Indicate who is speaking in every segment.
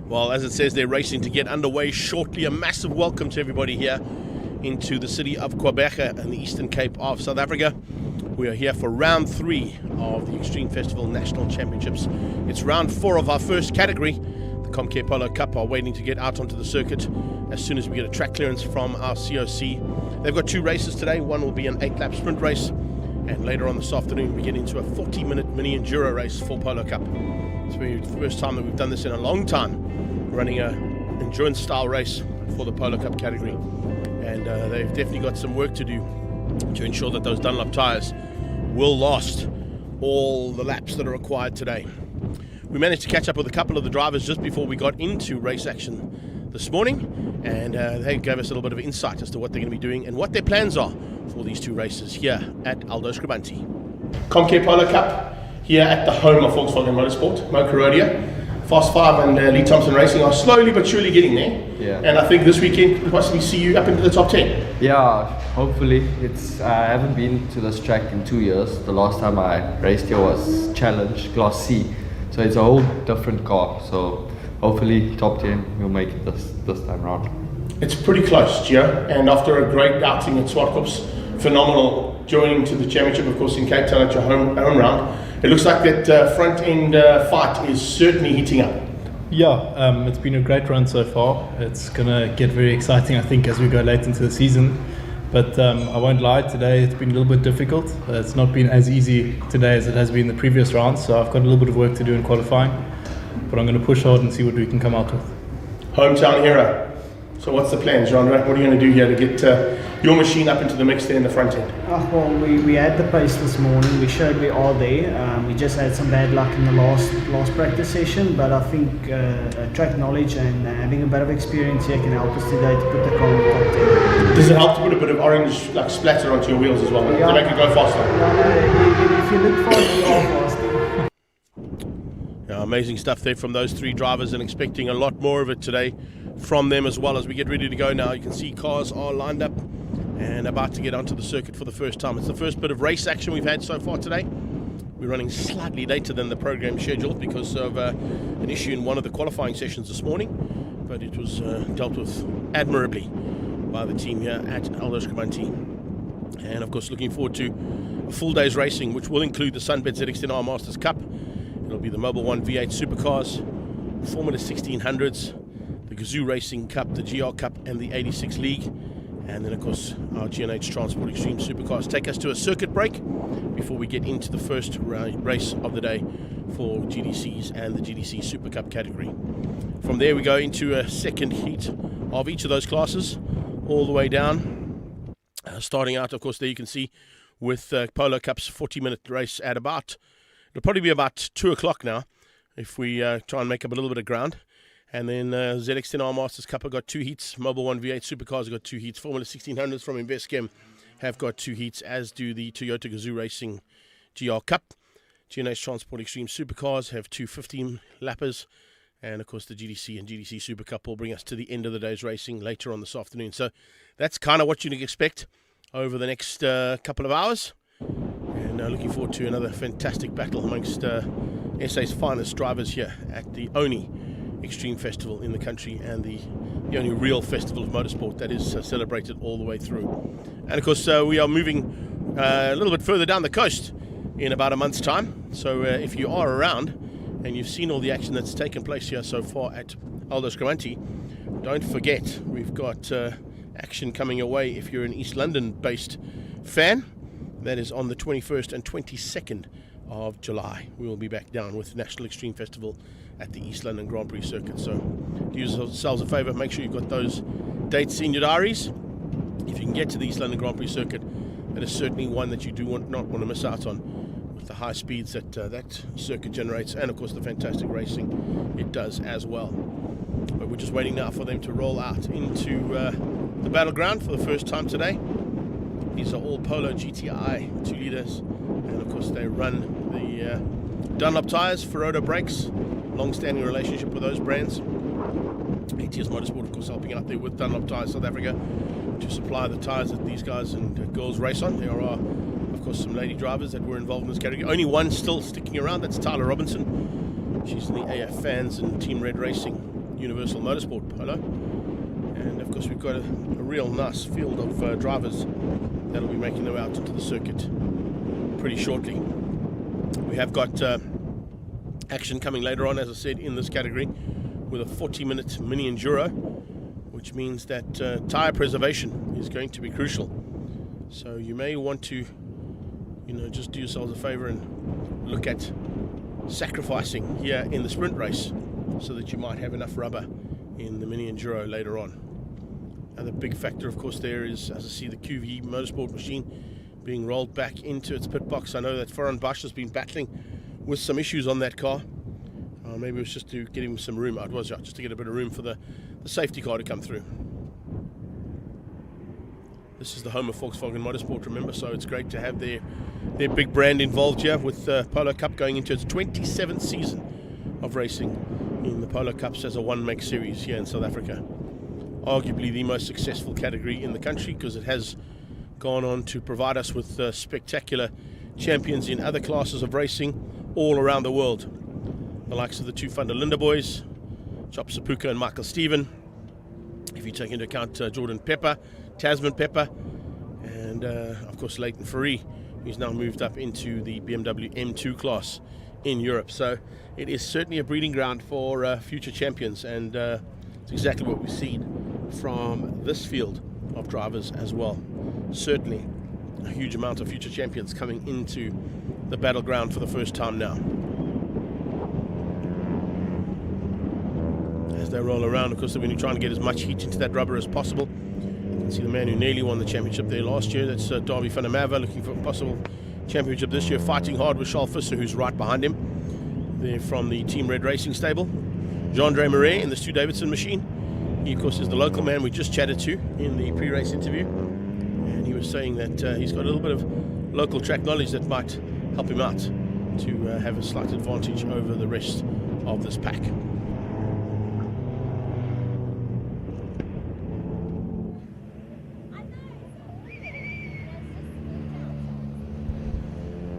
Speaker 1: Well, as it says, they're racing to get underway shortly. A massive welcome to everybody here into the city of Gqeberha in the Eastern Cape of South Africa. We are here for round 3 of the Extreme Festival National Championships. It's round 4 of our first category. The Comcare Polo Cup are waiting to get out onto the circuit as soon as we get a track clearance from our COC. They've got 2 races today. One will be an 8-lap sprint race, and later on this afternoon we get into a 40-minute mini-enduro race for Polo Cup. It's the first time that we've done this in a long time, running a endurance style race for the Polo Cup category, and they've definitely got some work to do to ensure that those Dunlop tyres will last all the laps that are required today. We managed to catch up with a couple of the drivers just before we got into race action this morning, and they gave us a little bit of insight as to what they're going to be doing and what their plans are for these 2 races here at Aldo Scribante. Comcare Polo Cup here at the home of Volkswagen Motorsport, Mo Carodia. Fast 5 and Lee Thompson Racing are slowly but surely getting there. Yeah. And I think this weekend we'll possibly see you up into the top 10.
Speaker 2: Yeah, hopefully. I haven't been to this track in 2 years. The last time I raced here was Challenge Class C. So it's a whole different car. So hopefully top 10 we'll make it this time round.
Speaker 1: It's pretty close, Gio. And after a great outing at Swartkops, phenomenal joining to the championship, of course, in Cape Town at your home round. It looks like that front end fight is certainly heating up.
Speaker 3: Yeah, it's been a great run so far. It's going to get very exciting, I think, as we go late into the season. But I won't lie, today it's been a little bit difficult. It's not been as easy today as it has been the previous rounds, so I've got a little bit of work to do in qualifying. But I'm going to push hard and see what we can come out with.
Speaker 1: Hometown hero. So what's the plan, Jean? What are you going to do here to get your machine up into the mix there in the front end?
Speaker 4: Well, we had the pace this morning. We showed we are there. We just had some bad luck in the last practice session, but I think track knowledge and having a bit of experience here can help us today to put the car in the top 10.
Speaker 1: Does it help to put a bit of orange splatter onto your wheels as well, to make it go faster?
Speaker 4: Yeah, if you look fast, you are faster.
Speaker 1: Yeah, amazing stuff there from those 3 drivers, and expecting a lot more of it today from them as well. As we get ready to go now, you can see cars are lined up and about to get onto the circuit for the first time. It's the first bit of race action we've had so far today. We're running slightly later than the program schedule because of an issue in one of the qualifying sessions this morning, but it was dealt with admirably by the team here at Aldo Scribante. And of course, looking forward to a full day's racing, which will include the SunBet ZX10R Masters Cup. It'll be the Mobil V8 Supercars, Formula 1600s, the Gazoo Racing Cup, the GR Cup, and the 86 League. And then, of course, our G&H Transport Extreme Supercars take us to a circuit break before we get into the first race of the day for GTCs and the GTC SupaCup category. From there, we go into a second heat of each of those classes, all the way down. Starting out, of course, there you can see with Polo Cup's 40-minute race at it'll probably be about 2 o'clock now if we try and make up a little bit of ground. And then ZX10R Masters Cup have got 2 heats. Mobil V8 Supercars have got 2 heats. Formula 1600s from Investchem have got 2 heats, as do the Toyota Gazoo Racing GR Cup. G&H Transport Extreme Supercars have 2 15-lappers. And, of course, the GTC and GTC SupaCup will bring us to the end of the day's racing later on this afternoon. So that's kind of what you can expect over the next couple of hours. And looking forward to another fantastic battle amongst SA's finest drivers here at the only Extreme Festival in the country, and the only real festival of motorsport that is celebrated all the way through. And of course we are moving a little bit further down the coast in about a month's time, so if you are around and you've seen all the action that's taken place here so far at Aldo Scribante, don't forget we've got action coming your way if you're an East London based fan. That is on the 21st and 22nd of July. We will be back down with National Extreme Festival at the East London Grand Prix circuit. So do yourselves a favour, make sure you've got those dates in your diaries. If you can get to the East London Grand Prix circuit, that is certainly one that you do not want to miss out on, with the high speeds that that circuit generates, and of course the fantastic racing it does as well. But we're just waiting now for them to roll out into the battleground for the first time today. These are all Polo GTI 2 litres, and of course they run the Dunlop tyres, Ferrodo brakes, long-standing relationship with those brands. ATS Motorsport, of course, helping out there with Dunlop Tyres South Africa to supply the tyres that these guys and girls race on. There are, of course, some lady drivers that were involved in this category. Only one still sticking around, that's Tyler Robinson. She's in the AF Fans and Team Red Racing Universal Motorsport Polo. And of course we've got a real nice field of drivers that'll be making their way out into the circuit pretty shortly. We have got action coming later on, as I said, in this category with a 40-minute mini-enduro, which means that tyre preservation is going to be crucial. So you may want to, just do yourselves a favour and look at sacrificing here in the sprint race so that you might have enough rubber in the mini-enduro later on. Another big factor, of course, there is, as I see the QV Motorsport machine being rolled back into its pit box. I know that Farhan Bash has been battling with some issues on that car. Maybe it was just to get him some room. It was just to get a bit of room for the safety car to come through. This is the home of Volkswagen Motorsport, remember, so it's great to have their big brand involved here with Polo Cup going into its 27th season of racing in the Polo Cups as a one-make series here in South Africa. Arguably the most successful category in the country, because it has gone on to provide us with spectacular champions in other classes of racing all around the world. The likes of the two Van der Linde boys, Chop Sapuka and Michael Steven. If you take into account Jordan Pepper, Tasman Pepper, and of course Leighton Ferree, who's now moved up into the BMW M2 class in Europe. So it is certainly a breeding ground for future champions, and it's exactly what we've seen from this field of drivers as well. Certainly a huge amount of future champions coming into the battleground for the first time now. As they roll around, of course, they're going to try and get as much heat into that rubber as possible. You can see the man who nearly won the championship there last year. That's Davy van der Merwe, looking for a possible championship this year, fighting hard with Charles Visser, who's right behind him. They're from the Team Red Racing stable. Jean-Andre Marais in the Stu Davidson machine. He, of course, is the local man we just chatted to in the pre-race interview. And he was saying that he's got a little bit of local track knowledge that might help him out to have a slight advantage over the rest of this pack.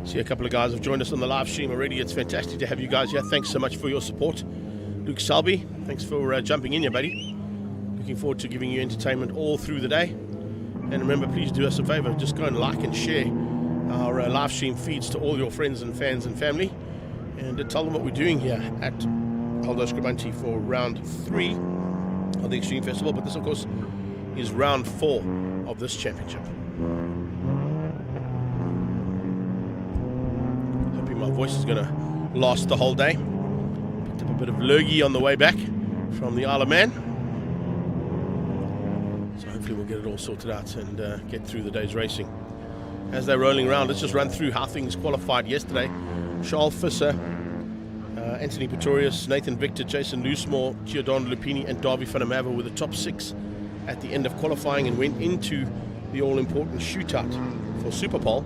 Speaker 1: See, a couple of guys have joined us on the live stream already. It's fantastic to have you guys here. Thanks so much for your support. Luke Selby, thanks for jumping in here, buddy. Looking forward to giving you entertainment all through the day. And remember, please do us a favor, just go and like and share our live stream feeds to all your friends and fans and family, and tell them what we're doing here at Aldo Scribante for round 3 of the Extreme Festival. But this, of course, is round 4 of this championship. My voice is going to last the whole day. Picked up a bit of lurgy on the way back from the Isle of Man. So hopefully we'll get it all sorted out and get through the day's racing. As they're rolling around, let's just run through how things qualified yesterday. Charles Visser, Anthony Pretorius, Nathan Victor, Jason Loosemore, Giordano Lupini and Davy van der Merwe were the top 6 at the end of qualifying and went into the all-important shootout for Superpole,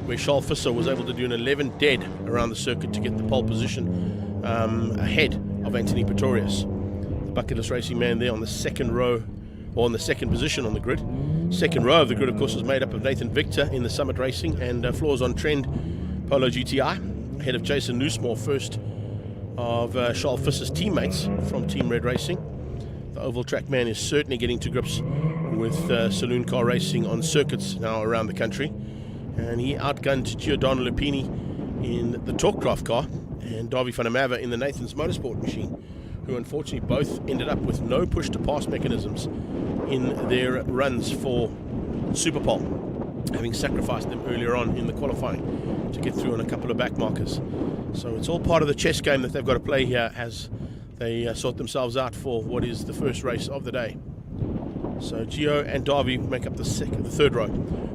Speaker 1: where Charles Visser was able to do an 11 dead around the circuit to get the pole position ahead of Anthony Pretorius. The bucketless racing man there on the second row, or on the second position on the grid. Second row of the grid, of course, was made up of Nathan Victor in the Summit Racing and Floors on Trend Polo GTI, ahead of Jason Loosemore, first of Charles Visser's teammates from Team Red Racing. The oval track man is certainly getting to grips with saloon car racing on circuits now around the country. And he outgunned Giordano Lupini in the Talkcraft car and Davy van der Merwe in the Nathan's Motorsport machine, who unfortunately both ended up with no push-to-pass mechanisms in their runs for Superpole, having sacrificed them earlier on in the qualifying to get through on a couple of back markers. So it's all part of the chess game that they've got to play here as they sort themselves out for what is the first race of the day. So Gio and Davy make up the third row.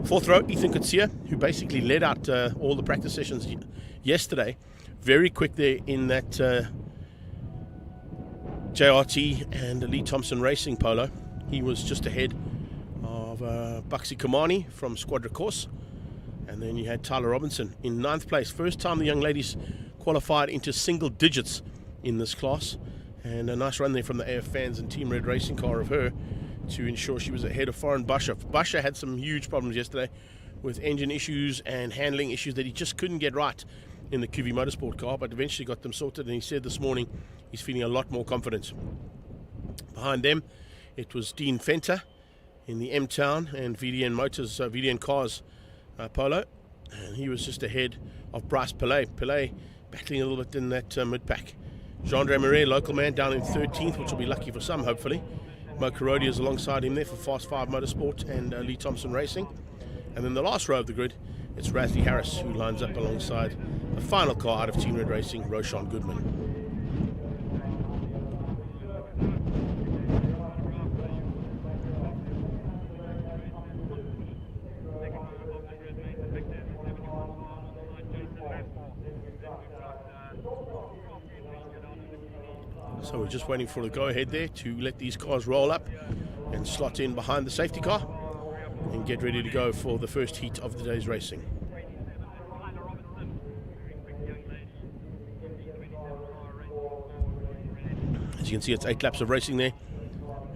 Speaker 1: Fourth row, Ethan Kutsia, who basically led out all the practice sessions yesterday. Very quick there in that JRT and Lee Thompson Racing Polo. He was just ahead of Buxy Kamani from Squadra Course. And then you had Tyler Robinson in 9th place. First time the young ladies qualified into single digits in this class. And a nice run there from the AF fans and Team Red Racing car of her to ensure she was ahead of Farhan Basha. Basha had some huge problems yesterday with engine issues and handling issues that he just couldn't get right in the QV Motorsport car, but eventually got them sorted, and he said this morning he's feeling a lot more confident. Behind them, it was Dean Fenter in the M-Town and VDN Cars Polo. And he was just ahead of Bryce Pillay. Pillay battling a little bit in that mid-pack. Jean-Andre Marais, local man, down in 13th, which will be lucky for some, hopefully. Mo Karodi is alongside him there for Fast 5 Motorsport and Lee Thompson Racing. And then the last row of the grid, it's Rasley Harris who lines up alongside the final car out of Team Red Racing, Roshan Goodman. So we're just waiting for the go-ahead there to let these cars roll up and slot in behind the safety car and get ready to go for the first heat of the day's racing. As you can see, it's 8 laps of racing there.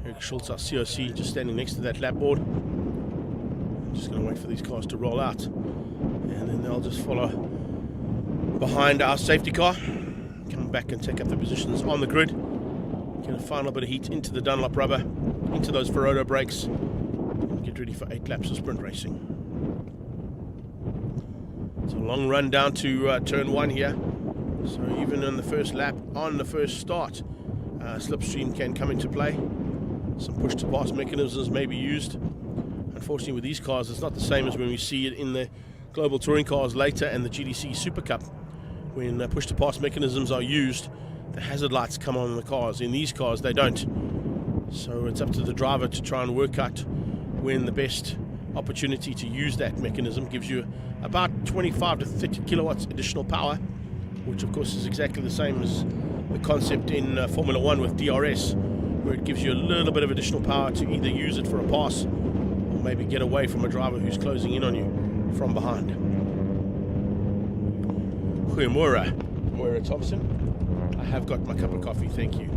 Speaker 1: Eric Schultz, our COC, just standing next to that lap board. Just going to wait for these cars to roll out, and then they'll just follow behind our safety car, come back and take up the positions on the grid, get a final bit of heat into the Dunlop rubber, into those Ferodo brakes, and get ready for 8 laps of sprint racing. It's a long run down to turn 1 here, so even in the first lap, on the first start, slipstream can come into play. Some push to pass mechanisms may be used. Unfortunately, with these cars, it's not the same as when we see it in the global touring cars later and the GTC SupaCup. When push to pass mechanisms are used, the hazard lights come on in the cars. In these cars, they don't. So it's up to the driver to try and work out when the best opportunity to use that mechanism gives you about 25 to 30 kilowatts additional power, which of course is exactly the same as the concept in Formula 1 with DRS, where it gives you a little bit of additional power to either use it for a pass or maybe get away from a driver who's closing in on you from behind. Moira Thompson, I have got my cup of coffee, thank you.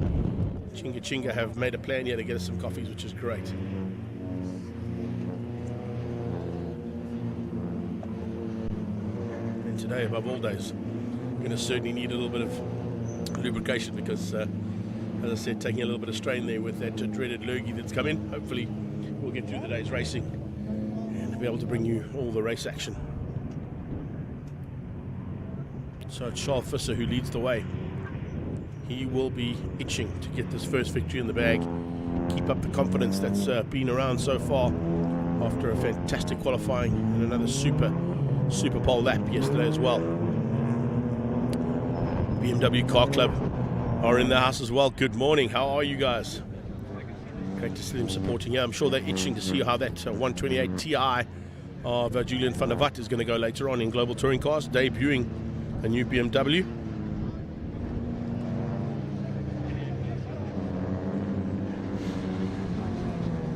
Speaker 1: Chinga have made a plan here to get us some coffees, which is great. And today, above all days, I'm going to certainly need a little bit of lubrication because, as I said, taking a little bit of strain there with that dreaded lurgy that's come in. Hopefully, we'll get through the day's racing and be able to bring you all the race action. So it's Charles Visser who leads the way. He will be itching to get this first victory in the bag, keep up the confidence that's been around so far after a fantastic qualifying and another super pole lap yesterday as well. BMW Car Club are in the house as well. Good morning, how are you guys? Great to see them supporting you. I'm sure they're itching to see how that 128 Ti of Julian van der Walt is going to go later on in Global Touring Cars, debuting a new BMW.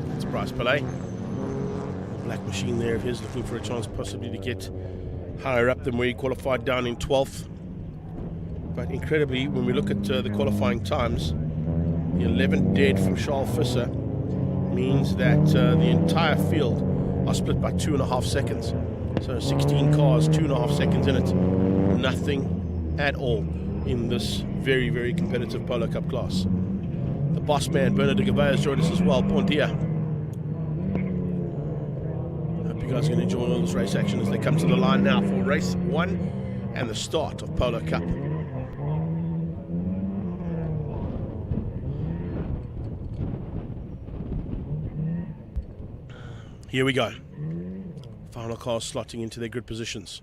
Speaker 1: That's Bryce Pillay. Black machine there of his, looking for a chance possibly to get higher up than where he qualified down in 12th. But incredibly, when we look at the qualifying times, the 11th dead from Charles Visser means that the entire field are split by 2.5 seconds. So 16 cars, 2.5 seconds in it. Nothing at all in this very, very competitive Polo Cup class. The boss man, Bernard de Gavea, has joined us as well. Bon dia. Hope you guys are going to enjoy all this race action as they come to the line now for race 1 and the start of Polo Cup. Here we go. Final cars slotting into their grid positions.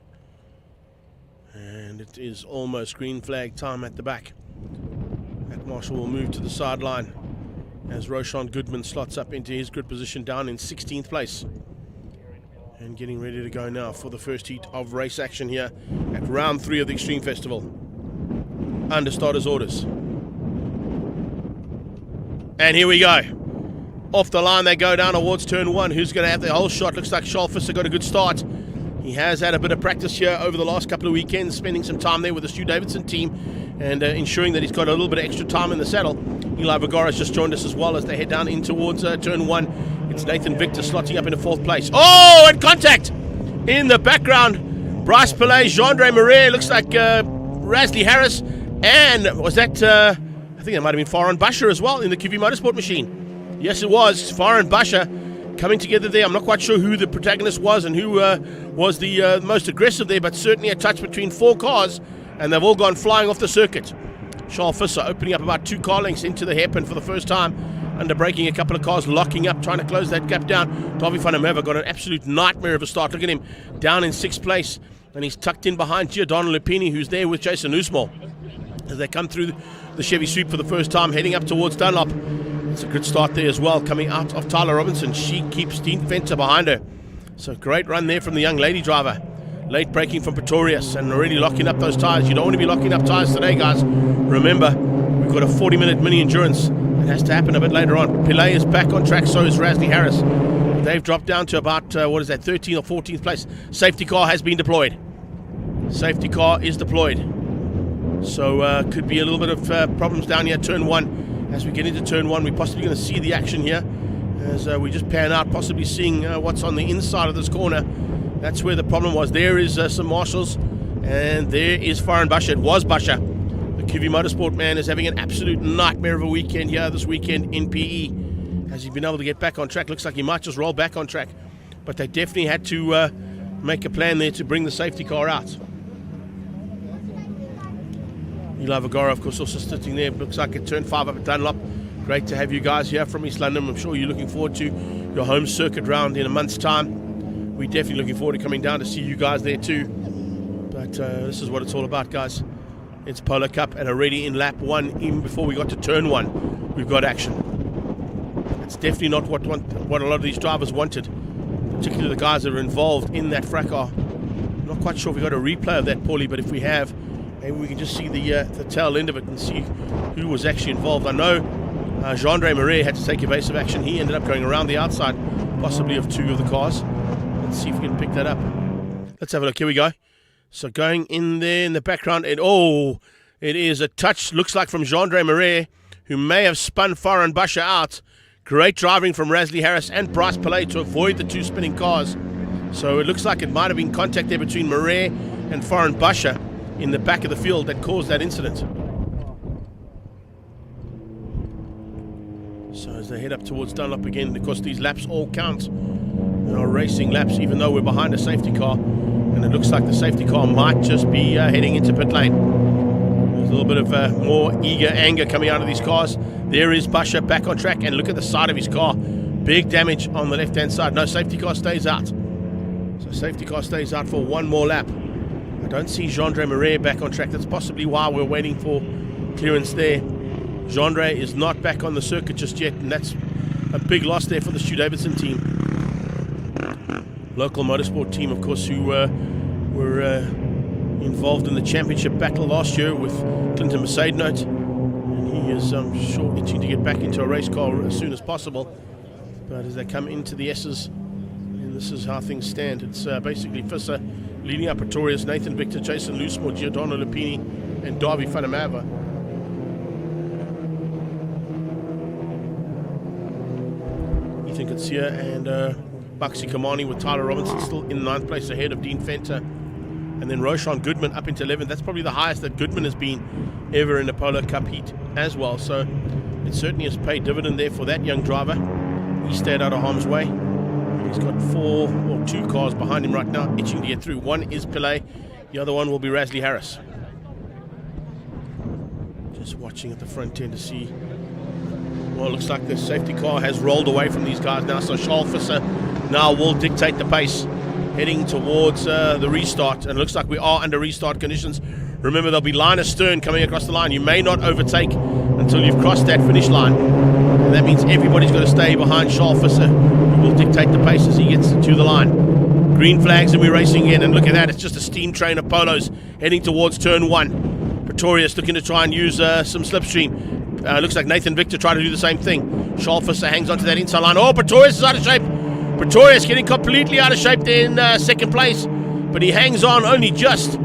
Speaker 1: And it is almost green flag time at the back. Matt Marshall will move to the sideline as Roshan Goodman slots up into his grid position down in 16th place. And getting ready to go now for the first heat of race action here at round 3 of the Extreme Festival. Under starters orders. And here we go. Off the line they go down towards turn 1. Who's going to have the whole shot? Looks like Charles Visser got a good start. He has had a bit of practice here over the last couple of weekends, spending some time there with the Stu Davidson team and ensuring that he's got a little bit of extra time in the saddle. Eli Vergara's just joined us as well as they head down in towards turn 1. It's Nathan Victor slotting up into 4th place. Oh, and contact in the background. Bryce Pillay, Jean-Andre Marais, looks like Rasley Harris, and was that I think that might have been Farhan Basher as well in the QV Motorsport machine. Yes, it was Farhan Basher coming together there. I'm not quite sure who the protagonist was and who was the most aggressive there, but certainly a touch between 4 cars, and they've all gone flying off the circuit. Charles Visser opening up about 2 car lengths into the hairpin for the first time, under braking a couple of cars, locking up, trying to close that gap down. Davy van der Merwe got an absolute nightmare of a start. Look at him down in 6th place, and he's tucked in behind Giordano Lupini, who's there with Jason Usmore as they come through the Chevy sweep for the first time, heading up towards Dunlop. It's a good start there as well, coming out of Tyler Robinson. She keeps Dean Fenter behind her. So great run there from the young lady driver. Late braking from Pretorius and already locking up those tyres. You don't want to be locking up tyres today, guys. Remember, we've got a 40-minute mini-endurance. It has to happen a bit later on. Pillay is back on track, so is Rasley Harris. They've dropped down to about, 13th or 14th place. Safety car has been deployed. Safety car is deployed. So could be a little bit of problems down here at turn 1. As we get into turn 1, we're possibly going to see the action here as we just pan out, possibly seeing what's on the inside of this corner. That's where the problem was. There is some marshals, and there is Farhan Basher. It was Basher. The QV Motorsport man is having an absolute nightmare of a weekend here this weekend in PE. Has he been able to get back on track? Looks like he might just roll back on track. But they definitely had to make a plan there to bring the safety car out. Eli Vagara, of course, also sitting there. Looks like at turn 5 up at Dunlop. Great to have you guys here from East London. I'm sure you're looking forward to your home circuit round in a month's time. We're definitely looking forward to coming down to see you guys there too. But this is what it's all about, guys. It's Polo Cup, and already in lap 1, even before we got to turn 1, we've got action. It's definitely not what a lot of these drivers wanted, particularly the guys that are involved in that fracas. I'm not quite sure if we got a replay of that, Paulie, but if we have, maybe we can just see the tail end of it and see who was actually involved. I know Jean-Andre Marais had to take evasive action. He ended up going around the outside, possibly of 2 of the cars. Let's see if we can pick that up. Let's have a look. Here we go. So going in there in the background, it is a touch, looks like from Jean-Andre Marais, who may have spun Farhan Basher out. Great driving from Rasley Harris and Bryce Pillay to avoid the 2 spinning cars. So it looks like it might have been contact there between Marais and Farhan Basher in the back of the field that caused that incident. So as they head up towards Dunlop again, of course these laps all count. They are racing laps even though we're behind a safety car, and it looks like the safety car might just be heading into pit lane. There's a little bit of more eager anger coming out of these cars. There is Basher back on track, and look at the side of his car. Big damage on the left hand side. No, safety car stays out. So safety car stays out for 1 more lap. I don't see Jean-Andre Marais back on track. That's possibly why we're waiting for clearance there. Jean-Andre is not back on the circuit just yet, and that's a big loss there for the Stu Davidson team. Local motorsport team, of course, who were involved in the championship battle last year with Clinton Mercedes. And he is, I'm sure, itching to get back into a race car as soon as possible. But as they come into the S's, and this is how things stand. It's basically Visser leading up Pretorius, Nathan Victor, Jason Loosemore, Giordano Lupini, and Davy van der Merwe. Ethan Katsia and Baxi Kamani with Tyler Robinson still in 9th place ahead of Dean Fenter. And then Roshan Goodman up into 11th. That's probably the highest that Goodman has been ever in the Polo Cup heat as well. So it certainly has paid dividend there for that young driver. He stayed out of harm's way. He's got 2 cars behind him right now, itching to get through. One is Pillay, the other one will be Rasley Harris. Just watching at the front end to see. Well, it looks like the safety car has rolled away from these guys now, so Charles Visser now will dictate the pace, heading towards the restart. And it looks like we are under restart conditions. Remember, there'll be line astern coming across the line. You may not overtake until you've crossed that finish line. And that means everybody's got to stay behind Charles Visser, who will dictate the pace as he gets to the line. Green flags, and we're racing in. And look at that, it's just a steam train of Polos heading towards turn 1. Pretorius looking to try and use some slipstream. Looks like Nathan Victor tried to do the same thing. Charles Visser hangs onto that inside line. Oh, Pretorius is out of shape. Pretorius getting completely out of shape there in 2nd place. But he hangs on only just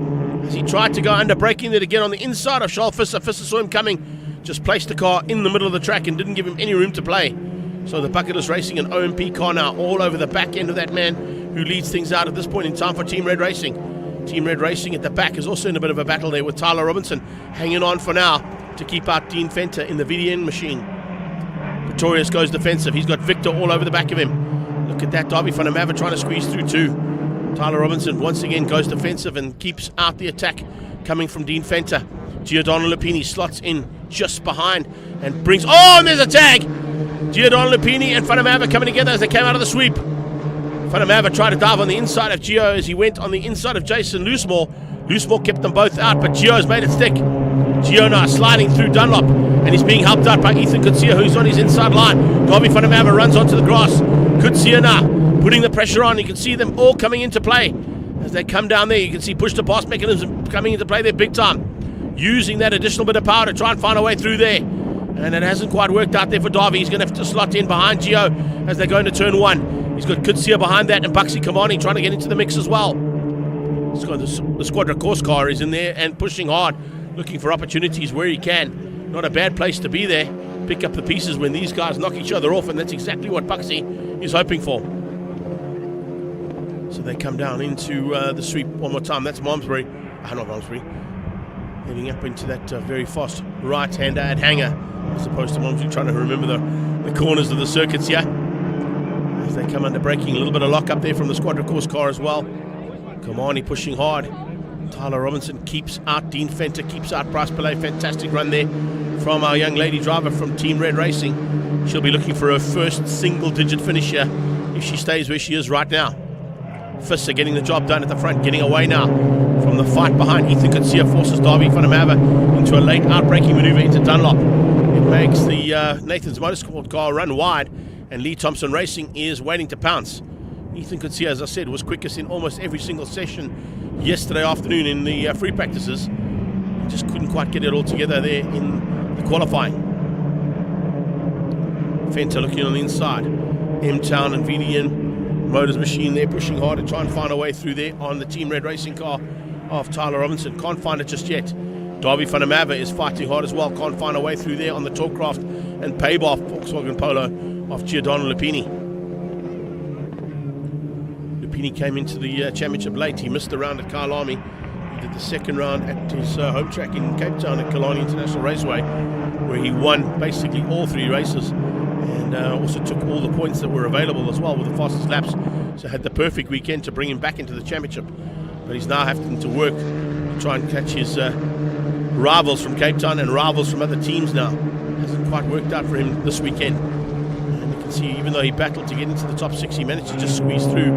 Speaker 1: as he tried to go under braking there to get on the inside of Charles Visser. Visser saw him coming, just placed the car in the middle of the track and didn't give him any room to play. So the Bucketless Racing and OMP car now all over the back end of that man who leads things out at this point in time for Team Red Racing. Team Red Racing at the back is also in a bit of a battle there with Tyler Robinson hanging on for now. to keep out Dean Fenter in the VDN machine. Pretorius goes defensive. He's got Victor all over the back of him. Look at that. Darby van der Merwe trying to squeeze through too. Tyler Robinson once again goes defensive and keeps out the attack coming from Dean Fenter. Giordano Lupini slots in just behind and brings... Oh, and there's a tag! Giordano Lupini and van der Merwe coming together as they came out of the sweep. Van der Merwe tried to dive on the inside of Gio as he went on the inside of Jason Loosemore. Loosemore kept them both out, but Gio's made it stick. Gio now sliding through Dunlop, and he's being helped out by Ethan Kutsia, who's on his inside line. Darby van der Merwe runs onto the grass. Kutsia now putting the pressure on. You can see them all coming into play. As they come down there, you can see push-to-pass mechanism coming into play there big time. Using that additional bit of power to try and find a way through there. And it hasn't quite worked out there for Darby. He's going to have to slot in behind Gio as they go into turn 1. He's got Kutsia behind that and Buxy Kamani trying to get into the mix as well. The Squadra course car is in there and pushing hard, looking for opportunities where he can. Not a bad place to be there. Pick up the pieces when these guys knock each other off, and that's exactly what Buxy is hoping for. So they come down into the sweep one more time. That's Malmesbury. Not Malmesbury. Heading up into that very fast right-hander at Hanger, as opposed to Malmesbury trying to remember the corners of the circuits here. As they come under braking, a little bit of lock up there from the Squadra course car as well. Kamani pushing hard. Tyler Robinson keeps out Dean Fenter, keeps out Bryce Pillay. Fantastic run there from our young lady driver from Team Red Racing. She'll be looking for her first single-digit finish here if she stays where she is right now. Fists are getting the job done at the front, getting away now from the fight behind. Ethan Kutsia forces Darby van der Merwe into a late outbraking maneuver into Dunlop. It makes the Nathan's Motorsport car run wide, and Lee Thompson Racing is waiting to pounce. Ethan Kutsia, as I said, was quickest in almost every single session yesterday afternoon in the free practices. He just couldn't quite get it all together there in the qualifying. Fenter looking on the inside. M-Town and VDN Motors machine there pushing hard to try and find a way through there on the Team Red Racing car of Tyler Robinson. Can't find it just yet. Darby van der Merwe is fighting hard as well. Can't find a way through there on the Torcraft and Payboff Volkswagen Polo of Giordano Lupini. Lupini came into the championship late. He missed the round at Kyalami. He did the second round at his home track in Cape Town at Killarney International Raceway, where he won basically all 3 races. And also took all the points that were available as well with the fastest laps. So had the perfect weekend to bring him back into the championship. But he's now having to work to try and catch his rivals from Cape Town and rivals from other teams now. Hasn't quite worked out for him this weekend. And you can see even though he battled to get into the top 6, he managed to just squeeze through.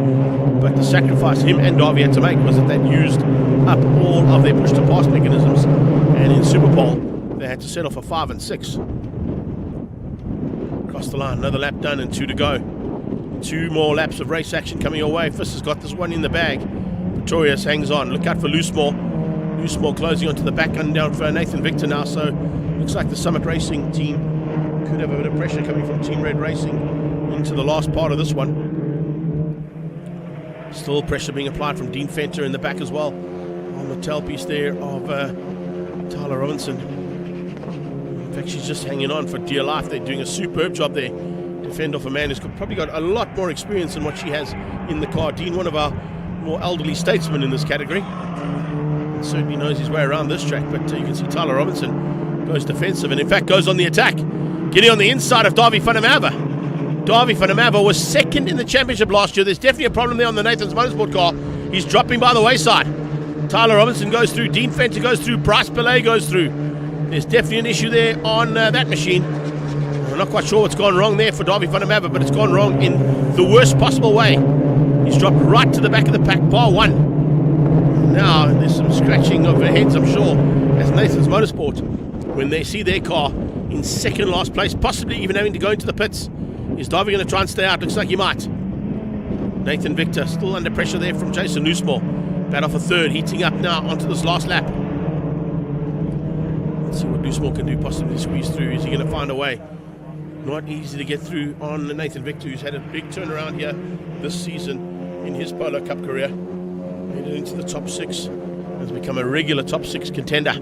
Speaker 1: But the sacrifice him and Darby had to make was that they'd used up all of their push-to-pass mechanisms. And in Super Bowl, they had to settle for 5 and 6. Across the line, another lap done and 2 to go. 2 more laps of race action coming your way. Fiss has got this one in the bag. Pretorius hangs on. Look out for Loosemore. Loosemore closing onto the back and down for Nathan Victor now. So looks like the Summit Racing team could have a bit of pressure coming from Team Red Racing into the last part of this one. Still pressure being applied from Dean Fenter in the back as well on the tailpiece there of Tyler Robinson. In fact, she's just hanging on for dear life. They're doing a superb job there to fend off a man who's probably got a lot more experience than what she has in the car. Dean, one of our more elderly statesmen in this category, certainly knows his way around this track. But you can see Tyler Robinson goes defensive and in fact goes on the attack, getting on the inside of Darby van der Merwe. Darby van der Merwe was second in the championship last year. There's definitely a problem there on the Nathan's Motorsport car. He's dropping by the wayside. Tyler Robinson goes through, Dean Fenter goes through, Bryce Pillay goes through. There's definitely an issue there on that machine. I'm not quite sure what's gone wrong there for Darby van der Merwe, but it's gone wrong in the worst possible way. He's dropped right to the back of the pack, bar 1. Now there's some scratching of heads, I'm sure, as Nathan's Motorsport, when they see their car in second last place, possibly even having to go into the pits. Is Darby going to try and stay out? Looks like he might. Nathan Victor still under pressure there from Jason Loosemore. Battle for third, heating up now onto this last lap. Let's see what Loosemore can do, possibly squeeze through. Is he going to find a way? Not easy to get through on Nathan Victor, who's had a big turnaround here this season in his Polo Cup career. Headed into the top 6, has become a regular top 6 contender.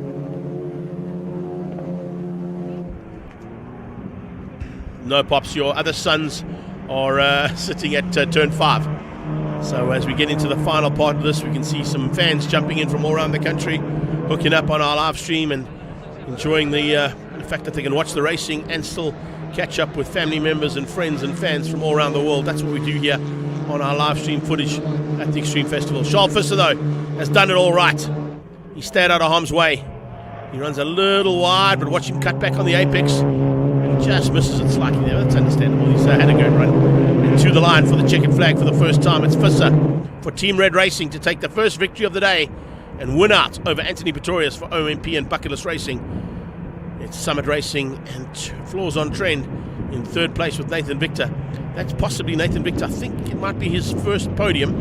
Speaker 1: No, Pops, your other sons are sitting at turn 5. So as we get into the final part of this, we can see some fans jumping in from all around the country, hooking up on our live stream and enjoying the fact that they can watch the racing and still catch up with family members and friends and fans from all around the world. That's what we do here on our live stream footage at the Extreme Festival. Charles Visser, though, has done it all right. He stayed out of harm's way. He runs a little wide, but watch him cut back on the apex. He just misses it slightly there. That's understandable. He's had a good run. And to the line for the checkered flag for the first time. It's Visser for Team Red Racing to take the first victory of the day and win out over Anthony Pretorius for OMP and Bucketless Racing. It's Summit Racing and Floors on Trend in third place with Nathan Victor. That's possibly Nathan Victor. I think it might be his first podium.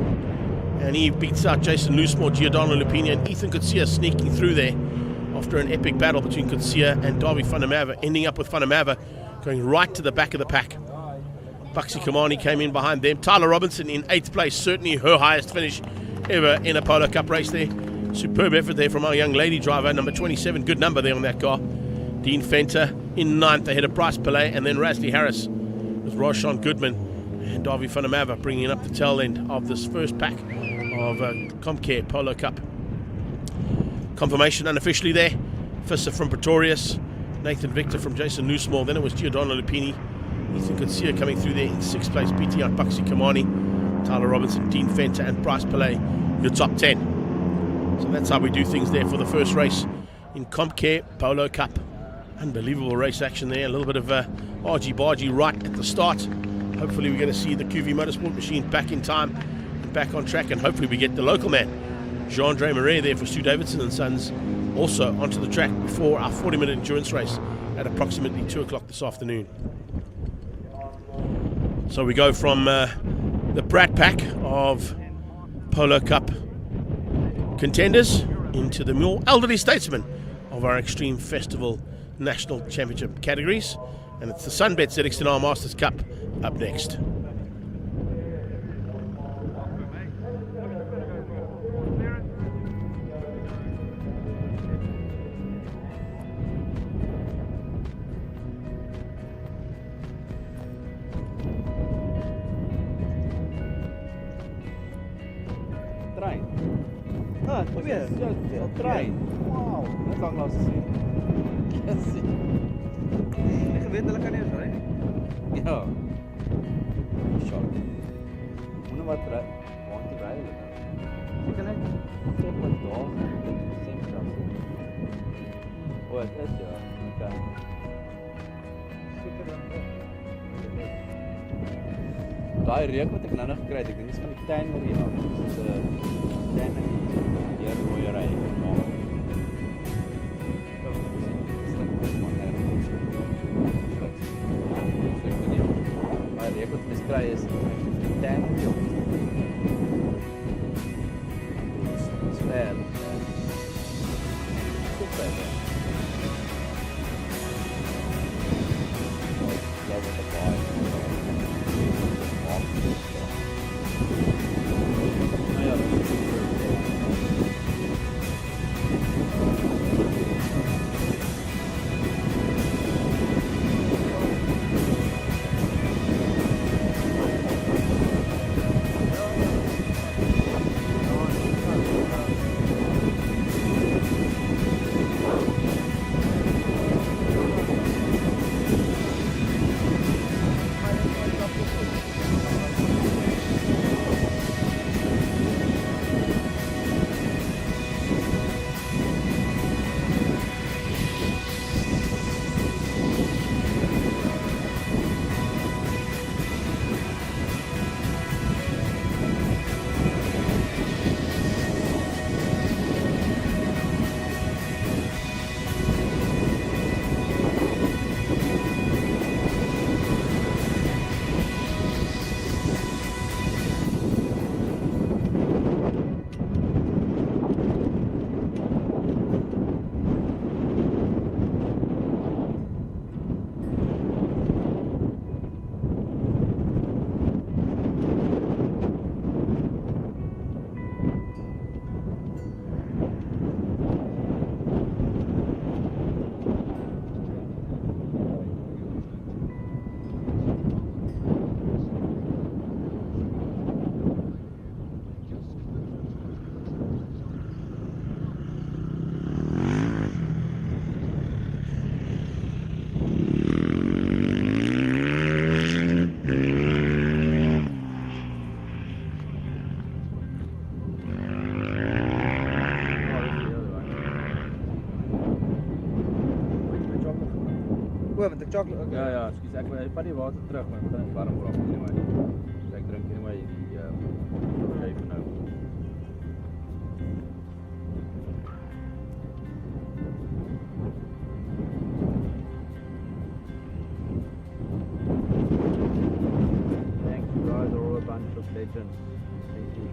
Speaker 1: And he beats out Jason Loosemore, Giordano Lupini, and Ethan Kutsia sneaking through there after an epic battle between Kutsia and Davy van der Merwe, ending up with van der Merwe going right to the back of the pack. Buxy Kamani came in behind them. Tyler Robinson in 8th place, certainly her highest finish ever in a Polo Cup race there. Superb effort there from our young lady driver, number 27, good number there on that car. Dean Fenter in 9th ahead of Bryce Pillay, and then Rasley Harris with Roshan Goodman and Davy van der Merwe bringing up the tail end of this first pack of Comcare Polo Cup. Confirmation unofficially there. Visser from Pretorius, Nathan Victor from Jason Loosemore, then it was Giordano Lupini. Ethan Kutsia coming through there in 6th place, beating out Buxy Kamani, Tyler Robinson, Dean Fenter and Bryce Pillay, your top 10. So that's how we do things there for the first race in Comcare Polo Cup. Unbelievable race action there, a little bit of argy-bargy right at the start. Hopefully we're going to see the QV Motorsport machine back in time and back on track, and hopefully we get the local man, Jean-Andre Marais, there for Stu Davidson and Sons, also onto the track before our 40-minute endurance race at approximately 2 o'clock this afternoon. So we go from the Brat Pack of Polo Cup contenders into the more elderly statesmen of our Extreme Festival National Championship categories, and it's the SunBet ZXNR Masters Cup up next.
Speaker 5: Trein. Ah, kom weer. Trein. Wauw, dat kan ik laten zien. Je weet dat ik kan niet rijden. Ja. Shot. Hoe wat rijden? Want te rijden. Je kan net tot wat door. Oh, het is ja. Oké. Zeker dan. Daai reuk wat ek nou nog gekry het, ek dink dit is van die tannery af. Dit is 'n tannery hier mooi ry. Maar reuk wat mens kry is die tannery op. Dis ver. Super. Love the vibe. 'n chocolate. Okay. Ja, skus ek vat die water terug, maar ek gaan warm raak anyway. Ek drink anyway die even nou. Thanks, you guys are all a bunch of legends. Thank you.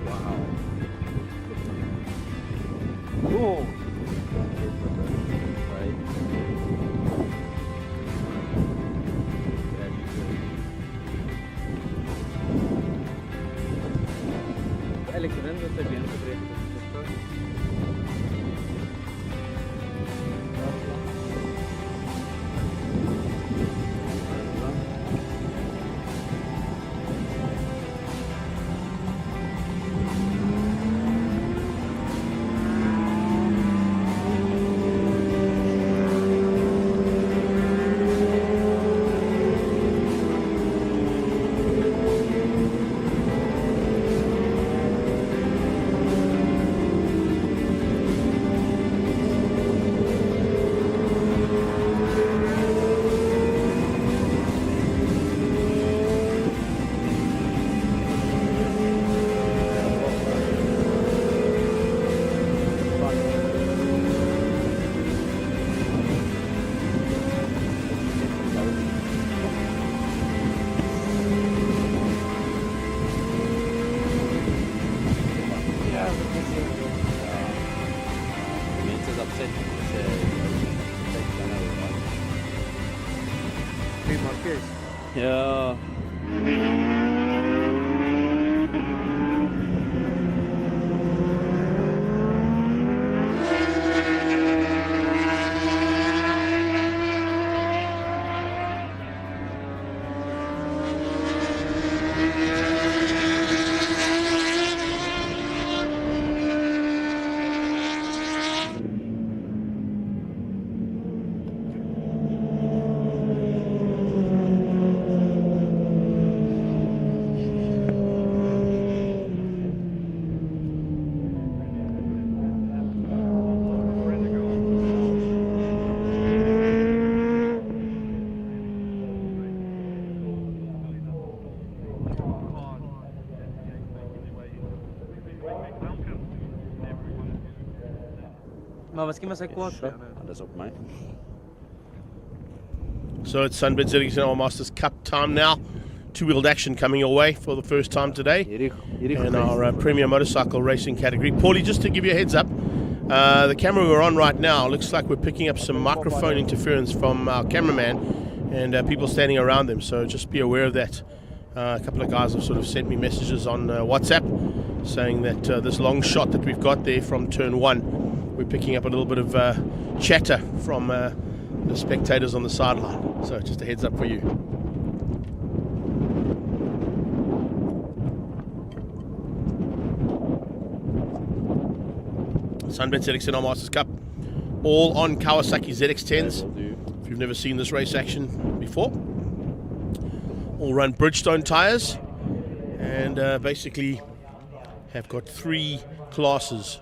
Speaker 5: Wow. Oh. Alex, when was the game to break? Ja. Maar miskien was hy kwaad. Dis op my.
Speaker 1: So it's SunBet ZX Masters Cup time now. Two-wheeled action coming your way for the first time today in our premier motorcycle racing category. Paulie, just to give you a heads up, the camera we're on right now looks like we're picking up some microphone interference from our cameraman and people standing around them, so just be aware of that. A couple of guys have sort of sent me messages on WhatsApp saying that this long shot that we've got there from turn one, we're picking up a little bit of chatter from the spectators on the sideline. So just a heads up for you. SunBet ZX Masters Cup, all on Kawasaki ZX10s. If you've never seen this race action before, all run Bridgestone tyres, and basically have got three classes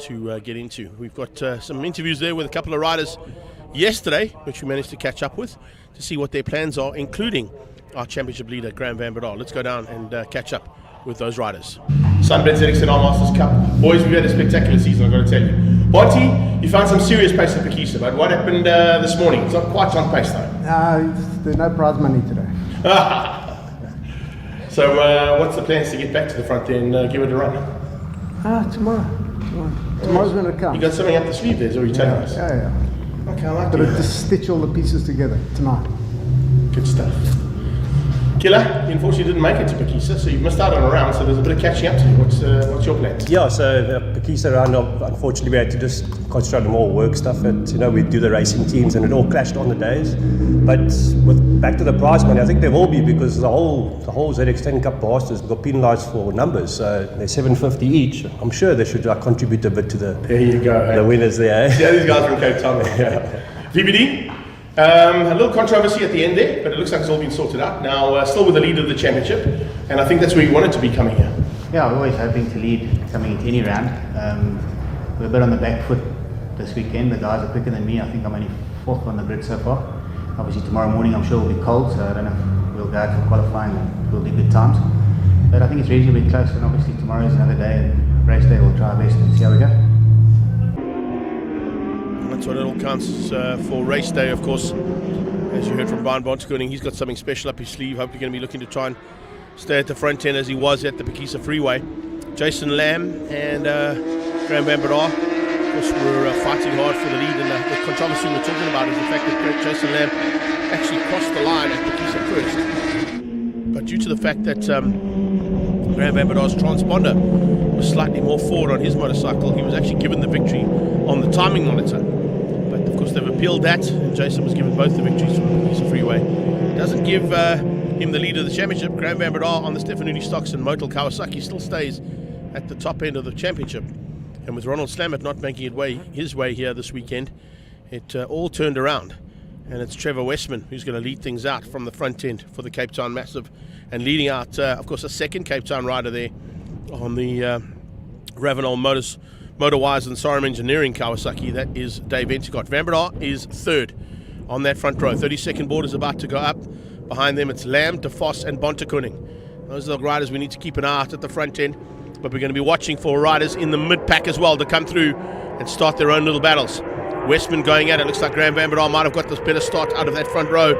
Speaker 1: to get into. We've got some interviews there with a couple of riders yesterday, which we managed to catch up with to see what their plans are, including our championship leader, Graham Van Bedal. Let's go down and catch up with those riders. SunBet ZX our Masters Cup. Boys, we've had a spectacular season, I've got to tell you. Bonty, you found some serious pace at Pekisa, but what happened this morning? It's not quite on pace though.
Speaker 6: There's no prize money today.
Speaker 1: So what's the plans to get back to the front there and give it a run?
Speaker 6: Tomorrow's when it comes.
Speaker 1: You got something up the sleeve there, is what you're telling us?
Speaker 6: Yeah.
Speaker 1: Okay, I like
Speaker 6: But
Speaker 1: it.
Speaker 6: just stitch all the pieces together tonight.
Speaker 1: Good stuff. Killer, you unfortunately didn't make it to Pekisa, so you've missed out on a round, so there's a bit of catching up to you. What's your plans?
Speaker 7: Yeah, so the Pekisa round, unfortunately we had to just concentrate on more work stuff, and we do the racing teams and it all clashed on the days. But with back to the prize money, I think there will be, because the whole ZX10 Cup Masters got penalised for numbers, so they're 750 each. I'm sure they should contribute a bit to
Speaker 1: There you go.
Speaker 7: the winners there.
Speaker 1: Yeah, these guys from Cape Town. Yeah. VBD, a little controversy at the end there, but it looks like it's all been sorted out. Now, still with the lead of the championship, and I think that's where you wanted to be coming here.
Speaker 8: Yeah, we're always hoping to lead coming into any round. We're a bit on the back foot this weekend. The guys are quicker than me. I think I'm only 4th on the grid so far. Obviously tomorrow morning I'm sure will be cold, so I don't know if we'll go out for qualifying and we'll do good times. But I think it's reasonably close, and obviously tomorrow is another day, and race day we'll try our best and see how we go.
Speaker 1: That's what it all counts for race day, of course. As you heard from Brian Bontekoning, he's got something special up his sleeve. Hopefully going to be looking to try and stay at the front end as he was at the Pekisa Freeway. Jason Lamb and Graham Van Bedal, of course, were fighting hard for the lead, and the controversy we're talking about is the fact that Jason Lamb actually crossed the line at Pekisa first. But due to the fact that Graham Van Bedal's transponder was slightly more forward on his motorcycle, he was actually given the victory on the timing monitor. But of course they've appealed that, and Jason was given both the victories from the Pekisa Freeway. Doesn't give him the lead of the championship. Graham Van Bedal on the Stefanuni Stocks and Mobil Kawasaki still stays at the top end of the championship. And with Ronald Slammert not making his way here this weekend, it all turned around. And it's Trevor Westman who's going to lead things out from the front end for the Cape Town Massive, and leading out, of course, a second Cape Town rider there on the Ravenel Motorwise and Sorum Engineering Kawasaki. That is Dave Enticott. Van Bedal is third on that front row. 32nd board is about to go up. Behind them it's Lamb, De Vos and Bontekoning. Those are the riders we need to keep an eye out at the front end, but we're going to be watching for riders in the mid-pack as well to come through and start their own little battles. Westman going at it. Looks like Graham Van Bedal might have got this better start out of that front row,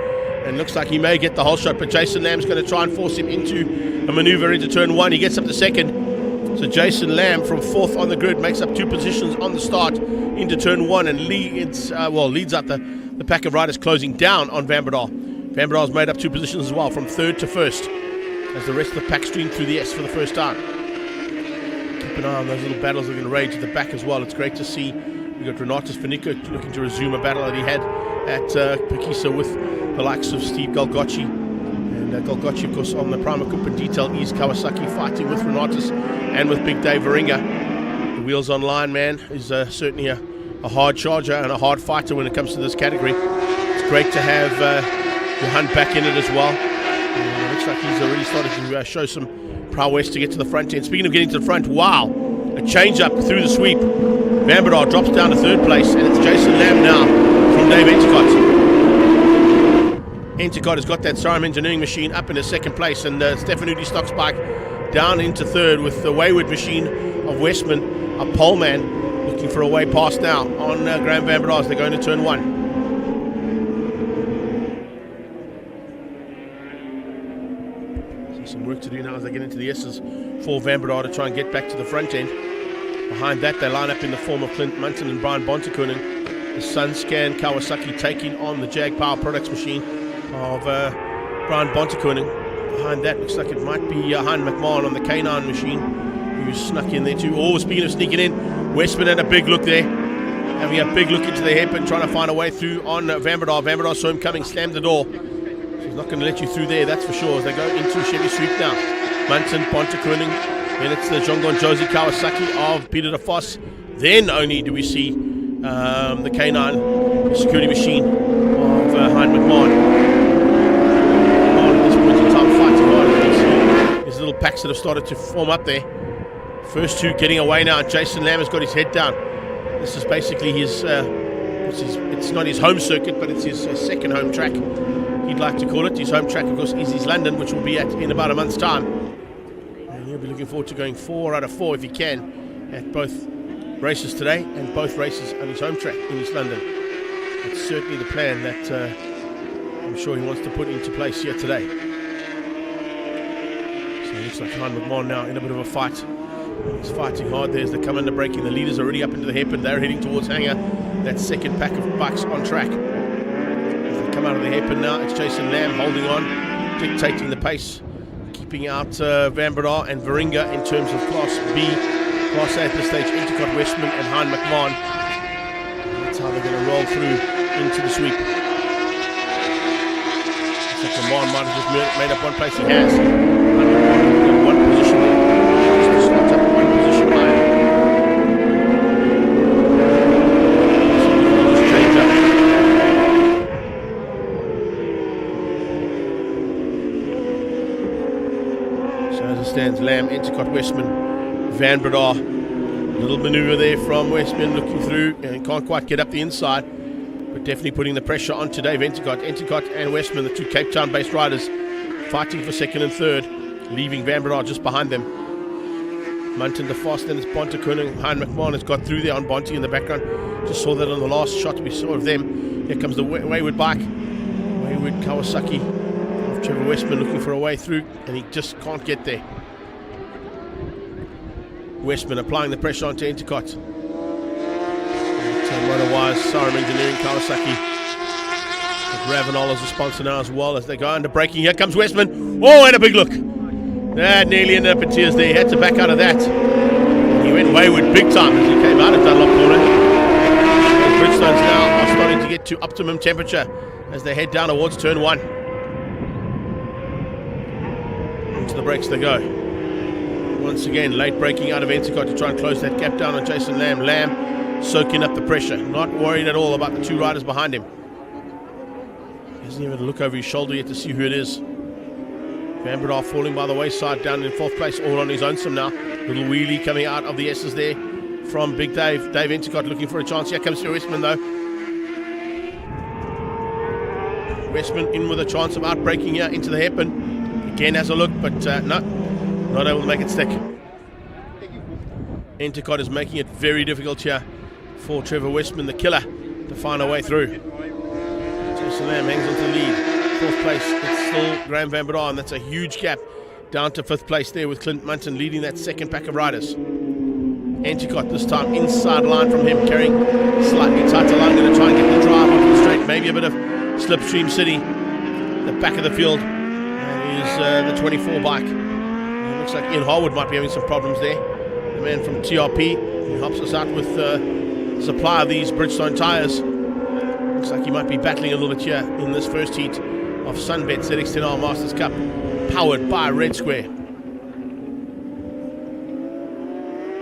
Speaker 1: and looks like he may get the whole shot, but Jason Lamb's going to try and force him into a manoeuvre into turn one. He gets up to second. So Jason Lamb from 4th on the grid makes up 2 positions on the start into turn one, and leads out the pack of riders closing down on Van Bedal. Van Bedal's made up 2 positions as well, from 3rd to 1st, as the rest of the pack stream through the S for the first time. Keep an eye on those little battles that are going to rage at the back as well. It's great to see. We've got Renatus Finico looking to resume a battle that he had at Pekisa with the likes of Steve Galgocci. And Galgocci, of course, on the Prima Cooper Detail East Kawasaki, fighting with Renatus and with Big Dave Varinga. The Wheels Online man is certainly a hard charger and a hard fighter when it comes to this category. It's great to have Johan back in it as well. It looks like he's already started to show some prowess to get to the front end. Speaking of getting to the front, wow, a change up through the sweep. Van Bedal drops down to 3rd place, and it's Jason Lamb now from Dave Enticott. Enticott has got that Sorum Engineering machine up in 2nd place, and Stefanudi Stocks bike down into 3rd with the wayward machine of Westman, a pole man, looking for a way past now on Graham Van Bedal as they go into turn one. So some work to do now as they get into the S's for Van Bedal to try and get back to the front end. Behind that, they line up in the form of Clint Munton and Brian Bontekoning. The Sunscan Kawasaki taking on the Jag Power Products machine of Brian Bontekoning. Behind that, looks like it might be Hein McMahon on the K9 machine, who's snuck in there too. Oh, speaking of sneaking in, Westman had a big look there. Having a big look into the hairpin, trying to find a way through on Van Bedal. Van Bedal saw him coming, slammed the door. So he's not going to let you through there, that's for sure, as they go into Chevy Street now. Munton, Bontekoning. Then it's the Jongon Josie Kawasaki of Peter De Vos. Then only do we see the K9 security machine of Hein McMahon. At this point in time, fighting hard as these little packs that have started to form up there. First 2 getting away now. Jason Lamb has got his head down. This is basically his It's not his home circuit, but it's his second home track, he'd like to call it. His home track, of course, is his London, which will be in about a month's time. And he'll be looking forward to going 4 out of 4 if he can at both races today and both races on his home track in East London. It's certainly the plan that I'm sure he wants to put into place here today. So it looks like Hein McMahon now in a bit of a fight. He's fighting hard there as they come under braking. The leaders are already up into the hairpin. They're heading towards Hanger. That second pack of bikes on track. As they come out of the hairpin now, it's Jason Lamb holding on, dictating the pace, keeping out Van Breda and Veringa in terms of Class B. Class A at this stage, Intercot Westman and Hein McMahon. That's how they're going to roll through into the sweep. So McMahon might have just made up one place. He has. In one position there. Just to slot up one position higher. So we can just change up. So as it stands, Lamb, Intercot Westman, Van Breda. Little manoeuvre there from Westman looking through and can't quite get up the inside, but definitely putting the pressure on to Dave Intercot. Intercot and Westman, the two Cape Town based riders, fighting for second and third, leaving Van Breda just behind them. Munton the fast, then it's Bonte Koenig. Hein McMahon has got through there on Bonte in the background. Just saw that on the last shot we saw of them. Here comes the wayward bike. Wayward Kawasaki of Trevor Westman looking for a way through, and he just can't get there. Westman applying the pressure onto Intercot. Motor-wise, Sarum Engineering, Kawasaki. Ravenol as a sponsor now as well as they go under braking. Here comes Westman. Oh, and a big look. That nearly ended up in tears there. He had to back out of that. He went wayward big time as he came out of Dunlop corner. And Bridgestones now are starting to get to optimum temperature as they head down towards turn 1. Into the brakes they go. Once again, late braking out of Intercot to try and close that gap down on Jason Lamb. Lamb soaking up the pressure, not worried at all about the two riders behind him. He hasn't even look over his shoulder yet to see who it is. Van Breda falling by the wayside down in 4th place, all on his own some now. Little wheelie coming out of the S's there from Big Dave. Dave Intercot looking for a chance. Here comes Westman though. Westman in with a chance of outbraking here into the hairpin. Again has a look, but no. Not able to make it stick. Intercot is making it very difficult here for Trevor Westman, the killer, to find a way through. Jason Lamb hangs on to the lead. 4th place, it's still Graham Van Breda, and that's a huge gap down to 5th place there with Clint Munton leading that second pack of riders. Intercot this time inside line from him, carrying slightly tighter line, going to try and get the drive off the straight, maybe a bit of Slipstream City. The back of the field is the 24 bike. Looks like Ian Harwood might be having some problems there. The man from TRP who helps us out with supply of these Bridgestone tyres. Looks like he might be battling a little bit here in this first heat of SunBet ZX10R Masters Cup, powered by Red Square.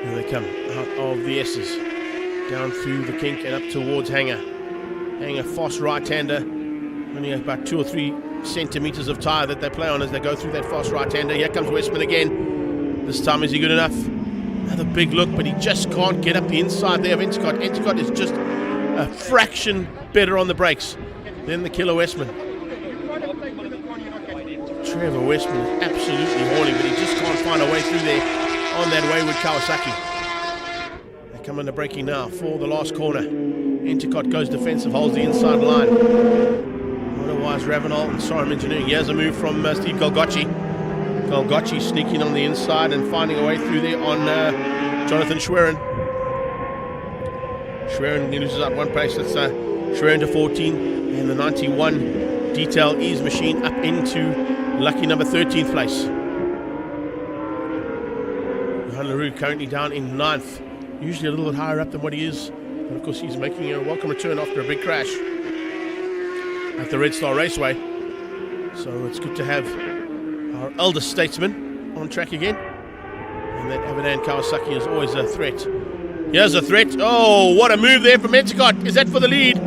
Speaker 1: Here they come out of the S's, down through the kink and up towards Hanger. Hanger, fast right-hander, only about 2 or 3 centimeters of tyre that they play on as they go through that fast right-hander. Here comes Westman again. This time, is he good enough? Another big look, but he just can't get up the inside there of Intercot. Intercot is just a fraction better on the brakes than the killer Westman. Trevor Westman is absolutely hauling, but he just can't find a way through there on that wayward Kawasaki. They come under braking now for the last corner. Intercot goes defensive, holds the inside line. Otherwise, Ravenol and Sarum Engineering. Here's a move from Steve Golgocci. Golgocci sneaking on the inside and finding a way through there on Jonathan Schwerin. Schwerin loses out one place. That's Schwerin to 14. And the 91 Detail Ease machine up into lucky number 13th place. Johan LaRue currently down in 9th. Usually a little bit higher up than what he is. But of course, he's making a welcome return after a big crash at the Red Star Raceway. So it's good to have our elder statesman on track again. And that Avidan Kawasaki is always a threat. Here's a threat. Oh, what a move there from Intercot. Is that for the lead?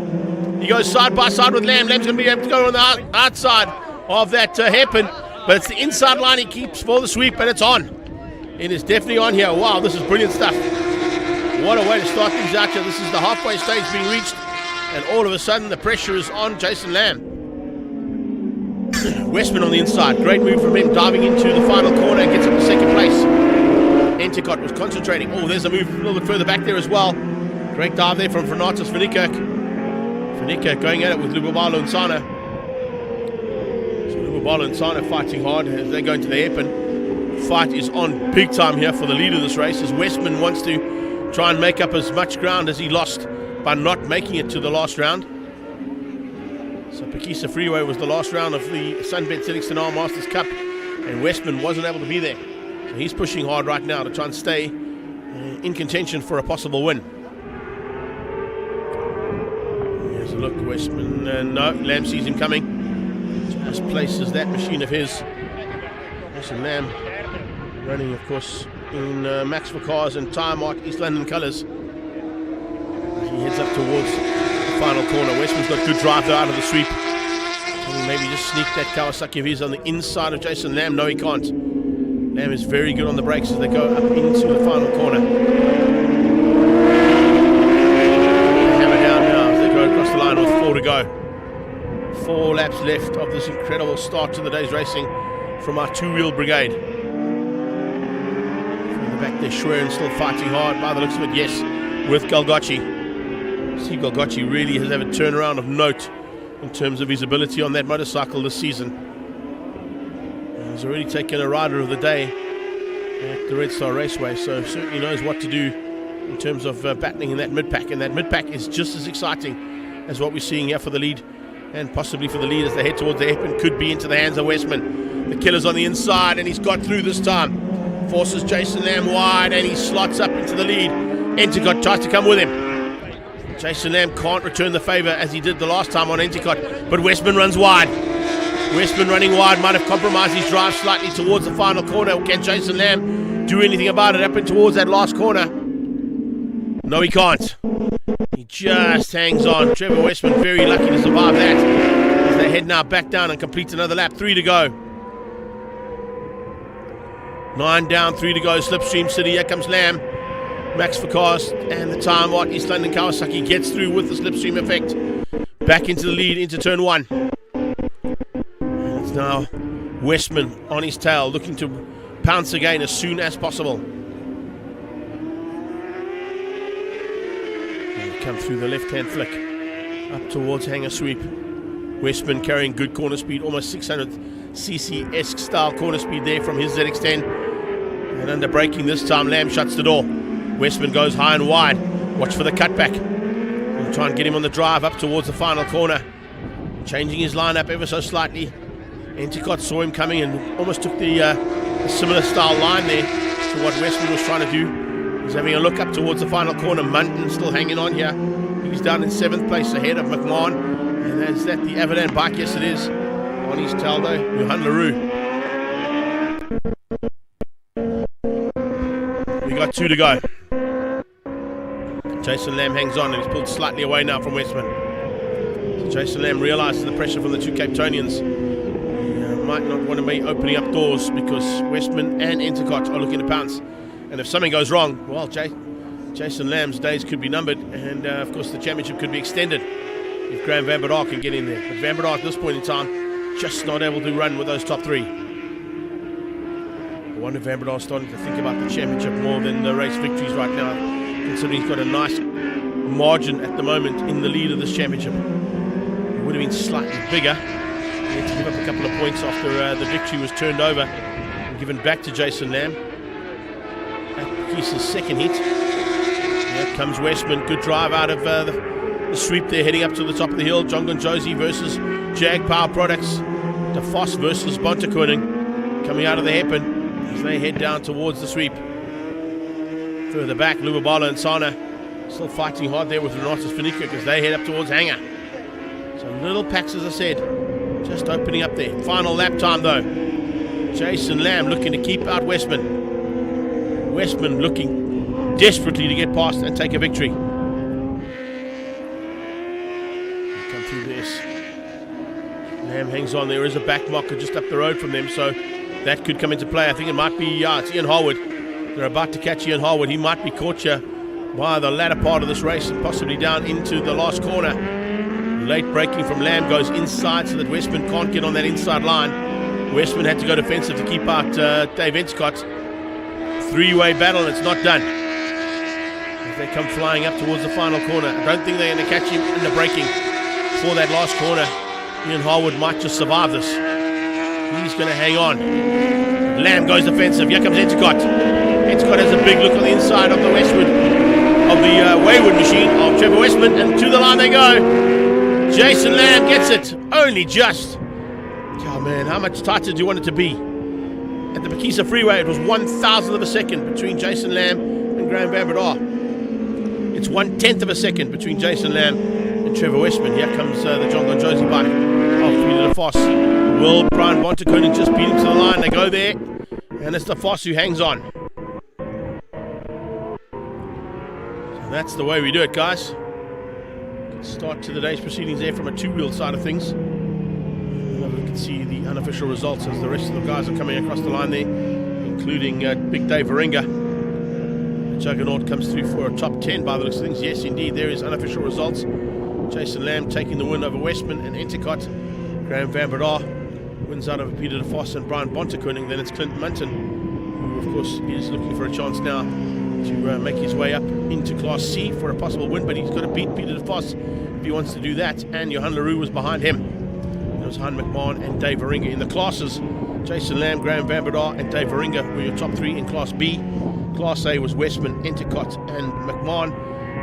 Speaker 1: He goes side by side with Lamb. Lamb's going to be able to go on the outside of that hairpin. But it's the inside line he keeps for the sweep, and it's on. It is definitely on here. Wow, this is brilliant stuff. What a way to start things out here. This is the halfway stage being reached And all of a sudden, the pressure is on Jason Lamb. Westman on the inside. Great move from him, diving into the final corner and gets up to second place. Enticott was concentrating. Oh, there's a move a little bit further back there as well. Great dive there from Renatus van Niekerk. Van Niekerk going at it with Lubabalo and Sana. So Lubabalo and Sana fighting hard as they go into the hairpin. Fight is on big time here for the lead of this race, as Westman wants to try and make up as much ground as he lost by not making it to the last round. So Pekisa Freeway was the last round of the SunBet Select Masters Cup, and Westman wasn't able to be there. So he's pushing hard right now to try and stay in contention for a possible win. Here's a look, Westman, no, Lamb sees him coming. Just places that machine of his. Jason Lamb running, of course, in Max for Cars and Tyre Mart East London colours. He heads up towards the final corner. Westman's got good drive out of the sweep. Can he maybe just sneak that Kawasaki of his on the inside of Jason Lamb? No, he can't. Lamb is very good on the brakes as they go up into the final corner. They hammer down now as they go across the line with 4 to go. 4 laps left of this incredible start to the day's racing from our two-wheel brigade. From the back there, Schwerin still fighting hard by the looks of it, yes, with Galgocci. Steve Galgocci really has had a turnaround of note in terms of his ability on that motorcycle this season. He's already taken a rider of the day at the Red Star Raceway, so certainly knows what to do in terms of battling in that mid-pack. And that mid-pack is just as exciting as what we're seeing here for the lead, and possibly for the lead as they head towards the hairpin. Could be into the hands of Westman. The killer's on the inside, and he's got through this time. Forces Jason Lamb wide, and he slots up into the lead. Enticott tries to come with him. Jason Lamb can't return the favour as he did the last time on Enticott, but Westman runs wide. Westman running wide might have compromised his drive slightly towards the final corner. Can Jason Lamb do anything about it up and towards that last corner? No, he can't. He just hangs on. Trevor Westman very lucky to survive that as they head now back down and complete another lap. 3 to go. 9 down, 3 to go. Slipstream City. Here comes Lamb. Max for Cars and the Tyre Mart East London Kawasaki gets through with the slipstream effect. Back into the lead into turn 1. And it's now Westman on his tail, looking to pounce again as soon as possible. And come through the left-hand flick up towards Hanger Sweep. Westman carrying good corner speed, almost 600cc-esque style corner speed there from his ZX-10. And under braking this time, Lamb shuts the door. Westman goes high and wide. Watch for the cutback. We'll try and get him on the drive up towards the final corner. Changing his lineup ever so slightly. Enticott saw him coming and almost took the similar style line there to what Westman was trying to do. He's having a look up towards the final corner. Munton still hanging on here. He's down in 7th place ahead of McMahon. And is that the Avidan bike? Yes, it is. On his tail though, Johan LaRue. We got 2 to go. Jason Lamb hangs on and he's pulled slightly away now from Westman. So Jason Lamb realises the pressure from the 2 Cape Tonians. He might not want to be opening up doors because Westman and Enticott are looking to pounce. And if something goes wrong, well, Jason Lamb's days could be numbered, and of course the championship could be extended if Graham Van Berdar can get in there. But Van Berdar at this point in time just not able to run with those top 3. I wonder if Van Berdar's starting to think about the championship more than the race victories right now, considering he's got a nice margin at the moment in the lead of this championship. It would have been slightly bigger. He had to give up a couple of points after the victory was turned over and given back to Jason Lamb. He's his second hit. Here comes Westman. Good drive out of the sweep there, heading up to the top of the hill. John Gonjosi versus Jag Power Products. De Vos versus Bontekoning coming out of the hairpin as they head down towards the sweep. Further back, Lubabala and Sana still fighting hard there with Renatus van Niekerk as they head up towards Hanger. So little packs, as I said, just opening up there. Final lap time though. Jason Lamb looking to keep out Westman. Westman looking desperately to get past and take a victory. Come through this. Lamb hangs on. There is a back marker just up the road from them, so that could come into play. I think it might be, it's Ian Harwood. They're about to catch Ian Harwood. He might be caught here by the latter part of this race and possibly down into the last corner. Late braking from Lamb goes inside so that Westman can't get on that inside line. Westman had to go defensive to keep out Dave Endicott. Three-way battle, and it's not done. As they come flying up towards the final corner. I don't think they're going to catch him in the braking for that last corner. Ian Harwood might just survive this. He's going to hang on. Lamb goes defensive. Here comes Endicott. Endicott has a big look on the inside of the Wayward machine of Trevor Westman, and to the line they go. Jason Lamb gets it, only just. Oh man, how much tighter do you want it to be? At the Bekisa Freeway, it was 1,000th of a second between Jason Lamb and Graham Van Breda. It's 1/10 of a second between Jason Lamb and Trevor Westman. Here comes the John Gonjosi bike of Peter DeVos. Will Brian Bontekoning just beat him to the line? They go there, and it's DeVos who hangs on. So that's the way we do it, guys. Good start to the day's proceedings there from a two-wheel side of things. We can see the unofficial results as the rest of the guys are coming across the line there, including Big Dave Varenga. Juggernaut comes through for a top 10 by the looks of things. Yes, indeed, there is unofficial results. Jason Lamb taking the win over Westman and Endicott. Graham Van Breda wins out over Peter DeVos and Brian Bontekoning. Then it's Clinton Munton, who of course is looking for a chance now to make his way up into Class C for a possible win, but he's got to beat Peter DeVos if he wants to do that, and Johan Leroux was behind him. There was Han McMahon and Dave Varenga in the classes. Jason Lamb, Graham Van Breda and Dave Varenga were your top three in Class B. Class A was Westman, Endicott and McMahon.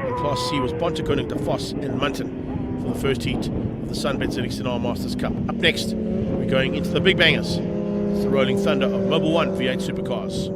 Speaker 1: And Class C was Bontekoning, DeVos and Munton for the first heat of the SunBet ZX10R Masters Cup. Up next, we're going into the big bangers. It's the Rolling Thunder of Mobil 1 V8 Supercars.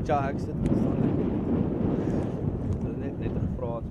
Speaker 5: Ja, ek sit net gevra.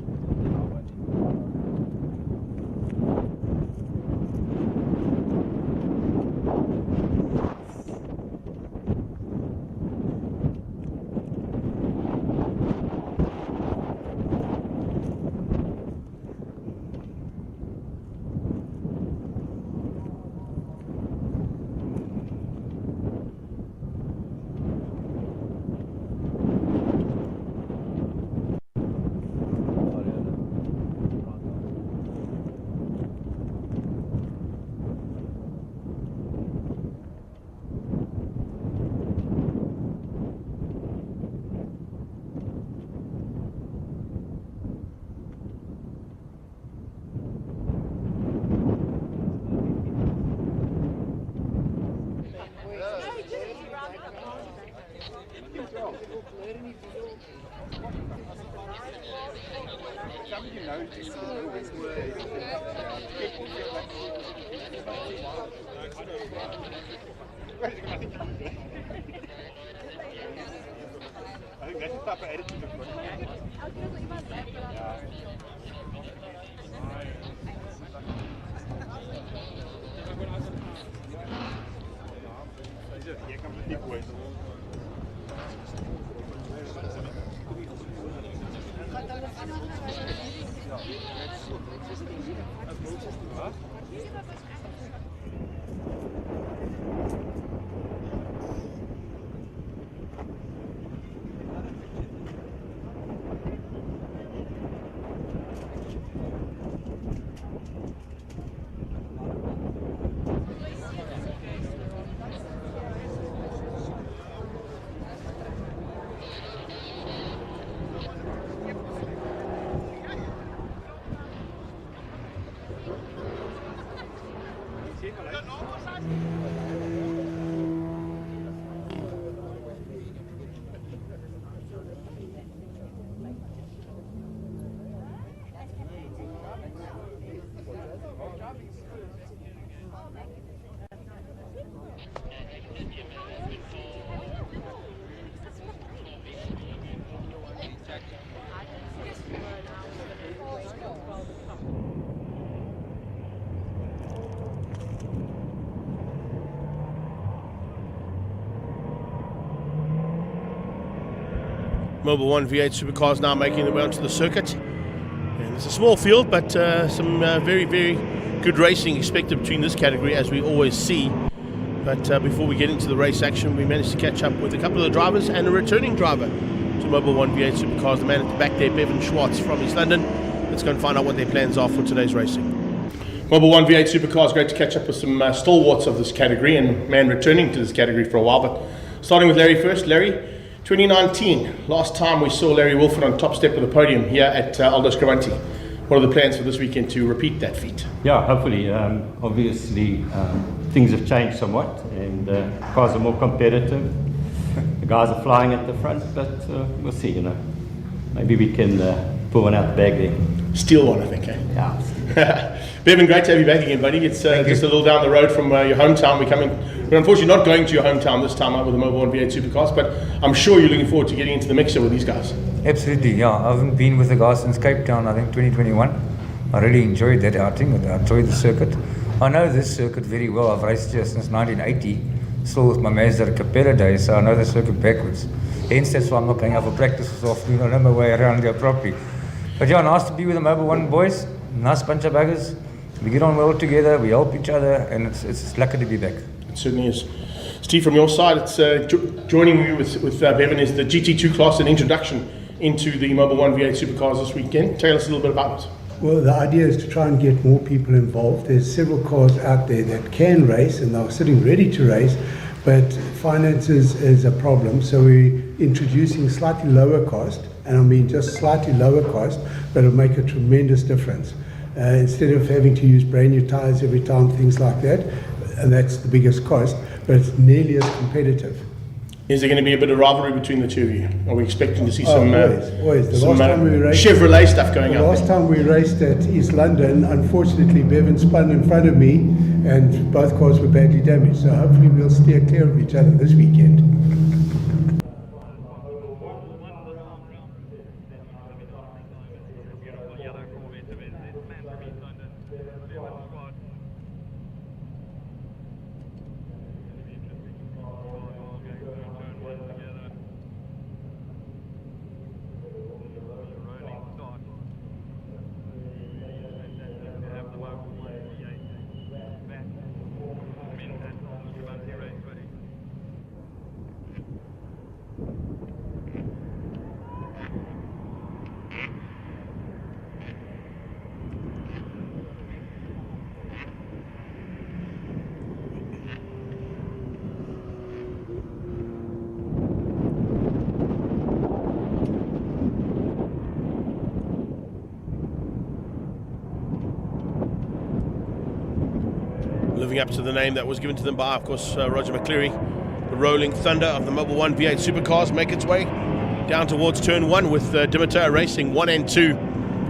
Speaker 1: Mobil 1 V8 Supercars now making their way onto the circuit. And it's a small field, but some very, very good racing expected between this category, as we always see. But before we get into the race action, we managed to catch up with a couple of the drivers and a returning driver to Mobil 1 V8 Supercars, the man at the back there, Bevan Schwartz from East London. Let's go and find out what their plans are for today's racing. Mobil 1 V8 Supercars, great to catch up with some stalwarts of this category and man returning to this category for a while. But starting with Larry first. Larry, 2019, last time we saw Larry Wilford on top step of the podium here at Aldo Scribante. What are the plans for this weekend to repeat that feat?
Speaker 9: Yeah, hopefully. Obviously, things have changed somewhat, and cars are more competitive. The guys are flying at the front, but we'll see. Maybe we can pull one out the bag there.
Speaker 1: Steal one, I think. Eh?
Speaker 9: Yeah.
Speaker 1: Bevan, great to have you back again, buddy. It's just a little down the road from your hometown. We're unfortunately not going to your hometown this time out with the Mobil 1 V8 Supercars, but I'm sure you're looking forward to getting into the mixer with these guys.
Speaker 10: Absolutely, yeah. I haven't been with the guys since Cape Town, I think 2021. I really enjoyed that outing. I enjoyed the circuit. I know this circuit very well. I've raced here since 1980, still with my Mazda Capella days, so I know the circuit backwards. Hence, that's why I'm not going out for practice this afternoon. I know my way around here properly. But yeah, nice to be with the Mobil 1 boys. Nice bunch of buggers. We get on well together, we help each other, and it's lucky to be back.
Speaker 1: It certainly is. Steve, from your side, it's joining you with Bevan is the GT2 class, an introduction into the Mobil 1 V8 Supercars this weekend. Tell us a little bit about it.
Speaker 11: Well, the idea is to try and get more people involved. There's several cars out there that can race and are sitting ready to race, but finances is a problem. So we're introducing slightly lower cost, and I mean just slightly lower cost, but it'll make a tremendous difference. Instead of having to use brand new tires every time, things like that, and that's the biggest cost, but it's nearly as competitive.
Speaker 1: Is there going to be a bit of rivalry between the two of you? Are we expecting to see some
Speaker 11: always. The last time we raced,
Speaker 1: Chevrolet stuff going on?
Speaker 11: The last time we raced at East London, unfortunately Bevan spun in front of me and both cars were badly damaged, so hopefully we'll steer clear of each other this weekend.
Speaker 1: Living up to the name that was given to them by, of course, Roger McCleary. The Rolling Thunder of the Mobil 1 V8 Supercars make its way down towards turn 1 with Dimitar Racing 1 and 2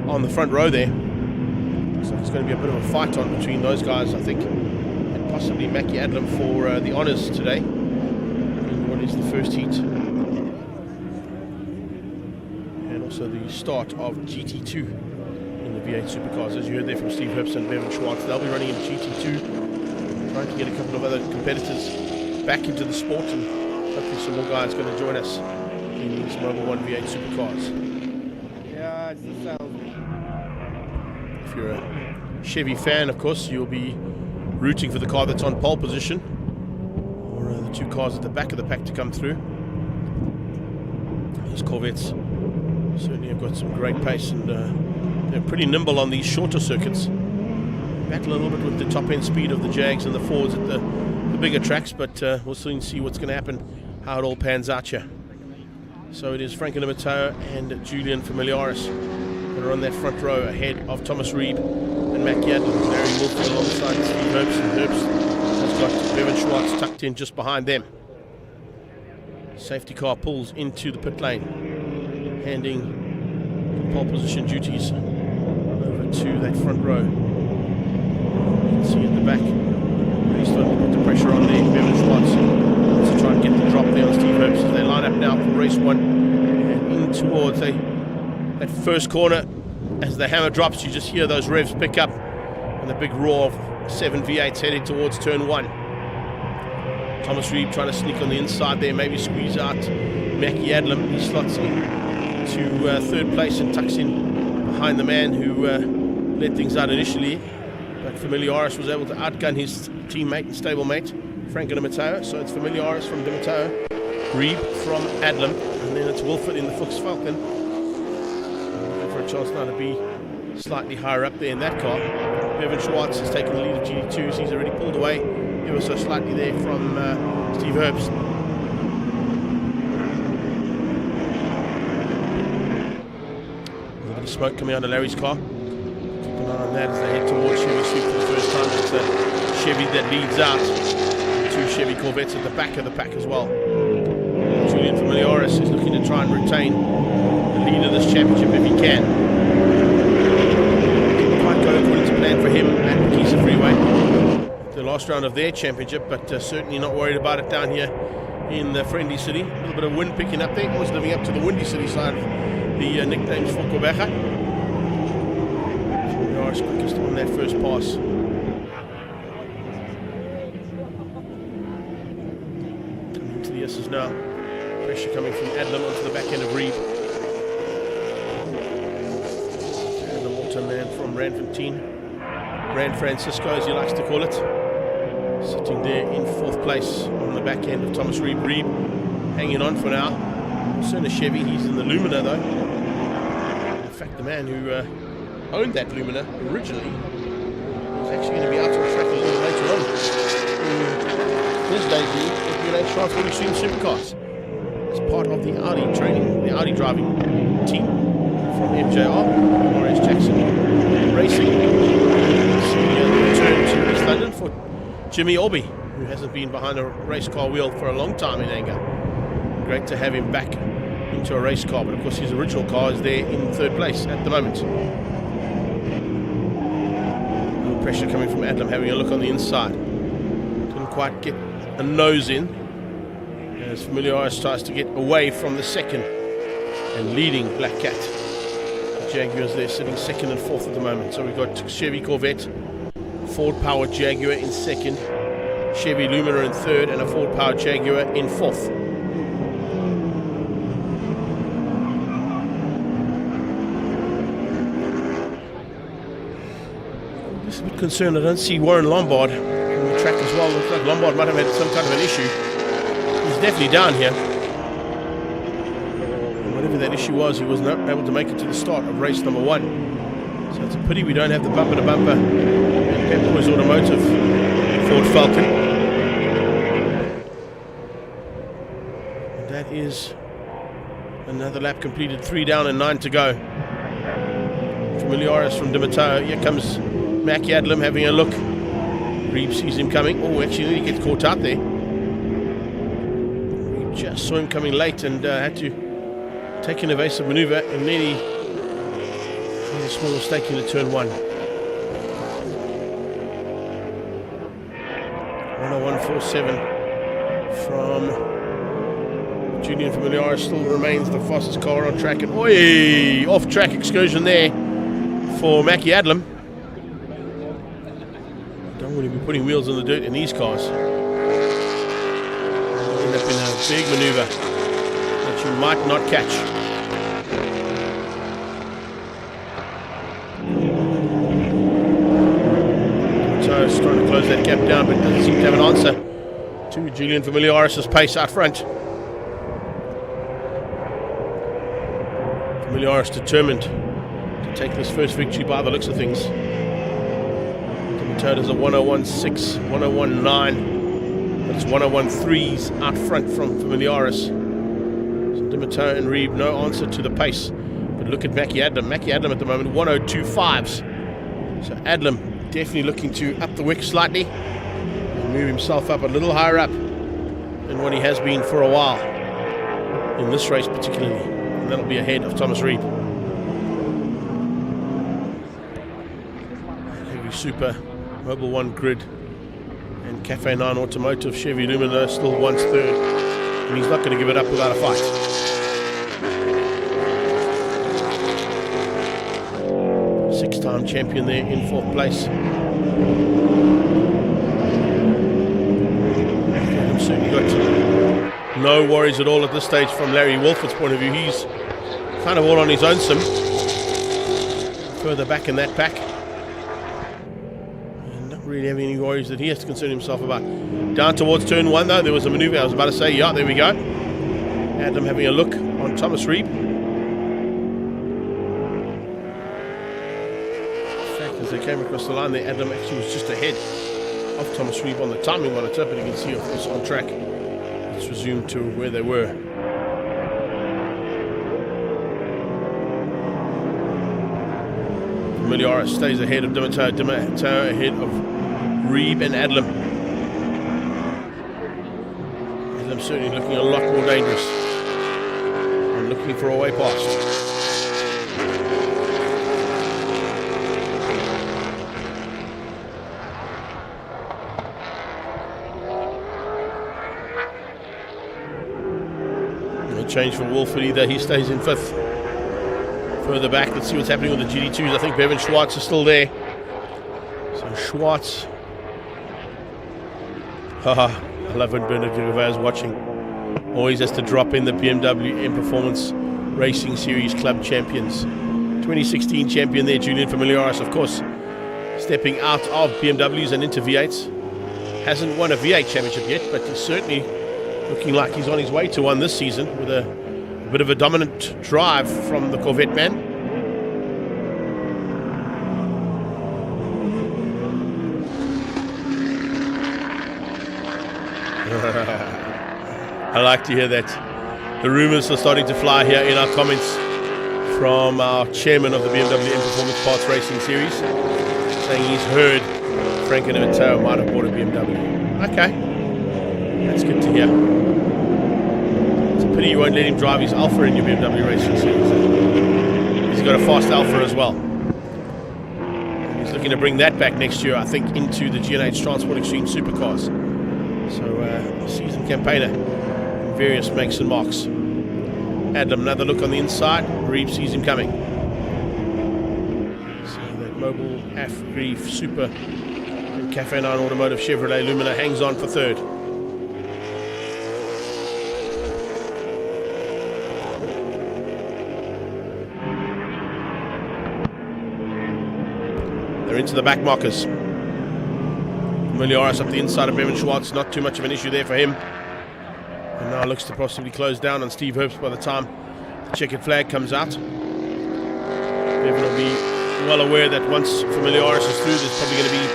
Speaker 1: on the front row there. So it's going to be a bit of a fight on between those guys, I think, and possibly Mackie Adlam for the honours today in what is the first heat. And also the start of GT2 in the V8 Supercars. As you heard there from Steve Herbst and Bevan Schwartz, they'll be running in GT2. Trying to get a couple of other competitors back into the sport, and hopefully some more guys going to join us in these Mobil 1 V8 Supercars.
Speaker 12: Yeah, it's the sales.
Speaker 1: If you're a Chevy fan, of course, you'll be rooting for the car that's on pole position, or the two cars at the back of the pack to come through. These Corvettes certainly have got some great pace, and they're pretty nimble on these shorter circuits. Battle a little bit with the top end speed of the Jags and the Fords at the bigger tracks, but we'll soon see what's going to happen, how it all pans out here. So it is Franco Mateo and Julian Familiaris that are on that front row ahead of Thomas Reeb and Mac Yadlin. Larry Wolford alongside Steve Herbst, and Herbst has got Bevan Schwartz tucked in just behind them. Safety car pulls into the pit lane, handing the pole position duties over to that front row. You can see at the back, really starting to put the pressure on there. Bevan Schwartz wants to try and get the drop there on Steve Herbst as they line up now for race 1 and in towards that first corner. As the hammer drops, you just hear those revs pick up and the big roar of 7 V8s heading towards turn 1. Thomas Reeb trying to sneak on the inside there, maybe squeeze out Mackie Adlam. He slots in to third place and tucks in behind the man who led things out initially. But Familiaris was able to outgun his teammate and stablemate, Franco Di Matteo. So it's Familiaris from Di Matteo, Reeb from Adlam, and then it's Wilford in the Fuchs Falcon. Looking for a chance now to be slightly higher up there in that car. Bevan Schwartz has taken the lead of GT2s. He's already pulled away ever so slightly there from Steve Herbst. A little bit of smoke coming out of Larry's car. Keep an eye on that as they head towards Chevy Suite for the first time. It's a Chevy that leads out. Two Chevy Corvettes at the back of the pack as well. Julian Familiaris is looking to try and retain the lead of this championship if he can. Didn't quite go according to plan for him at Kisa Freeway, the last round of their championship, but certainly not worried about it down here in the Friendly City. A little bit of wind picking up there. Always living up to the Windy City side of the nicknames for Quebeca. Familiaris quickest on that first pass. Coming into the S's now. Pressure coming from Adlam onto the back end of Reeb. Adlam Auto Man from Randfontein. Ran Francisco, as he likes to call it. Sitting there in fourth place on the back end of Thomas Reeb. Reeb hanging on for now. Also in a Chevy, he's in the Lumina though. In fact, the man who owned that Lumina originally was actually going to be out on track a little later on. His debut at V8 Extreme Supercars. As part of the Audi training, the Audi driving team from MJR, Maurice Jackson Racing. Return to East London for Jimmy Orby, who hasn't been behind a race car wheel for a long time in anger. Great to have him back into a race car, but of course his original car is there in third place at the moment. A little pressure coming from Adlam, having a look on the inside. Didn't quite get a nose in, as Familiaris tries to get away from the second and leading Black Cat. The Jaguars there sitting second and fourth at the moment. So we've got Chevy Corvette, Ford powered Jaguar in second, Chevy Lumina in third, and a Ford powered Jaguar in fourth. Just a bit concerned I don't see Warren Lombard on the track as well. Looks like Lombard might have had some kind of an issue. He's definitely down here. And whatever that issue was, he was not able to make it to the start of race number 1. So it's a pity we don't have the bumper-to-bumper Pep Boys Automotive Ford Falcon. And that is another lap completed, 3 down and 9 to go. Familiaris from Di Matteo. Here comes Mackie Adlam having a look. Reeb sees him coming. Oh, actually he gets caught out there. Reeb just saw him coming late and had to take an evasive maneuver and nearly made a small mistake into turn 1. 101.47 from Julian Familiaris. Still remains the fastest car on track. And oi, off-track excursion there for Mackie Adlam. Don't want to be putting wheels on the dirt in these cars. They'll end up in a big maneuver that you might not catch. Is trying to close that gap down, but doesn't seem to have an answer to Julian Familiaris' pace out front. Familiaris determined to take this first victory by the looks of things. Di Matteo does a 101.6, 101.9, but it's 101.3s out front from Familiaris. So Di Matteo and Reeb, no answer to the pace. But look at Mackie Adlam. Mackie Adlam at the moment, 102.5s. So Adlam definitely looking to up the wick slightly and move himself up a little higher up than what he has been for a while in this race particularly. And that'll be ahead of Thomas Reeb. Heavy Super, Mobil 1 Grid and Cafe 9 Automotive Chevy Lumina still once third, and he's not going to give it up without a fight. Six-time champion there in fourth place. Certainly got no worries at all at this stage from Larry Wolford's point of view. He's kind of all on his own sim. Further back in that pack. And not really having any worries that he has to concern himself about. Down towards turn 1 though, there was a manoeuvre. I was about to say, yeah, there we go. Adam having a look on Thomas Reeb. In fact, as they came across the line there, Adam actually was just ahead of Thomas Reeb on the timing monitor, but you can see, of course, on track. Let's resume to where they were. Miliaris stays ahead of Dimitar ahead of Reeb and Adlam. Adlam certainly looking a lot more dangerous and looking for a way past. No change for Wolford either, he stays in 5th. Further back, let's see what's happening with the GT2s. I think Bevan Schwartz is still there. So Schwartz. Haha, I love when Bernard Gervais is watching. Always has to drop in the BMW M Performance Racing Series Club champions. 2016 champion there, Julian Familiaris, of course, stepping out of BMWs and into V8s. Hasn't won a V8 championship yet, but he's certainly looking like he's on his way to one this season with a bit of a dominant drive from the Corvette man. I like to hear that. The rumours are starting to fly here in our comments from our chairman of the BMW M Performance Parts Racing Series, saying he's heard Frank and Matteo might have bought a BMW. Okay, that's good to hear. Pity you won't let him drive his Alpha in your BMW Racing Series. He's got a fast Alpha as well. And he's looking to bring that back next year, I think, into the G&H Transport Extreme Supercars. So, season campaigner in various makes and marks. Adam, another look on the inside. Reeb sees him coming. So that Mobil, Afgrief, Super, and Cafe 9 Automotive Chevrolet Lumina hangs on for 3rd. Into the back markers. Miliaris up the inside of Bevan Schwartz, not too much of an issue there for him. And now looks to possibly close down on Steve Herbst by the time the checkered flag comes out. Bevan will be well aware that once Familiaris is through, there's probably going to be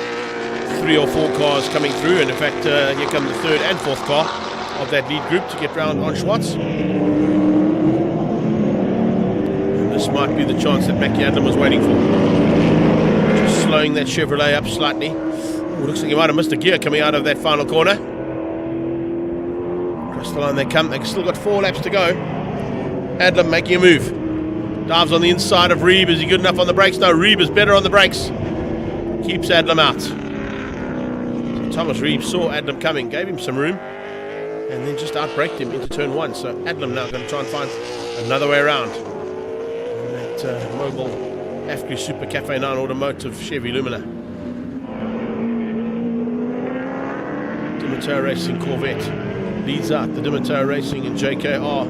Speaker 1: 3 or 4 cars coming through, and in fact here come the 3rd and 4th car of that lead group to get round on Schwartz. And this might be the chance that Mackie Adlam was waiting for. Slowing that Chevrolet up slightly. Ooh, looks like he might have missed a gear coming out of that final corner. Across the line they come. They've still got 4 laps to go. Adlam making a move. Dives on the inside of Reeb. Is he good enough on the brakes? No, Reeb is better on the brakes. Keeps Adlam out. So Thomas Reeb saw Adlam coming, gave him some room, and then just outbraked him into turn 1. So Adlam now going to try and find another way around. And that Mobil Afgri Super Cafe 9 Automotive Chevy Lumina. Dimitar Racing Corvette leads out the Dimitar Racing and JKR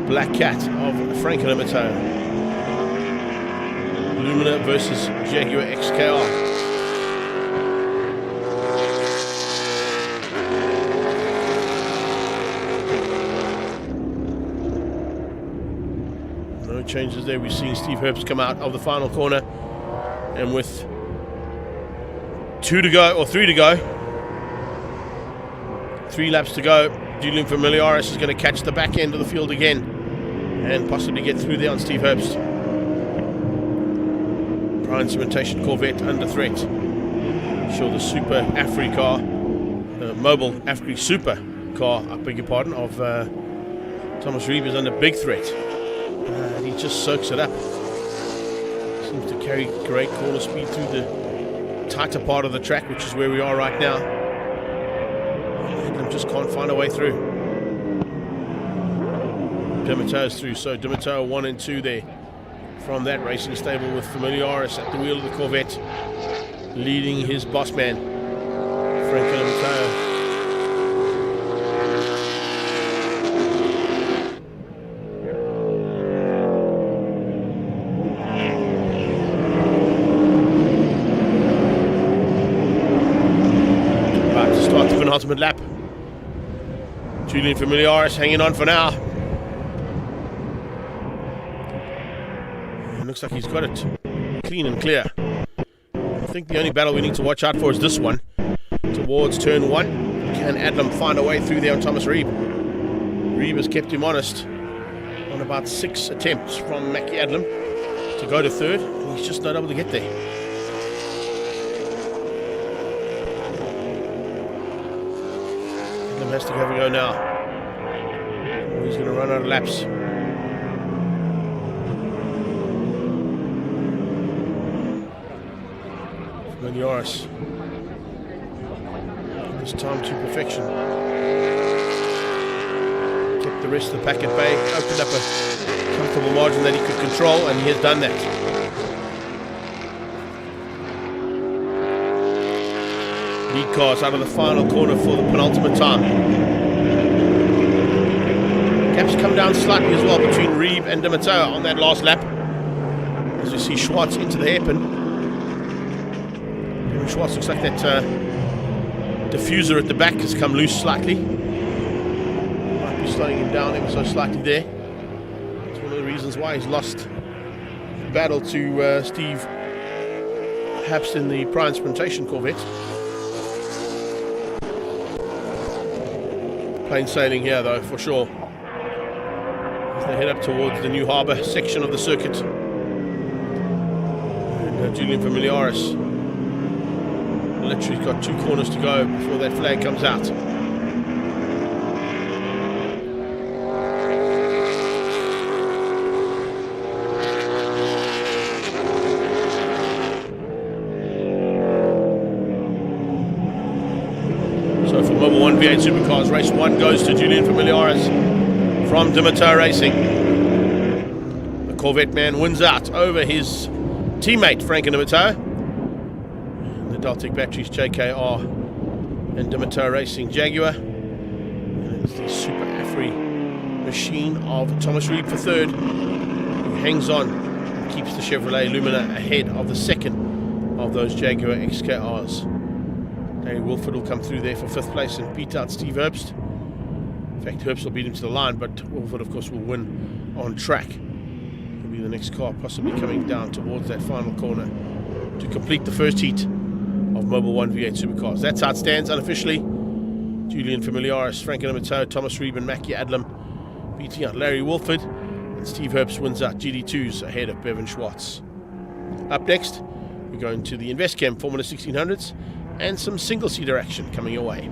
Speaker 1: Black Cat of Frank and Matteo. Lumina versus Jaguar XKR. Changes there. We've seen Steve Herbst come out of the final corner, and with 2 to go, or 3 to go, 3 laps to go, Julian Familiaris is going to catch the back end of the field again and possibly get through there on Steve Herbst. Brian Cementation Corvette under threat. Sure, the Super Afri car, Mobil Afri Super car, I beg your pardon, of Thomas Reeb is under big threat. He just soaks it up. Seems to carry great corner speed through the tighter part of the track, which is where we are right now. And just can't find a way through. Dimitar's through, so Dimitar 1 and 2 there from that racing stable, with Familiaris at the wheel of the Corvette, leading his boss man, Frank Dimitar. penultimate lap. Julian Familiaris hanging on for now. It looks like he's got it clean and clear. I think the only battle we need to watch out for is this one. Towards turn 1. Can Adlam find a way through there on Thomas Reeb? Reeb has kept him honest on about 6 attempts from Mackie Adlam to go to third. And he's just not able to get there. Adlam has to have a go now. Or he's going to run out of laps. Yoris. This time to perfection. Kept the rest of the pack at bay, opened up a comfortable margin that he could control, and he has done that. Lead cars out of the final corner for the penultimate time. Gaps come down slightly as well between Reeb and De Matteo on that last lap. As you see Schwartz into the hairpin. Schwartz looks like that diffuser at the back has come loose slightly. Might be slowing him down ever so slightly there. It's one of the reasons why he's lost the battle to Steve Hapst in the Prime Sprintation Corvette. Plain sailing here though, for sure. As they head up towards the New Harbour section of the circuit. And Julian Familiaris literally got 2 corners to go before that flag comes out. So for Mobil 1 V8 Supercars, race 1 goes to Julian Familiaris from De Matteo Racing. The Corvette man wins out over his teammate Frank De Matteo. The Daltec Batteries JKR and De Matteo Racing Jaguar. And it's the Super Afri machine of Thomas Reeb for third, who hangs on and keeps the Chevrolet Lumina ahead of the second of those Jaguar XKRs. Larry Wilford will come through there for 5th place and beat out Steve Herbst. In fact, Herbst will beat him to the line, but Wilford of course will win on track. He'll be the next car possibly coming down towards that final corner to complete the first heat of Mobil 1 V8 Supercars. That's how it stands unofficially. Julian Familiaris, Frank De Matteo, Thomas Reeb and Mackie Adlam beating out Larry Wilford, and Steve Herbst wins out GD2s ahead of Bevan Schwartz. Up next, we're going to the Investchem Formula 1600s and some single-seater action coming your way.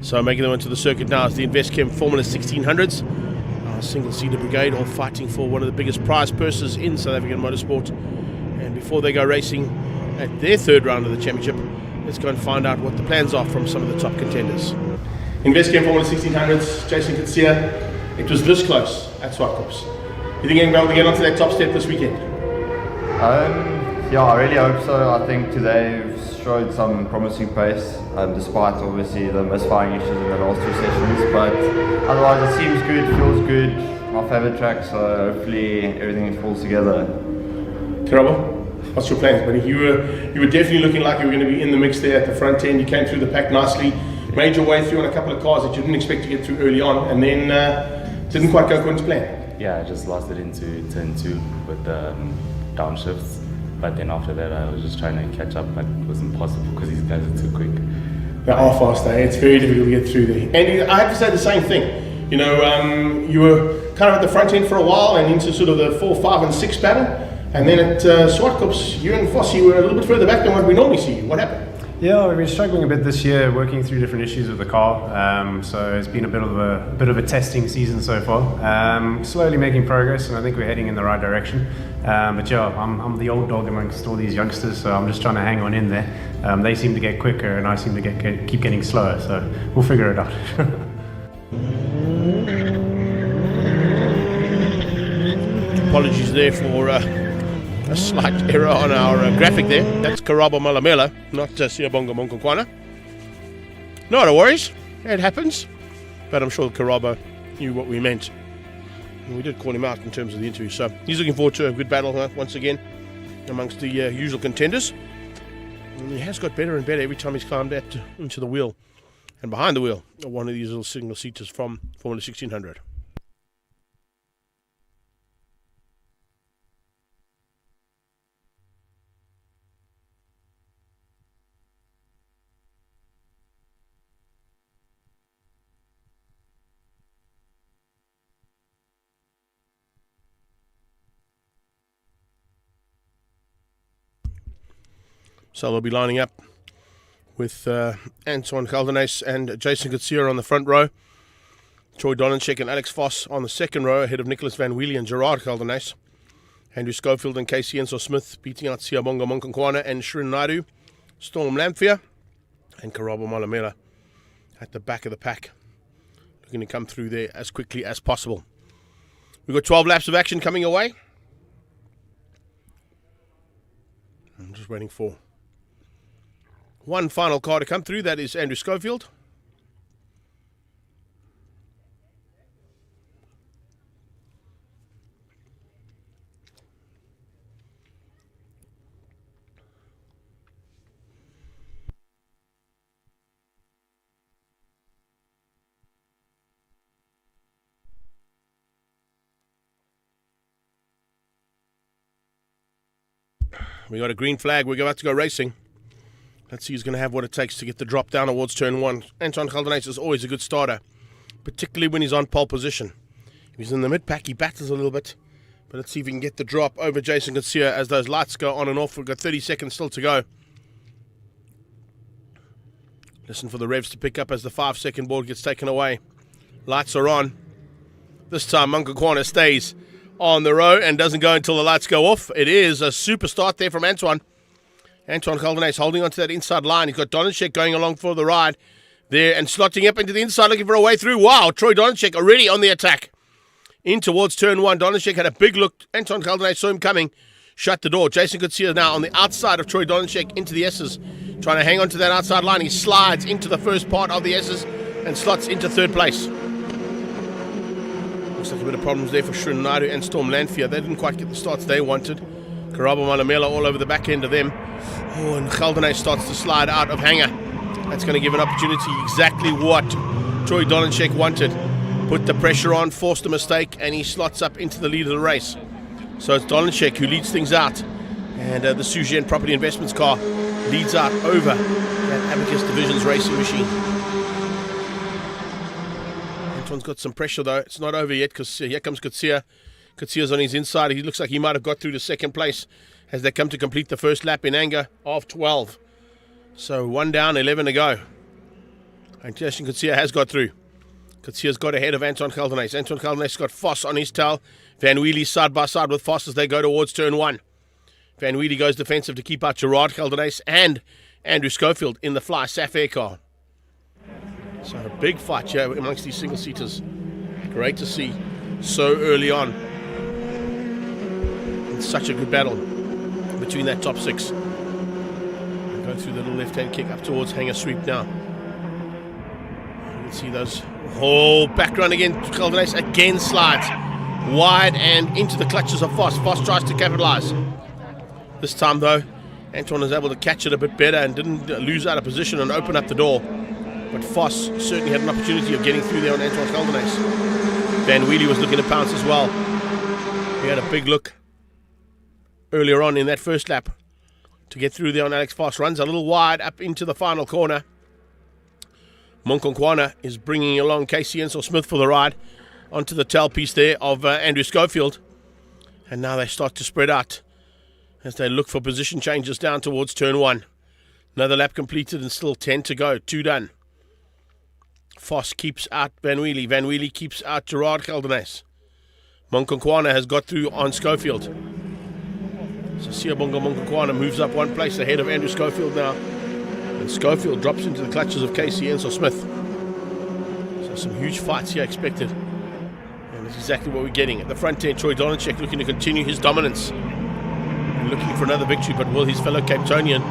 Speaker 1: So making them into the circuit now is the Investchem Formula 1600s. Single-seater brigade, all fighting for one of the biggest prize purses in South African motorsport. And before they go racing at their third round of the championship, let's go and find out what the plans are from some of the top contenders. Investchem Formula 1600s, Jason Kitsia, it was this close at SupaCups. You think you're going to get onto that top step this weekend?
Speaker 2: Yeah, I really hope so. I think today we've showed some promising pace, despite obviously the misfiring issues in the last two sessions. But otherwise, it seems good, feels good. My favourite track, so hopefully everything falls together.
Speaker 1: Karabo, what's your plans, buddy? You were definitely looking like you were going to be in the mix there at the front end. You came through the pack nicely, made your way through on a couple of cars that you didn't expect to get through early on, and then didn't quite go according to plan.
Speaker 12: Yeah, I just lost it into turn 2 with the downshifts. But then after that, I was just trying to catch up, but it was impossible because these guys are too quick.
Speaker 1: They are fast, eh? It's very difficult to get through there. And I have to say the same thing. You know, you were kind of at the front end for a while and into sort of the 4, 5 and 6 battle. And then at SupaCups, you and Fossey were a little bit further back than what we normally see. What happened?
Speaker 13: Yeah, we've been struggling a bit this year, working through different issues with the car. So it's been a bit of a testing season so far. Slowly making progress, and I think we're heading in the right direction. But yeah, I'm the old dog amongst all these youngsters, so I'm just trying to hang on in there. They seem to get quicker, and I seem to keep getting slower. So we'll figure it out.
Speaker 1: Apologies there for a slight error on our graphic there. That's Karabo Malamela, not Siyabonga Monkonkwana. No, no worries. It happens. But I'm sure Karabo knew what we meant. And we did call him out in terms of the interview. So he's looking forward to a good battle once again amongst the usual contenders. And he has got better and better every time he's climbed into the wheel and behind the wheel of one of these little single-seaters from Formula 1600. So they'll be lining up with Antoine Caldenes and Jason Gutierrez on the front row. Troy Donenchek and Alex Voss on the second row, ahead of Nicholas Van Wheelie and Gerard Caldenes. Andrew Schofield and Casey Enzo Smith beating out Siyabonga Monkonkwana and Shrin Naidu. Storm Lamphere and Karabo Malamela at the back of the pack, looking to come through there as quickly as possible. We've got 12 laps of action coming away. I'm just waiting for one final car to come through. That is Andrew Schofield. We got a green flag. We're about to go racing. Let's see who's going to have what it takes to get the drop down towards turn 1. Anton Caldenes is always a good starter, particularly when he's on pole position. If he's in the mid-pack, he battles a little bit. But let's see if we can get the drop over Jason Gutierrez as those lights go on and off. We've got 30 seconds still to go. Listen for the revs to pick up as the 5-second board gets taken away. Lights are on. This time, Monkonkwana stays on the road and doesn't go until the lights go off. It is a super start there from Antoine. Antoine Caldenes holding onto that inside line. He's got Donenchek going along for the ride there and slotting up into the inside, looking for a way through. Wow, Troy Donenchek already on the attack. In towards turn 1. Donenchek had a big look. Antoine Caldenes saw him coming. Shut the door. Jason Gutierrez now on the outside of Troy Donenchek into the S's. Trying to hang on to that outside line. He slides into the first part of the S's and slots into third place. Looks like a bit of problems there for Shrin Naidu and Storm Lamphere. They didn't quite get the starts they wanted. Karabo Malamela all over the back end of them. Oh, and Caldenes starts to slide out of hanger. That's going to give an opportunity, exactly what Troy Donenchek wanted. Put the pressure on, forced a mistake, and he slots up into the lead of the race. So it's Donenchek who leads things out. And the Sugen Property Investments car leads out over that Abacus Divisions racing machine. Antoine's got some pressure though. It's not over yet because here comes Gutierrez. Gutierrez on his inside. He looks like he might have got through to second place as they come to complete the first lap in anger of 12. So 1 down, 11 to go. And Jason Kutsia has got through. Kutsia's got ahead of Anton Geldenhuys. Anton Geldenhuys got Vos on his tail. Van Wheelie side by side with Vos as they go towards turn 1. Van Wheelie goes defensive to keep out Gerard Geldenhuys and Andrew Schofield in the Fly SAF car. So a big fight here amongst these single-seaters. Great to see so early on. It's such a good battle between that top 6. We'll go through the little left-hand kick up towards Hanger Sweep now. You can see those whole background again. Geldenhuys again slides wide and into the clutches of Vos. Vos tries to capitalize. This time though, Anton was able to catch it a bit better and didn't lose out of position and open up the door. But Vos certainly had an opportunity of getting through there on Anton Geldenhuys. Van Wheelie was looking to pounce as well. He had a big look earlier on in that first lap to get through there on Alex Vos. Runs a little wide up into the final corner. Monkonkwana is bringing along Casey Ensel-Smith for the ride onto the tailpiece there of Andrew Schofield. And now they start to spread out as they look for position changes down towards turn 1. Another lap completed and still 10 to go. 2 done. Vos keeps out Van Wheelie. Van Wheelie keeps out Gerard Geldenhuys. Monkonkwana has got through on Schofield. So Siyabonga Monkonkwana moves up 1 place ahead of Andrew Schofield now. And Schofield drops into the clutches of Casey Ensel-Smith. So some huge fights here expected. And that's exactly what we're getting. At the front end, Troy Donacek looking to continue his dominance. And looking for another victory, but will his fellow Cape Townian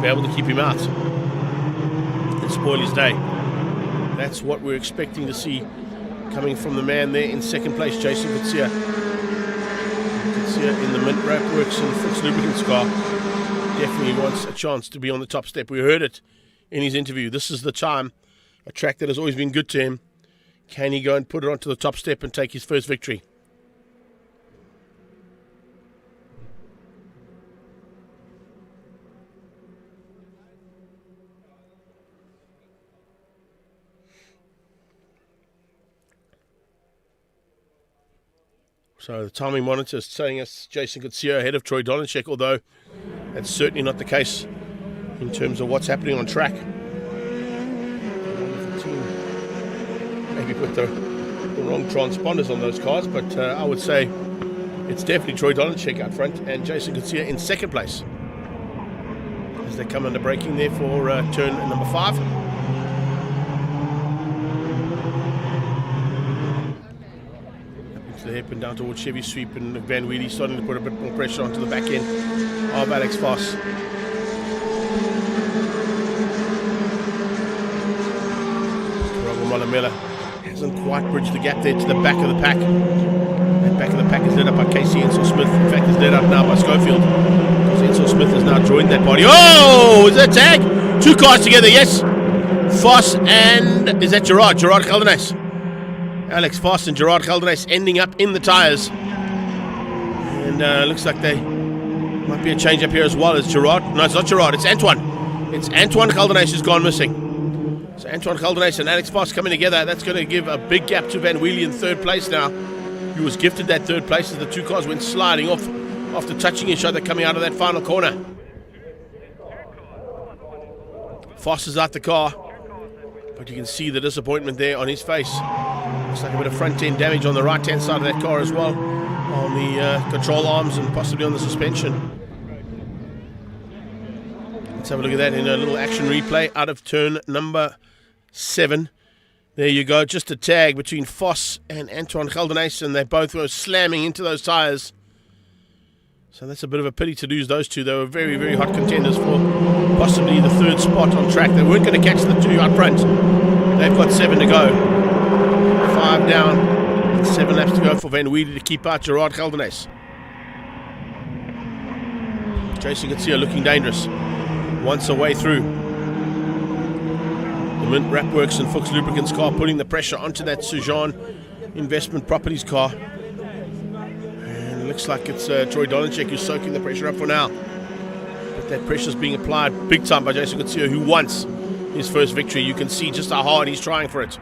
Speaker 1: be able to keep him out and spoil his day? That's what we're expecting to see coming from the man there in second place, Jason Kutsia. Kutsia in the Mint Wrap Works and Fuchs Lubricants car definitely wants a chance to be on the top step. We heard it in his interview. This is the time, a track that has always been good to him. Can he go and put it onto the top step and take his first victory? So the timing monitor is telling us Jason Kutsia ahead of Troy Donacek, although that's certainly not the case in terms of what's happening on track. Maybe put the wrong transponders on those cars, but I would say it's definitely Troy Donacek out front and Jason Kutsia in second place as they come under braking there for turn number 5. The hip and down towards Chevy Sweep, and Van Wheelie starting to put a bit more pressure onto the back end of Alex Vos. Robert Malamela hasn't quite bridged the gap there to the back of the pack. The back of the pack is led up by Casey Ensel-Smith. In fact, it's led up now by Schofield. Ensel-Smith has now joined that body. Oh, is that tag? 2 cars together, yes. Vos and, is that Gerard Geldenhuys? Alex Vos and Gerard Geldenhuys ending up in the tyres. And looks like they might be a change up here as well as Gerard. No, it's not Gerard, it's Antoine. It's Antoine Geldenhuys who's gone missing. So Antoine Geldenhuys and Alex Vos coming together. That's going to give a big gap to Van Wheelie in third place now. He was gifted that third place as the 2 cars went sliding off after touching each other coming out of that final corner. Vos is out the car, but you can see the disappointment there on his face. Looks like a bit of front end damage on the right hand side of that car as well, on the control arms and possibly on the suspension. Let's have a look at that in a little action replay out of turn number 7. There you go, just a tag between Vos and Antoine Geldenhuys, and they both were slamming into those tyres. So that's a bit of a pity to lose those two. They were very, very hot contenders for possibly the 3rd spot on track. They weren't going to catch the 2 out front. They've got 7 to go. 5 down, and 7 laps to go for Van Wheelie to keep out Gerard Geldenhuys. Jason Kutsia looking dangerous. Once away through. The Mint Wrap Works and Fuchs Lubricants car putting the pressure onto that Sujan Investment Properties car. And it looks like it's Troy Donacek who's soaking the pressure up for now. But that pressure's being applied big time by Jason Kutsia, who wants his first victory. You can see just how hard he's trying for it.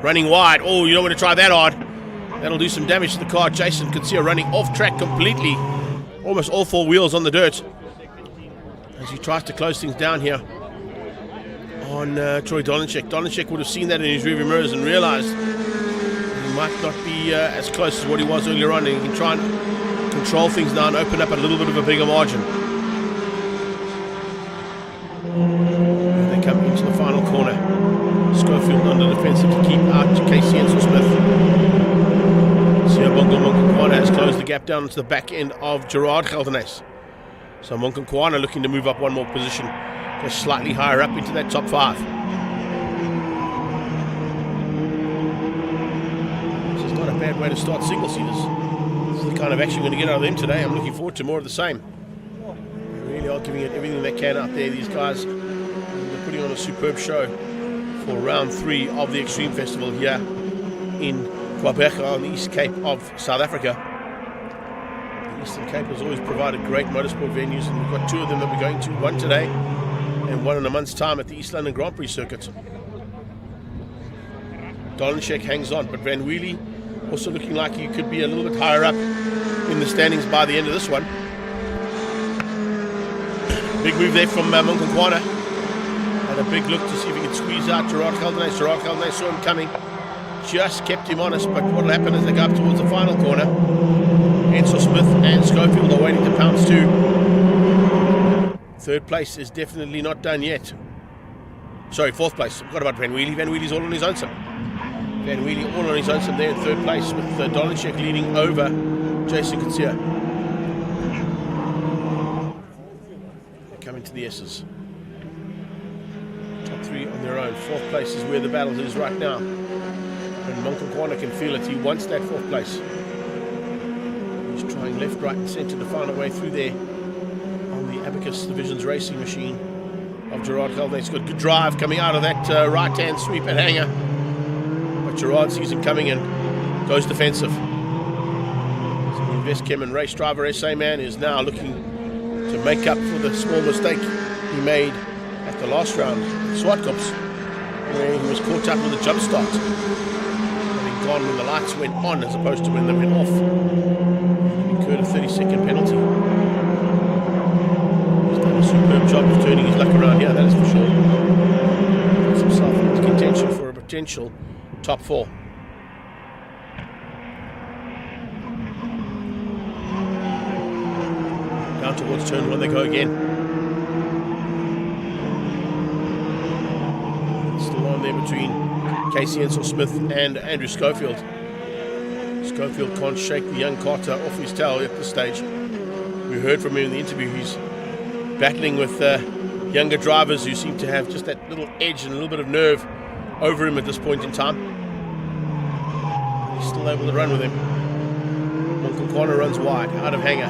Speaker 1: Running wide. Oh, you don't want to try that hard. That'll do some damage to the car. Jason Kutsia running off track completely. Almost all 4 wheels on the dirt as he tries to close things down here on Troy Dolenchek. Dolenchek would have seen that in his rearview mirrors and realised he might not be as close as what he was earlier on, and he can try and control things now and open up a little bit of a bigger margin. They come into the final corner. Schofield under defensive to keep out Casey Ensel-Smith. Siyabonga Monkankwana has closed the gap down to the back end of Gerard Geldernes. So Monkankwana looking to move up one more position, go slightly higher up into that top 5. This is not a bad way to start single seaters. This is the kind of action we're going to get out of them today. I'm looking forward to more of the same. They really are giving it everything they can out there, these guys. They're putting on a superb show for round 3 of the Extreme Festival here in Gqeberha on the East Cape of South Africa. The Eastern Cape has always provided great motorsport venues, and we've got 2 of them that we're going to, one today and one in a month's time at the East London Grand Prix circuit. Dolenchek hangs on, but Van Wheelie also looking like he could be a little bit higher up in the standings by the end of this one. Big move there from Monkankwana. Had a big look to see if he could squeeze out Gerard Geldernes. Gerard Geldernes saw him coming, just kept him honest, but what will happen as they go up towards the final corner? Ensel-Smith and Schofield are waiting to pounce too. 3rd place is definitely not done yet. Sorry, 4th place. Forgot about Van Wheelie. Van Wheelie's all on his own some. Van Wheelie all on his own some there in 3rd place, with Dolenchek leading over Jason Kutsia. Coming to the S's. Top 3 on their own. 4th place is where the battle is right now. And Monkankwana can feel it. He wants that 4th place. He's trying left, right and centre to find a way through there on the Abacus Divisions racing machine of Gerard Geldernes. He's got good drive coming out of that right-hand sweep and hanger. But Gerard sees him coming and goes defensive. So the Investchem and Race Driver SA man is now looking to make up for the small mistake he made at the last round at Swartkops, where he was caught up with a jump start, having gone when the lights went on as opposed to when they went off. He incurred a 30-second penalty. He's done a superb job of turning his luck around here, that is for sure. Puts himself into contention for a potential top 4. Down towards turn 1 they go again. Still on there between Casey Ensel-Smith and Andrew Schofield. Schofield can't shake the young Carter off his tail at this stage. We heard from him in the interview, he's battling with younger drivers who seem to have just that little edge and a little bit of nerve over him at this point in time. He's still able to run with him. Monkankwana runs wide, out of hanger.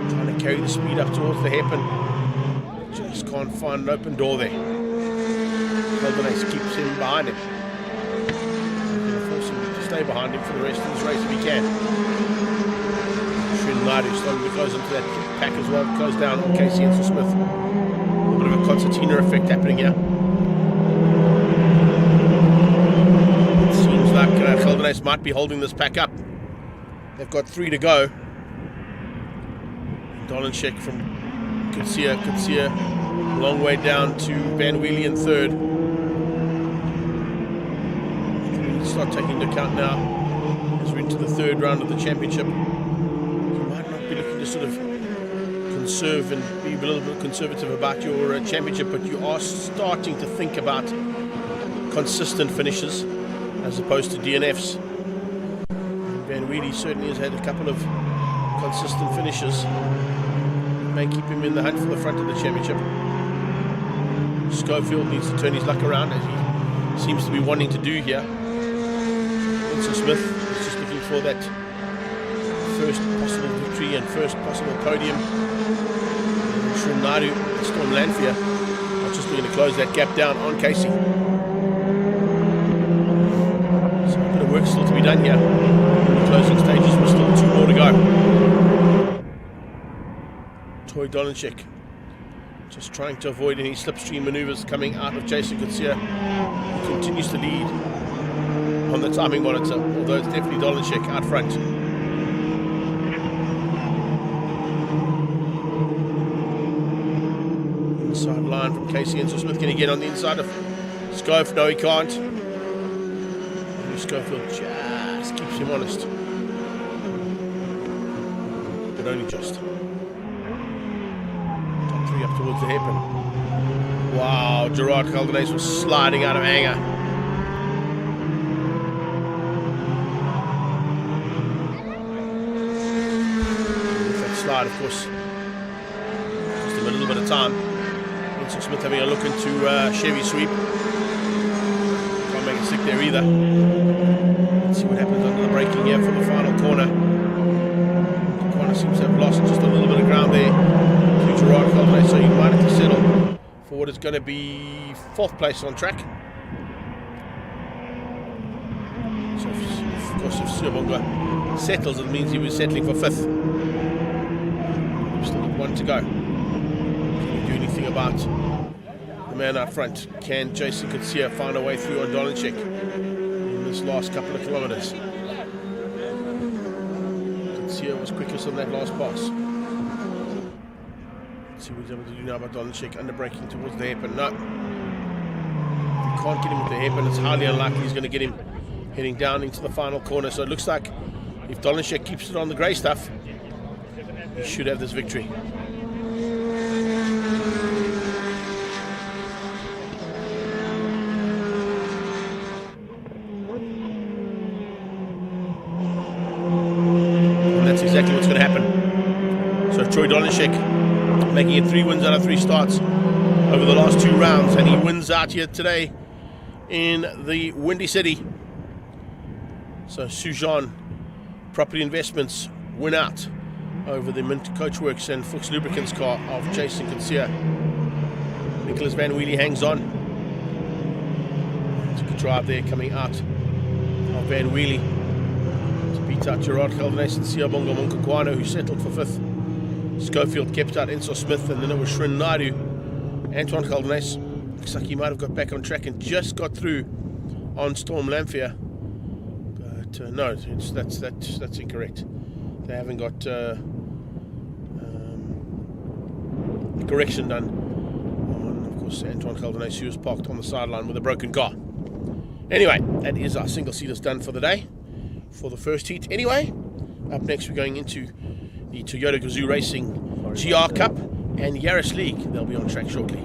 Speaker 1: Trying to carry the speed up towards the hairpin. Just can't find an open door there. Geldernes keeps him behind him. He's going to force him to stay behind him for the rest of this race if he can. Srinladu starting to close into that pack as well. Close down on Casey Ensel-Smith. A little bit of a concertina effect happening here. It seems like Geldernes might be holding this pack up. They've got 3 to go. Dolenchek from Kutsia, a long way down to Van Wheelie in 3rd. Start taking into account now as we're into the 3rd round of the championship. You might not be looking to sort of conserve and be a little bit conservative about your championship, but you are starting to think about consistent finishes as opposed to DNFs. Van Wheelie certainly has had a couple of consistent finishes. May keep him in the hunt for the front of the championship. Schofield needs to turn his luck around, as he seems to be wanting to do here. Ensel-Smith is just looking for that first possible victory and first possible podium. Srinladu and Storm Lanfear are just going to close that gap down on Casey. So a bit of work still to be done here. In the closing stages, we're still 2 more to go. Troy Dolenchek just trying to avoid any slipstream maneuvers coming out of Jason Kutsia, who continues to lead on the timing monitor, although it's definitely Dolenchek out front. Inside line down from Casey. Enzo Smith, can he get on the inside of Scove? No, he can't. Schofield just keeps him honest. But only just. Top 3 up towards the hairpin. Wow, Gerard Caldenes was sliding out of anger. With that slide, of course, just him a little bit of time. Enzo Smith having a look into Chevy sweep. Can't make it stick there either. Let's see what happens under the braking here for the final corner. The corner seems to have lost just a little bit of ground there to Gerard Caldenes, so he might have to settle for what is going to be 4th place on track. So, of course, if Suabonga settles, it means he was settling for 5th. Still got 1 to go. Can you do anything about the man out front? Can Jason Kutsia find a way through on Dolinchek in this last couple of kilometres? Kutsia was quickest on that last pass. Let's see what he's able to do now about Dolinchek under braking towards the hairpin. No. If he can't get him with the hairpin, it's highly unlikely he's going to get him heading down into the final corner. So it looks like if Dolinchek keeps it on the grey stuff, he should have this victory. Exactly what's going to happen. So Troy Dolinchek making it 3 wins out of 3 starts over the last 2 rounds, and he wins out here today in the Windy City. So Sujan Property Investments win out over the Mint Coachworks and Fuchs Lubricants car of Jason Kutsia. Nicholas Van Wheelie hangs on. It's a good drive there coming out of Van Wheelie. Beat out Gerard Caldenes and Siabonga Monkakwano, who settled for 5th. Schofield kept out Enzo Smith, and then it was Shrin Naidu. Antoine Caldenes looks like he might have got back on track and just got through on Storm Lamphere. But no, that's incorrect. They haven't got correction done on, of course, Antoine Caldenes, who was parked on the sideline with a broken car. Anyway, that is our single-seaters done for the day, for the first heat. Anyway, up next we're going into the Toyota Gazoo Racing GR Cup and Yaris League. They'll be on track shortly.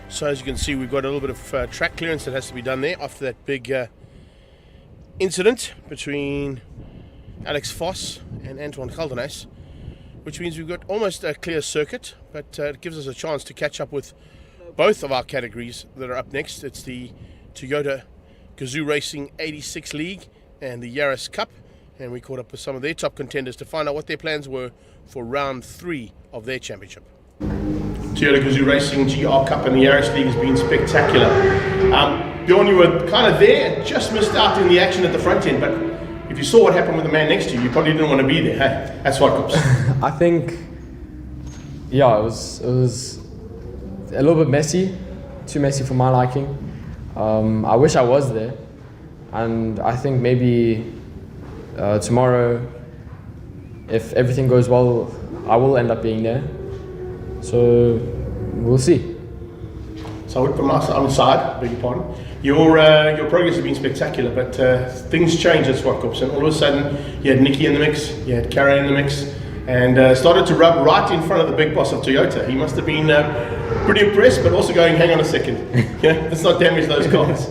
Speaker 1: So as you can see, we've got a little bit of track clearance that has to be done there after that big incident between Alex Voss and Antoine Caldenas, which means we've got almost a clear circuit, but it gives us a chance to catch up with both of our categories that are up next. It's the Toyota Gazoo Racing 86 League and the Yaris Cup, and we caught up with some of their top contenders to find out what their plans were for round 3 of their championship. Toyota Gazoo Racing GR Cup and the Yaris League has been spectacular. Bjorn, you were kind of there and just missed out in the action at the front end, but if you saw what happened with the man next to you, you probably didn't want to be there, hey? That's what comes.
Speaker 14: I think, yeah, it was a little bit messy, too messy for my liking. I wish I was there, and I think maybe tomorrow, if everything goes well, I will end up being there. So we'll see.
Speaker 1: So from us outside, beg your pardon, your progress has been spectacular, but things changed at SupaCup, and all of a sudden you had Nicky in the mix, you had Kara in the mix, and started to rub right in front of the big boss of Toyota. He must have been pretty impressed, but also going, hang on a second, let's not damage those cars.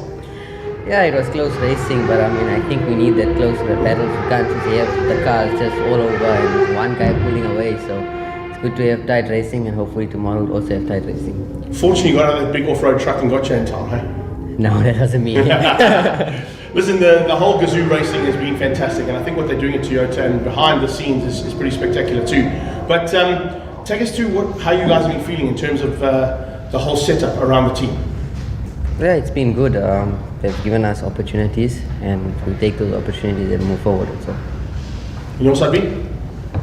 Speaker 15: Yeah, it was close racing, but I mean, I think we need that close battles. You can't just have the cars just all over and one guy pulling away, so it's good to have tight racing, and hopefully tomorrow we'll also have tight racing.
Speaker 1: Fortunately, you got out of that big off-road truck and got you in time, hey?
Speaker 15: No, that doesn't mean.
Speaker 1: Listen, the whole Gazoo Racing has been fantastic, and I think what they're doing at Toyota and behind the scenes is pretty spectacular too. But take us to how you guys have been feeling in terms of the whole setup around the team.
Speaker 15: Yeah, it's been good. They've given us opportunities, and we take those opportunities and move forward. So.
Speaker 1: And your side, B?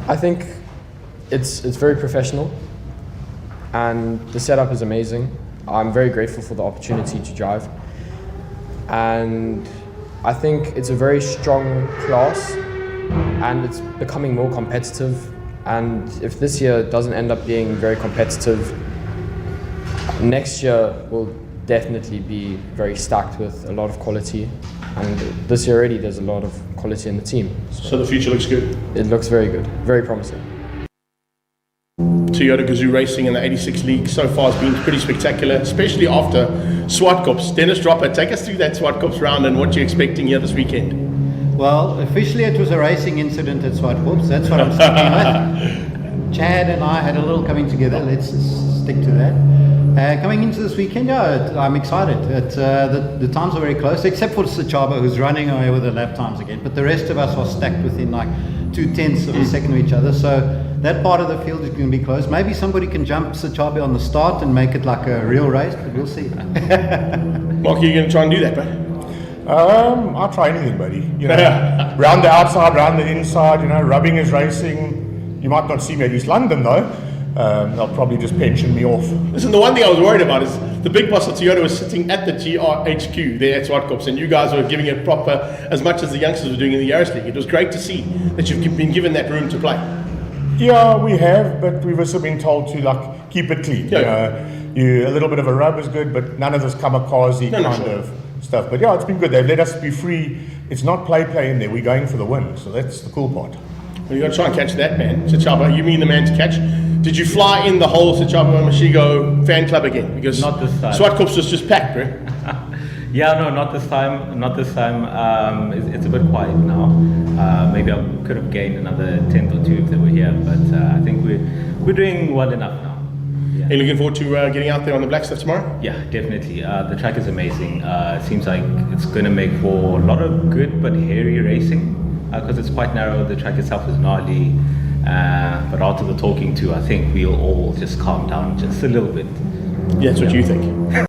Speaker 14: I think it's very professional, and the setup is amazing. I'm very grateful for the opportunity to drive, and I think it's a very strong class, and it's becoming more competitive. And if this year doesn't end up being very competitive, next year will definitely be very stacked with a lot of quality, and this year already there's a lot of quality in the team.
Speaker 1: So the future looks good?
Speaker 14: It looks very good, very promising.
Speaker 1: Toyota Gazoo Racing in the 86 League so far has been pretty spectacular, especially after SupaCups. Dennis Dropper, take us through that SupaCups round and what you're expecting here this weekend.
Speaker 16: Well, officially it was a racing incident at SupaCups, that's what I'm sticking with. Chad and I had a little coming together, let's stick to that. Coming into this weekend, yeah, I'm excited. The times are very close, except for Sachaba, who's running away with the lap times again. But the rest of us are stacked within like 0.2 of a second of each other. So that part of the field is going to be close. Maybe somebody can jump Sachaba on the start and make it like a real race, but we'll see.
Speaker 1: Mark, are you going to try and do that, bro?
Speaker 17: I'll try anything, buddy. You know, round the outside, round the inside. You know, rubbing is racing. You might not see me at East London though. They'll probably just pension me off.
Speaker 1: Listen, the one thing I was worried about is the big boss of Toyota was sitting at the GRHQ there at SupaCups, and you guys were giving it proper as much as the youngsters were doing in the Yaris League. It was great to see that you've been given that room to play.
Speaker 17: Yeah, we have, but we've also been told to like keep it clean. Yeah. A little bit of a rub is good, but none of this kamikaze kind of stuff. But yeah, it's been good. They've let us be free. It's not play in there. We're going for the win, so that's the cool part.
Speaker 1: Well, you got to try and catch that man, Sachaba. You mean the man to catch? Did you fly in the whole Sachaba Mashigo fan club again? Because
Speaker 5: not this time.
Speaker 1: SupaCups was just packed, bro.
Speaker 5: Yeah, no, not this time. Not this time. It's a bit quiet now. Maybe I could have gained another 10th or 2 if they were here, but I think we're doing well enough now. Yeah.
Speaker 1: Are you looking forward to getting out there on the black stuff tomorrow?
Speaker 5: Yeah, definitely. The track is amazing. It seems like it's going to make for a lot of good but hairy racing because it's quite narrow. The track itself is gnarly. But after the talking to, I think we'll all just calm down just a little bit.
Speaker 1: Yeah, that's what you think.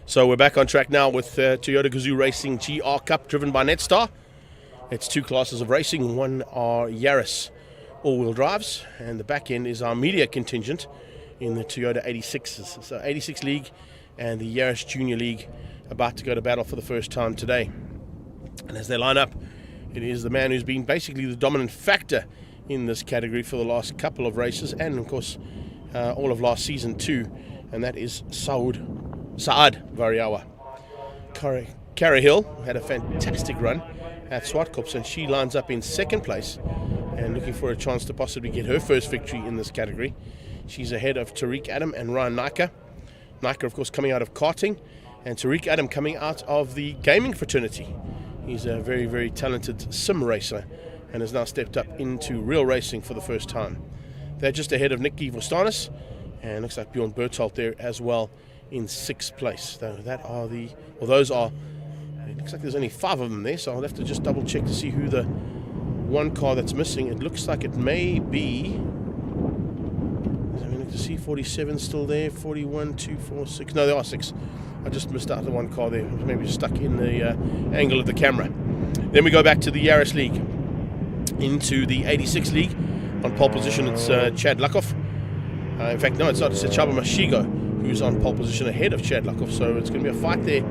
Speaker 1: So we're back on track now with Toyota Gazoo Racing GR Cup driven by Netstar. It's two classes of racing. One are Yaris all-wheel drives, and the back end is our media contingent in the Toyota 86s. So 86 League and the Yaris Junior League about to go to battle for the first time today. And as they line up, it is the man who's been basically the dominant factor in this category for the last couple of races, and of course all of last season too, and that is Saad Variawa. Cara Hill had a fantastic run at SupaCup, and she lines up in second place and looking for a chance to possibly get her first victory in this category. She's ahead of Tariq Adam and Ryan Nika. Nika, of course, coming out of karting, and Tariq Adam coming out of the gaming fraternity. He's a very, very talented sim racer and has now stepped up into real racing for the first time. They're just ahead of Nicky Vostanis, and looks like Bjorn Berthold there as well in sixth place. So those are, it looks like there's only 5 of them there, so I'll have to just double check to see who the one car that's missing. It looks like it may be, I mean, to see 47 still there, 41, 2, 4, 6, no, there are 6. I just missed out the one car there, maybe stuck in the angle of the camera. Then we go back to the Yaris League, into the 86 League. On pole position it's Chad Lukoff. In fact, no, it's not, it's Chaba Mashigo who's on pole position ahead of Chad Lukoff, so it's going to be a fight there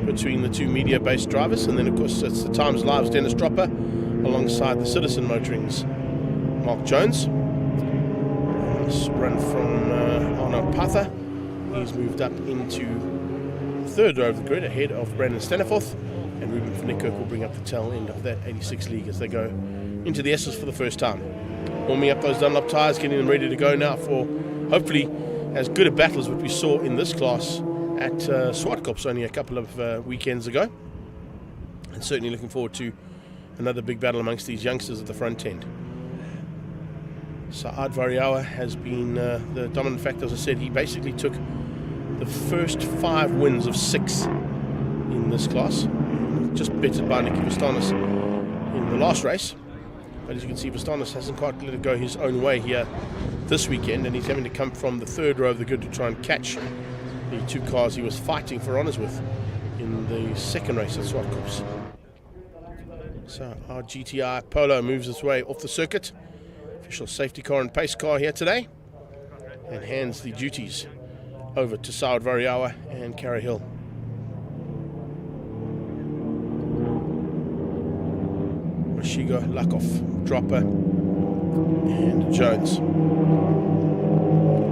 Speaker 1: between the two media-based drivers. And then of course it's the Times Live's Dennis Dropper alongside the Citizen Motoring's Mark Jones. Nice run from Arno Patha. He's moved up into the third row of the grid ahead of Brandon Staniforth, and Ruben van Niekerk will bring up the tail end of that 86 League as they go into the S's for the first time. Warming up those Dunlop tyres, getting them ready to go now for hopefully as good a battle as what we saw in this class at SupaCup only a couple of weekends ago. And certainly looking forward to another big battle amongst these youngsters at the front end. Saad Variawa has been the dominant factor. As I said, he basically took the first 5 wins of 6 in this class. Just bettered by Nicky Vostanis in the last race. But as you can see, Vostanis hasn't quite let it go his own way here this weekend, and he's having to come from the third row of the grid to try and catch the 2 cars he was fighting for honours with in the second race at SupaCup. So our GTI Polo moves its way off the circuit. Official safety car and pace car here today, and hands the duties over to Saad Variawa and Cara Hill. Mashigo, Lukoff, Dropper, and Jones.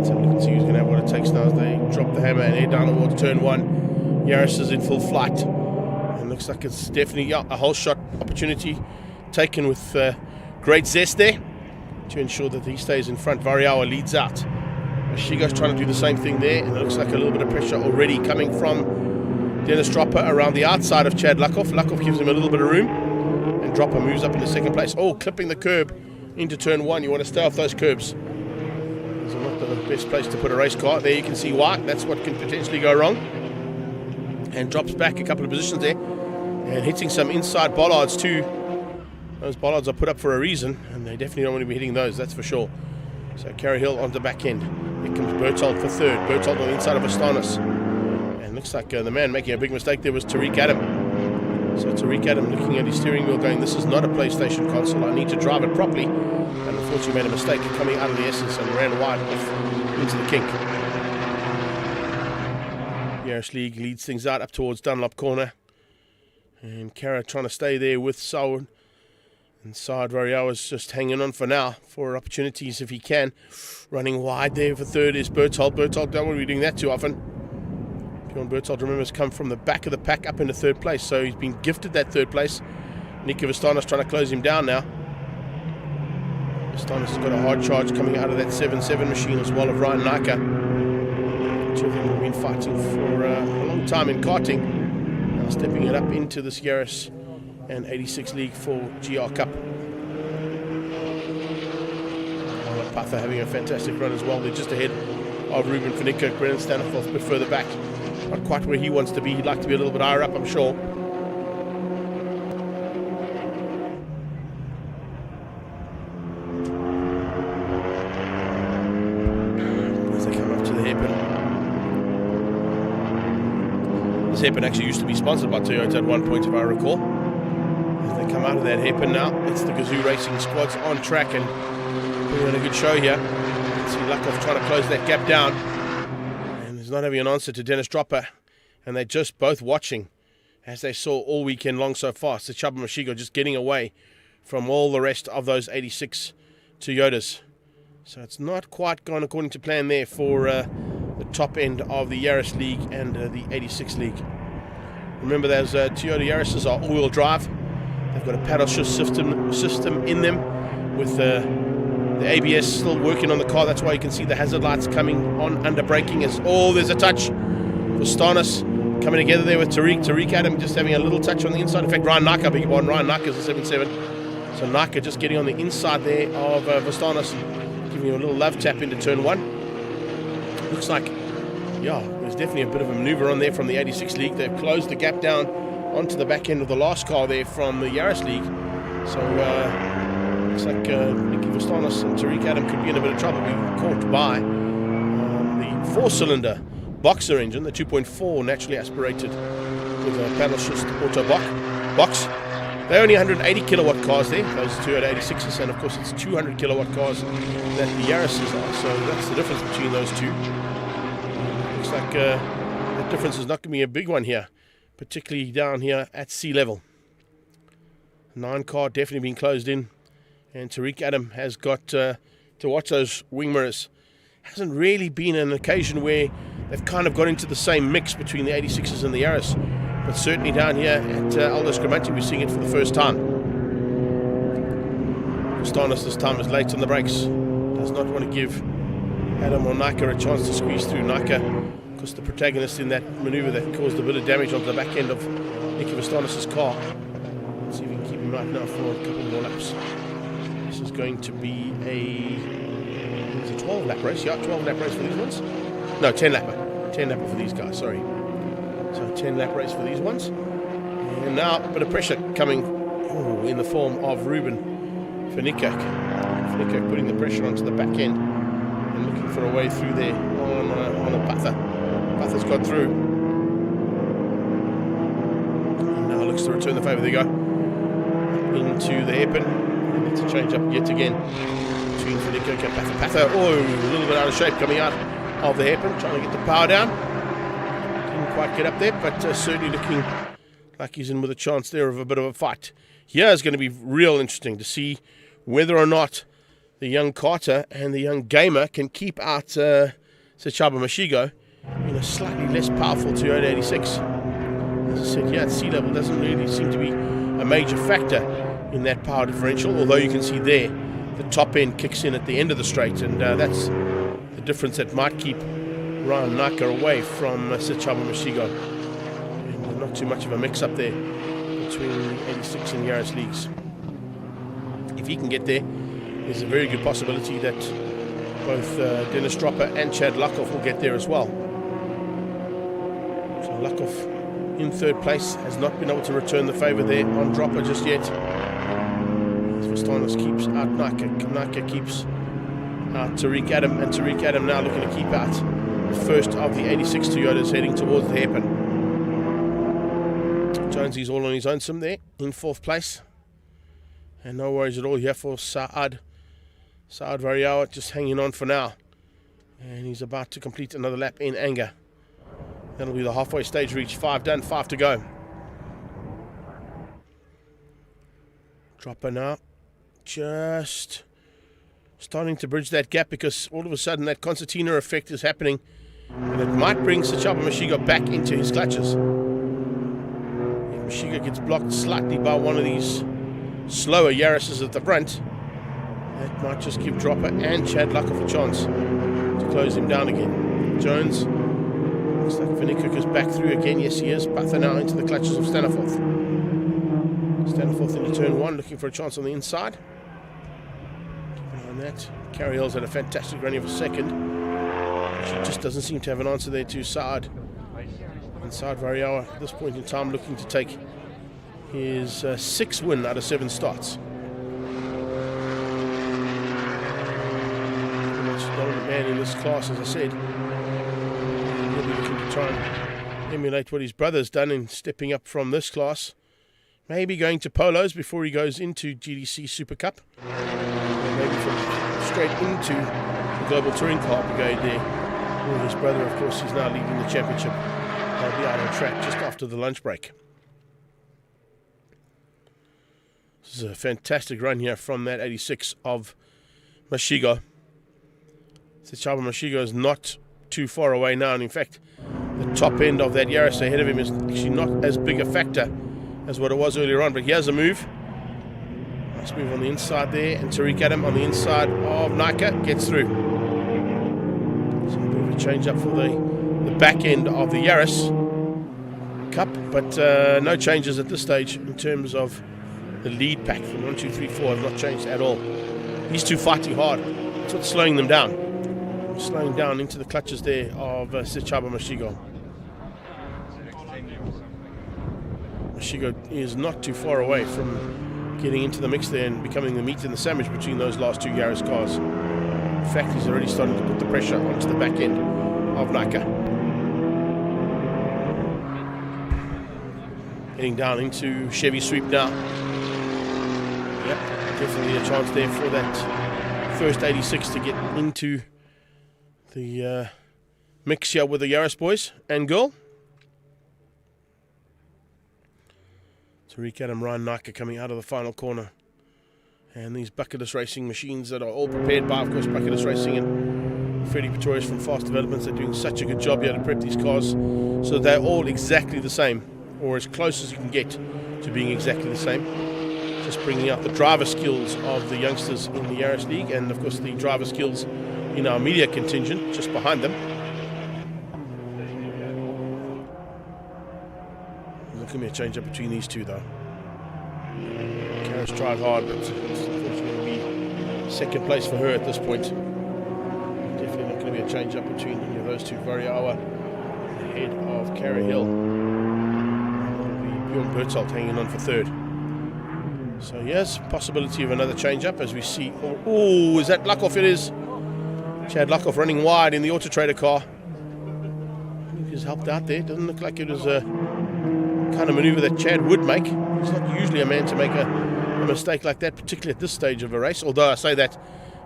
Speaker 1: So we can see who's going to have what it takes now as they drop the hammer and head down towards turn 1. Yaris is in full flight, and looks like it's definitely a whole shot opportunity taken with great zest there to ensure that he stays in front. Variawa leads out. Mashigo's trying to do the same thing there, and it looks like a little bit of pressure already coming from Dennis Dropper around the outside of Chad Lukoff. Lukoff gives him a little bit of room, and Dropper moves up into second place. Oh, clipping the curb into turn 1. You want to stay off those curbs. These are not the best place to put a race car. There you can see why. That's what can potentially go wrong. And drops back a couple of positions there, and hitting some inside bollards too. Those bollards are put up for a reason, and they definitely don't want to be hitting those, that's for sure. So Cara Hill on the back end. Here comes Berthold for third. Berthold on the inside of Vostanis. And looks like the man making a big mistake there was Tariq Adam. So Tariq Adam looking at his steering wheel going, this is not a PlayStation console, I need to drive it properly. And unfortunately made a mistake coming out of the essence and ran wide off into the kink. Yaris League leads things out up towards Dunlop corner. And Cara trying to stay there with Saad. And Saad Variawa's just hanging on for now for opportunities if he can. Running wide there for third is Berthold. Berthold don't want to be doing that too often. Bjorn Berthold, remember, has come from the back of the pack up into third place, so he's been gifted that third place. Nicky Vostanis trying to close him down now. Vostanis has got a hard charge coming out of that 7-7 machine as well of Ryan Nika. 2 of them have been fighting for a long time in karting. Now stepping it up into this Yaris and 86 League for GR Cup. Patha having a fantastic run as well. They're just ahead of Ruben van Niekerk. Brennan Staniforth a bit further back. Not quite where he wants to be. He'd like to be a little bit higher up, I'm sure. As they come up to the hairpin. hairpin actually used to be sponsored by Toyota at one point, if I recall. As they come out of that hairpin now, it's the Gazoo Racing squads on track and putting on a good show here. You can see Lakov trying to close that gap down. And he's not having an answer to Dennis Dropper. And they're just both watching, as they saw all weekend long so far. Sechaba Mashigo just getting away from all the rest of those 86 Toyotas. So it's not quite gone according to plan there for the top end of the Yaris League and the 86 League. Remember, those Toyota Yarises are all-wheel drive. They've got a paddle shift system in them with the ABS still working on the car. That's why you can see the hazard lights coming on under braking. As there's a touch for Stanis coming together there with Tariq Adam just having a little touch on the inside. In fact, Ryan Naka, big one. Ryan Naka's a 7-7. So Naka just getting on the inside there of Vastanis, giving him a little love tap into turn 1. Looks like, there's definitely a bit of a maneuver on there from the 86 League. They've closed the gap down onto the back end of the last car there from the Yaris League. So looks like Nicky Vastanis and Tariq Adam could be in a bit of trouble, being caught by the 4-cylinder Boxer engine, the 2.4 naturally aspirated with a paddle shift auto box. They're only 180 kilowatt cars there, those Toyota 86s, and of course it's 200 kilowatt cars that the Yarises are, so that's the difference between those two. Looks like that difference is not going to be a big one here, particularly down here at sea level. 9 car definitely being closed in, and Tariq Adam has got to watch those wing mirrors. Hasn't really been an occasion where they've kind of got into the same mix between the 86s and the Yaris. But certainly down here at Aldo Scribante, we're seeing it for the first time. Stanis this time is late on the brakes. Does not want to give Adam or Naka a chance to squeeze through. Naka, because the protagonist in that maneuver that caused a bit of damage onto the back end of Nicky Vastanis' car. Let's see if we can keep him right now for a couple more laps. This is going to be a 12 lap race. 12 lap race for these ones. No, 10 lapper. 10 lapper for these guys, sorry. So 10 lap race for these ones. And now a bit of pressure coming in the form of Ruben Finikak. Finikak putting the pressure onto the back end and looking for a way through there on a Patha. Patha's got through. And now looks to return the favour. There you go. Into the hairpin. And it's a change up yet again between Finikak and Patha. Patha, a little bit out of shape coming out of the hairpin, trying to get the power down. Didn't quite get up there, but certainly looking like he's in with a chance there of a bit of a fight. Here is going to be real interesting to see whether or not the young Carter and the young Gamer can keep out Sechaba Mashigo in a slightly less powerful Toyota 86. As I said, at sea level doesn't really seem to be a major factor in that power differential, although you can see there the top end kicks in at the end of the straight, and that's the difference that might keep Ryan Naka away from Sechaba Mashigo. And not too much of a mix up there between the 86 and Yaris leagues. If he can get there, there's a very good possibility that both Dennis Dropper and Chad Lakov will get there as well. So Lakov in third place has not been able to return the favour there on Dropper just yet. As Vastanis keeps out Naka. Naka keeps out Tariq Adam, and Tariq Adam now looking to keep out the first of the 86 Toyotas heading towards the hairpin. Jonesy's all on his own sim there in fourth place. And no worries at all here for Saad Variawa, just hanging on for now. And he's about to complete another lap in anger. That'll be the halfway stage reach. 5 done, 5 to go. Dropper now. Just starting to bridge that gap, because all of a sudden that concertina effect is happening. And it might bring Sechaba Mashigo back into his clutches. If Mashigo gets blocked slightly by one of these slower Yarises at the front, that might just give Dropper and Chad Lakov a chance to close him down again. Jones, looks like Vinnycook is back through again. Yes, he is. Patha now into the clutches of Staniforth. Staniforth into turn 1, looking for a chance on the inside. Keep an eye on that. Carrie Hill's had a fantastic run of a second. She just doesn't seem to have an answer there to Saad. And Saad Variawa at this point in time looking to take his 6th win out of 7 starts. Pretty much the dominant man in this class, as I said. He'll be looking to try and emulate what his brother's done in stepping up from this class. Maybe going to Polos before he goes into GTC SupaCup. Or maybe from straight into the Global Touring Car Brigade there. Well, his brother, of course, is now leading the championship. They'll be out on track just after the lunch break. This is a fantastic run here from that 86 of Mashigo. Sechaba Mashigo is not too far away now, and in fact, the top end of that Yaris ahead of him is actually not as big a factor as what it was earlier on. But here's a move. Nice move on the inside there, and Tariq Adam on the inside of Naka gets through. So a bit of a change up for the back end of the Yaris Cup, but no changes at this stage in terms of the lead pack from 1, 2, 3, 4 have not changed at all. These two fighting hard. That's what's slowing them down. Slowing down into the clutches there of Sechaba Mashigo. Mashigo is not too far away from getting into the mix there and becoming the meat in the sandwich between those last two Yaris cars. In fact, he's already starting to put the pressure onto the back end of Naka. Heading down into Chevy sweep now. Yep, definitely a chance there for that first 86 to get into the mix here with the Yaris boys and girl. Tariq Adam, Ryan Naka coming out of the final corner. And these Bucketless Racing machines that are all prepared by, of course, Bucketless Racing and Freddie Pretorius from Fast Developments. They're doing such a good job here to prep these cars so they're all exactly the same, or as close as you can get to being exactly the same. Just bringing out the driver skills of the youngsters in the Yaris League, and of course the driver skills in our media contingent just behind them. Look at me a change up between these two though. Karis tried hard, but it's unfortunately going to be second place for her at this point. Definitely not going to be a change up between any of those two. Variawa ahead of Cara Hill. Bjorn Berthold hanging on for third. So yes, possibility of another change up as we see. Oh, is that Luckhoff? It is. Chad Luckhoff running wide in the Auto Trader car. I think he's helped out there. Doesn't look like it was a kind of maneuver that Chad would make. He's not usually a man to make a mistake like that, particularly at this stage of a race. Although I say that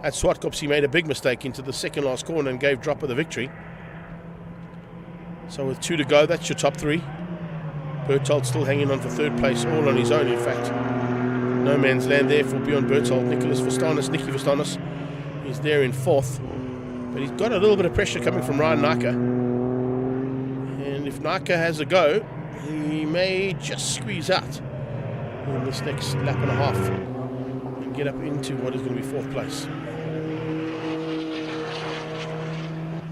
Speaker 1: at Swartkops he made a big mistake into the second last corner and gave drop of the victory. So with 2 to go, that's your top 3. Berthold still hanging on for third place, all on his own in fact. No man's land there for Bjorn Berthold. Nicky Verstanis is there in fourth. But he's got a little bit of pressure coming from Ryan Naka. And if Naka has a go, he may just squeeze out in this next lap and a half and get up into what is going to be fourth place.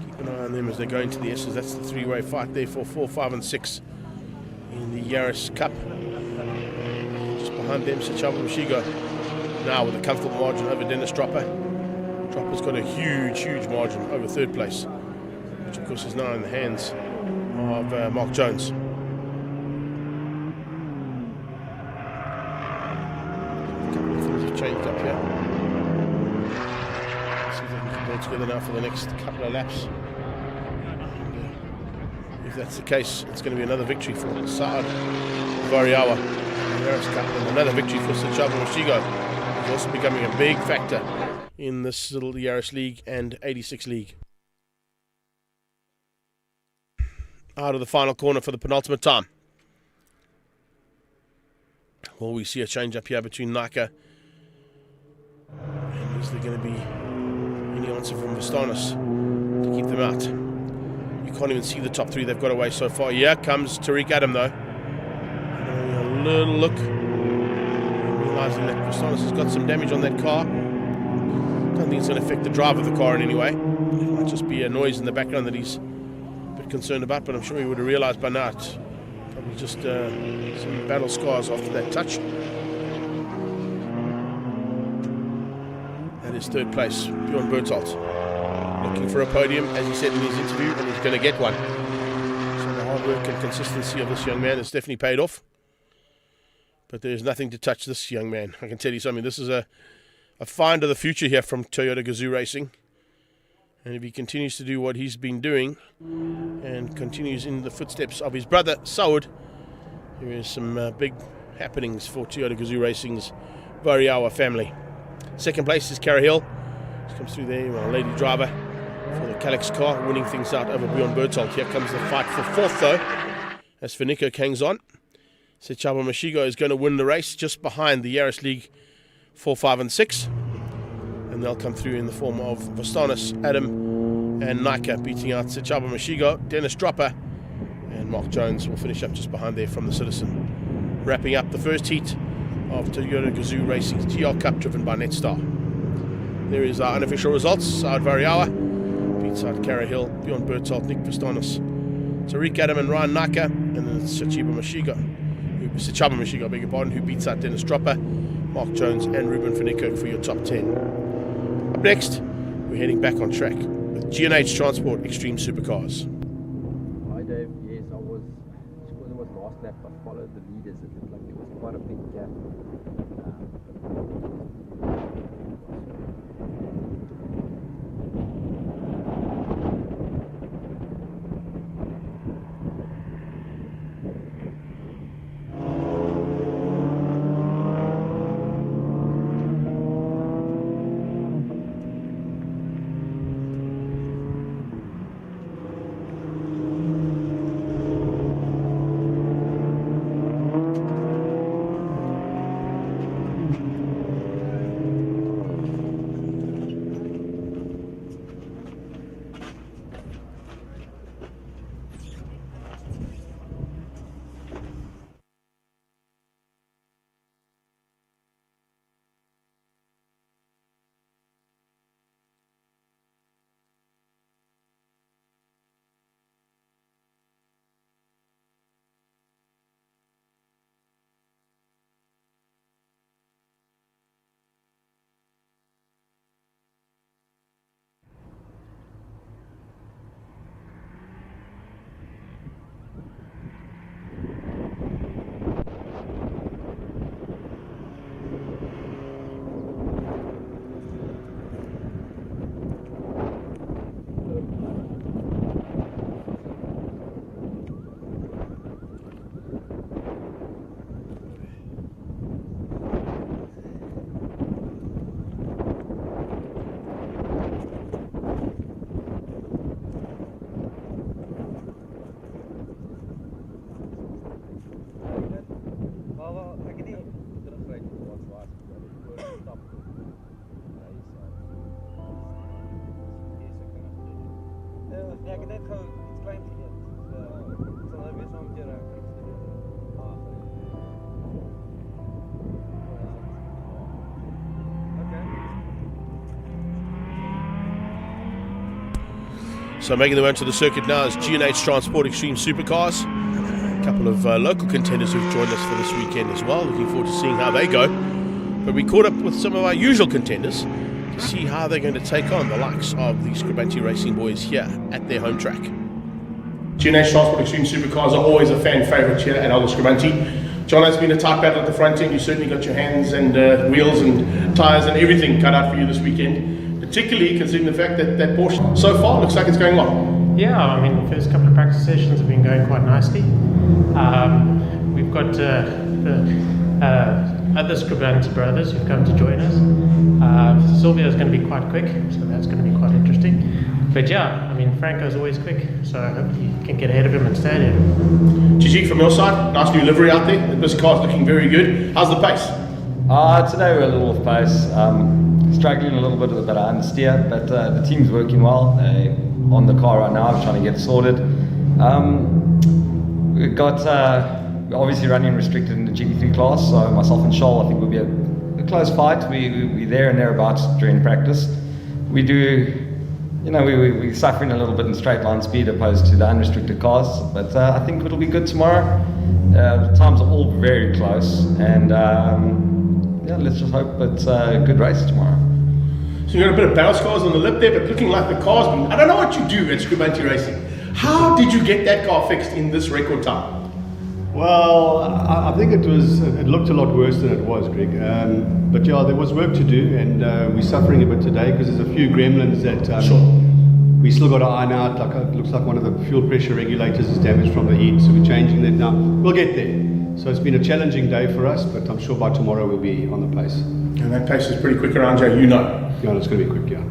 Speaker 1: Keep an eye on them as they go into the S's. That's the three-way fight there for 4, 5 and 6 in the Yaris Cup. Just behind them, Sechaba Mashigo now with a comfortable margin over Dennis Dropper. Dropper's got a huge margin over third place, which of course is now in the hands of Mark Jones. A couple of things have changed up here. Let's see if they can keep it all together now for the next couple of laps. And, if that's the case, it's going to be another victory for Saad Variawa in the Yaris Cup, and another victory for Sechaba Mashigo, who's also becoming a big factor in this little Yaris League and 86 League. Out of the final corner for the penultimate time. Well, we see a change up here between Naka. And is there going to be any answer from Vastanis to keep them out? You can't even see the top 3 they've got away so far. Here comes Tariq Adam though. A little look. Realising that Vastanis has got some damage on that car. Don't think it's going to affect the drive of the car in any way. It might just be a noise in the background that he's a bit concerned about, but I'm sure he would have realised by now it's probably just some battle scars after that touch. That is third place, Bjorn Berthold. Looking for a podium, as he said in his interview, and he's going to get one. So the hard work and consistency of this young man has definitely paid off. But there's nothing to touch this young man. I can tell you something, this is a find of the future here from Toyota Gazoo Racing. And if he continues to do what he's been doing and continues in the footsteps of his brother, Saud, there is some big happenings for Toyota Gazoo Racing's Variawa family. Second place is Cara Hill. She comes through there, our lady driver for the Calix car, winning things out over Bjorn Berthold. Here comes the fight for fourth, though, as Finnico hangs on. Sechaba Mashigo is going to win the race just behind the Yaris League 4, 5 and 6. And they'll come through in the form of Vastanis, Adam and Nika beating out Sechaba Mashigo. Dennis Dropper and Mark Jones will finish up just behind there from the Citizen. Wrapping up the first heat of Toyota Gazoo Racing's GL Cup driven by Netstar. There is our unofficial results. Saud Variawa beats out Cara Hill, Bjorn Berthold, Nick Vastanis, Tariq Adam and Ryan Nika, and then Sechaba Mashigo, beg your pardon, who beats out Dennis Dropper, Mark Jones and Ruben Finnico for your top 10. Up next, we're heading back on track with G&H Transport Extreme Supercars.
Speaker 2: Hi Dave, yes, it was last lap, I followed the leaders. It looked like it was quite a big gap.
Speaker 1: So making their way onto the circuit now is G&H Transport Extreme Supercars. A couple of local contenders who've joined us for this weekend as well. Looking forward to seeing how they go. But we caught up with some of our usual contenders to see how they're going to take on the likes of the Scribante Racing boys here at their home track.
Speaker 17: G&H Transport Extreme Supercars are always a fan favourite here at Aldo Scribante. John, has been a tight battle at the front end. You certainly got your hands and wheels and tyres and everything cut out for you this weekend, particularly considering the fact that that Porsche so far looks like it's going well.
Speaker 18: Yeah, I mean, the first couple of practice sessions have been going quite nicely. We've got other Scribante brothers who've come to join us. Silvio is going to be quite quick, so that's going to be quite interesting. But yeah, I mean, Franco's always quick, so hopefully you can get ahead of him and stay ahead of him.
Speaker 17: Gigi, from your side, nice new livery out there. This car's looking very good. How's the pace?
Speaker 2: Today we're a little off pace. Struggling a little bit with a bit of understeer, but the team's working well. On the car right now, we're trying to get it sorted. We've got we're obviously running restricted in the GT3 class, so myself and Shoal, I think, will be a close fight. We're there and thereabouts during practice. We do, you know, we're suffering a little bit in straight line speed opposed to the unrestricted cars, but I think it'll be good tomorrow. The times are all very close, and yeah, let's just hope it's a good race tomorrow.
Speaker 17: So you got a bit of battle scars on the lip there, but looking like the car's been... I don't know what you do at Scribante Racing. How did you get that car fixed in this record time?
Speaker 19: Well, I think it looked a lot worse than it was, Greg. But yeah, there was work to do, and we're suffering a bit today because there's a few gremlins that We still got to iron out, like it looks like one of the fuel pressure regulators is damaged from the heat, so we're changing that now. We'll get there. So it's been a challenging day for us, but I'm sure by tomorrow we'll be on the pace.
Speaker 17: And that pace is pretty quick around here,
Speaker 19: Yeah, it's going to be quick, yeah.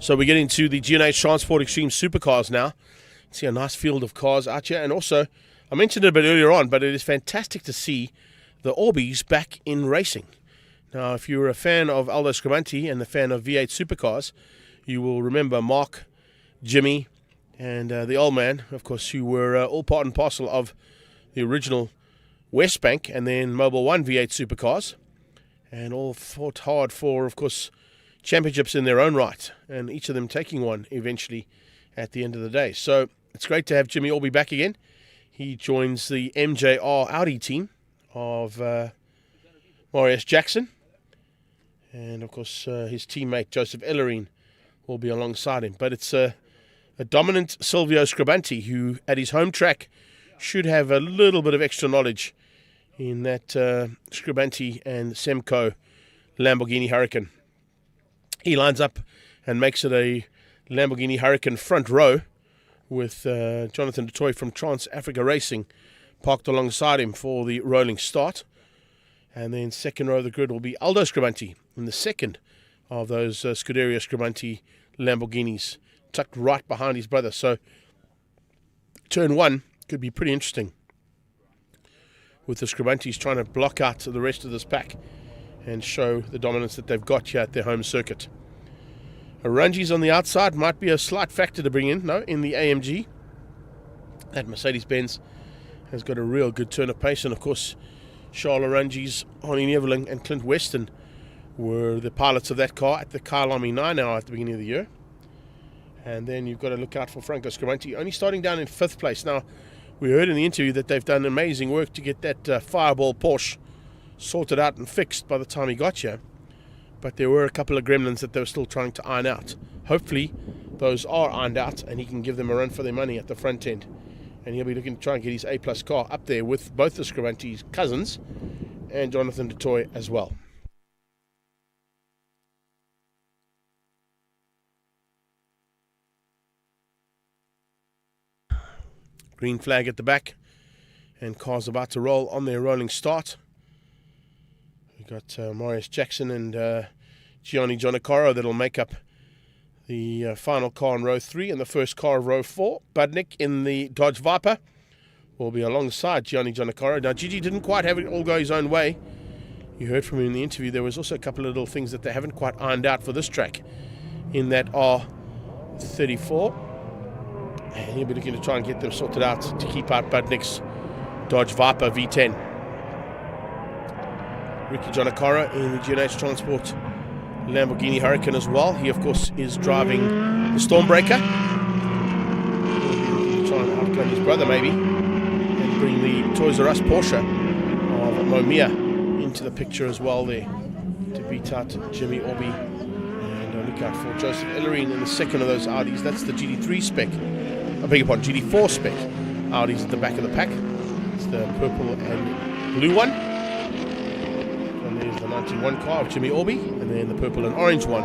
Speaker 1: So we get into the G&H Transport Extreme Supercars now. See a nice field of cars out here. And also, I mentioned it a bit earlier on, but it is fantastic to see the Orbeez back in racing. Now, if you're a fan of Aldo Scribante and the fan of V8 Supercars, you will remember Mark, Jimmy, and the old man, of course, who were all part and parcel of the original West Bank and then Mobil 1 V8 Supercars. And all fought hard for, of course, championships in their own right, and each of them taking one eventually at the end of the day. So it's great to have Jimmy Orby back again. He joins the MJR Audi team of Marius Jackson, and of course his teammate Joseph Ellerine will be alongside him. But it's a dominant Silvio Scribante, who at his home track should have a little bit of extra knowledge in that Scribante and Semco Lamborghini Huracan. He lines up and makes it a Lamborghini Huracan front row with Jonathan du Toit from Trans Africa Racing parked alongside him for the rolling start. And then second row of the grid will be Aldo Scribante in the second of those Scuderia Scribante Lamborghinis, tucked right behind his brother. So turn one could be pretty interesting, with the Scribantes trying to block out the rest of this pack and show the dominance that they've got here at their home circuit. Arungi's on the outside might be a slight factor to bring in, no, in the AMG. That Mercedes-Benz has got a real good turn of pace, and of course Charles Arungi's, Arnie Neveling and Clint Weston were the pilots of that car at the Kyle Army 9 hour at the beginning of the year. And then you've got to look out for Franco Scribante, only starting down in 5th place. Now, we heard in the interview that they've done amazing work to get that Fireball Porsche sorted out and fixed by the time he got here. But there were a couple of gremlins that they were still trying to iron out. Hopefully, those are ironed out and he can give them a run for their money at the front end. And he'll be looking to try and get his A-plus car up there with both the Scribante's cousins and Jonathan du Toit as well. Green flag at the back, and cars about to roll on their rolling start. We've got Marius Jackson and Gianni Giannacaro that'll make up the final car in row 3 and the first car of row 4. Budnick in the Dodge Viper will be alongside Gianni Giannacaro. Now, Gigi didn't quite have it all go his own way. You heard from him in the interview. There was also a couple of little things that they haven't quite ironed out for this track in that R34. And he'll be looking to try and get them sorted out to keep out Budnick's Dodge Viper V10. Ricky Giannacaro in the G&H Transport Lamborghini Huracan as well. He, of course, is driving the Stormbreaker. He'll try and outclaim his brother, maybe, and bring the Toys R Us Porsche of Momia into the picture as well there. to beat out Jimmy Orby. And look out for Joseph Ellerine in the second of those Audis. That's the GT3 spec. I beg your pardon, GT4 spec. Audis at the back of the pack. It's the purple and blue one. And there's the 91 car of Jimmy Orby. And then the purple and orange one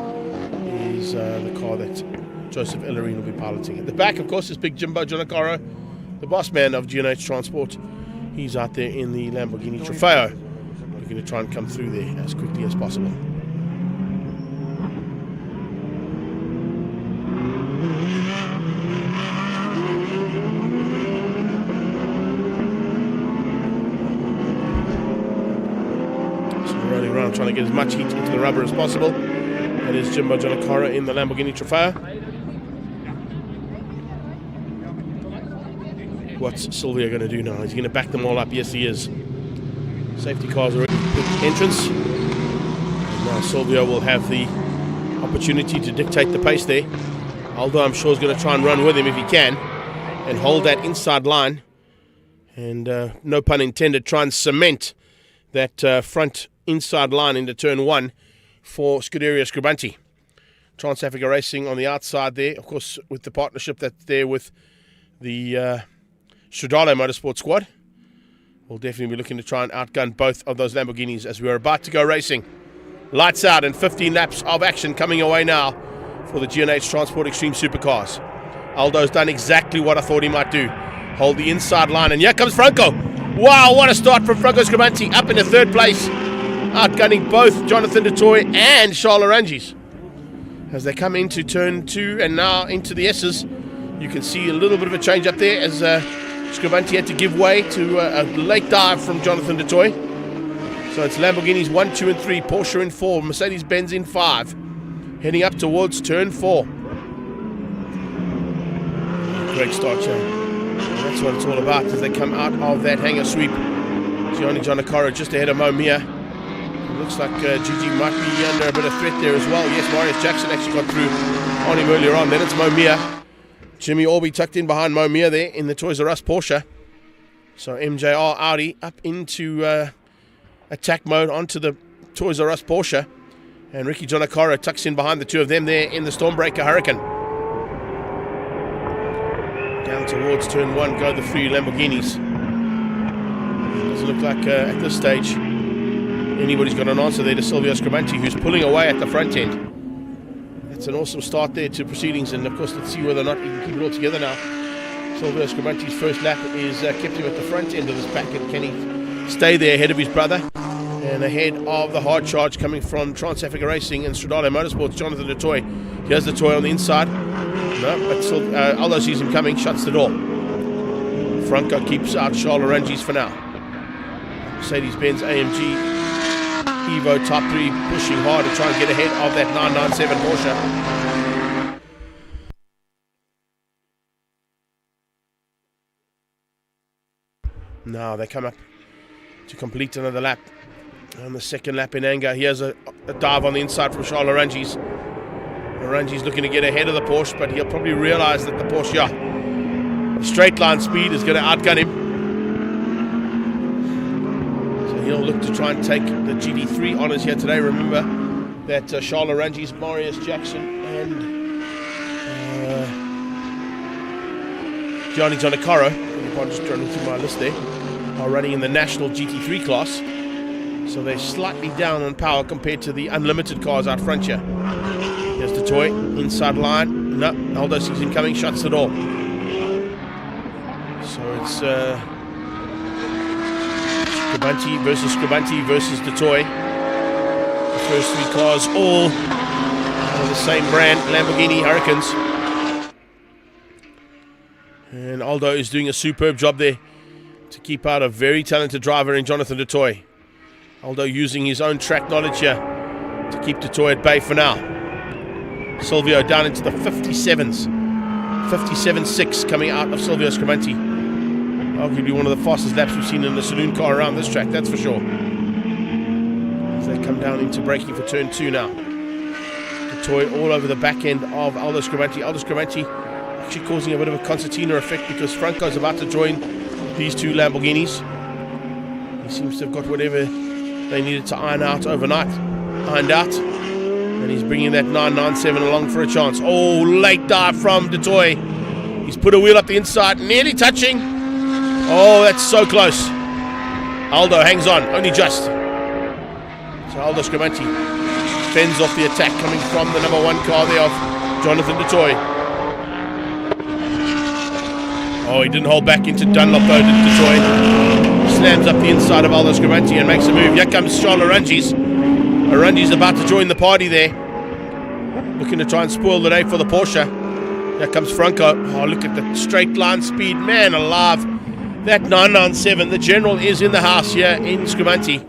Speaker 1: is the car that Joseph Ellerine will be piloting. At the back, of course, is Big Jimbo Gianacaro, the boss man of G&H Transport. He's out there in the Lamborghini Trofeo, looking to try and come through there as quickly as possible. So we're rolling around trying to get as much heat into the rubber as possible. That is Jimbo Gianacaro in the Lamborghini Trofeo. What's Silvio going to do now? He's going to back them all up. Yes, he is. Safety cars are already entrance. And now Silvio will have the opportunity to dictate the pace there. Aldo, I'm sure, is going to try and run with him if he can and hold that inside line. And no pun intended, try and cement that front inside line into turn one for Scuderia Scribante. Trans-Africa Racing on the outside there, of course, with the partnership that's there with the Stradale Motorsport squad. We'll definitely be looking to try and outgun both of those Lamborghinis as we are about to go racing. Lights out and 15 laps of action coming away now for the G&H Transport Extreme Supercars. Aldo's done exactly what I thought he might do. Hold the inside line, and here comes Franco. Wow, what a start from Franco Scribante, up in the third place, outgunning both Jonathan Dutoy and Charles Orangis. As they come into turn two and now into the S's, you can see a little bit of a change up there as Scribante had to give way to a late dive from Jonathan Dutoy. So it's Lamborghinis 1, 2 and 3, Porsche in 4, Mercedes-Benz in 5, heading up towards turn 4. Great start, Joe. That's what it's all about as they come out of that hangar sweep. Gianni Gianacaro just ahead of Mo Mia. It looks like Gigi might be under a bit of threat there as well. Yes, Marius Jackson actually got through on him earlier on. Then it's Mo Mia. Jimmy Orby tucked in behind Mo Mia there in the Toys R Us Porsche. So MJR Audi up into attack mode onto the Toys R Us Porsche. And Ricky Gianacaro tucks in behind the two of them there in the Stormbreaker Hurricane. Down towards turn 1 go the three Lamborghinis. It doesn't look like at this stage anybody's got an answer there to Silvio Scribante, who's pulling away at the front end. It's an awesome start there to proceedings, and of course let's see whether or not he can keep it all together now. Silvio Scribante's first lap is kept him at the front end of this pack, and can he stay there ahead of his brother and ahead of the hard charge coming from Trans-Africa Racing and Stradale Motorsports, Jonathan Dutoy. Here's the toy on the inside. No, but still, Aldo sees him coming, shuts the door. Franco keeps out Charles Orangis for now. Mercedes-Benz AMG Evo Top 3 pushing hard to try and get ahead of that 997 Porsche. Now they come up to complete another lap. On the second lap in anger, here's a dive on the inside from Charles Orangis. Orangis looking to get ahead of the Porsche, but he'll probably realize that the Porsche, straight line speed is going to outgun him. He'll look to try and take the GT3 honours here today. Remember that Charles Orangis, Marius Jackson and Gianni Gianacaro, I'm just running through my list there, are running in the national GT3 class. So they're slightly down on power compared to the unlimited cars out front here. Here's the toy, inside line. No, Aldo sees him coming, shuts the door. So it's Scribante versus Dutoy. The first three cars all are the same brand, Lamborghini Hurricanes. And Aldo is doing a superb job there to keep out a very talented driver in Jonathan Dutoy. Aldo using his own track knowledge here to keep Dutoy at bay for now. Silvio down into the 57s. 57.6 coming out of Silvio Scribante. Arguably one of the fastest laps we've seen in a saloon car around this track, that's for sure. As they come down into braking for turn 2 now. Dutoy all over the back end of Aldo Scribante. Aldo Scribante actually causing a bit of a concertina effect because Franco's about to join these two Lamborghinis. He seems to have got whatever they needed to iron out overnight. behind out. And he's bringing that 997 along for a chance. Oh, late dive from Detoy. He's put a wheel up the inside, nearly touching. Oh, that's so close. Aldo hangs on, only just. So Aldo Scribante fends off the attack coming from the number 1 car there of Jonathan Detoy. Oh, he didn't hold back into Dunlop though, did Detoy. Slams up the inside of Aldo Scribante and makes a move. Here comes Charles Arungi's. Arungi's about to join the party there. Looking to try and spoil the day for the Porsche. Here comes Franco. Oh, look at the straight line speed. Man alive. That 997, the General is in the house here in Scribante.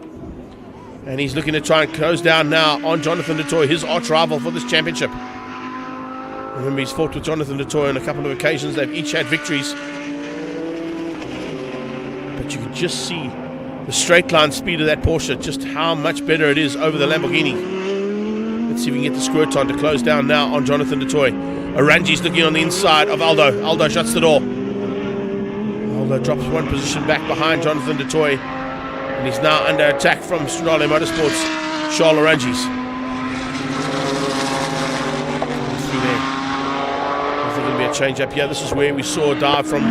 Speaker 1: And he's looking to try and close down now on Jonathan Detoy, his arch rival for this championship. Remember, he's fought with Jonathan Detoy on a couple of occasions. They've each had victories. But you can just see the straight line speed of that Porsche, just how much better it is over the Lamborghini. Let's see if we can get the squirt on to close down now on Jonathan Detoy. Arungi's looking on the inside of Aldo. Aldo shuts the door. Aldo drops one position back behind Jonathan Detoy. And he's now under attack from Stradale Motorsports, Charles Arungi's. Through there. I think it'll be a change up here. This is where we saw a dive from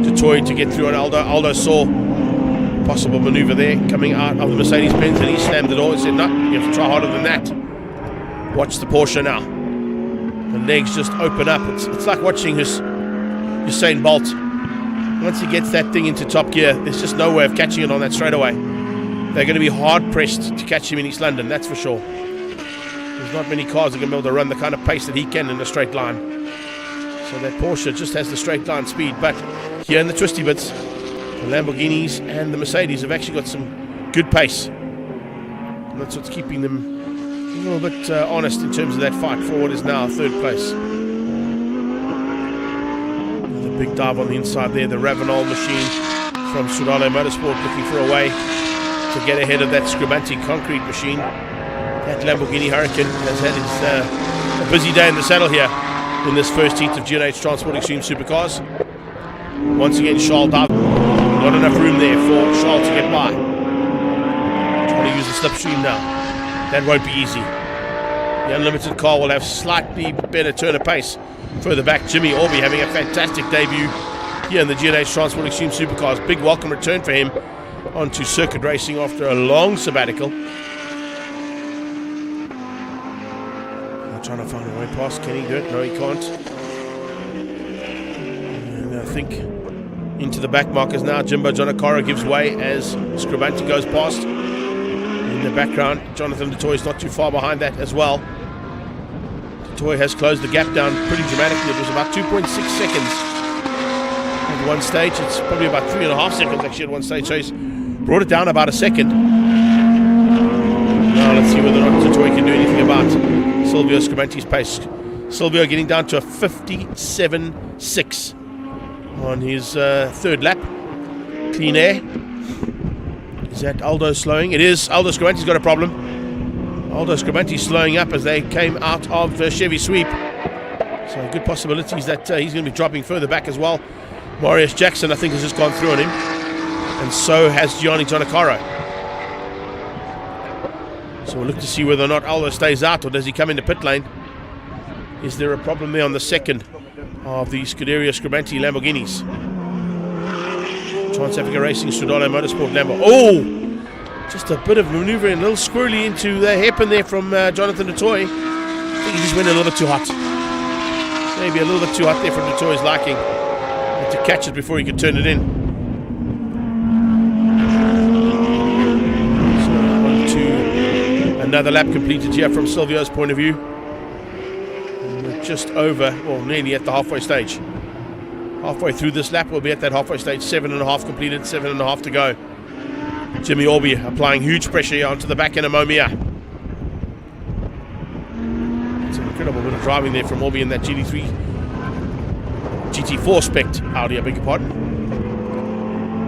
Speaker 1: Detoy to get through on Aldo. Aldo saw possible maneuver there coming out of the Mercedes-Benz, and he slammed the door and said, no, you have to try harder than that. Watch the Porsche now. The legs just open up. It's like watching Usain Bolt. Once he gets that thing into top gear, there's just no way of catching it on that straightaway. They're going to be hard-pressed to catch him in East London, that's for sure. There's not many cars that can be able to run the kind of pace that he can in a straight line. So that Porsche just has the straight line speed. But here in the twisty bits, the Lamborghinis and the Mercedes have actually got some good pace. And that's what's keeping them a little bit honest in terms of that fight for what is now third place. The big dive on the inside there, the Ravenol machine from Stradale Motorsport looking for a way to get ahead of that Scribante concrete machine. That Lamborghini Huracan has had a busy day in the saddle here in this first heat of G&H Transport Extreme Supercars. Once again, Charles dive. Not enough room there for Charles to get by. Trying to use the slipstream now. That won't be easy. The Unlimited car will have slightly better turn of pace further back. Jimmy Orby having a fantastic debut here in the G&H Transport Extreme Supercars. Big welcome return for him onto circuit racing after a long sabbatical. Trying to find a way past. Can he do it? No, he can't. And I think into the back markers now. Jimbo Jonakara gives way as Scribante goes past. In the background, Jonathan Detoy is not too far behind that as well. Detoy has closed the gap down pretty dramatically. It was about 2.6 seconds at one stage. It's probably about 3.5 seconds actually at one stage. So he's brought it down about a second. Now let's see whether or not Detoy can do anything about Silvio Scribante's pace. Silvio getting down to a 57.6 on his third lap. Clean air. Is that Aldo slowing? It is. Aldo Scribante's got a problem. Aldo Scribante's slowing up as they came out of the Chevy sweep. So good possibilities that he's going to be dropping further back as well. Marius Jackson, I think, has just gone through on him. And so has Gianni Giannacaro. So we'll look to see whether or not Aldo stays out or does he come into pit lane. Is there a problem there on the second of the Scuderia Scribante Lamborghinis? Trans-Africa Racing, Stradale Motorsport, Lambo. Oh! Just a bit of manoeuvring, a little squirrely into the hairpin there from Jonathan Detoy. I think he just went a little bit too hot. Maybe a little bit too hot there from Detoy's liking. Had to catch it before he could turn it in. So on to another lap completed here from Silvio's point of view. And we're just over, well, nearly at the halfway stage. Halfway through this lap, we'll be at that halfway stage. 7.5 completed, 7.5 to go. Jimmy Orby applying huge pressure here onto the back end of Momia. It's an incredible bit of driving there from Orby in that GT4 spec Audi, I beg your pardon.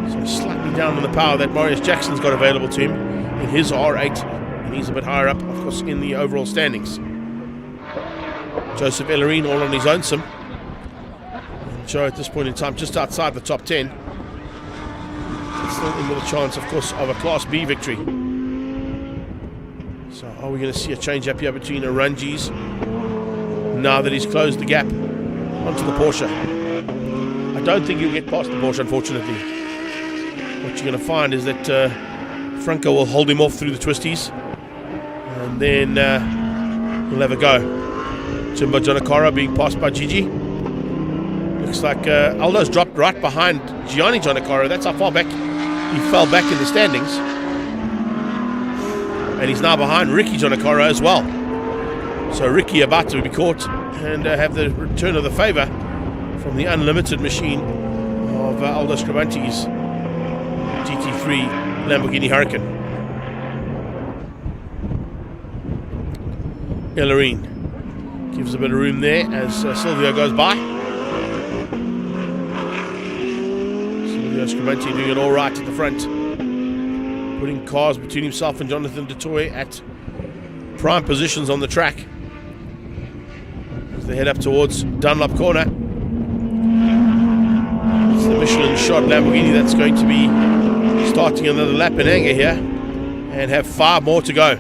Speaker 1: So slightly down on the power that Marius Jackson's got available to him in his R8. And he's a bit higher up, of course, in the overall standings. Joseph Ellerine all on his own sim. Joe at this point in time just outside the top 10. Still in with a chance, of course, of a Class B victory. So are we going to see a change up here between Aranjis now that he's closed the gap onto the Porsche? I don't think he'll get past the Porsche, unfortunately. What you're going to find is that Franco will hold him off through the twisties, and then he'll have a go. Jimbo Jonakara being passed by Gigi. Looks like Aldo's dropped right behind Gianni Jonakara. That's how far back he fell back in the standings. And he's now behind Ricky Jonakara as well. So Ricky about to be caught and have the return of the favour from the unlimited machine of Aldo Scribante's GT3 Lamborghini Huracan. Ellerine gives a bit of room there as Silvio goes by. Silvio Scribante doing it all right at the front, putting cars between himself and Jonathan Dutoy at prime positions on the track as they head up towards Dunlop Corner. It's the Michelin shot Lamborghini that's going to be starting another lap in anger here and have 5 more to go.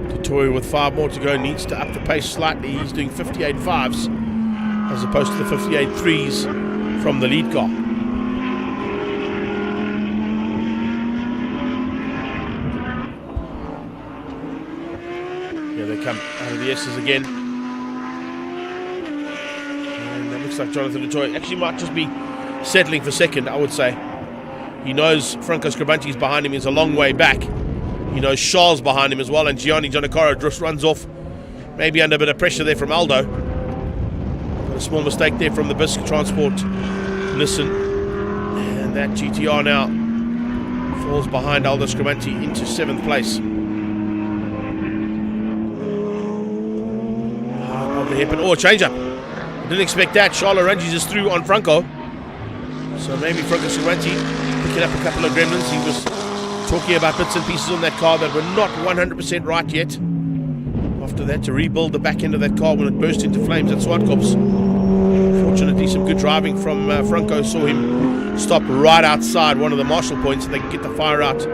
Speaker 1: Dutoy with 5 more to go needs to up the pace slightly. He's doing 58.5s as opposed to the 58.3s from the lead car. Here they come out of the S's again. And that looks like Jonathan Dutoy actually might just be settling for second, I would say. He knows Franco Scribante's behind him, is a long way back. He knows Charles behind him as well, and Gianni Jonakara just runs off, maybe under a bit of pressure there from Aldo. But a small mistake there from the Bisc Transport Nissan, and that GTR now falls behind Aldo Scribante into 7th place. Of the hairpin. Oh, a change up. I didn't expect that. Charles Aranjis is through on Franco. So maybe Franco Scribante picking up a couple of gremlins. He was talking about bits and pieces on that car that were not 100% right yet. After that, to rebuild the back end of that car when it burst into flames at Zwartkops. Fortunately, some good driving from Franco saw him stop right outside one of the marshal points so they could get the fire out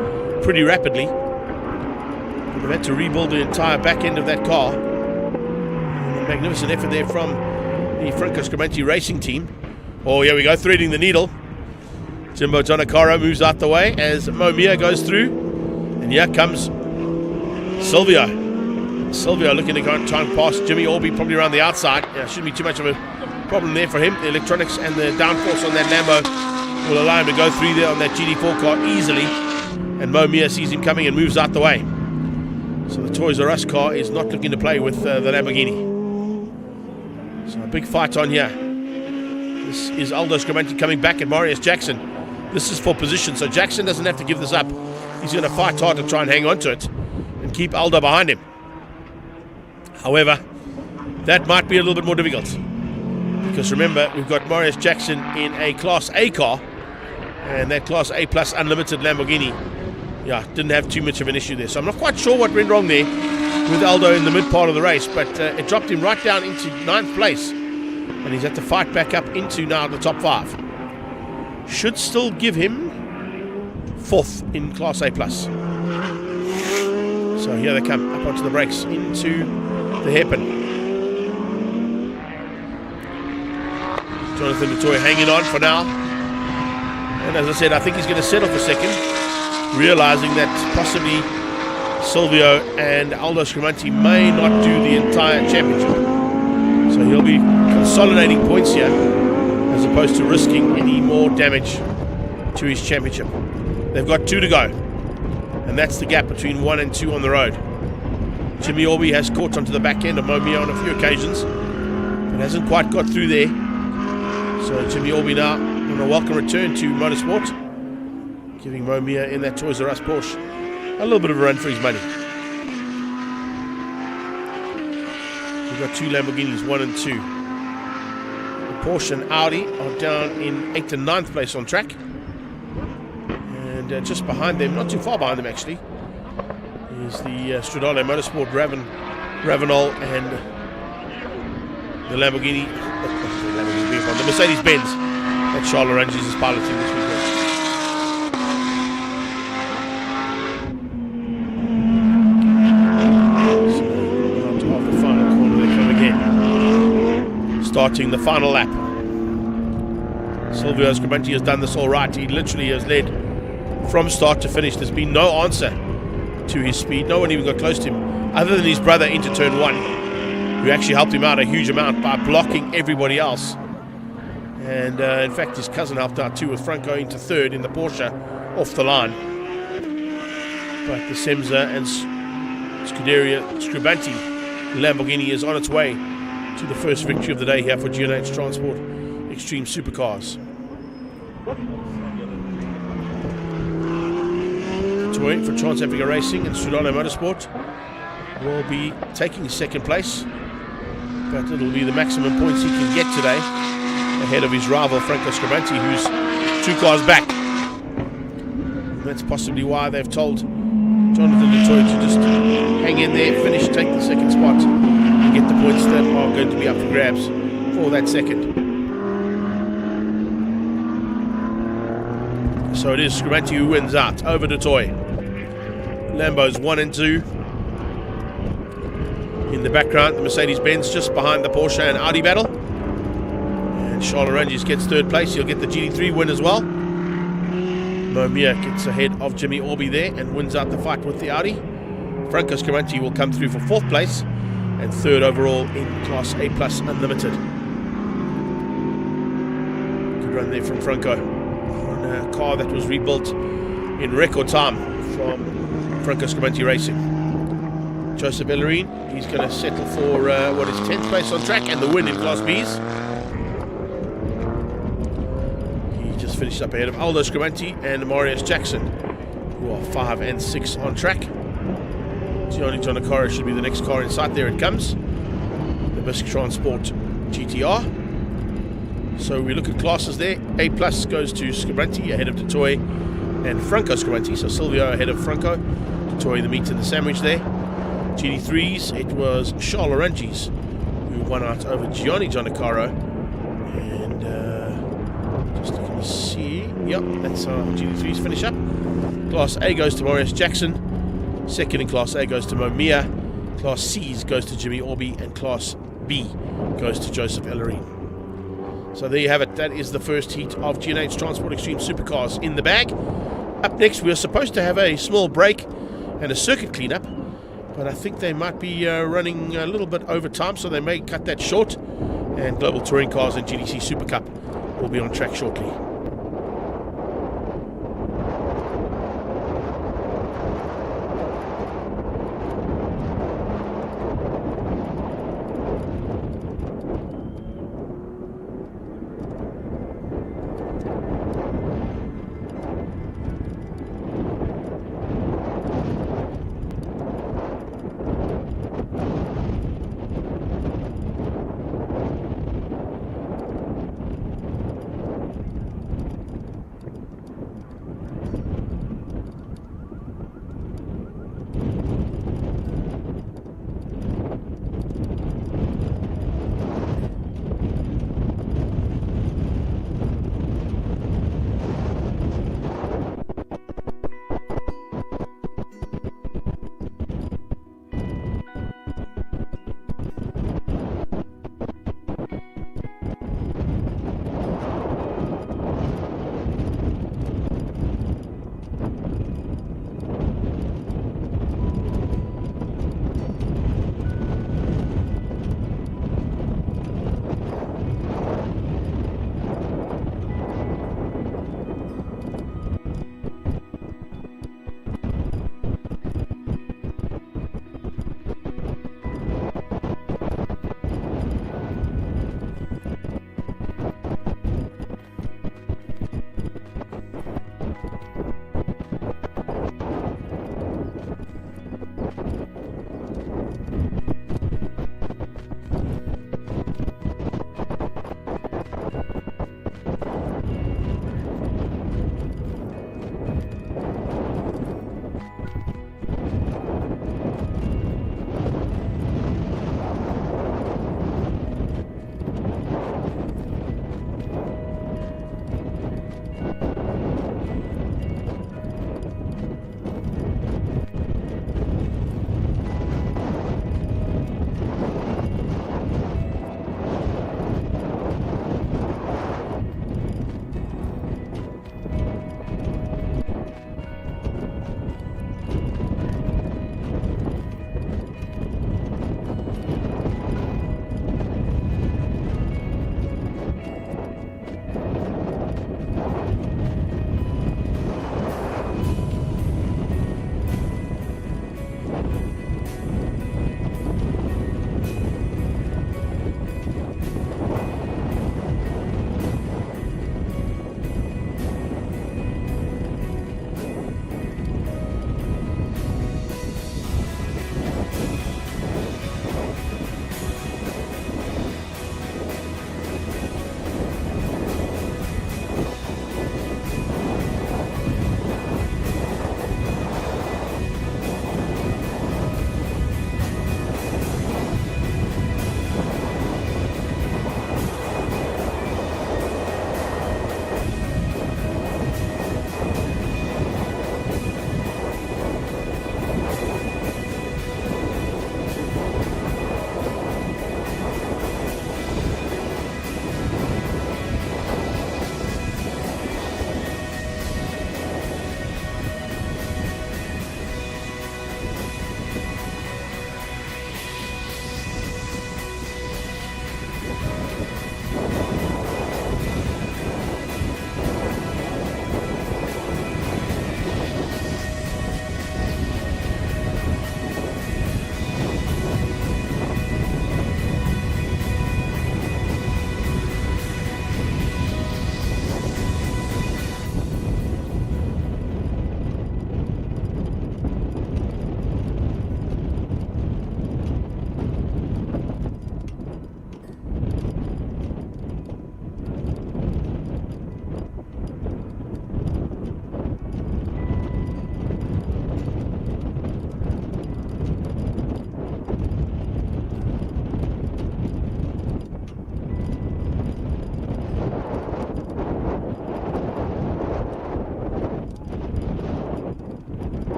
Speaker 1: pretty rapidly. But they've had to rebuild the entire back end of that car. And a magnificent effort there from the Franco Scribante racing team. Oh, here we go, threading the needle. Jimbo Jonakara moves out the way as Momia goes through. And here comes Silvio. Silvio looking to go and try and pass Jimmy Orby probably around the outside. Yeah, shouldn't be too much of a problem there for him. The electronics and the downforce on that Lambo will allow him to go through there on that GT4 car easily. And Momia sees him coming and moves out the way. So the Toys R Us car is not looking to play with the Lamborghini. So a big fight on here. This is Aldo Scribante coming back at Marius Jackson. This is for position, so Jackson doesn't have to give this up. He's going to fight hard to try and hang on to it and keep Aldo behind him. However, that might be a little bit more difficult. Because remember, we've got Marius Jackson in a Class A car. And that Class A Plus Unlimited Lamborghini, yeah, didn't have too much of an issue there. So I'm not quite sure what went wrong there with Aldo in the mid part of the race. But it dropped him right down into 9th place. And he's had to fight back up into now the top 5. Should still give him 4th in Class A+. So here they come, up onto the brakes, into the hairpin. Jonathan Dutoy hanging on for now. And as I said, I think he's going to settle for second, realizing that possibly Silvio and Aldo Scribante may not do the entire championship. So he'll be consolidating points here as opposed to risking any more damage to his championship. They've got 2 to go, and that's the gap between 1 and 2 on the road. Jimmy Orby has caught onto the back end of Momia on a few occasions, but hasn't quite got through there. So Jimmy Orby now on a welcome return to motorsport, giving Momia in that Toys R Us Porsche a little bit of a run for his money. We've got 2 Lamborghinis, 1 and 2. The Porsche and Audi are down in 8th and 9th place on track. And just behind them, not too far behind them actually, is the Stradale Motorsport Ravenol and the Lamborghini, the Mercedes-Benz that Charles Aranjis is piloting this weekend. starting the final lap. Silvio Scribante has done this all right. He literally has led from start to finish. There's been no answer to his speed. No one even got close to him, other than his brother into turn 1, who actually helped him out a huge amount by blocking everybody else. And in fact, his cousin helped out too, with Franco into third in the Porsche off the line. But the Semza and Scuderia Scribante Lamborghini is on its way to the first victory of the day here for G&H Transport Extreme Supercars. Toy for Trans-Africa Racing and Sudano Motorsport will be taking second place, but it'll be the maximum points he can get today, ahead of his rival Franco Scribante, who's 2 cars back. And that's possibly why they've told Jonathan Detroit to just hang in there, finish, take the second spot, and get the points that are going to be up for grabs for that second. So it is Scribante who wins out over Detroit. Lambos 1 and 2. In the background, the Mercedes-Benz just behind the Porsche and Audi battle. And Charles Arangis gets third place. He'll get the GT3 win as well. Momia gets ahead of Jimmy Orby there and wins out the fight with the Audi. Franco Scribante will come through for 4th place and 3rd overall in Class A Plus Unlimited. Good run there from Franco on a car that was rebuilt in record time from Franco Scribante Racing. Joseph Ellerine, he's going to settle for what is 10th place on track and the win in Class Bs. Just finished up ahead of Aldo Scribante and Marius Jackson, who are 5 and 6 on track. Gianni Giannacaro should be the next car in sight. There it comes, the Bisc Transport GTR. So we look at classes there. A plus goes to Scribante ahead of Detroit and Franco Scribante. So Silvio ahead of Franco, Detroit the meat and the sandwich there. GT3s, it was Charles Arangis who won out over Gianni Giannacaro. And just looking to see, yep, that's how GT3s finish up. Class A goes to Marius Jackson. Second in Class A goes to Momia. Class C's goes to Jimmy Orby. And Class B goes to Joseph Ellerine. So there you have it. That is the first heat of G&H Transport Extreme Supercars in the bag. Up next, we're supposed to have a small break and a circuit cleanup, but I think they might be running a little bit over time, so they may cut that short. And Global Touring Cars and GTC SupaCup will be on track shortly.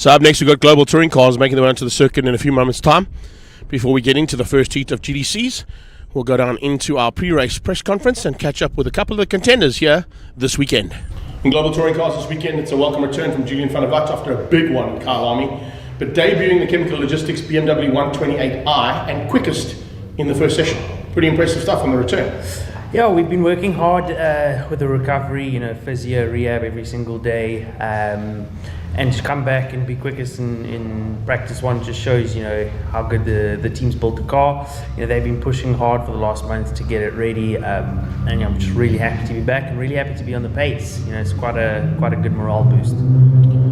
Speaker 1: So up next we've got Global Touring Cars making their way onto the circuit in a few moments' time. Before we get into the first heat of GTCs, we'll go down into our pre-race press conference and catch up with a couple of the contenders here this weekend. In Global Touring Cars this weekend, it's a welcome return from Julian van der Walt after a big one in Kyle Army, but debuting the Chemical Logistics BMW 128i and quickest in the first session. Pretty impressive stuff on the return.
Speaker 20: Yeah, we've been working hard with the recovery, physio, rehab every single day, and to come back and be quickest in practice one just shows, how good the team's built the car. They've been pushing hard for the last month to get it ready, and I'm just really happy to be back and really happy to be on the pace. It's quite a good morale boost.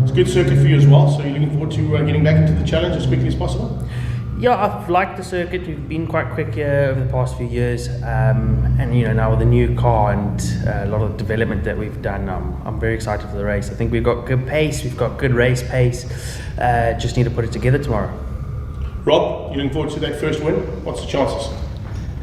Speaker 1: It's a good circuit for you as well, so you're looking forward to getting back into the challenge as quickly as possible?
Speaker 20: Yeah, I've liked the circuit. We've been quite quick here over the past few years, and now with the new car and a lot of development that we've done, I'm very excited for the race. I think we've got good pace, we've got good race pace. Just need to put it together tomorrow.
Speaker 1: Rob, you looking forward to that first win? What's the chances?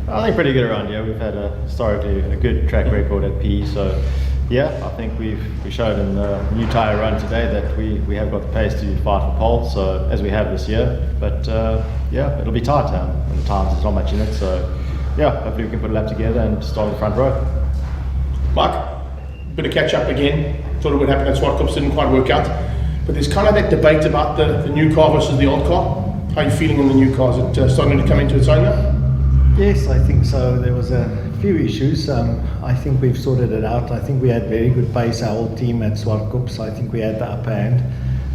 Speaker 21: I think pretty good around here. We've had historically a good track record at PE, so yeah, I think we showed in the new tyre run today that we have got the pace to fight for pole, so as we have this year. But yeah, it'll be tight in the times. There's not much in it, so yeah, hopefully we can put a lap together and start in the front row.
Speaker 1: Mark, bit of catch up again. Thought it would happen at SupaCup, didn't quite work out. But there's kind of that debate about the new car versus the old car. How are you feeling on the new car? Is it starting to come into its own now?
Speaker 22: Yes, I think so. There was a few issues. I think we've sorted it out. I think we had very good pace, our whole team at SupaCup, so I think we had the upper hand.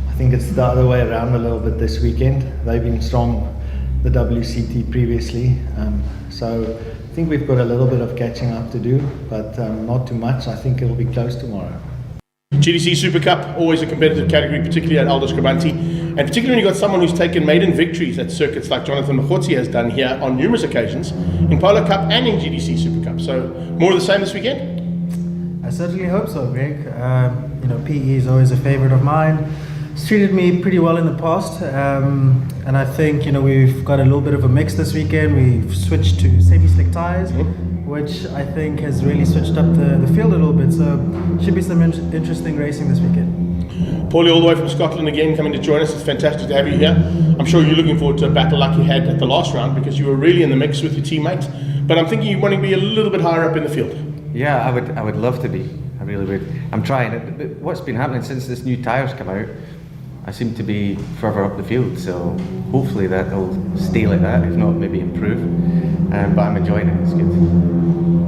Speaker 22: I think it's the other way around a little bit this weekend. They've been strong, the WCT previously, so I think we've got a little bit of catching up to do, but not too much. I think it'll be close tomorrow.
Speaker 1: GTC SupaCup, always a competitive category, particularly at Aldo Scribante, and particularly when you've got someone who's taken maiden victories at circuits like Jonathan Machotsi has done here on numerous occasions in Polo Cup and in GTC SupaCup. So more of the same this weekend?
Speaker 23: I certainly hope so, Greg. PE is always a favorite of mine. It's treated me pretty well in the past, and I think we've got a little bit of a mix this weekend. We've switched to semi-slick tires, which I think has really switched up the field a little bit, so should be some interesting racing this weekend.
Speaker 1: Paulie, all the way from Scotland again, coming to join us. It's fantastic to have you here. I'm sure you're looking forward to a battle like you had at the last round, because you were really in the mix with your teammates, but I'm thinking you want to be a little bit higher up in the field.
Speaker 24: Yeah, I would love to be. I really would. I'm trying. But what's been happening since this new tyres come out, I seem to be further up the field, so hopefully that'll stay like that, if not maybe improve. But I'm enjoying it, it's good.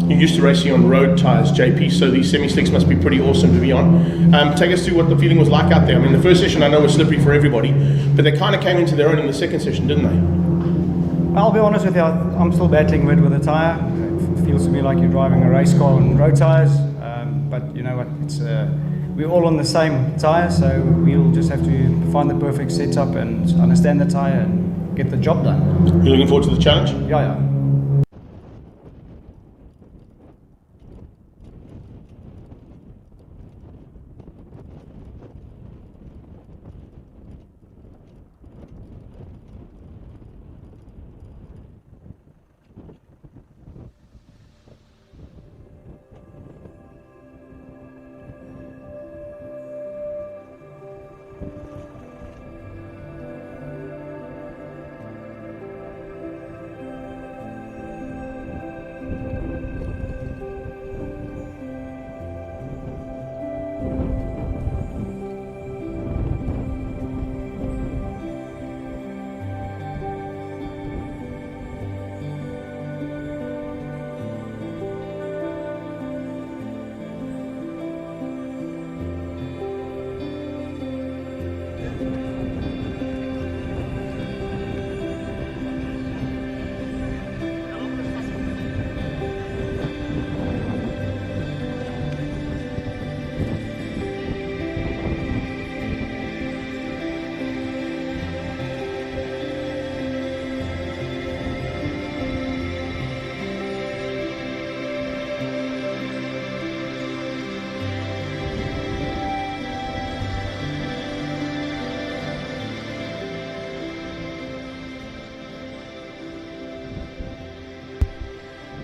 Speaker 1: You're used to racing on road tyres, JP, so these semi-slicks must be pretty awesome to be on. Take us through what the feeling was like out there. I mean, the first session I know was slippery for everybody, but they kind of came into their own in the second session, didn't they?
Speaker 25: I'll be honest with you, I'm still battling with the tyre. It feels to me like you're driving a race car on road tyres, but you know what, it's we're all on the same tyre, so we'll just have to find the perfect setup and understand the tyre and get the job done.
Speaker 1: You're looking forward to the challenge?
Speaker 25: Yeah.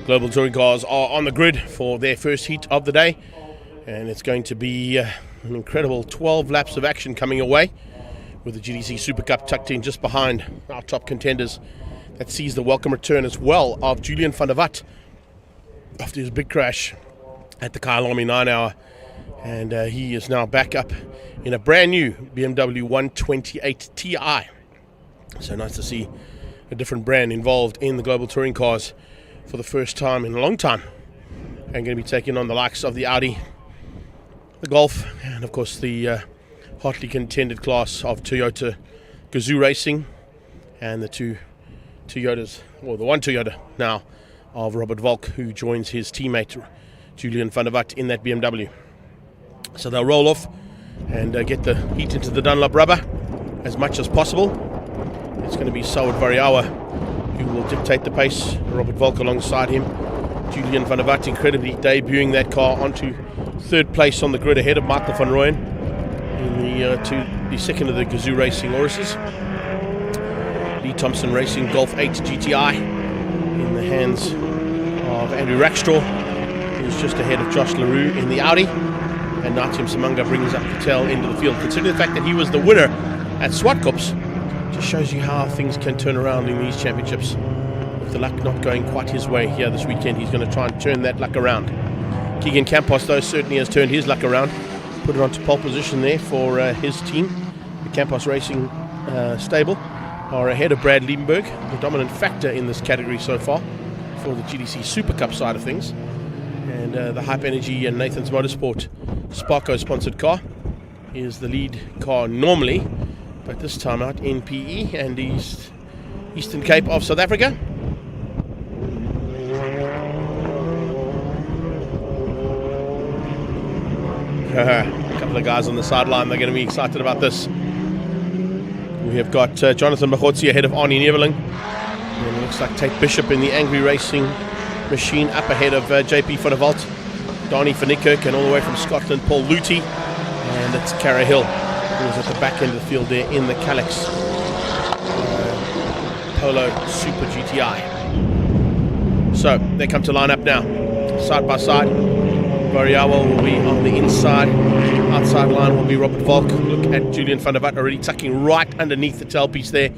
Speaker 1: Global Touring Cars are on the grid for their first heat of the day, and it's going to be an incredible 12 laps of action coming away. with the GTC SupaCup tucked in just behind our top contenders. That sees the welcome return as well of Julian van der Walt after his big crash at the Kyalami 9 Hour. And he is now back up in a brand new BMW 128 Ti. So nice to see a different brand involved in the global touring cars for the first time in a long time. And going to be taking on the likes of the Audi, the Golf, and of course the hotly contended class of Toyota Gazoo Racing and the two Toyotas, or the one Toyota now of Robert Volk, who joins his teammate Julian van der Walt in that BMW. So they'll roll off and get the heat into the Dunlop rubber as much as possible. It's going to be Saud Variawa who will dictate the pace. Robert Volk alongside him. Julian van der Walt incredibly debuting that car onto third place on the grid ahead of Michael van Rooyen in the second of the Gazoo Racing Auruses. Lee Thompson Racing Golf 8 GTI in the hands of Andrew Rackstraw, who's just ahead of Josh LaRue in the Audi. And Natim Samanga brings up the tail end of the field. Considering the fact that he was the winner at SupaCups, just shows you how things can turn around in these championships. With the luck not going quite his way here this weekend, he's going to try and turn that luck around. Keegan Campos, though, certainly has turned his luck around. Put it onto pole position there for his team. The Campos Racing stable are ahead of Brad Liebenberg, the dominant factor in this category so far for the GTC SupaCup side of things. And the Hype Energy and Nathan's Motorsport Sparco sponsored car is the lead car normally, but this time out in PE and Eastern Cape of South Africa. A couple of guys on the sideline, they're going to be excited about this. We have got Jonathan Mahotsi ahead of Arnie Neveling. And it looks like Tate Bishop in the Angry Racing machine up ahead of JP van der Walt, Donnie van Niekerk, and all the way from Scotland, Paul Luty. And it's Cara Hill, who's at the back end of the field there in the Calyx Polo Super GTI. So they come to line up now, side by side. Variawa will be on the inside. Outside line will be Robert Volk. Look at Julian van der Walt already tucking right underneath the tailpiece there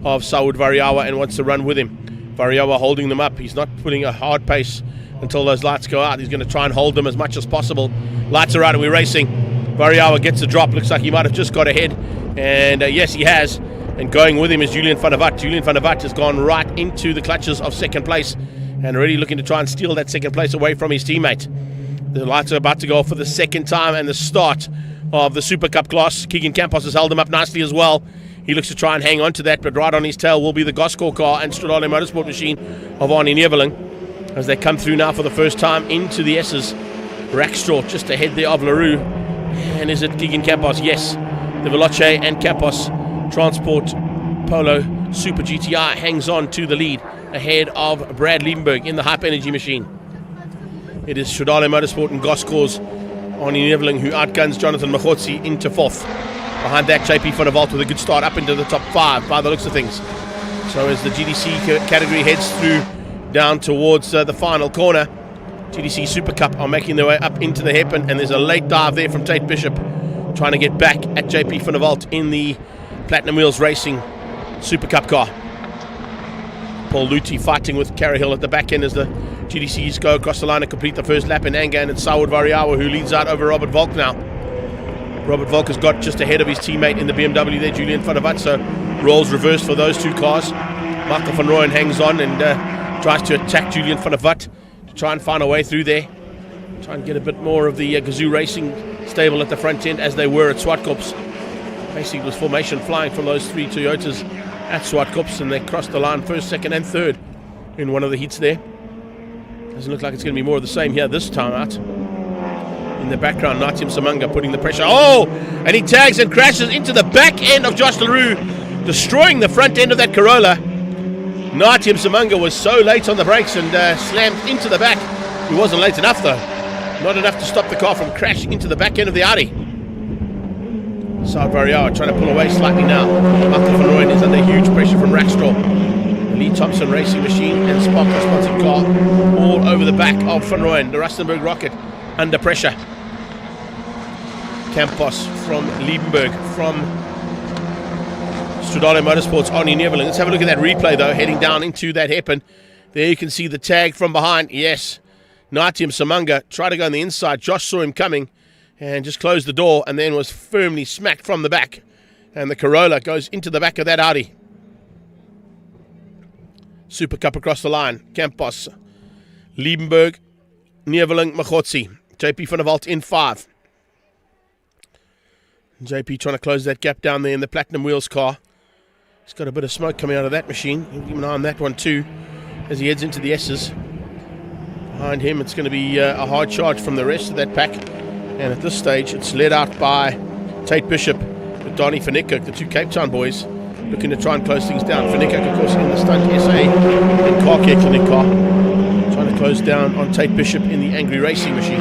Speaker 1: of Saud Variawa and wants to run with him. Variawa holding them up. He's not putting a hard pace until those lights go out. He's going to try and hold them as much as possible. Lights are out and we're racing. Variawa gets the drop. Looks like he might have just got ahead. And yes, he has. And going with him is Julian van der Walt. Julian van der Walt has gone right into the clutches of second place and already looking to try and steal that second place away from his teammate. The lights are about to go off for the second time and the start of the SupaCup class. Keegan Campos has held him up nicely as well. He looks to try and hang on to that, but right on his tail will be the Gosco car and Stradale Motorsport machine of Arnie Neveling as they come through now for the first time into the S's. Rackstraw just ahead there of LaRue. And is it Keegan Campos? Yes. The Veloce and Campos Transport Polo Super GTI hangs on to the lead ahead of Brad Liebenberg in the Hype Energy machine. It is Stradale Motorsport and Gosco's Arnie Neveling who outguns Jonathan Mahotsi into fourth. Behind that, JP van der Walt with a good start up into the top 5 by the looks of things. So as the GTC category heads through down towards the final corner, GTC SupaCup are making their way up into the hairpin, and there's a late dive there from Tate Bishop trying to get back at JP van der Walt in the Platinum Wheels Racing SupaCup car. Paul Luty fighting with Cara Hill at the back end as the GTCs go across the line and complete the first lap in anger, and it's Saud Variawa who leads out over Robert Volk now. Robert Volk has got just ahead of his teammate in the BMW there, Julian van der Walt, so roles reversed for those two cars. Michael van Rooyen hangs on and tries to attack Julian van der Walt to try and find a way through there. Try and get a bit more of the Gazoo Racing stable at the front end as they were at SupaCups. Basically it was formation flying from those three Toyotas at SupaCups, and they crossed the line first, second and third in one of the heats there. Doesn't look like it's going to be more of the same here this time out. In the background, Natim Samanga putting the pressure. Oh! And he tags and crashes into the back end of Josh LaRue, destroying the front end of that Corolla. Natim Samanga was so late on the brakes and slammed into the back. He wasn't late enough though. Not enough to stop the car from crashing into the back end of the Audi. Saud Variawa trying to pull away slightly now. Michael van Rooyen is under huge pressure from Rackstraw. Lee Thompson Racing Machine and Sparko sponsored car all over the back of Van Rooyen. The Rustenburg Rocket under pressure. Campos from Liebenberg from Stradale Motorsports, Arnie Neveling. Let's have a look at that replay, though, heading down into that hairpin. There you can see the tag from behind. Yes, Natium Samanga tried to go on the inside. Josh saw him coming and just closed the door and then was firmly smacked from the back. And the Corolla goes into the back of that Audi. Super Cup across the line. Campos, Liebenberg, Neveling, Machotzi. JP van der Walt in 5. JP trying to close that gap down there in the Platinum Wheels car. He's got a bit of smoke coming out of that machine. He'll keep an eye on that one too as he heads into the S's. Behind him, it's going to be a hard charge from the rest of that pack. And at this stage, it's led out by Tate Bishop with Donnie van Niekerk, the two Cape Town boys, looking to try and close things down. Van Niekerk, of course, in the Stunt SA and Car Care Clinic car, trying to close down on Tate Bishop in the Angry Racing machine.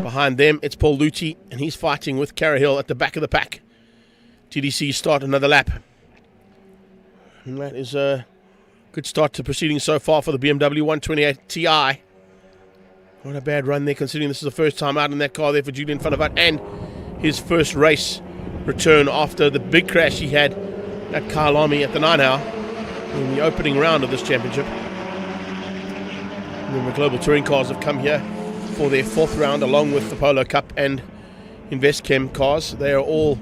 Speaker 1: Behind them, it's Paul Luthi, and he's fighting with Carahill at the back of the pack. TDC start another lap. And that is a good start to proceedings so far for the BMW 128 Ti. Not a bad run there, considering this is the first time out in that car there for Julian van der Walt, and his first race return after the big crash he had at Kyalami at the 9 hour in the opening round of this championship. And then the Global Touring cars have come here for their 4th round, along with the Polo Cup and Investchem cars. They are all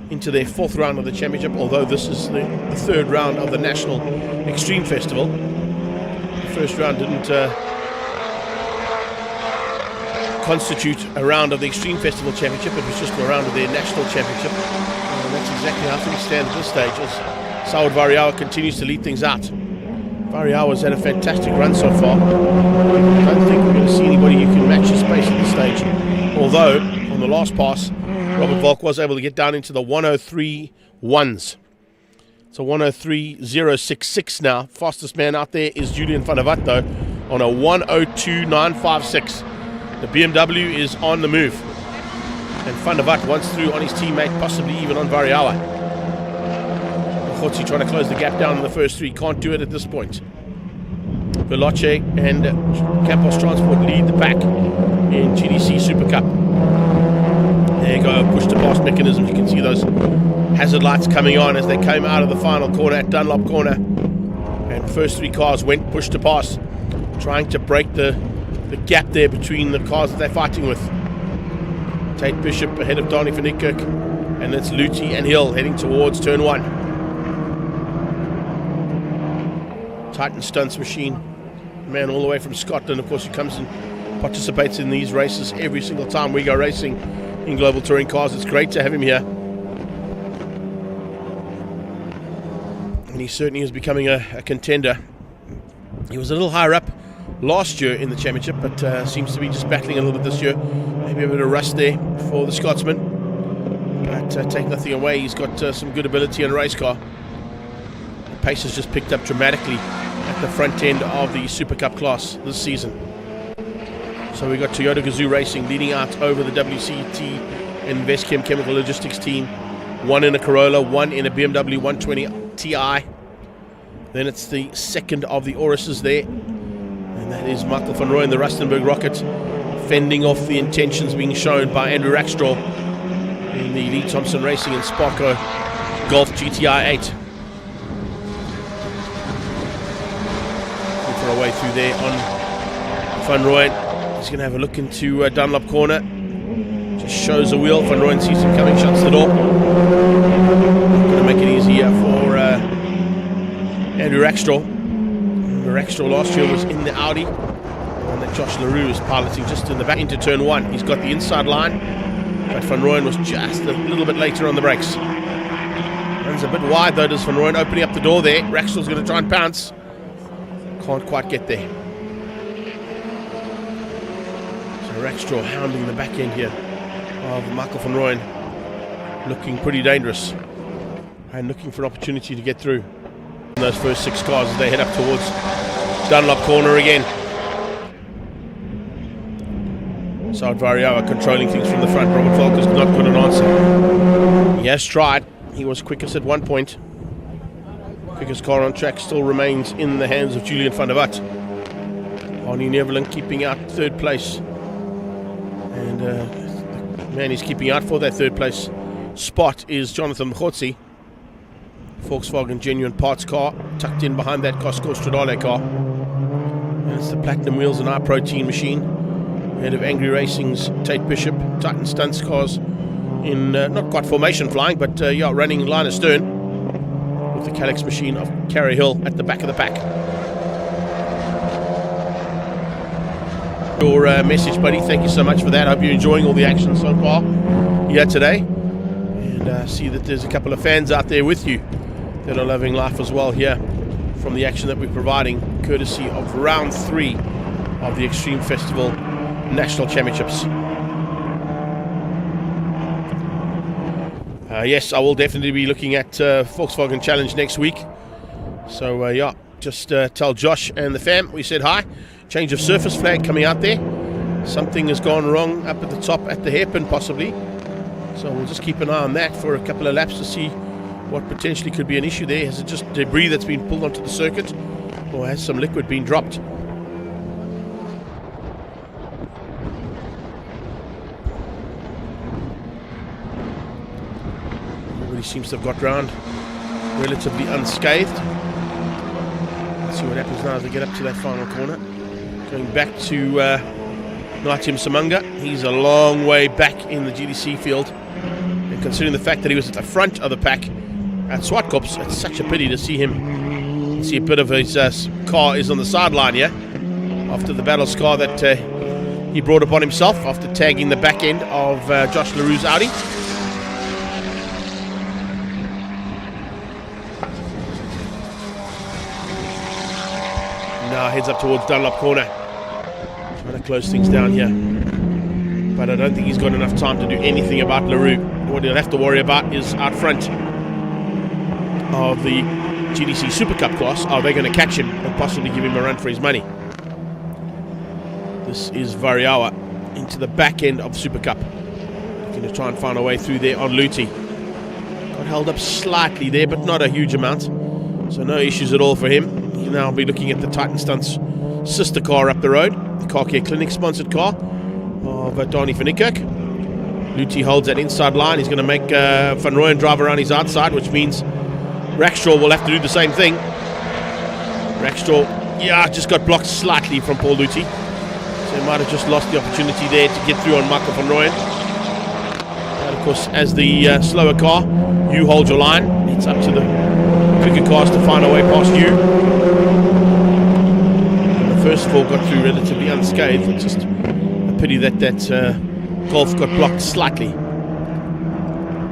Speaker 1: into their 4th round of the championship, although this is the 3rd round of the National Extreme Festival. The first round didn't constitute a round of the Extreme Festival Championship. It was just a round of their National Championship. And that's exactly how things stand at this stage, as Saud Variawa continues to lead things out. Variawa's had a fantastic run so far. I don't think we're going to see anybody who can match his pace at this stage. Although, on the last pass, Robert Volk was able to get down into the 103.1s. So 103.066 now. Fastest man out there is Julian van der Walt, though, on a 102.956. The BMW is on the move. And van der Walt once through on his teammate, possibly even on Variawa. Khotsi trying to close the gap down in the first 3. Can't do it at this point. Veloce and Campos Transport lead the pack in GTC SupaCup. There you go, push to pass mechanisms. You can see those hazard lights coming on as they came out of the final corner at Dunlop Corner. And first 3 cars went push to pass, trying to break the gap there between the cars that they're fighting with. Tate Bishop ahead of Donnie van Niekerk, and it's Luthi and Hill heading towards turn 1. Titan Stunts machine, man all the way from Scotland, of course, who comes and participates in these races every single time we go racing in Global Touring cars. It's great to have him here, and he certainly is becoming a contender. He was a little higher up last year in the championship, but seems to be just battling a little bit this year. Maybe a bit of rust there for the Scotsman, but take nothing away, he's got some good ability in a race car. The pace has just picked up dramatically at the front end of the Super Cup class this season. So we got Toyota Gazoo Racing leading out over the WCT and Investchem Chemical Logistics team. 1 in a Corolla, 1 in a BMW 120 Ti. Then it's the second of the Auruses there, and that is Michael van Rooyen, the Rustenburg Rocket, fending off the intentions being shown by Andrew Rackstraw in the Lee Thompson Racing and Sparco Golf GTI 8. Our way through there on Van Rooyen. He's going to have a look into Dunlop Corner. Just shows a wheel. Van Rooyen sees him coming, shuts the door. Going to make it easier for Andrew Rackstraw. Rackstraw last year was in the Audi, and that Josh LaRue is piloting just in the back into turn 1. He's got the inside line, but Van Rooyen was just a little bit later on the brakes. Runs a bit wide though, does Van Rooyen, opening up the door there. Rackstraw's going to try and pounce. Can't quite get there. So Rackstraw hounding the back end here of Michael van Rooyen, looking pretty dangerous and looking for an opportunity to get through. And those first 6 cars as they head up towards Dunlop Corner again. Saud Variawa controlling things from the front. Robert Volk has not got an answer. He has tried. He was quickest at one point. Quickest car on track still remains in the hands of Julian van der Walt. Arnie Neveling keeping out 3rd place. And the man he's keeping out for that 3rd place spot is Jonathan Mkhotsi. Volkswagen genuine parts car tucked in behind that Costco Stradale car. And it's the Platinum Wheels and Eye Protein machine. Head of Angry Racing's Tate Bishop, Titan Stunts cars in not quite formation flying, but running line astern with the Calyx machine of Carey Hill at the back of the pack. Your message, buddy. Thank you so much for that. I hope you're enjoying all the action so far here today. And see that there's a couple of fans out there with you that are loving life as well here from the action that we're providing, courtesy of round 3 of the Extreme Festival National Championships. Yes, I will definitely be looking at Volkswagen Challenge next week. So just tell Josh and the fam we said hi. Change of surface flag coming out there. Something has gone wrong up at the top at the hairpin possibly. So we'll just keep an eye on that for a couple of laps to see what potentially could be an issue there. Is it just debris that's been pulled onto the circuit, or has some liquid been dropped? Everybody seems to have got round relatively unscathed. Let's see what happens now as they get up to that final corner. Going back to Naitium Samanga. He's a long way back in the GTC field. And considering the fact that he was at the front of the pack at SupaCup, it's such a pity to see him. See a bit of his car is on the sideline here after the battle scar that he brought upon himself after tagging the back end of Josh LaRue's Audi. Now heads up towards Dunlop corner, trying to close things down here. But I don't think he's got enough time to do anything about LaRue. What he'll have to worry about is out front of the GTC SupaCup class. Are they going to catch him and possibly give him a run for his money? This is Variawa into the back end of SupaCup. Going to try and find a way through there on Luti. Got held up slightly there, but not a huge amount. So no issues at all for him. He'll now be looking at the Titan Stunts sister car up the road, the Car Care Clinic sponsored car of Donnie van Niekerk. Luti holds that inside line. He's going to make Van Rooyen drive around his outside, which means Rackstraw will have to do the same thing. Rackstraw, just got blocked slightly from Paul Luti. So he might have just lost the opportunity there to get through on Michael Van Rooyen. And of course, as the slower car, you hold your line. It's up to the quicker cars to find a way past you. And the first four got through relatively unscathed. It's just a pity that Golf got blocked slightly.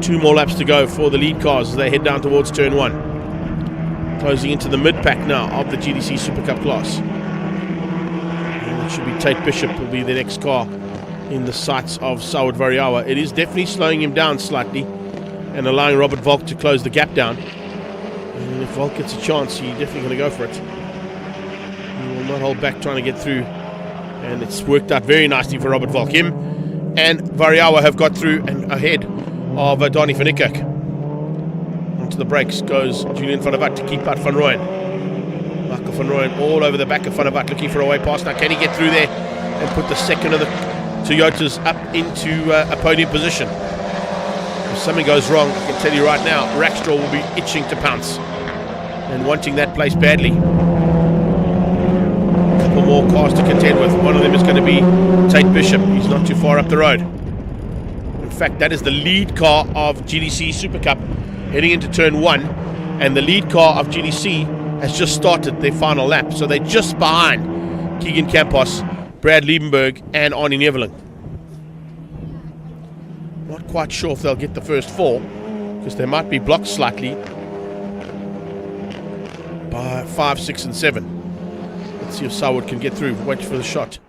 Speaker 1: 2 more laps to go for the lead cars as they head down towards turn 1. Closing into the mid-pack now of the GTC SupaCup class. And it should be Tate Bishop will be the next car in the sights of Saud Variawa. It is definitely slowing him down slightly and allowing Robert Volk to close the gap down. And if Volk gets a chance, he's definitely going to go for it. He will not hold back trying to get through. And it's worked out very nicely for Robert Volk. Him and Variawa have got through and ahead of Donnie van Niekerk. Onto the brakes goes Julian van der Vat to keep out Van Rooyen. Michael Van Rooyen all over the back of Van der Vat looking for a way past. Now can he get through there and put the second of the Toyotas up into a podium position? If something goes wrong, I can tell you right now, Rackstraw will be itching to pounce and wanting that place badly. A couple more cars to contend with. One of them is going to be Tate Bishop. He's not too far up the road. In fact, that is the lead car of GTC SupaCup heading into turn 1, and the lead car of GTC has just started their final lap, so they're just behind Keegan Campos, Brad Liebenberg and Arnie Neveling. Not quite sure if they'll get the first 4 because they might be blocked slightly by 5, 6 and 7. Let's see if Saud can get through. Wait for the shot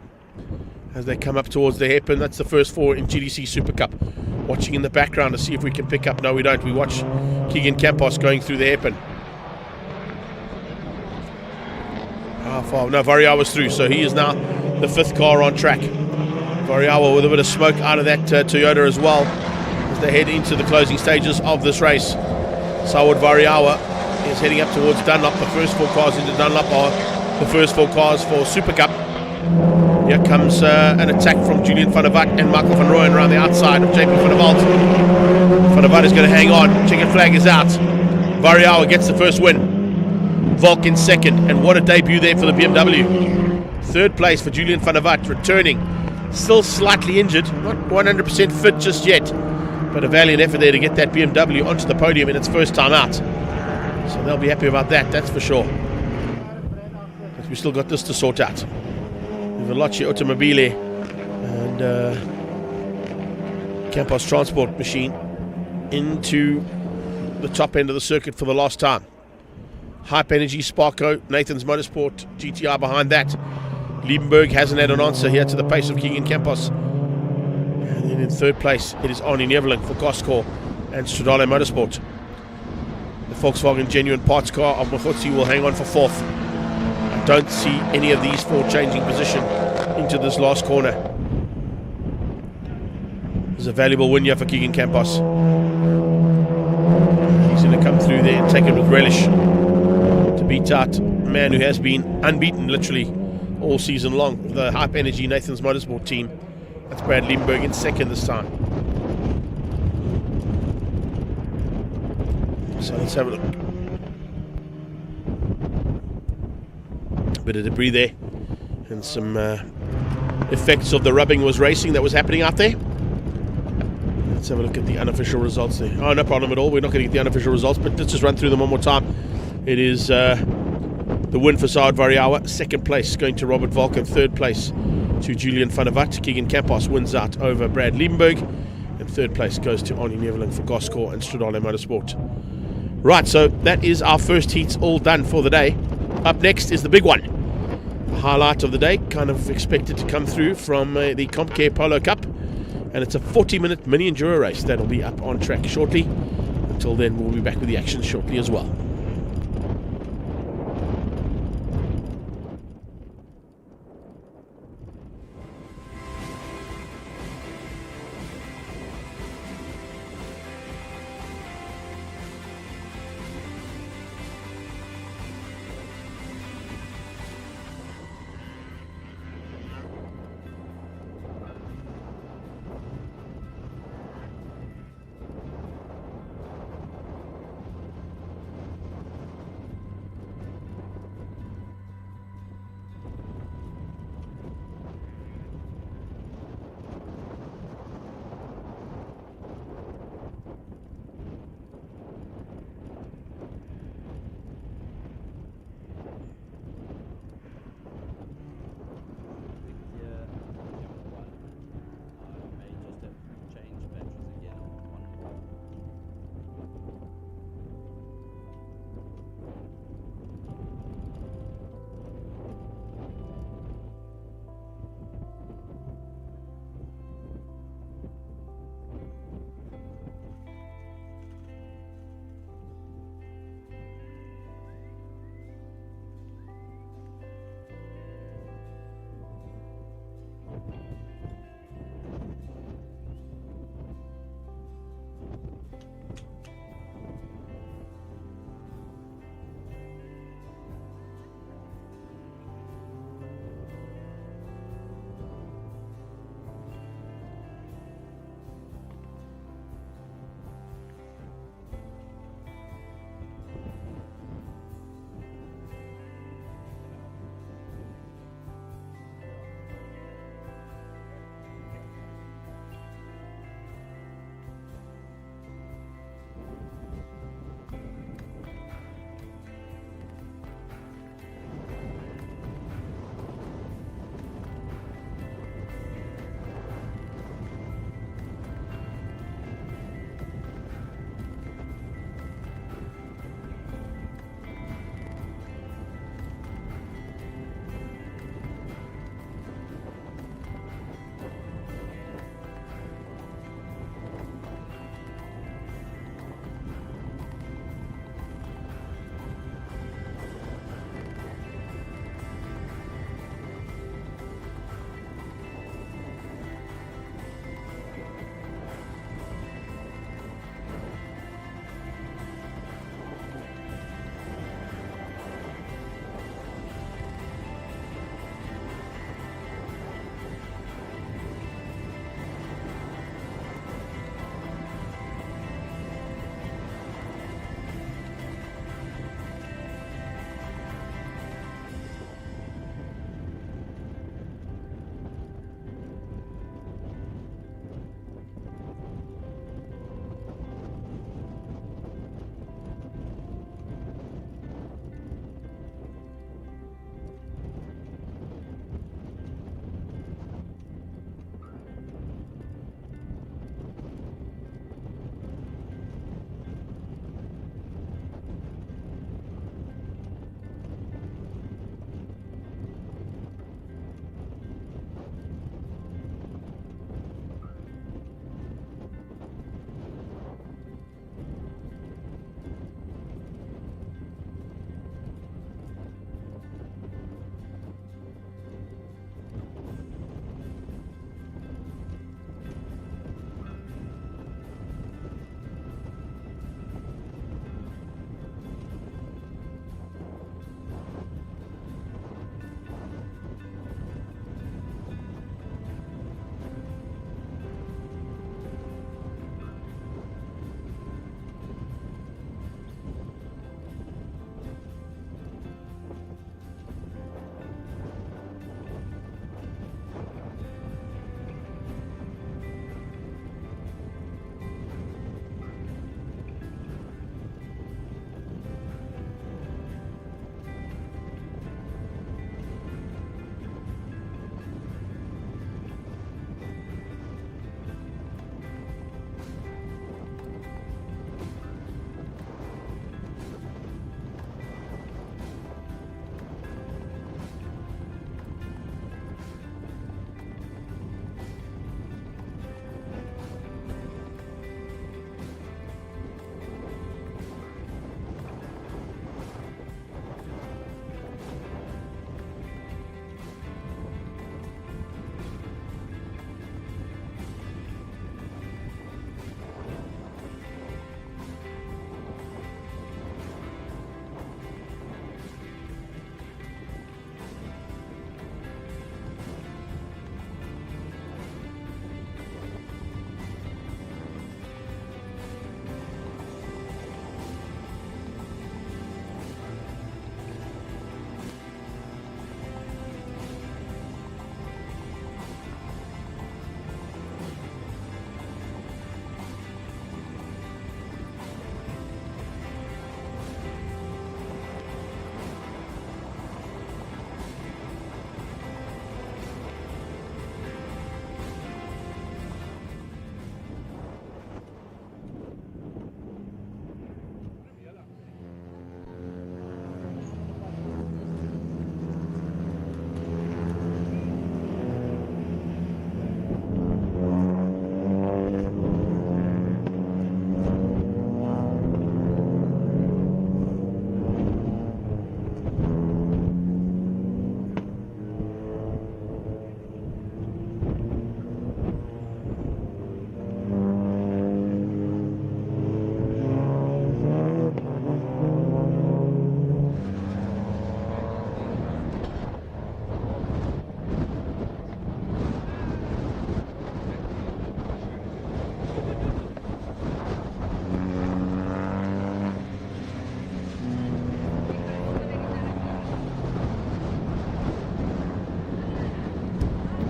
Speaker 1: as they come up towards the hairpin. That's the first 4 in GTC SupaCup. Watching in the background to see if we can pick up. No, we don't. We watch Keegan Campos going through the hairpin. How far? No, Variawa's through, so he is now the 5th car on track. Variawa with a bit of smoke out of that Toyota as well as they head into the closing stages of this race. Saud Variawa is heading up towards Dunlop. The first 4 cars into Dunlop are the first 4 cars for SupaCup. Here comes an attack from Julian van der Vat and Michael Van Rooyen around the outside of JP van der Walt. Van der Vat is going to hang on. Checkered flag is out. Variawa gets the first win. Volk in second, and what a debut there for the BMW. Third place for Julian van der Walt, returning. Still slightly injured, not 100% fit just yet, but a valiant effort there to get that BMW onto the podium in its first time out. So they'll be happy about that, that's for sure. But we still got this to sort out. Veloci Automobile and Campos Transport Machine into the top end of the circuit for the last time. Hype Energy, Sparco, Nathan's Motorsport, GTR behind that. Liebenberg hasn't had an answer here to the pace of Keegan Campos. And then in third place, it is Arnie Neveling for Goscor and Stradale Motorsport. The Volkswagen Genuine Parts car of Mokotsi will hang on for fourth. I don't see any of these four changing position into this last corner. There's a valuable win here for Keegan Campos. He's going to come through there and take it with relish to beat out a man who has been unbeaten literally all season long. The Hype Energy Nathan's Motorsport team. That's Brad Liebenberg in second this time. So let's have a look. A bit of debris there and some effects of the rubbing was racing that was happening out there. Let's have a look at the unofficial results there. Oh, no problem at all. We're not going to get the unofficial results, but let's just run through them one more time. It is the win for Saad Variawa. Second place going to Robert Volk. Third place to Julian van der Walt. Keegan Campos wins out over Brad Liebenberg. And third place goes to Arnie Neveling for Goscor and Stradale Motorsport. Right, so that is our first heats all done for the day. Up next is the big one. The highlight of the day, kind of expected to come through from the CompCare Polo Cup. And it's a 40-minute mini-enduro race that'll be up on track shortly. Until then, we'll be back with the action shortly as well.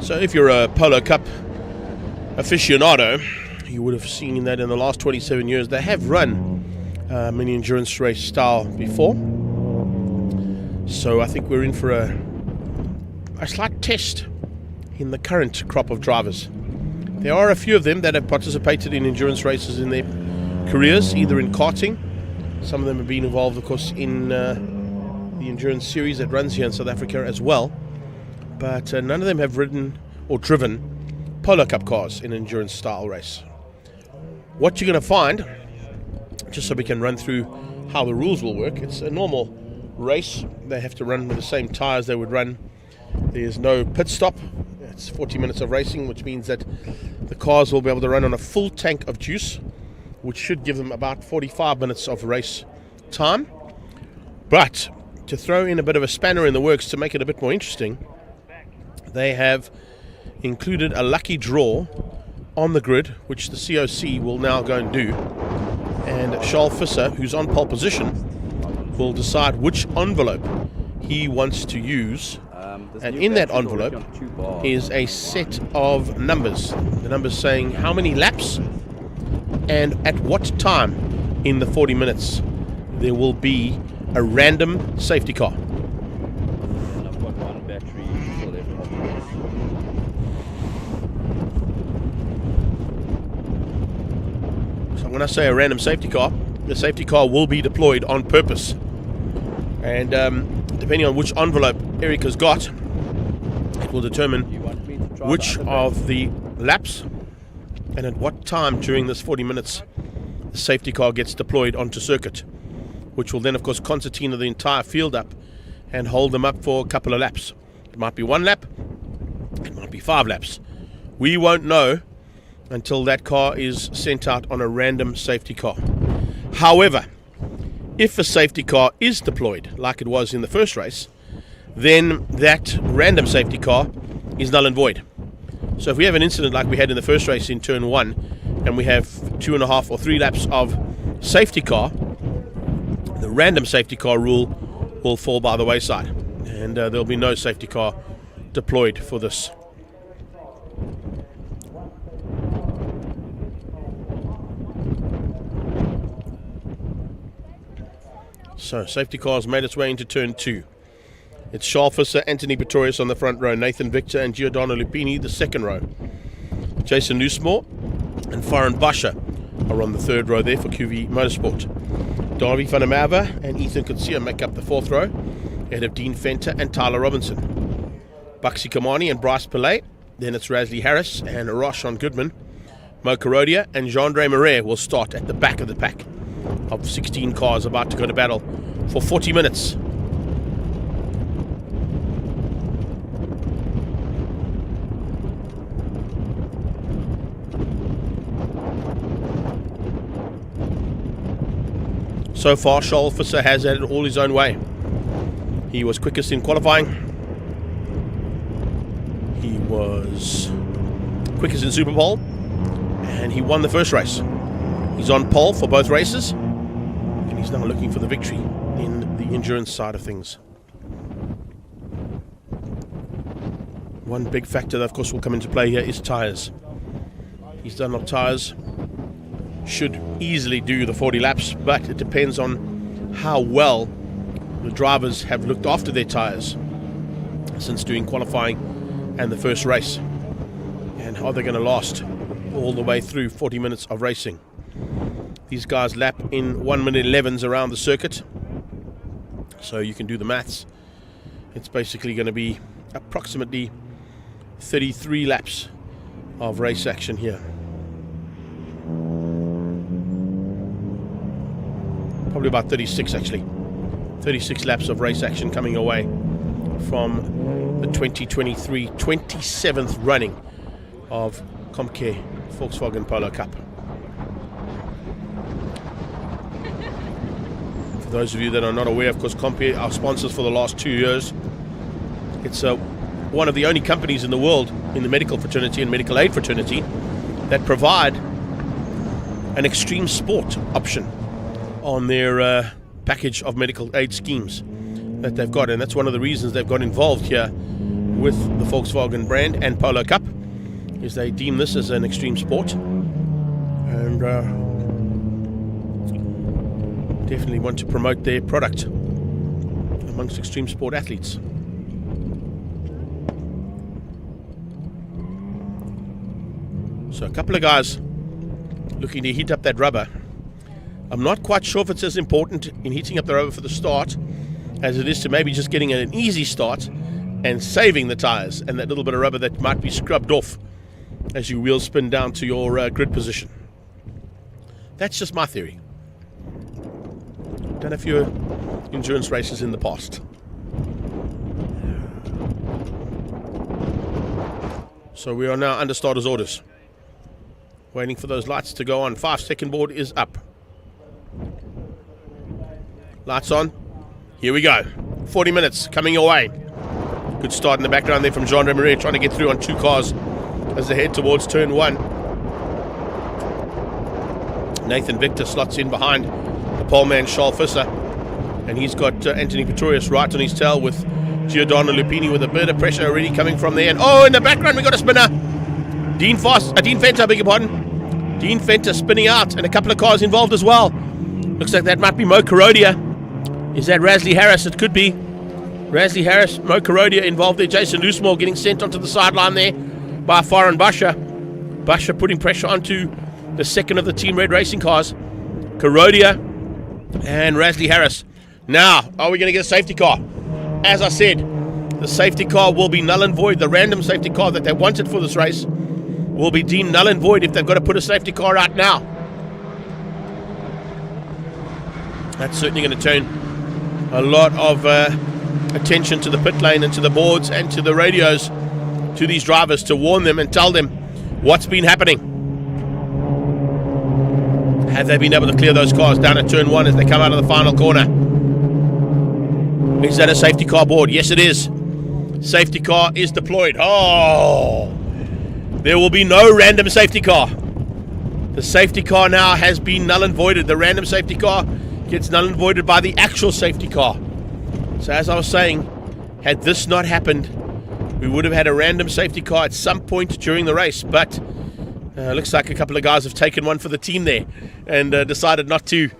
Speaker 1: So if you're a Polo Cup aficionado, you would have seen that in the last 27 years they have run mini endurance race style before. So I think we're in for a slight test in the current crop of drivers. There are a few of them that have participated in endurance races in their careers, either in karting. Some of them have been involved, of course, in the endurance series that runs here in South Africa as well. But none of them have ridden or driven Polo Cup cars in an endurance style race. What you're going to find, just so we can run through how the rules will work, it's a normal race. They have to run with the same tyres they would run. There's no pit stop. It's 40 minutes of racing, which means that the cars will be able to run on a full tank of juice, which should give them about 45 minutes of race time. But to throw in a bit of a spanner in the works to make it a bit more interesting, they have included a lucky draw on the grid, which the COC will now go and do. And Charles Visser, who's on pole position, will decide which envelope he wants to use. And in that envelope is a set of numbers. The numbers saying how many laps and at what time in the 40 minutes there will be a random safety car. So when I say a random safety car, the safety car will be deployed on purpose. And depending on which envelope Eric has got, it will determine which of the laps and at what time during this 40 minutes the safety car gets deployed onto circuit, which will then of course concertina the entire field up and hold them up for a couple of laps. It might be 1 lap, it might be 5 laps. We won't know until that car is sent out on a random safety car. However, if a safety car is deployed like it was in the first race, then that random safety car is null and void. So if we have an incident like we had in the first race in turn 1 and we have 2.5 or 3 laps of safety car, the random safety car rule will fall by the wayside and there'll be no safety car deployed for this. So safety car's made its way into turn 2. It's Charles Visser, Anthony Pretorius on the front row, Nathan Victor and Giordano Lupini the second row. Jason Loosemore and Farhan Basha are on the third row there for QV Motorsport. Darby van der Merwe and Ethan Kutsia make up the fourth row, ahead of Dean Fenter and Tyler Robinson. Baxi Kamani and Bryce Pillay, then it's Rasley Harris and Roshan Goodman. Mo Karodia and Jean-Dre Marais will start at the back of the pack of 16 cars about to go to battle for 40 minutes. So far, Charles Visser has had it all his own way. He was quickest in qualifying. He was quickest in Super Bowl. And he won the first race. He's on pole for both races. And he's now looking for the victory in the endurance side of things. One big factor that, of course, will come into play here is tyres. These Dunlop tyres should easily do the 40 laps, but it depends on how well the drivers have looked after their tyres since doing qualifying and the first race, and are they going to last all the way through 40 minutes of racing. These guys lap in 1 minute 11s around the circuit, so you can do the maths. It's basically going to be approximately 33 laps of race action here. Probably about 36 actually. 36 laps of race action coming away from the 2023 27th running of Comcare Volkswagen Polo Cup. For those of you that are not aware, of course, Comcare are sponsors for the last 2 years. It's one of the only companies in the world in the medical fraternity and medical aid fraternity that provide an extreme sport option on their package of medical aid schemes that they've got, and that's one of the reasons they've got involved here with the Volkswagen brand and Polo Cup, is they deem this as an extreme sport, and definitely want to promote their product amongst extreme sport athletes. So a couple of guys looking to heat up that rubber. I'm not quite sure if it's as important in heating up the rubber for the start as it is to maybe just getting an easy start and saving the tires and that little bit of rubber that might be scrubbed off as you wheel spin down to your grid position. That's just my theory. Done a few endurance races in the past. So we are now under starters' orders. Waiting for those lights to go on. 5-second board is up. Lights on. Here we go. 40 minutes coming your way. Good start in the background there from Jean-Andre Marais, trying to get through on 2 cars as they head towards turn 1. Nathan Victor slots in behind the pole man Charles Visser, and he's got Anthony Pretorius right on his tail with Giordano Lupini with a bit of pressure already coming from there. And oh, in the background we got a spinner. Dean Venter, beg your pardon. Dean Venter spinning out, and a couple of cars involved as well. Looks like that might be Mo Karodia. Is that Rasley Harris? It could be. Rasley Harris, Mo Karodia involved there. Jason Loosemore getting sent onto the sideline there by Faran Basha. Basha putting pressure onto the second of the Team Red racing cars. Karodia and Rasley Harris. Now, are we going to get a safety car? As I said, the safety car will be null and void. The random safety car that they wanted for this race will be deemed null and void if they've got to put a safety car out now. That's certainly going to turn a lot of attention to the pit lane and to the boards and to the radios to these drivers to warn them and tell them what's been happening. Have they been able to clear those cars down at turn 1 as they come out of the final corner? Is that a safety car board? Yes, it is. Safety car is deployed. Oh! There will be no random safety car. The safety car now has been null and voided. The random safety car gets null and voided by the actual safety car. So as I was saying, had this not happened, we would have had a random safety car at some point during the race. But looks like a couple of guys have taken one for the team there and decided not to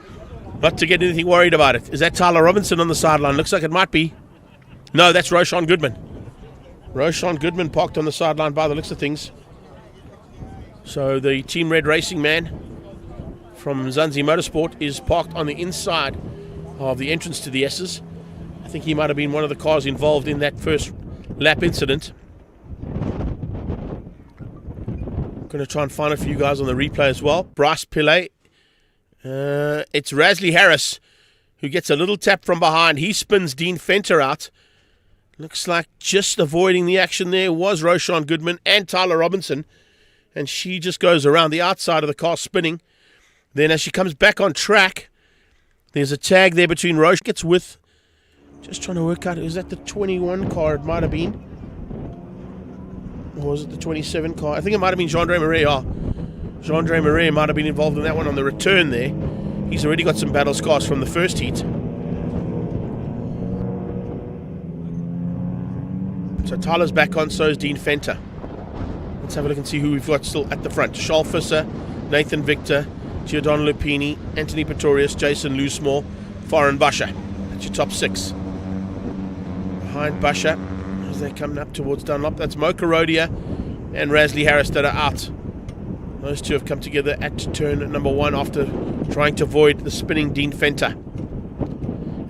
Speaker 1: get anything worried about it. Is that Tyler Robinson on the sideline? Looks like it might be. No, that's Roshan Goodman. Roshan Goodman parked on the sideline by the looks of things. So the Team Red racing man from Zanzi Motorsport is parked on the inside of the entrance to the S's. I think he might have been one of the cars involved in that first lap incident. Going to try and find it for you guys on the replay as well. Bryce Pillay. It's Rasley Harris who gets a little tap from behind. He spins Dean Venter out. Looks like just avoiding the action there was Roshan Goodman and Tyler Robinson. And she just goes around the outside of the car spinning. Then as she comes back on track, there's a tag there between Roshan. Gets with, just trying to work out, is that the 21 car? It might have been. Or was it the 27 car? I think it might have been Jean-Andre Marais. Jean-Andre Marais might have been involved in that one on the return there. He's already got some battle scars from the first heat. So Tyler's back on, so is Dean Venter. Let's have a look and see who we've got still at the front. Charles Visser, Nathan Victor, Giordano Lupini, Anthony Pretorius, Jason Loosemore, Faran Basha. That's your top 6. Behind Basha, as they're coming up towards Dunlop, that's Mo Karodia and Rasley Harris that are out. Those two have come together at turn number 1 after trying to avoid the spinning Dean Venter.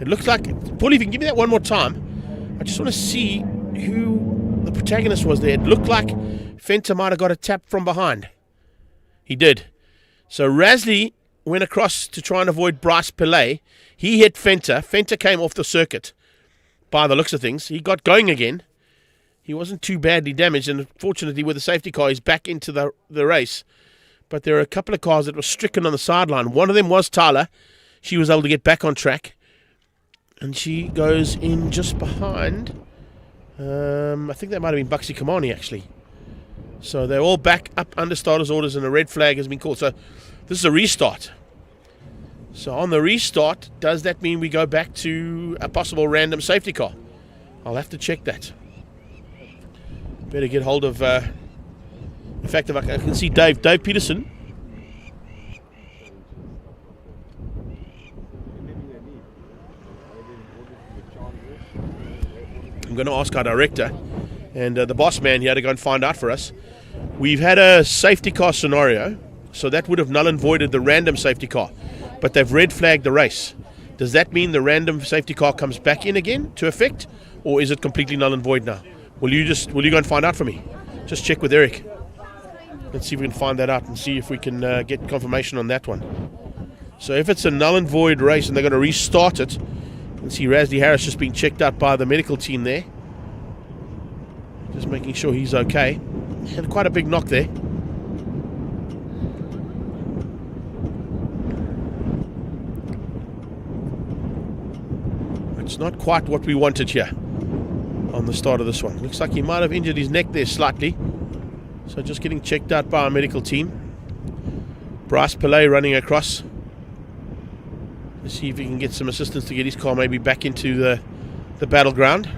Speaker 1: It looks like, Paul, if you can give me that one more time, I just want to see who the protagonist was there. It looked like Venter might have got a tap from behind. He did. So Rasley went across to try and avoid Bryce Pillay. He hit Venter. Venter came off the circuit by the looks of things. He got going again. He wasn't too badly damaged, and fortunately with the safety car he's back into the race. But there are a couple of cars that were stricken on the sideline. One of them was Tyler. She was able to get back on track. And she goes in just behind. I think that might have been Buxy Kamani, actually. So they're all back up under starters' orders, and a red flag has been called. So this is a restart. So on the restart, does that mean we go back to a possible random safety car? I'll have to check that. Better get hold of, in fact, if I can see Dave Peterson. I'm going to ask our director and the boss man here to go and find out for us. We've had a safety car scenario, so that would have null and voided the random safety car, but they've red flagged the race. Does that mean the random safety car comes back in again to effect, or is it completely null and void now? Will you go and find out for me? Just check with Eric. Let's see if we can find that out and see if we can get confirmation on that one. So if it's a null and void race and they're going to restart it, you can see Rasley Harris just being checked out by the medical team there. Just making sure he's okay. He had quite a big knock there. It's not quite what we wanted here on the start of this one. Looks like he might have injured his neck there slightly. So just getting checked out by our medical team. Bryce Pillay running across. Let's see if he can get some assistance to get his car maybe back into the battleground.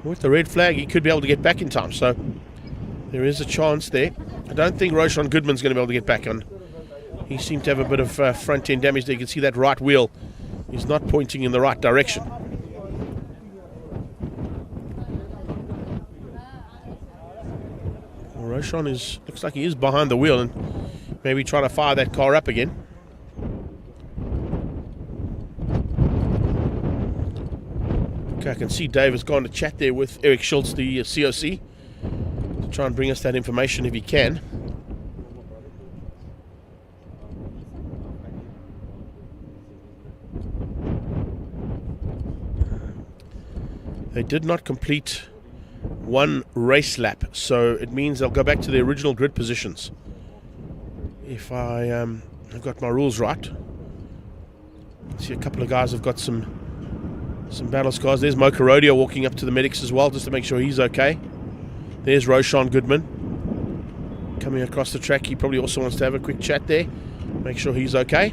Speaker 1: With the red flag, he could be able to get back in time. So there is a chance there. I don't think Roshan Goodman's going to be able to get back on. He seemed to have a bit of front end damage there. You can see that right wheel is not pointing in the right direction. Well, Roshan looks like he is behind the wheel and maybe trying to fire that car up again. Okay, I can see Dave has gone to chat there with Eric Schultz, the COC, to try and bring us that information if he can. They did not complete one race lap, so it means they'll go back to their original grid positions. If I've got my rules right. See, a couple of guys have got some battle scars. There's Mo Carodio walking up to the medics as well, just to make sure he's okay. There's Roshan Goodman coming across the track. He probably also wants to have a quick chat there, make sure he's okay.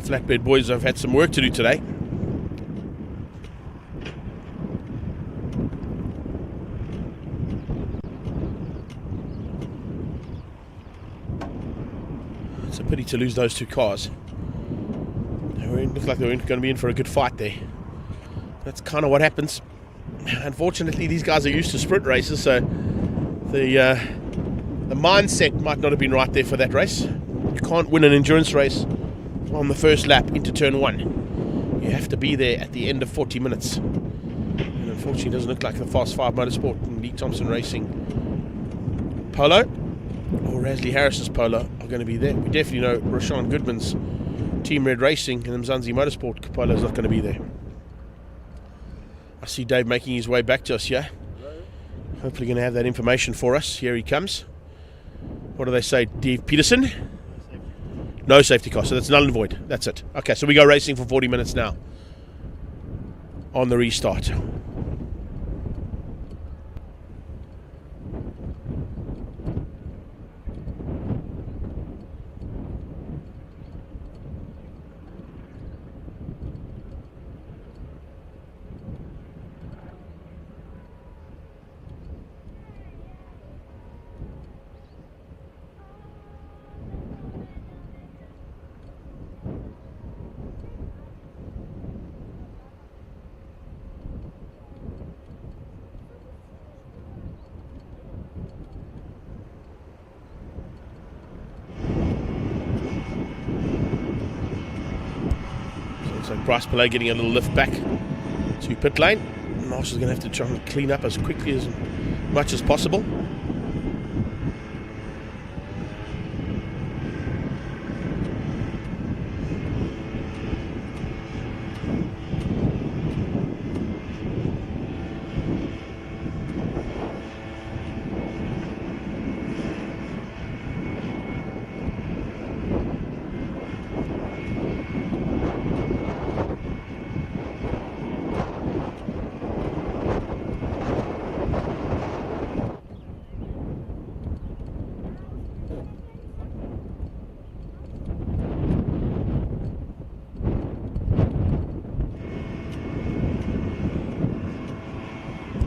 Speaker 1: Flatbed boys have had some work to do today. It's a pity to lose those two cars. It looked like they were going to be in for a good fight there. That's kind of what happens. Unfortunately, these guys are used to sprint races, so the mindset might not have been right there for that race. You can't win an endurance race on the first lap into turn 1. You have to be there at the end of 40 minutes. And unfortunately, it doesn't look like the Fast 5 Motorsport and Lee Thompson Racing Polo or Rasley Harris's Polo are going to be there. We definitely know Roshan Goodman's Team Red Racing and Mzansi Motorsport Polo is not going to be there. I see Dave making his way back to us here. Hopefully going to have that information for us. Here he comes. What do they say, Dave Peterson? No safety car, so that's null and void. That's it. Okay, so we go racing for 40 minutes now on the restart. So Bryce Pillay getting a little lift back to pit lane. Marshall's going to have to try and clean up as quickly as much as possible.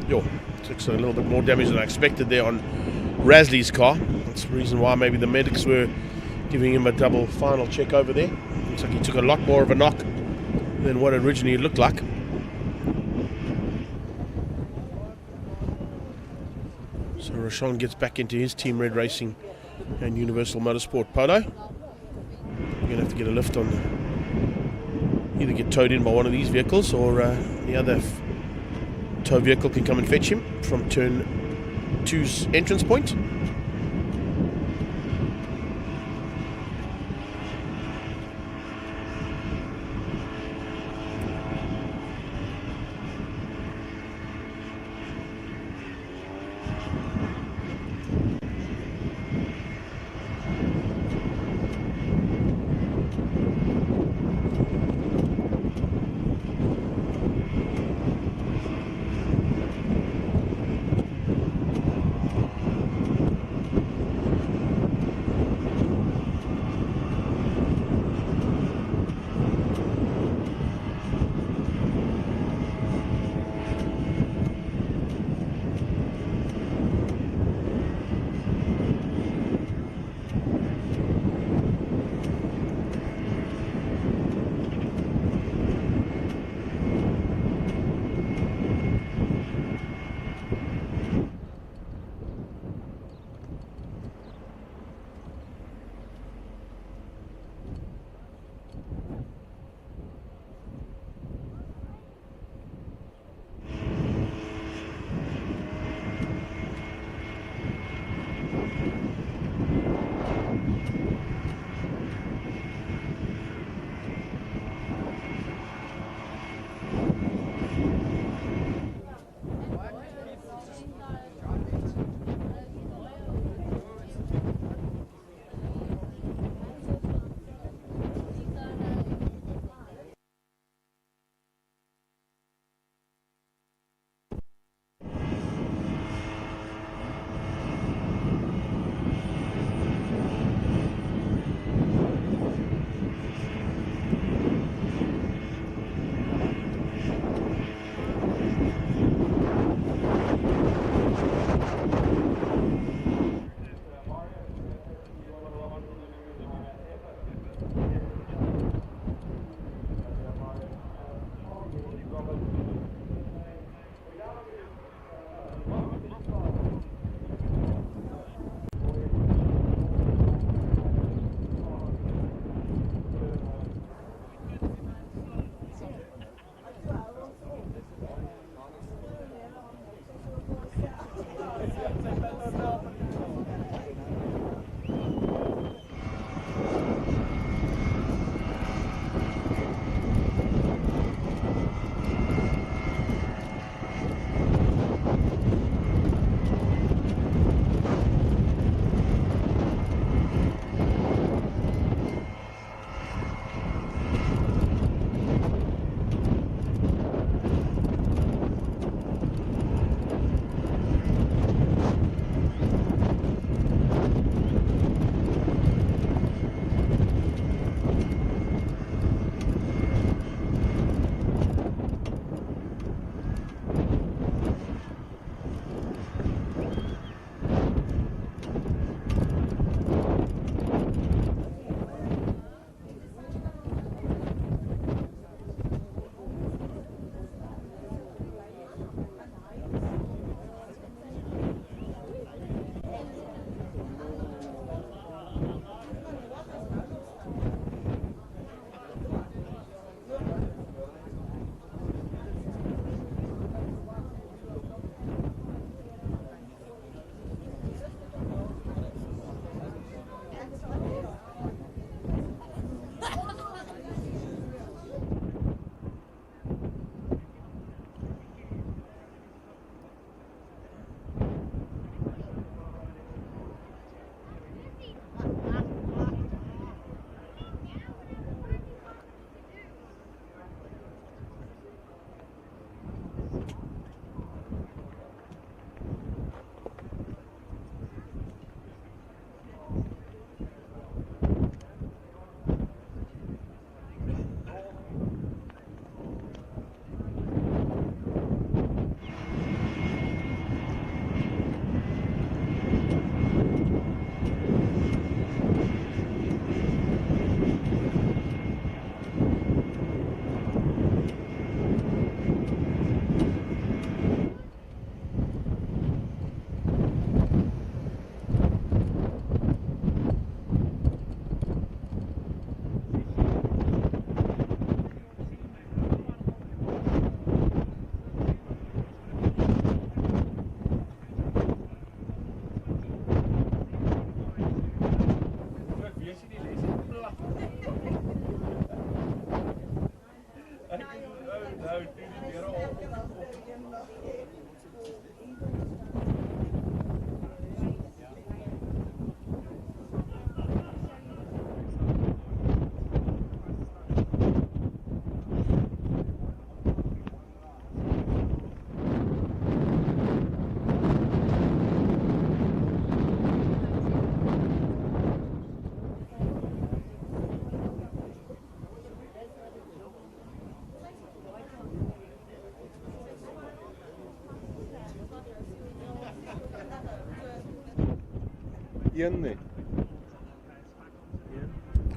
Speaker 1: Took a little bit more damage than I expected there on Rasley's car. That's the reason why maybe the medics were giving him a double final check over there. Looks like he took a lot more of a knock than what originally it looked like. So Rashawn gets back into his Team Red Racing and Universal Motorsport Polo. We're going to have to get a lift on either get towed in by one of these vehicles, or the other tow vehicle can come and fetch him from turn 2's entrance point.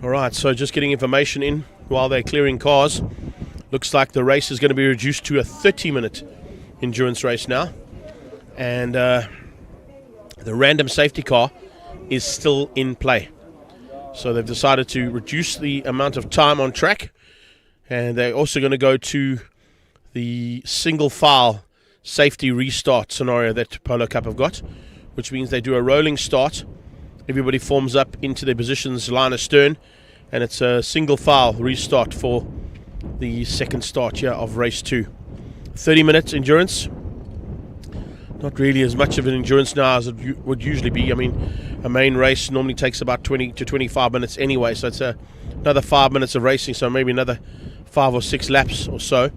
Speaker 1: All right, so just getting information in while they're clearing cars. Looks like the race is going to be reduced to a 30-minute endurance race now. And the random safety car is still in play. So they've decided to reduce the amount of time on track. And they're also going to go to the single file safety restart scenario that Polo Cup have got, which means they do a rolling start. Everybody forms up into their positions line astern, and it's a single file restart for the second start here of race 2. 30 minutes endurance. Not really as much of an endurance now as it would usually be. I mean, a main race normally takes about 20 to 25 minutes anyway, so it's another 5 minutes of racing, so maybe another 5 or 6 laps or so.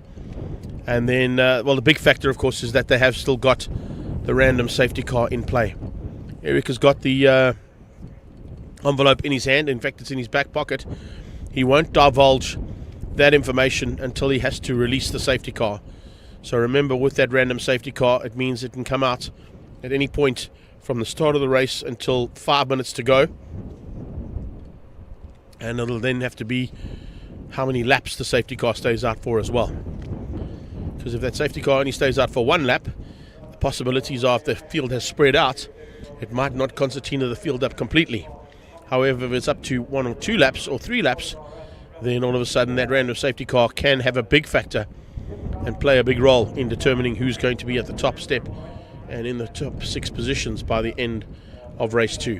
Speaker 1: And then, well, the big factor, of course, is that they have still got the random safety car in play. Eric has got the envelope in his hand. In fact, it's in his back pocket. He won't divulge that information until he has to release the safety car. So remember, with that random safety car, it means it can come out at any point from the start of the race until 5 minutes to go. And it'll then have to be how many laps the safety car stays out for as well. Because if that safety car only stays out for 1 lap, the possibilities are if the field has spread out, it might not concertina the field up completely. However, if it's up to 1 or 2 laps or 3 laps, then all of a sudden that random safety car can have a big factor and play a big role in determining who's going to be at the top step and in the top 6 positions by the end of race 2.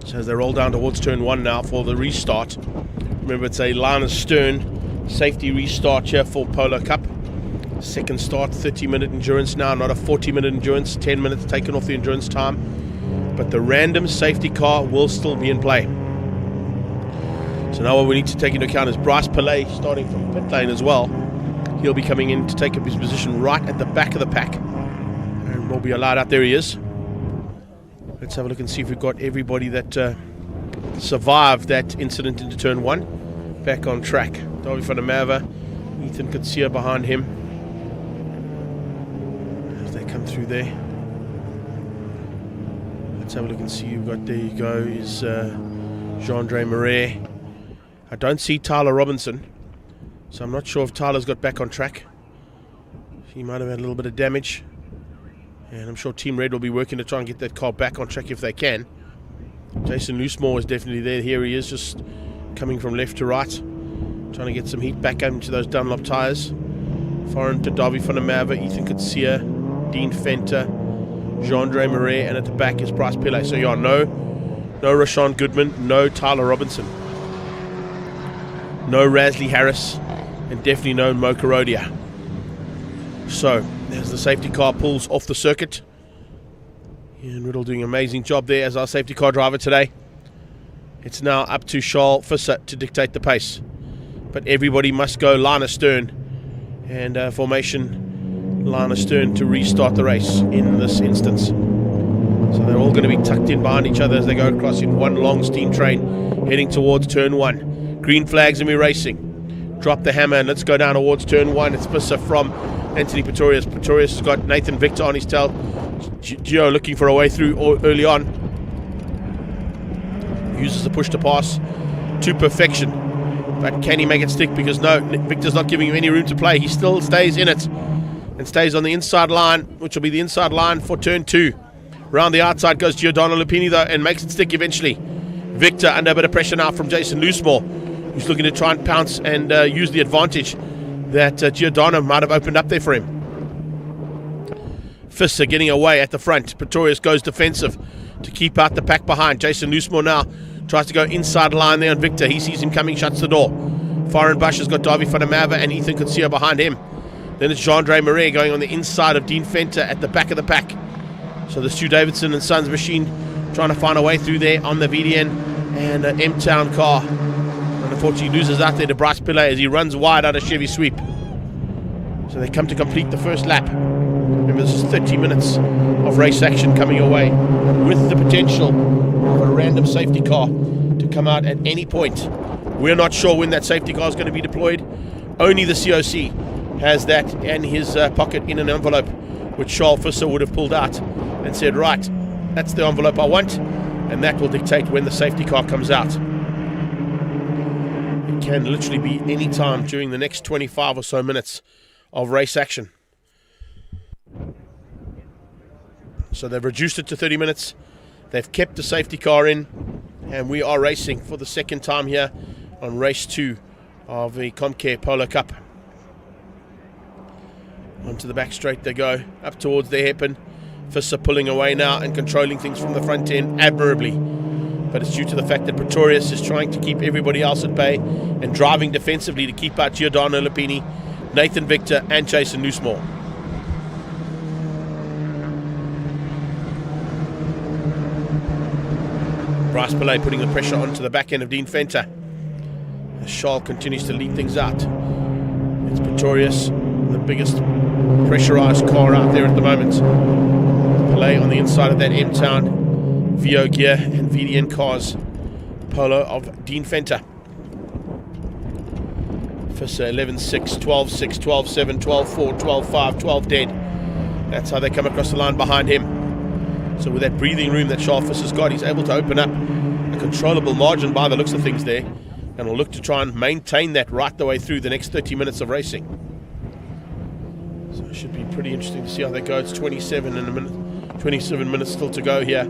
Speaker 1: So as they roll down towards turn 1 now for the restart. Remember, it's a line astern safety restart here for Polo Cup. Second start, 30-minute endurance now, not a 40-minute endurance, 10 minutes taken off the endurance time. But the random safety car will still be in play. So now what we need to take into account is Bryce Pillay starting from pit lane as well. He'll be coming in to take up his position right at the back of the pack. And will be allowed out. There he is. Let's have a look and see if we've got everybody that survived that incident into turn 1 back on track. Davy van der Merwe, Ethan Kutsia behind him as they come through there. Let's have a look and see who we've got. There you go, is Jean-Andre Marais. I don't see Tyler Robinson, so I'm not sure if Tyler's got back on track. He might have had a little bit of damage, and I'm sure Team Red will be working to try and get that car back on track if they can. Jason Loosemore is definitely there. Here he is, just coming from left to right, trying to get some heat back into those Dunlop tyres. Foreign to Davy van der Merwe, Ethan Kutsia, Dean Fenter, Jean-Andre Marais, and at the back is Bryce Pillay. So yeah, no Rashawn Goodman, no Tyler Robinson, no Rasley Harris, and definitely no Mo Karodia. So as the safety car pulls off the circuit, Ian Riddle doing an amazing job there as our safety car driver today. It's now up to Charles Visser to dictate the pace. But everybody must go line astern. And formation line astern to restart the race in this instance. So they're all going to be tucked in behind each other as they go across in one long steam train heading towards turn 1. Green flags and we're racing. Drop the hammer and let's go down towards turn 1. It's Visser from Anthony Pretorius. Pretorius has got Nathan Victor on his tail. Gio looking for a way through early on. Uses the push to pass to perfection. But can he make it stick? Because no, Victor's not giving him any room to play. He still stays in it and stays on the inside line, which will be the inside line for turn 2. Round the outside goes Giordano Lupini though and makes it stick eventually. Victor under a bit of pressure now from Jason Loosemore, who's looking to try and pounce and use the advantage that Giordano might have opened up there for him. Visser getting away at the front. Pretorius goes defensive to keep out the pack behind. Jason Loosemore now tries to go inside line there on Victor. He sees him coming, shuts the door. Foreign Bush has got Davy van der Merwe and Ethan Kutsia behind him. Then it's Jean-Andre Marais going on the inside of Dean Fenter at the back of the pack. So the Stu Davidson and Sons machine trying to find a way through there on the VDN and an M-Town car. And unfortunately loses out there to Bryce Pillay as he runs wide out of Chevy Sweep. So they come to complete the first lap. Remember, this is 30 minutes of race action coming away with the potential of a random safety car to come out at any point. We're not sure when that safety car is going to be deployed. Only the COC has that in his pocket in an envelope, which Charles Visser would have pulled out and said, right, that's the envelope I want, and that will dictate when the safety car comes out. It can literally be any time during the next 25 or so minutes of race action. So they've reduced it to 30 minutes. They've kept the safety car in, and we are racing for the second time here on race 2 of the Comcare Polo Cup. Onto the back straight they go, up towards the hairpin. Visser pulling away now and controlling things from the front end admirably. But it's due to the fact that Pretorius is trying to keep everybody else at bay and driving defensively to keep out Giordano Lupini, Nathan Victor and Jason Loosemore. Bryce Pillay putting the pressure onto the back end of Dean Fenter as Charles continues to lead things out. It's Pretorius, the biggest pressurized car out there at the moment. Pillay on the inside of that M-Town VO gear and VDN cars Polo of Dean Fenter. Visser 11-6, 12-6, 12-7, 12-4, 12-5, 12 dead. That's how they come across the line behind him. So with that breathing room that Charles Visser's got, he's able to open up a controllable margin by the looks of things there, and will look to try and maintain that right the way through the next 30 minutes of racing. So it should be pretty interesting to see how they go. It's 27 minutes still to go here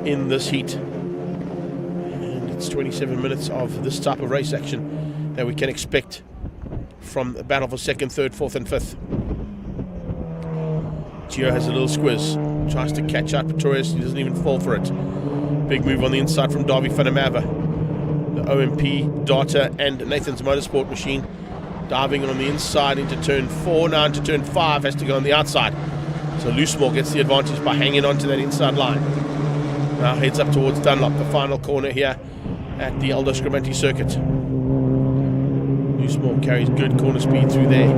Speaker 1: in this heat. And it's 27 minutes of this type of race action that we can expect from the battle for 2nd, 3rd, 4th and 5th. Gio has a little squiz, tries to catch out Pretorius, he doesn't even fall for it. Big move on the inside from Davy van der Merwe. The OMP, Data and Nathan's Motorsport machine diving on the inside into turn 4, now into turn 5, has to go on the outside. So Loosemore gets the advantage by hanging on to that inside line. Now heads up towards Dunlop, the final corner here at the Aldo Scribante circuit. Loosemore carries good corner speed through there.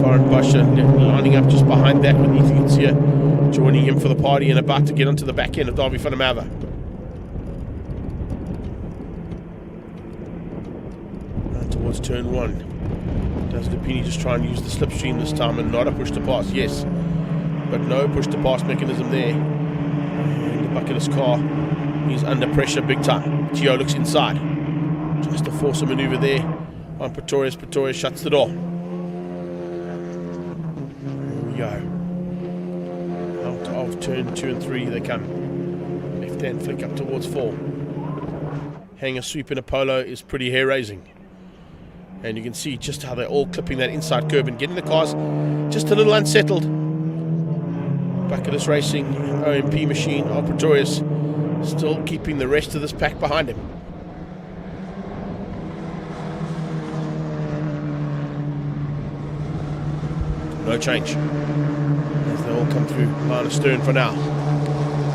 Speaker 1: Foreign Busher lining up just behind that with Ethan Kutsia joining him for the party and about to get onto the back end of Davy van der Merwe. Now towards turn 1. Does Lupini just try and use the slipstream this time and not a push to pass? Yes, but no push to pass mechanism there. And the bucketless car is under pressure big time. Gio looks inside, tries to force a maneuver there on Pretorius. Pretorius shuts the door. Here we go. Out of turn 2 and 3 they come. Left hand flick up towards 4. Hanger sweep in a Polo is pretty hair raising. And you can see just how they're all clipping that inside curb and getting the cars just a little unsettled. Bucketless Racing, OMP machine of Pretorius still keeping the rest of this pack behind him. No change as they all come through line astern for now.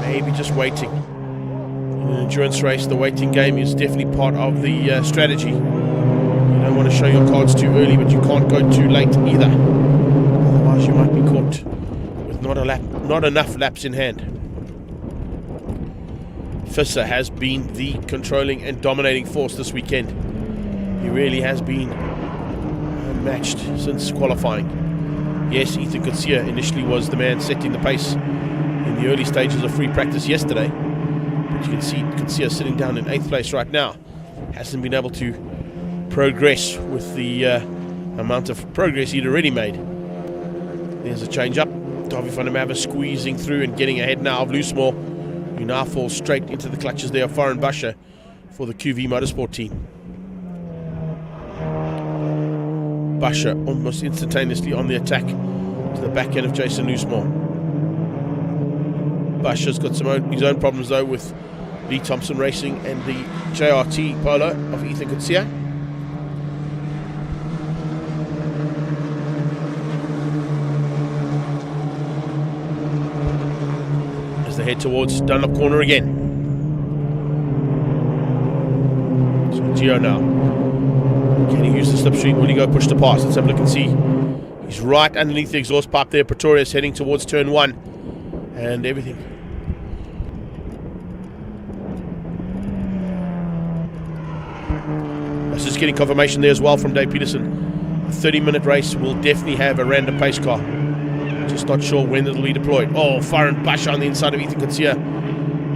Speaker 1: Maybe just waiting in In an endurance race, the waiting game is definitely part of the strategy. You don't want to show your cards too early, but you can't go too late either. Otherwise you might be caught with not enough laps in hand. Visser has been the controlling and dominating force this weekend. He really has been unmatched since qualifying. Yes, Ethan Coetzee initially was the man setting the pace in the early stages of free practice yesterday. But you can see Coetzee sitting down in 8th place right now. Hasn't been able to progress with the amount of progress he'd already made. There's a change up. Davy van der Merwe squeezing through and getting ahead now of Loosemore, who now falls straight into the clutches there of Farin Basha for the QV Motorsport team. Basha almost instantaneously on the attack to the back end of Jason Loosemore. Basha's got his own problems though with Lee Thompson Racing and the JRT Polo of Ethan Coetzee. As they head towards Dunlop Corner again. So Gio now. Can he use the slipstream? Will he go push to pass? Let's have a look and see. He's right underneath the exhaust pipe there. Pretorius heading towards turn 1. And everything. That's just getting confirmation there as well from Dave Peterson. A 30-minute race will definitely have a random pace car. Just not sure when it'll be deployed. Oh, Farin Basha on the inside of Ethan Coetzee,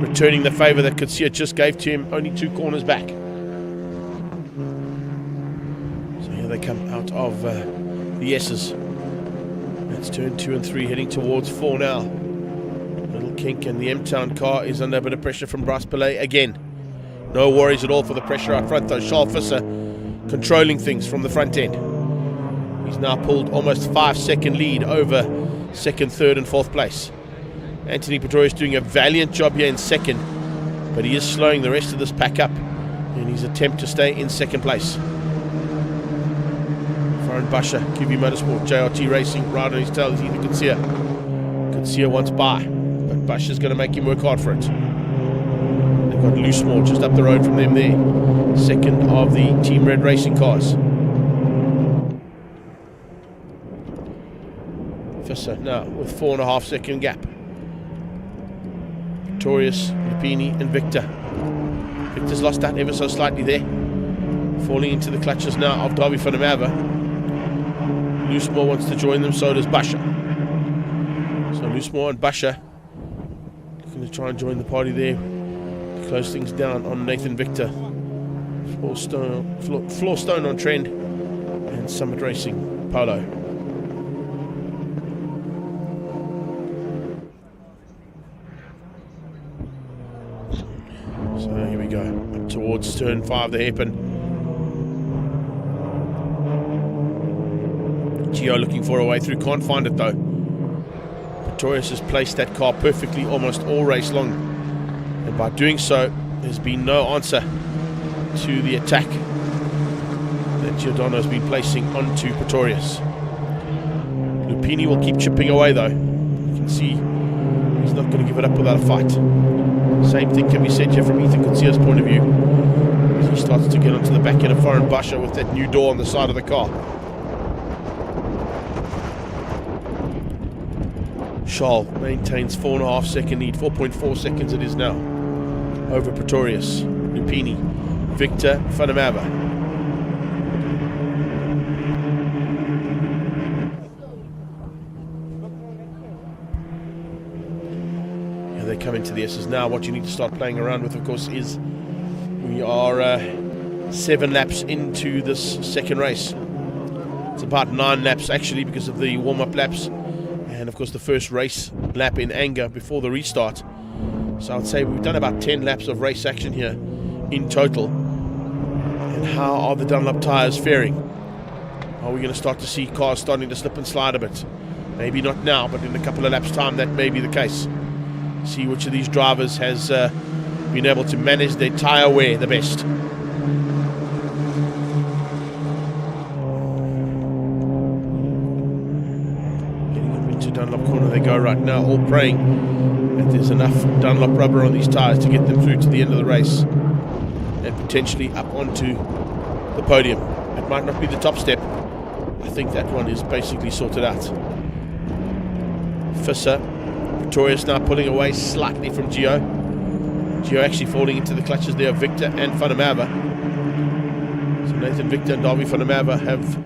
Speaker 1: returning the favour that Coetzee just gave to him only 2 corners back. So here they come out of the S's. That's turn 2 and 3, heading towards 4 now. Little kink, and the M-Town car is under a bit of pressure from Bryce Pillay again. No worries at all for the pressure out front though. Charles Visser controlling things from the front end. He's now pulled almost 5-second lead over 2nd, 3rd and 4th place. Anthony Pretorius doing a valiant job here in 2nd, but he is slowing the rest of this pack up in his attempt to stay in 2nd place. Farin Basha, QV Motorsport, JRT Racing, right on his tail is Ethan Coetzee. Coetzee wants by, but Basha's going to make him work hard for it. Got Loosemore just up the road from them there. 2nd of the Team Red Racing cars. Visser now with 4.5 second gap. Pretorius, Lupini and Victor. Victor's lost out ever so slightly there. Falling into the clutches now of Davy van der Merwe. Loosemore wants to join them, so does Basha. So Loosemore and Basha looking to try and join the party there. Close things down on Nathan Victor. Floor Stone on Trend, and Summit Racing Polo. So here we go, up towards turn 5, the hairpin. Gio looking for a way through, can't find it though. Pretorius has placed that car perfectly almost all race long. And by doing so, there's been no answer to the attack that Giordano has been placing onto Pretorius. Lupini will keep chipping away though. You can see he's not going to give it up without a fight. Same thing can be said here from Ethan Coetzee's point of view. He starts to get onto the back end of Farin Basha with that new door on the side of the car. Charles maintains 4.5 second lead, 4.4 seconds it is now, over Pretorius, Lupini, Victor van der Merwe. Here they come into the S's now. What you need to start playing around with, of course, is we are 7 laps into this second race. It's about 9 laps actually because of the warm-up laps. And of course the first race lap in anger before the restart. So I would say we've done about 10 laps of race action here in total. And how are the Dunlop tyres faring? Are we going to start to see cars starting to slip and slide a bit? Maybe not now, but in a couple of laps time that may be the case. See which of these drivers has been able to manage their tyre wear the best. Dunlop corner they go right now, all praying that there's enough Dunlop rubber on these tyres to get them through to the end of the race and potentially up onto the podium. It might not be the top step. I think that one is basically sorted out. Visser, Pretorius now pulling away slightly from Gio. Gio actually falling into the clutches there of Victor and Van der Merwe. So Nathan Victor and Davy Van der Merwe have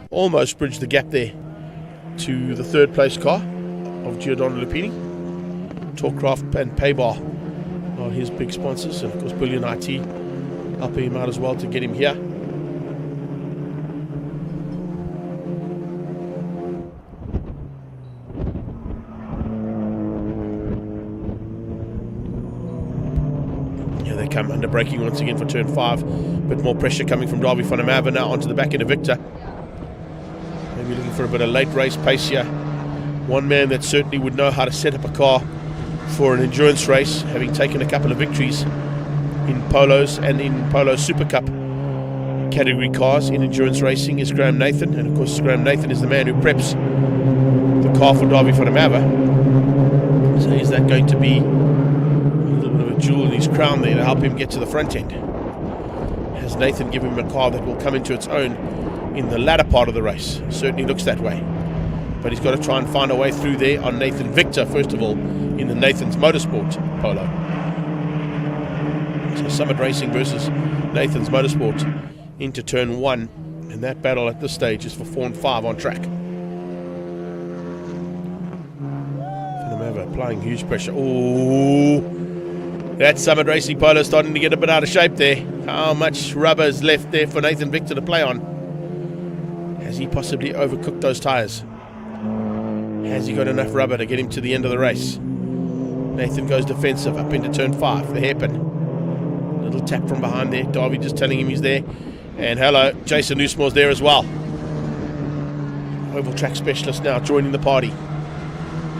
Speaker 1: almost bridged the gap there to the third place car of Giordano Lupini. Talkcraft and Paybar are his big sponsors, and of course Bullion IT helping him out as well to get him here. They come under braking once again for turn 5. Bit more pressure coming from Davy van der Merwe now onto the back end of Victor. Maybe looking for a bit of late race pace here. One man that certainly would know how to set up a car for an endurance race, having taken a couple of victories in Polos and in Polo SupaCup category cars in endurance racing, is Graham Nathan. And of course Graham Nathan is the man who preps the car for Davy van der Merwe. So is that going to be jewel in his crown there to help him get to the front end? Has Nathan given him a car that will come into its own in the latter part of the race? Certainly looks that way. But he's got to try and find a way through there on Nathan Victor, first of all, in the Nathan's Motorsport Polo. So Summit Racing versus Nathan's Motorsport into turn 1. And that battle at this stage is for 4 and 5 on track. Van der Merwe applying huge pressure. Oh, that Summit Racing Polo starting to get a bit out of shape there. How much rubber is left there for Nathan Victor to play on? Has he possibly overcooked those tyres? Has he got enough rubber to get him to the end of the race? Nathan goes defensive up into turn 5, the hairpin. Little tap from behind there. Davy just telling him he's there. And hello, Jason Newsmore's there as well. Oval track specialist now joining the party,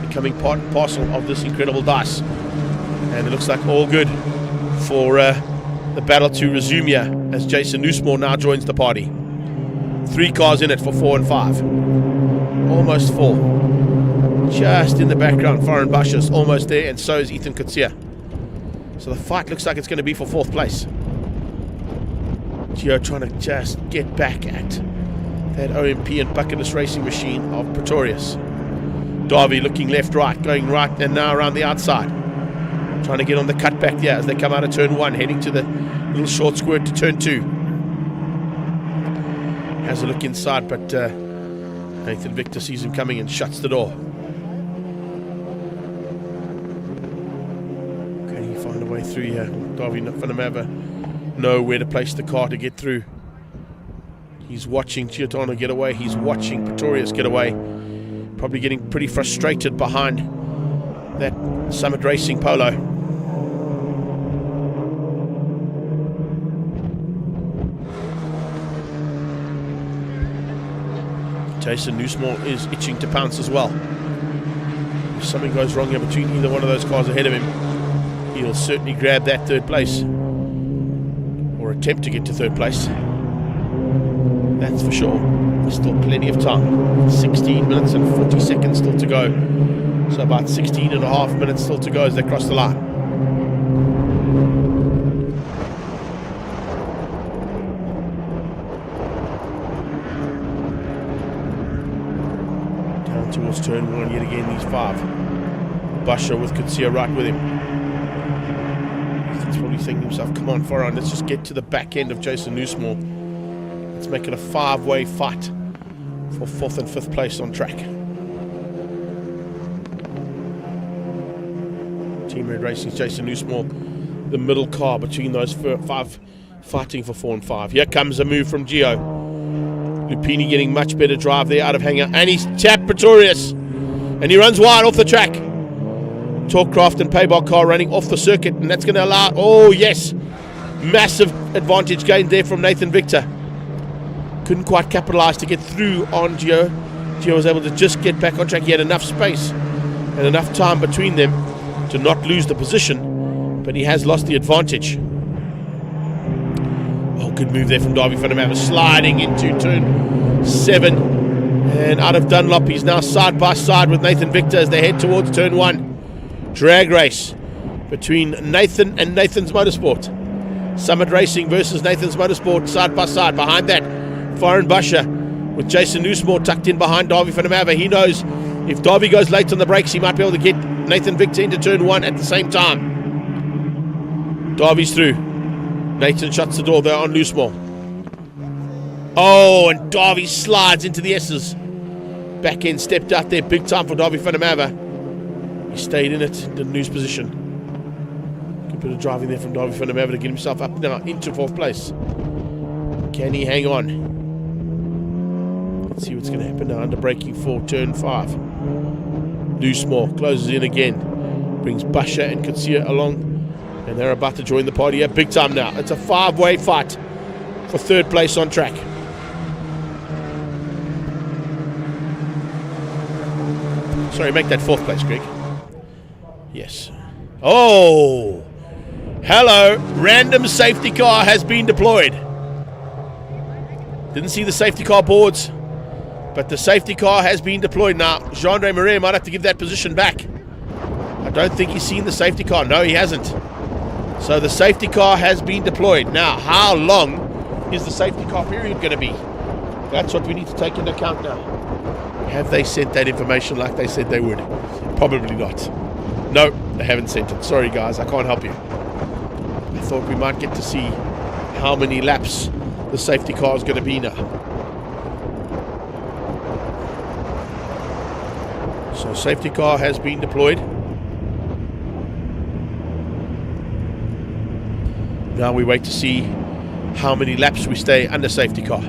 Speaker 1: becoming part and parcel of this incredible dice. And it looks like all good for the battle to resume here as Jason Newsmore now joins the party. 3 cars in it for 4 and 5. Almost 4. Just in the background, Foreign Bushers almost there, and so is Ethan Kutsia. So the fight looks like it's going to be for 4th place. Gio trying to just get back at that OMP and bucketless racing machine of Pretorius. Davy looking left, right, going right, and now around the outside. Trying to get on the cutback there as they come out of turn 1, heading to the little short squirt to turn 2. Has a look inside, but Nathan Victor sees him coming and shuts the door. Can he find a way through here? Davy van der Merwe know where to place the car to get through. He's watching Giordano get away. He's watching Pretorius get away. Probably getting pretty frustrated behind that Summit Racing Polo. Jason Newsmore is itching to pounce as well. If something goes wrong here between either one of those cars ahead of him, he'll certainly grab that 3rd place, or attempt to get to 3rd place. That's for sure. There's still plenty of time. 16 minutes and 40 seconds still to go. So about 16 and a half minutes still to go as they cross the line. Down towards turn 1 yet again, these 5. Busher with Kutsia right with him. He's probably thinking to himself, come on, Foran, let's just get to the back end of Jason Newsmore. Let's make it a 5-way fight for 4th and 5th place on track. Team Red Racing's Jason Newsmore, the middle car between those 5, fighting for 4 and 5. Here comes a move from Gio. Lupini getting much better drive there out of hanger, and he's tapped Pretorius, and he runs wide off the track. Talkcraft and Paybar car running off the circuit, and that's going to allow, oh yes, massive advantage gained there from Nathan Victor. Couldn't quite capitalize to get through on Gio. Gio was able to just get back on track. He had enough space and enough time between them to not lose the position, but he has lost the advantage. Oh, good move there from Davy van der Merwe, sliding into turn 7 And out of Dunlop, he's now side by side with Nathan Victor as they head towards turn 1. Drag race between Nathan and Nathan's Motorsport. Summit Racing versus Nathan's Motorsport side by side. Behind that, Foreign Basha with Jason Newsmore tucked in behind Davy van der Merwe. He knows if Davy goes late on the brakes, he might be able to get Nathan Victor into turn 1 at the same time. Davy's through. Nathan shuts the door there on Newsmore. Oh, and Davy slides into the S's. Back end stepped out there big time for Davy van der Merwe. He stayed in it, didn't lose position. Good bit of driving there from Davy van der Merwe to get himself up now into 4th place. Can he hang on? Let's see what's going to happen now under braking for turn 5. Newsmore closes in again. Brings Basha and Kutsia along. And they're about to join the party here big time now. It's a 5-way fight for 3rd place on track. Sorry, make that 4th place, Greg. Yes. Oh! Hello! Random safety car has been deployed. Didn't see the safety car boards, but the safety car has been deployed now. Jean-Ray Marais might have to give that position back. I don't think he's seen the safety car. No, he hasn't. So the safety car has been deployed. Now, how long is the safety car period going to be? That's what we need to take into account now. Have they sent that information like they said they would? Probably not. No, they haven't sent it. Sorry, guys, I can't help you. I thought we might get to see how many laps the safety car is going to be now. So safety car has been deployed. Now we wait to see how many laps we stay under safety car.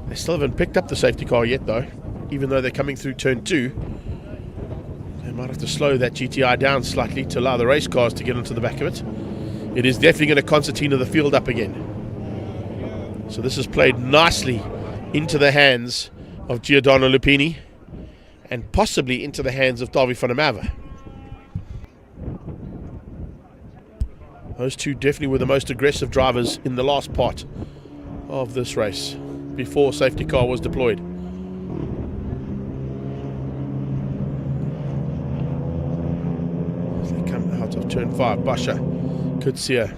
Speaker 1: They still haven't picked up the safety car yet though, even though they're coming through turn 2. They might have to slow that GTI down slightly to allow the race cars to get onto the back of it. It is definitely going to concertina the field up again. So this is played nicely into the hands of Giordano Lupini and possibly into the hands of Davy van der Merwe. Those two definitely were the most aggressive drivers in the last part of this race before safety car was deployed. As they come out of turn 5, Basha, Kutsia,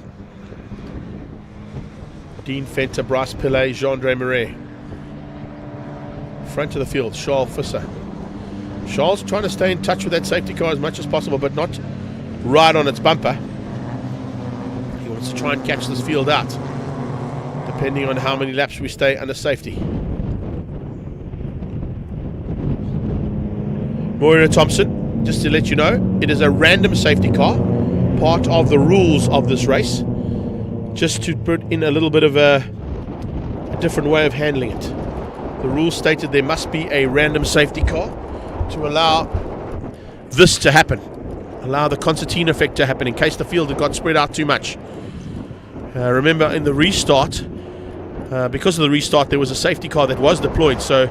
Speaker 1: Dean Fenter, Bryce Pillay, Jean-Andre Marais. Front of the field, Charles Visser. Charles trying to stay in touch with that safety car as much as possible, but not right on its bumper. He wants to try and catch this field out, depending on how many laps we stay under safety. Moira Thompson, just to let you know, it is a random safety car, part of the rules of this race, just to put in a little bit of a different way of handling it. The rules stated there must be a random safety car to allow this to happen, allow the concertina effect to happen in case the field had got spread out too much. Remember in the restart, because of the restart, there was a safety car that was deployed, so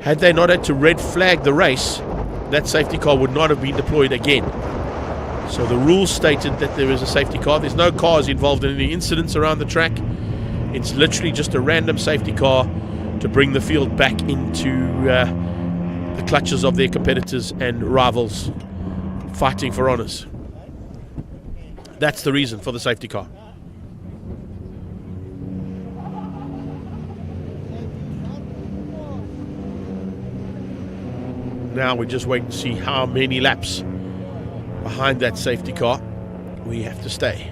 Speaker 1: had they not had to red flag the race, that safety car would not have been deployed again. So the rules stated that there is a safety car. There's no cars involved in any incidents around the track. It's literally just a random safety car to bring the field back into the clutches of their competitors and rivals fighting for honours. That's the reason for the safety car. Now we just wait and see how many laps behind that safety car we have to stay.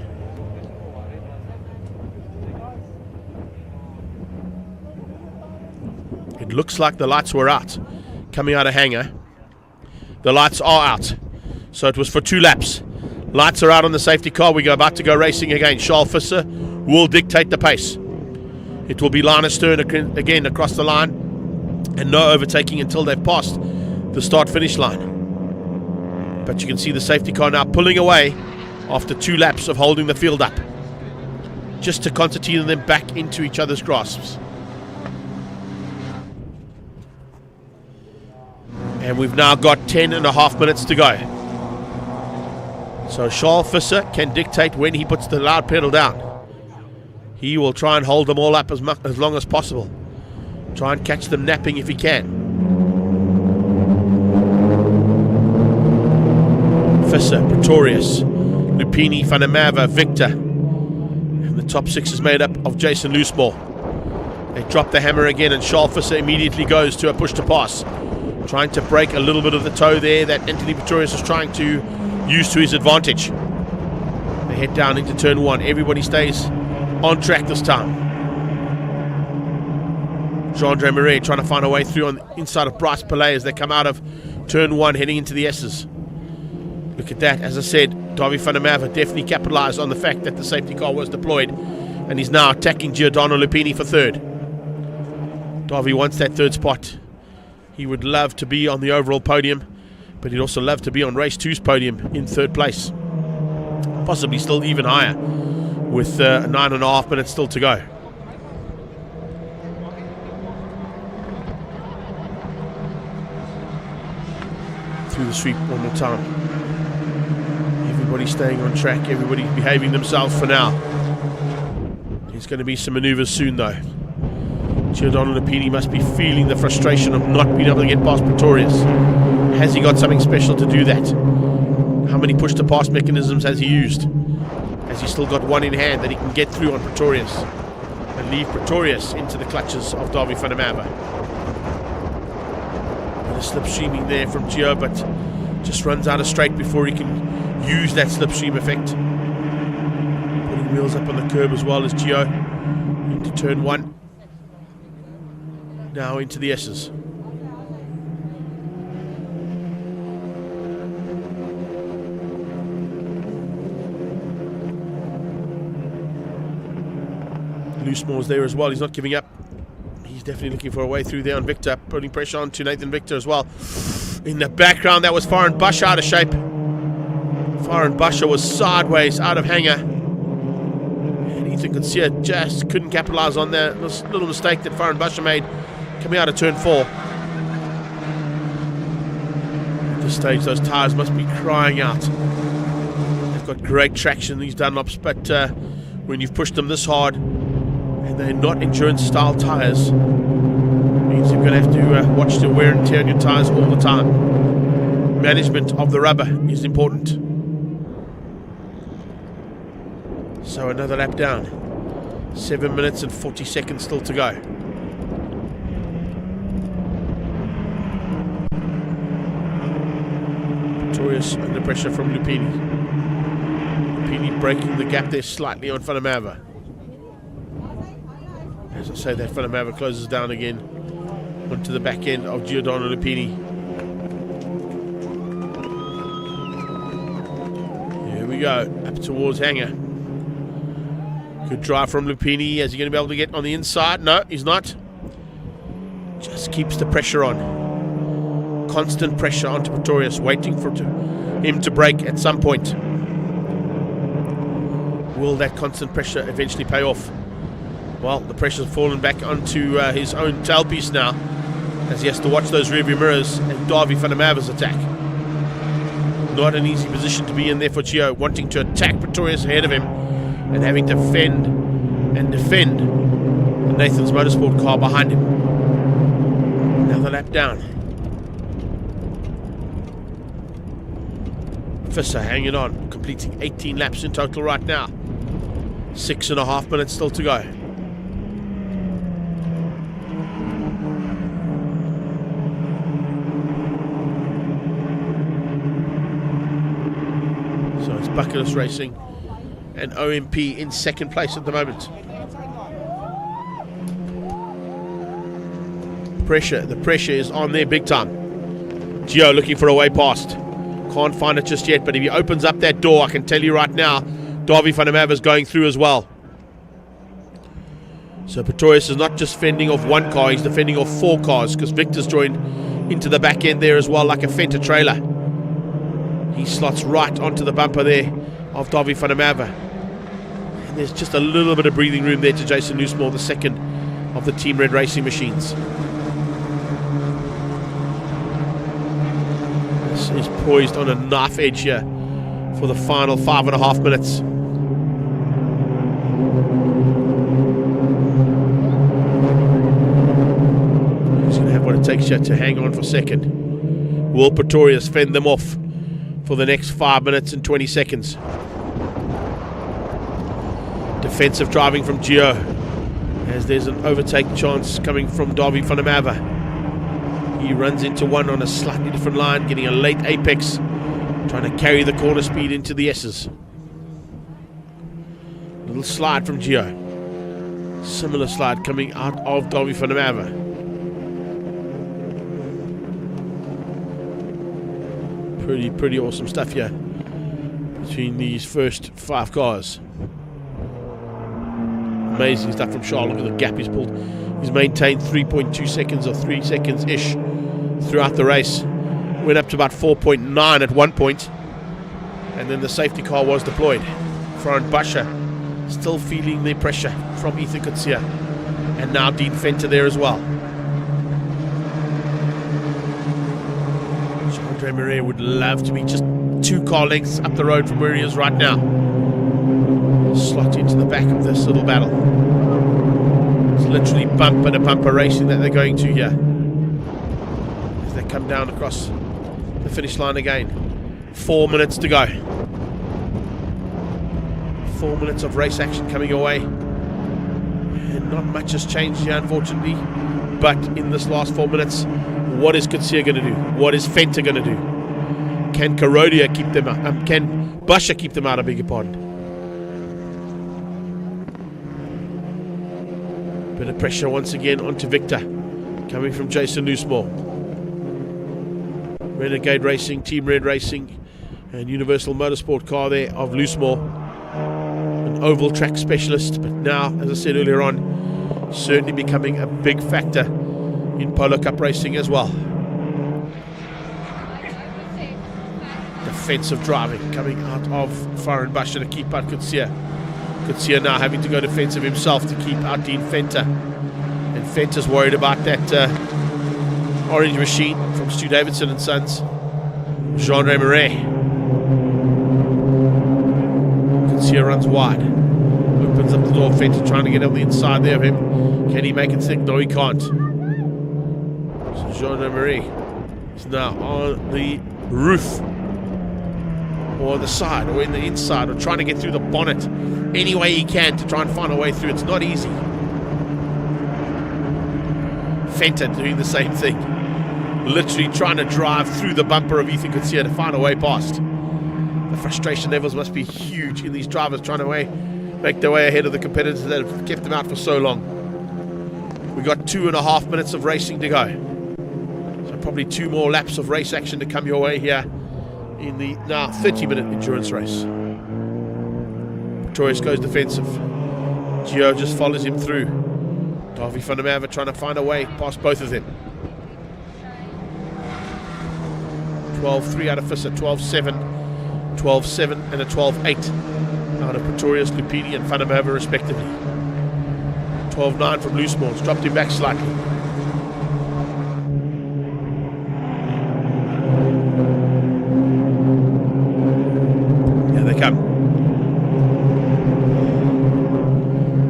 Speaker 1: It looks like the lights were out coming out of hangar. The lights are out, so it was for 2 laps. Lights are out on the safety car. We are about to go racing again. Charles Visser will dictate the pace. It will be Linus Stern again across the line, and no overtaking until they've passed the start-finish line. But you can see the safety car now pulling away after 2 laps of holding the field up, just to concertina them back into each other's grasps. And we've now got 10.5 minutes to go. So Charles Visser can dictate when he puts the loud pedal down. He will try and hold them all up as long as possible. Try and catch them napping if he can. Visser, Pretorius, Lupini, Van der Merwe, Victor. And the top 6 is made up of Jason Loosemore. They drop the hammer again, and Charles Visser immediately goes to a push to pass, trying to break a little bit of the toe there that Anthony Pretorius was trying to use to his advantage. They head down into turn 1. Everybody stays on track this time. Jean-Andre Marais trying to find a way through on the inside of Bryce Pillay as they come out of turn 1 heading into the S's. Look at that. As I said, Davy van der Merwe definitely capitalized on the fact that the safety car was deployed, and he's now attacking Giordano Lupini for third. Davy wants that third spot. He would love to be on the overall podium, but he'd also love to be on race 2's podium in third place. Possibly still even higher with 9.5 minutes still to go. Through the sweep one more time. Everybody staying on track, everybody behaving themselves for now. There's going to be some maneuvers soon though. Giordano Lupini must be feeling the frustration of not being able to get past Pretorius. Has he got something special to do that? How many push-to-pass mechanisms has he used? Has he still got one in hand that he can get through on Pretorius and leave Pretorius into the clutches of Davy van der Merwe? And a slipstreaming there from Gio, but just runs out of straight before he can use that slipstream effect. Putting wheels up on the curb as well as Gio into turn 1. Now into the S's. Loosemore's there as well. He's not giving up. He's definitely looking for a way through there on Victor, putting pressure on to Nathan Victor as well. In the background, that was Faran Basha out of shape. Faran Basha was sideways, out of hanger. And Ethan Garcia just couldn't capitalize on that little mistake that Faran Basha made coming out of turn 4. At this stage, those tyres must be crying out. They've got great traction, these Dunlops, but when you've pushed them this hard, and they're not endurance-style tyres, means you're going to have to watch the wear and tear on your tyres all the time. Management of the rubber is important. So another lap down. 7 minutes and 40 seconds still to go. Pretorius under pressure from Lupini. Lupini breaking the gap there slightly on Van der Merwe. As I say, that Van der Merwe closes down again onto the back end of Giordano Lupini. Here we go, up towards Hanger. Good drive from Lupini. Is he going to be able to get on the inside? No, he's not. Just keeps the pressure on. Constant pressure onto Pretorius, waiting for him to break at some point. Will that constant pressure eventually pay off? Well, the pressure's fallen back onto his own tailpiece now, as he has to watch those rearview mirrors and Davy van der Merwe's attack. Not an easy position to be in there for Gio, wanting to attack Pretorius ahead of him and having to fend and defend the Nathan's Motorsport car behind him. Another lap down. Visser hanging on, completing 18 laps in total right now. 6.5 minutes still to go. So it's Buckless Racing and OMP in second place at the moment. The pressure is on there big time. Gio looking for a way past. Can't find it just yet, but if he opens up that door, I can tell you right now, Davy van der Merwe is going through as well. So Pretorius is not just fending off one car, he's defending off 4 cars, because Victor's joined into the back end there as well, like a Fenta trailer. He slots right onto the bumper there of Davy van der Merwe. And there's just a little bit of breathing room there to Jason Loosemore, the second of the Team Red Racing machines. This is poised on a knife edge here for the final 5.5 minutes. here to hang on for second. Will Pretorius fend them off for the next 5 minutes and 20 seconds? Defensive driving from Gio, as there's an overtake chance coming from Davy van der Merwe. He runs into one on a slightly different line, getting a late apex, trying to carry the corner speed into the S's. Little slide from Gio. Similar slide coming out of Davy van der Merwe. Pretty awesome stuff here between these first 5 cars. Amazing stuff from Charles. Look at the gap he's pulled. He's maintained 3.2 seconds or 3 seconds-ish throughout the race. Went up to about 4.9 at one point, and then the safety car was deployed. Florent Bascher still feeling the pressure from Ethan Coetzee, and now Dean Venter there as well. Andre Marais would love to be just 2 car lengths up the road from where he is right now. Slot into the back of this little battle. It's literally bumper to bumper racing that they're going to here as they come down across the finish line again. 4 minutes to go. 4 minutes of race action coming away, and not much has changed here, unfortunately. But in this last 4 minutes, what is Coetzee going to do? What is Venter going to do? Can Carodia keep them out? Can Bascher keep them out? I beg your pardon. Bit of pressure once again onto Victor, coming from Jason Loosemore. Renegade Racing, Team Red Racing, and Universal Motorsport car there of Loosemore. An oval track specialist, but now, as I said earlier on, certainly becoming a big factor in Polo Cup racing as well. Defensive driving coming out of Florent Bascher to keep out Coetzee. Coetzee now having to go defensive himself to keep out Dean Venter. And Venter's worried about that orange machine from Stu Davidson and Sons. Jean-Ray Marais. Coetzee runs wide. Opens up the door. Venter trying to get on the inside there of him. Can he make it stick? No, he can't. So Jean-Ray Marais is now on the roof, or the side, or in the inside, or trying to get through the bonnet any way he can to try and find a way through. It's not easy. Venter doing the same thing, literally trying to drive through the bumper of Ethan Coetzee to find a way past. The frustration levels must be huge in these drivers trying to make their way ahead of the competitors that have kept them out for so long. We got 2.5 minutes of racing to go, so probably 2 more laps of race action to come your way here in the now 30-minute endurance race. Pretorius goes defensive. Gio just follows him through. Davy van der Merwe trying to find a way past both of them. 12-3 out of Visser, 12-7, 12-7 and a 12-8 out of Pretorius, Lupini and van der Merwe respectively. 12-9 from Loosemore. It's dropped him back slightly. Come.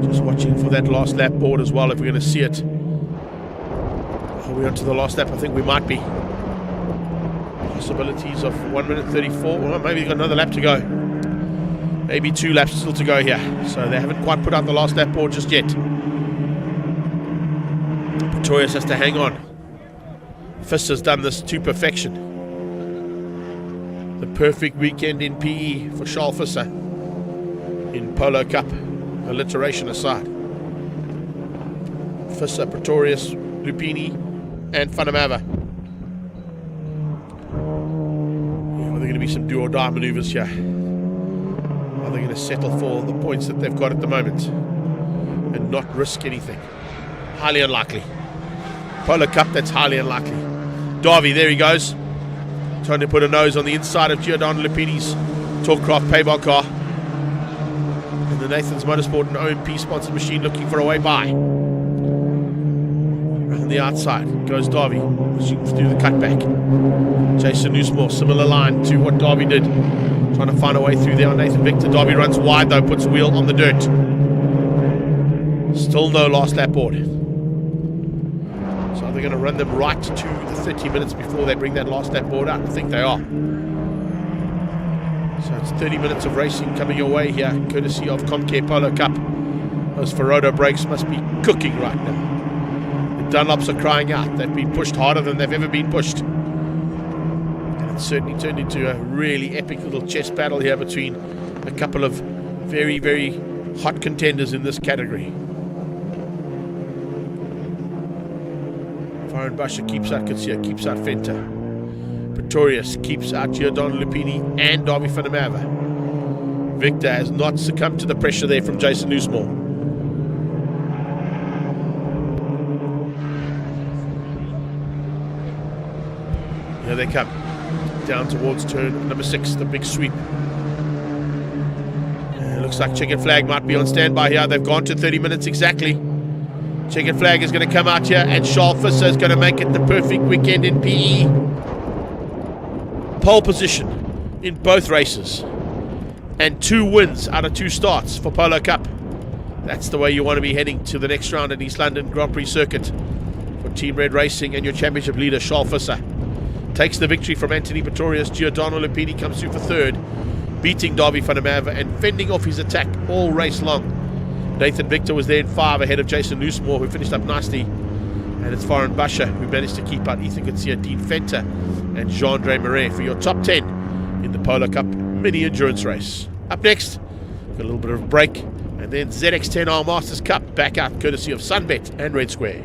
Speaker 1: Just watching for that last lap board as well, if we're going to see it. Are we onto the last lap? I think we might be. Possibilities of 1 minute 34. Well, maybe we've got another lap to go. Maybe 2 laps still to go here. So they haven't quite put out the last lap board just yet. Pretorius has to hang on. Visser's done this to perfection. The perfect weekend in PE for Charles Visser in Polo Cup, alliteration aside. Visser, Pretorius, Lupini and van der Merwe. Are there going to be some do or die maneuvers here? Are they going to settle for the points that they've got at the moment and not risk anything? Highly unlikely. Polo Cup, that's highly unlikely. Davy, there he goes. Trying to put a nose on the inside of Giordano Lupini's Talkcraft Payball car. And the Nathan's Motorsport and OMP sponsored machine looking for a way by. Around the outside goes Davy, pushing through the cutback. Jason Loosemore, similar line to what Davy did. Trying to find a way through there on Nathan Victor. Davy runs wide though, puts a wheel on the dirt. Still no last lap board. So they're going to run them right to the 30 minutes before they bring that last lap board out? I think they are. So it's 30 minutes of racing coming your way here, courtesy of Comcare Polo Cup. Those Ferodo brakes must be cooking right now. The Dunlops are crying out. They've been pushed harder than they've ever been pushed. And it's certainly turned into a really epic little chess battle here between a couple of very, very hot contenders in this category. Faran Basha keeps out Kutsia, keeps out Fenta. Pretorius keeps out Giordano Lupini and Darby van der Merwe. Victor has not succumbed to the pressure there from Jason Newsmore. Here they come, down towards turn number 6, the big sweep. Looks like Checkered Flag might be on standby here. They've gone to 30 minutes exactly. Checkered Flag is going to come out here, and Charles Visser is going to make it the perfect weekend in PE. Pole position in both races, and 2 wins out of 2 starts for Polo Cup. That's the way you want to be heading to the next round at East London Grand Prix Circuit for Team Red Racing, and your championship leader Charles Visser takes the victory from Anthony Pretorius. Giordano Lupini comes through for 3rd, beating Darby van der Merwe and fending off his attack all race long. Nathan Victor was there in 5 ahead of Jason Newsmore, who finished up nicely. And it's Faran Basha who managed to keep out Ethan Kutsia, Dean Fenta and Jean-Andre Marais for your top 10 in the Polo Cup mini endurance race. Up next, got a little bit of a break, and then ZX10R Masters Cup back out courtesy of SunBet and Red Square.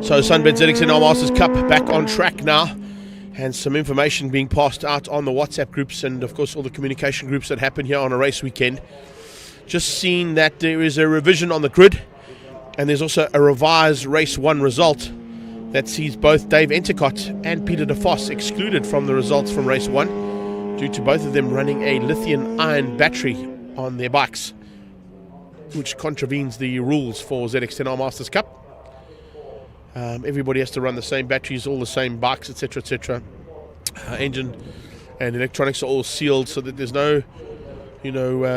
Speaker 1: So SunBet ZXNR Masters Cup back on track now, and some information being passed out on the WhatsApp groups and of course all the communication groups that happen here on a race weekend. Just seen that there is a revision on the grid, and there's also a revised race 1 result that sees both Dave Endicott and Peter de Vos excluded from the results from race 1 due to both of them running a lithium-ion battery on their bikes, which contravenes the rules for ZXNR Masters Cup. Everybody has to run the same batteries, all the same bikes, etc., etc. Engine and electronics are all sealed so that there's no,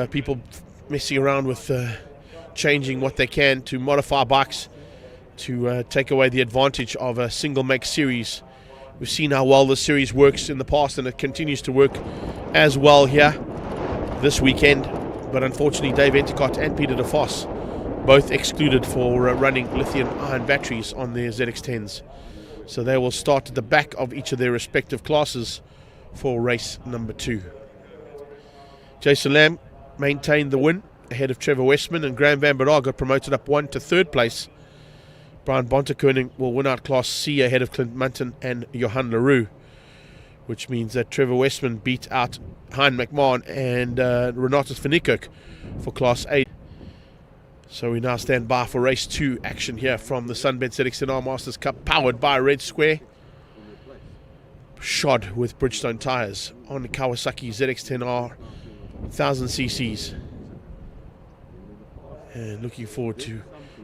Speaker 1: people messing around with changing what they can to modify bikes to take away the advantage of a single make series. We've seen how well the series works in the past, and it continues to work as well here this weekend. But unfortunately, Dave Endicott and Peter de Vos both excluded for running lithium-ion batteries on their ZX10s. So they will start at the back of each of their respective classes for race number 2. Jason Lamb maintained the win ahead of Trevor Westman, and Graham Van Berard got promoted up 1 to 3rd place. Brian Bontekoning will win out Class C ahead of Clint Munton and Johan Leroux, which means that Trevor Westman beat out Hein McMahon and Renatus van Niekerk for Class A. So we now stand by for race 2 action here from the SunBet ZXNR Masters Cup, powered by Red Square, shod with Bridgestone tyres on the Kawasaki ZX10R 1000 cc's. And looking forward to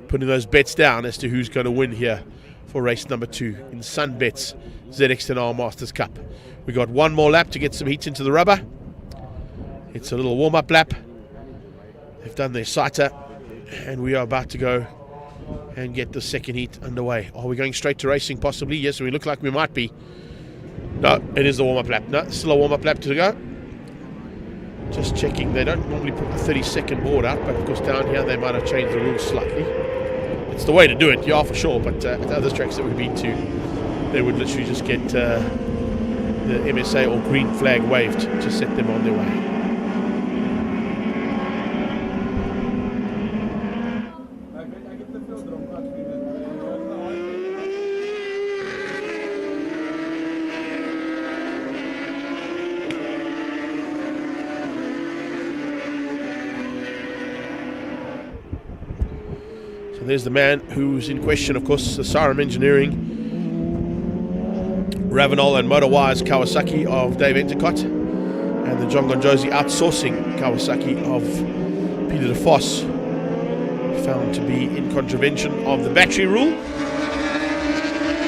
Speaker 1: putting those bets down as to who's going to win here for race number 2 in SunBet's ZX10R Masters Cup. We got one more lap to get some heat into the rubber. It's a little warm-up lap. They've done their sighter, and we are about to go and get the second heat underway. Are we going straight to racing? Possibly. Yes, we look like we might be. No, it is the warm-up lap. No, still a warm-up lap to go. Just checking. They don't normally put the 30-second board out, but of course down here they might have changed the rules slightly. It's the way to do it, yeah, for sure. But at other tracks that we've been to, they would literally just get the MSA or green flag waved to set them on their way. There's the man who's in question, of course, the Sarum Engineering, Ravenol and Motorwise Kawasaki of Dave Endicott, and the John Gonjosi outsourcing Kawasaki of Peter de Vos, found to be in contravention of the battery rule.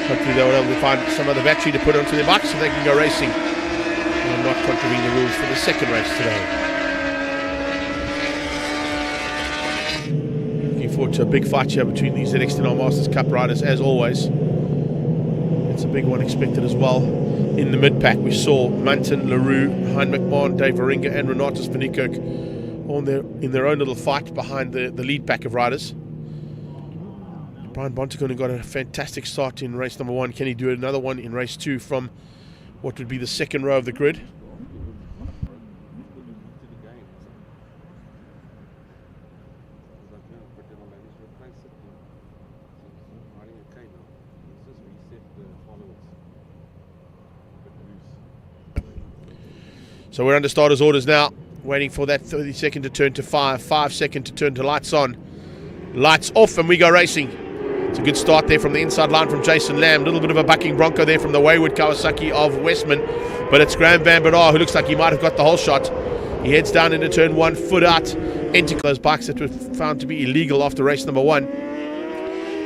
Speaker 1: Hopefully they were able to find some other battery to put onto their bike so they can go racing and not contravene the rules for the second race today. Forward to a big fight here between these ZX10R Masters Cup riders, as always. It's a big one expected as well. In the mid-pack, we saw Munton, Leroux, Hein McMahon, Dave Varinga, and Renatus van Niekerk in their own little fight behind the lead pack of riders. Brian Bontekoning got a fantastic start in race number 1. Can he do another one in race 2 from what would be the second row of the grid? So we're under starters orders now, waiting for that 30-second to turn to 5, 5-second to turn to lights on, lights off, and we go racing. It's a good start there from the inside line from Jason Lamb. A little bit of a bucking bronco there from the wayward Kawasaki of Westman, but it's Graham Van Berard who looks like he might have got the whole shot. He heads down into turn 1, foot out, into those bikes that were found to be illegal after race number 1.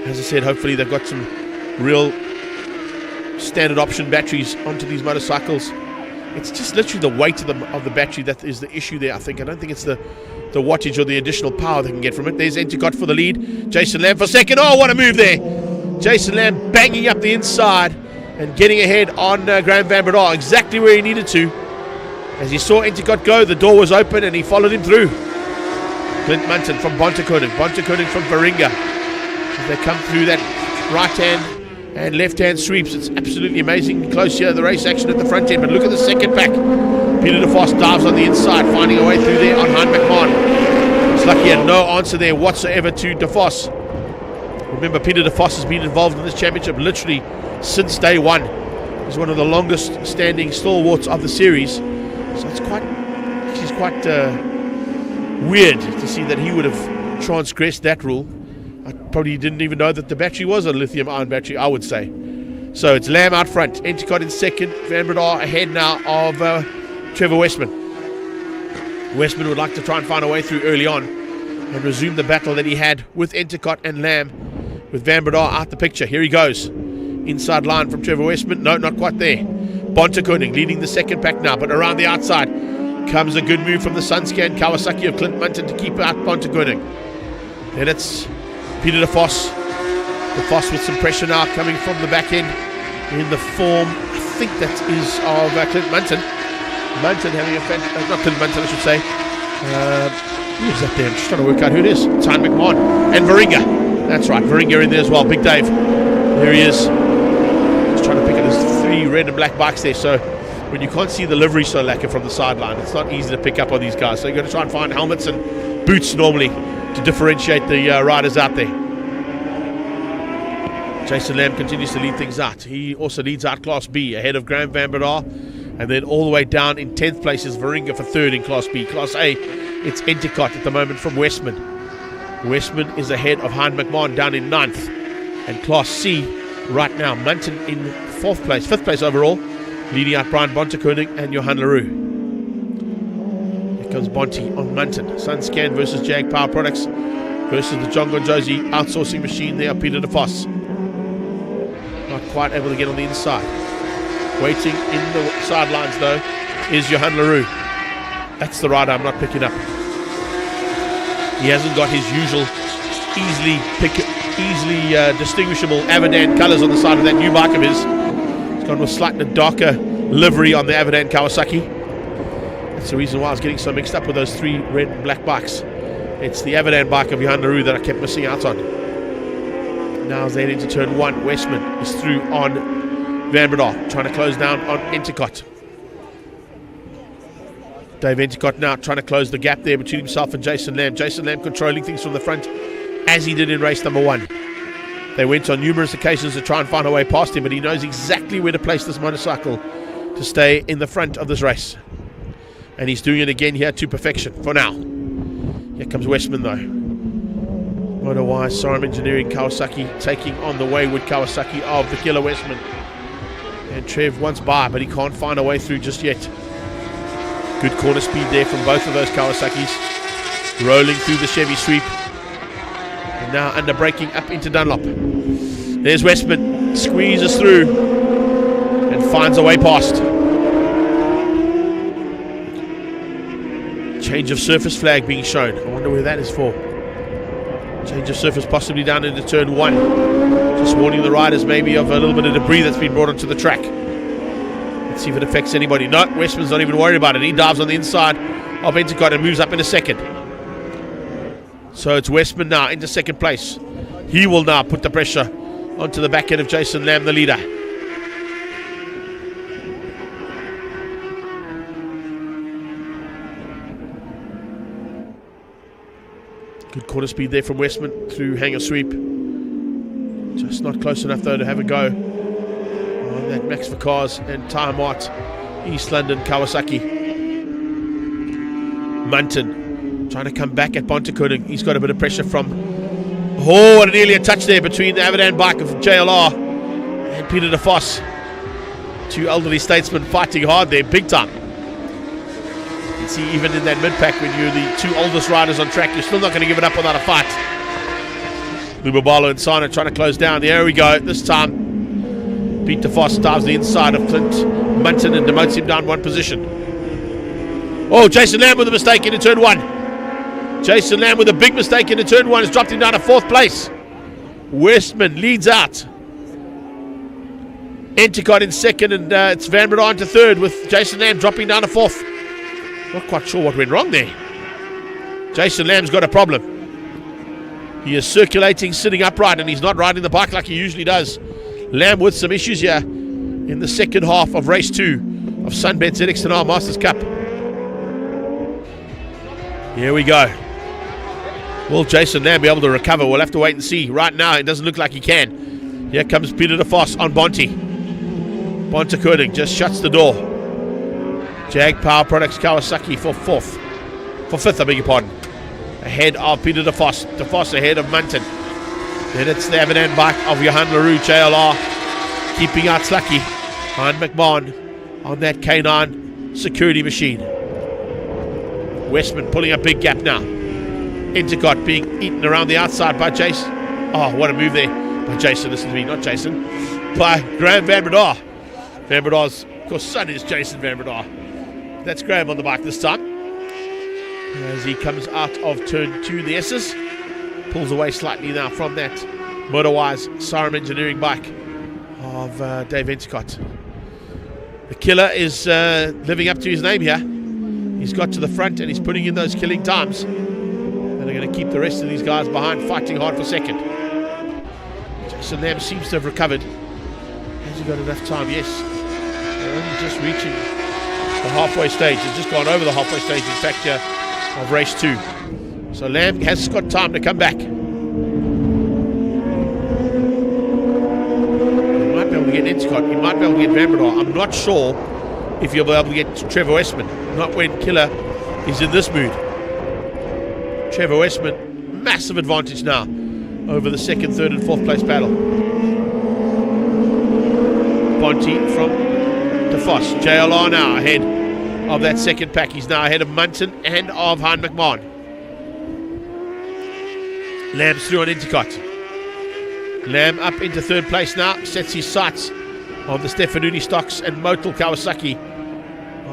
Speaker 1: As I said, hopefully they've got some real standard option batteries onto these motorcycles. It's just literally the weight of the battery that is the issue there, I think. I don't think it's the wattage or the additional power they can get from it. There's Endicott for the lead. Jason Lamb for second. Oh, what a move there. Jason Lamb banging up the inside and getting ahead on Graham Van Berard, exactly where he needed to. As he saw Endicott go, the door was open and he followed him through. Clint Munton from Bontekoning from Varinga. As they come through that right hand and left-hand sweeps. It's absolutely amazing. Close here, the race action at the front end, but look at the second pack. Peter de Vos dives on the inside, finding a way through there on Hein McMahon. It's like he had no answer there whatsoever to de Vos. Remember, Peter de Vos has been involved in this championship literally since day one. He's one of the longest standing stalwarts of the series. So it's quite weird to see that he would have transgressed that rule. I probably didn't even know that the battery was a lithium-ion battery, I would say. So it's Lamb out front, Endicott in second, Van Breda ahead now of Trevor Westman. Westman would like to try and find a way through early on and resume the battle that he had with Endicott and Lamb, with Van Breda out the picture. Here he goes. Inside line from Trevor Westman. No, not quite there. Bontekoning leading the second pack now, but around the outside comes a good move from the Sunscan Kawasaki of Clint Munton to keep out Bontekoning. Then it's Peter de Vos. De Vos with some pressure now coming from the back end in the form, I think that is of Clint Munton. Munton having a fantastic, not Clint Munton I should say. Who's that there? I'm just trying to work out who it is. It's Hein McMahon and Varinga. That's right, Varinga in there as well. Big Dave. There he is. Just trying to pick at his 3 red and black bikes there. So when you can't see the livery so lacquer from the sideline, it's not easy to pick up on these guys. So you've got to try and find helmets and boots normally to differentiate the riders out there. Jason Lamb continues to lead things out. He also leads out Class B ahead of Graham Van Breda. And then all the way down in 10th place is Varinga for 3rd in Class B. Class A, it's Endicott at the moment from Westman. Westman is ahead of Hein McMahon down in 9th. And Class C right now, Munton in 4th place, 5th place overall, leading out Brian Bontekoning and Johan Leroux. Here comes Bonte on Munton. Sunscan versus Jag Power Products versus the John Gonjosi outsourcing machine there, Peter de Vos. Not quite able to get on the inside. Waiting in the sidelines though is Johan Leroux. That's the rider I'm not picking up. He hasn't got his usual easily distinguishable Avidan colours on the side of that new bike of his. He's gone with slightly darker livery on the Avidan Kawasaki. That's the reason why I was getting so mixed up with those 3 red and black bikes. It's the Avidan bike of Johan Leroux that I kept missing out on. Now as they head into turn 1, Westman is through on Van Breda, trying to close down on Endicott. Dave Endicott now trying to close the gap there between himself and Jason Lamb. Jason Lamb controlling things from the front as he did in race number 1. They went on numerous occasions to try and find a way past him, but he knows exactly where to place this motorcycle to stay in the front of this race. And he's doing it again here to perfection for now. Here comes Westman though. Motor-wise, Sarum Engineering Kawasaki taking on the wayward Kawasaki of the killer Westman. And Trev wants by, but he can't find a way through just yet. Good corner speed there from both of those Kawasaki's. Rolling through the Chevy sweep. And now under braking up into Dunlop. There's Westman. Squeezes through. And finds a way past. Change of surface flag being shown. I wonder where that is for. Change of surface possibly down into turn 1. Just warning the riders maybe of a little bit of debris that's been brought onto the track. Let's see if it affects anybody. No, Westman's not even worried about it. He dives on the inside of Endicott and moves up into second. So it's Westman now into second place. He will now put the pressure onto the back end of Jason Lamb, the leader. Good quarter speed there from Westman through hanger sweep. Just not close enough though to have a go on that Max Vicars and Tyre Mart East London Kawasaki. Munton trying to come back at Bontekoning. He's got a bit of pressure from... Oh, and nearly a touch there between the Avidan bike of JLR and Peter de Vos. 2 elderly statesmen fighting hard there, big time. You can see even in that mid-pack when you're the 2 oldest riders on track, you're still not going to give it up without a fight. Lubabalo and Sana trying to close down. There we go. This time, Pete de Vos dives the inside of Clint Munton and demotes him down 1 position. Oh, Jason Lamb with a mistake into turn 1. Jason Lamb with a big mistake into turn 1 has dropped him down to 4th place. Westman leads out. Endicott in second, and it's Van Breda into 3rd with Jason Lamb dropping down to 4th. Not quite sure what went wrong there. Jason Lamb's got a problem. He is circulating, sitting upright, and he's not riding the bike like he usually does. Lamb with some issues here in the second half of race 2 of SunBet ZX10R Masters Cup. Here we go. Will Jason Lamb be able to recover? We'll have to wait and see. Right now, it doesn't look like he can. Here comes Peter de Vos on Bonte. Bonte Koenig just shuts the door. Jag Power Products Kawasaki for fifth, I beg your pardon. Ahead of Peter de Vos. De Vos ahead of Munton. Then it's the Avanan bike of Johan LaRue, JLR. Keeping out Slucky. Hein McMahon on that K9 security machine. Westman pulling a big gap now. Intercott being eaten around the outside by Jason. Oh, what a move there by Jason. Listen to me, not Jason. By Graham Van Breda. Van Breda's, of course, son is Jason Van Breda. That's Graham on the bike this time. As he comes out of turn 2, the S's. Pulls away slightly now from that Motorwise Sarum Engineering bike of Dave Intercott. The killer is living up to his name here. He's got to the front and he's putting in those killing times. And they're going to keep the rest of these guys behind, fighting hard for second. Jason Lamb seems to have recovered. Has he got enough time? Yes. They're only just reaching the halfway stage. He's just gone over the halfway stage, in fact, of race 2. So Lamb has got time to come back. He might be able to get Intercott. He might be able to get Van Breda. I'm not sure if you'll be able to get Trevor Westman. Not when Killer is in this mood. Trevor Westman, massive advantage now over the 2nd, 3rd and 4th place battle. Bonte from De Vos. JLR now ahead of that second pack. He's now ahead of Munton and of Hein McMahon. Lamb's through on Intercott. Lamb up into 3rd place now. Sets his sights on the Stefanuni Stocks and Motul Kawasaki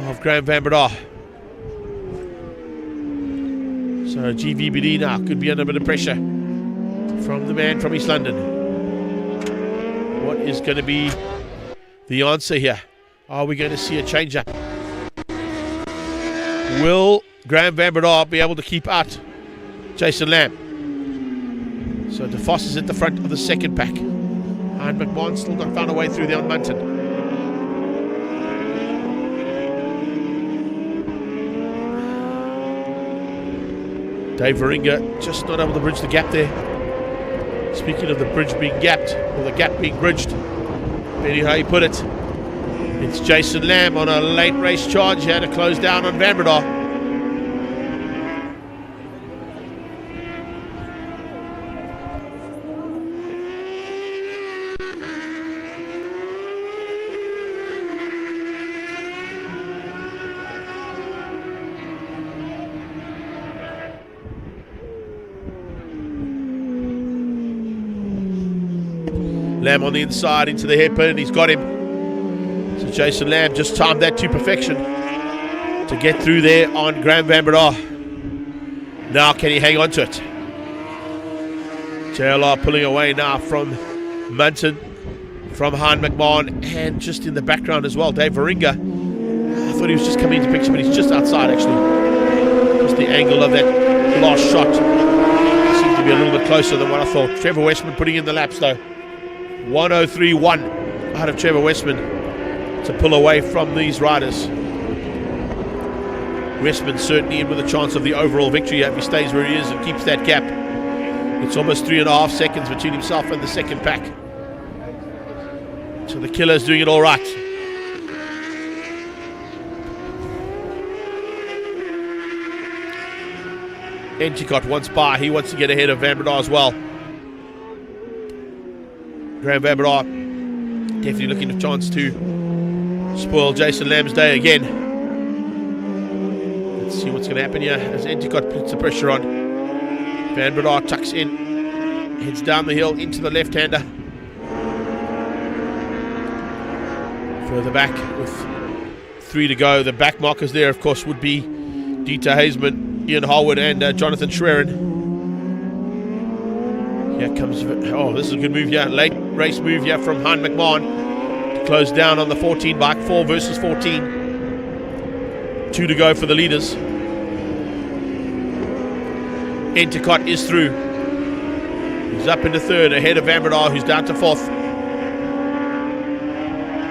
Speaker 1: of Graham Van Breda. So GVBD now could be under a bit of pressure from the man from East London. What is going to be the answer here? Are we going to see a change up? Will Graham Van Breda be able to keep out Jason Lamb? So De Vos is at the front of the 2nd pack. Hein McMahon still not found a way through there on Munton. Dave Varinga just not able to bridge the gap there. Speaking of the bridge being gapped, or the gap being bridged, depending how you put it, it's Jason Lamb on a late race charge here to close down on Van Breda. Lamb on the inside into the hairpin, and he's got him. So Jason Lamb just timed that to perfection to get through there on Graham Van Breda. Now can he hang on to it? JLR pulling away now from Munton, from Hein McMahon, and just in the background as well, Dave Varinga. I thought he was just coming into picture, but he's just outside actually. Just the angle of that last shot seems to be a little bit closer than what I thought. Trevor Westman putting in the laps though. 103.1 out of Trevor Westman to pull away from these riders. Westman certainly in with a chance of the overall victory if he stays where he is and keeps that gap. It's almost 3.5 seconds between himself and the 2nd pack. So the killer's doing it all right. Endicott wants by. He wants to get ahead of Van Breda as well. Graham Van Breda definitely looking for a chance to spoil Jason Lamb's day again. Let's see what's going to happen here as Endicott puts the pressure on. Van Breda tucks in, heads down the hill into the left-hander. Further back with 3 to go. The back markers there, of course, would be Dieter Hazeman, Ian Harwood and Jonathan Schwerin. Here comes, oh, this is a good move here. Late race move here from Hein McMahon to close down on the 14 bike. 4 versus 14. 2 to go for the leaders. Endicott is through. He's up into 3rd ahead of Van Breda, who's down to 4th.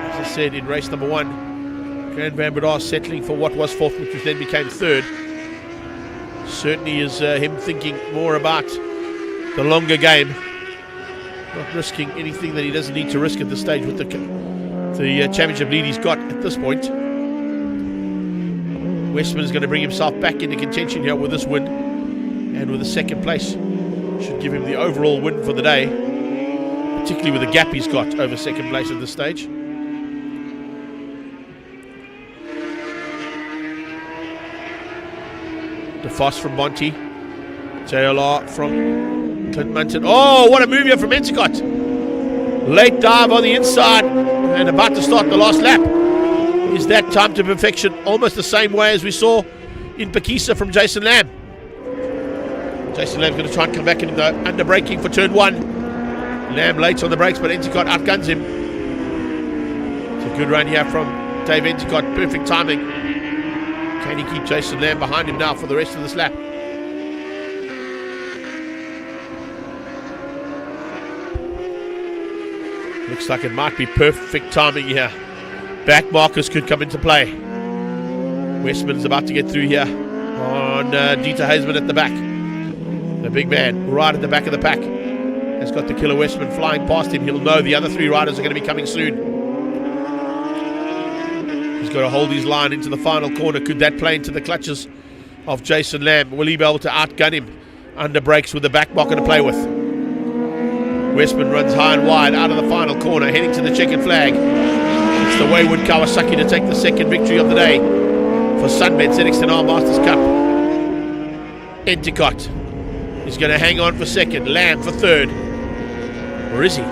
Speaker 1: As I said in race number 1, Graham Van Breda settling for what was 4th, which then became 3rd. certainly is him thinking more about the longer game, not risking anything that he doesn't need to risk at this stage with the championship lead he's got at this point. Westman is going to bring himself back into contention here with this win, and with a second place should give him the overall win for the day, particularly with the gap he's got over second place at this stage. DeFoss from Monty, JLR from Clint Munton. Oh, what a move here from Endicott. Late dive on the inside and about to start the last lap. Is that time to perfection? Almost the same way as we saw in Pakisa from Jason Lamb. Jason Lamb's going to try and come back into the under braking for turn 1. Lamb late on the brakes, but Endicott outguns him. It's a good run here from Dave Endicott. Perfect timing. Can he keep Jason Lamb behind him now for the rest of this lap? Looks like it might be perfect timing here. Back markers could come into play. Westman's about to get through here on Dieter Hazeman at the back. The big man right at the back of the pack has got the killer Westman flying past him. He'll know the other 3 riders are going to be coming soon. He's got to hold his line into the final corner. Could that play into the clutches of Jason Lamb? Will he be able to outgun him under brakes with the back marker to play with? Westman runs high and wide out of the final corner, heading to the checkered flag. It's the wayward Kawasaki to take the second victory of the day for SunBet ZX10R Masters Cup. Endicott is going to hang on for second. Lamb for third. Or is he?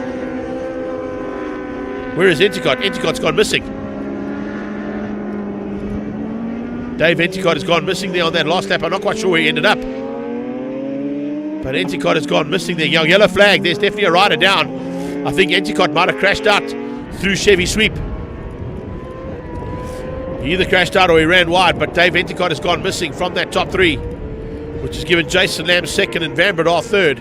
Speaker 1: Where is Endicott? Endicott's gone missing. Dave Endicott has gone missing there on that last lap. I'm not quite sure where he ended up. But Endicott has gone missing there. Yellow flag. There's definitely a rider down. I think Endicott might have crashed out through Chevy Sweep. He either crashed out or he ran wide, but Dave Endicott has gone missing from that top 3, which has given Jason Lamb second and Van Bredar third.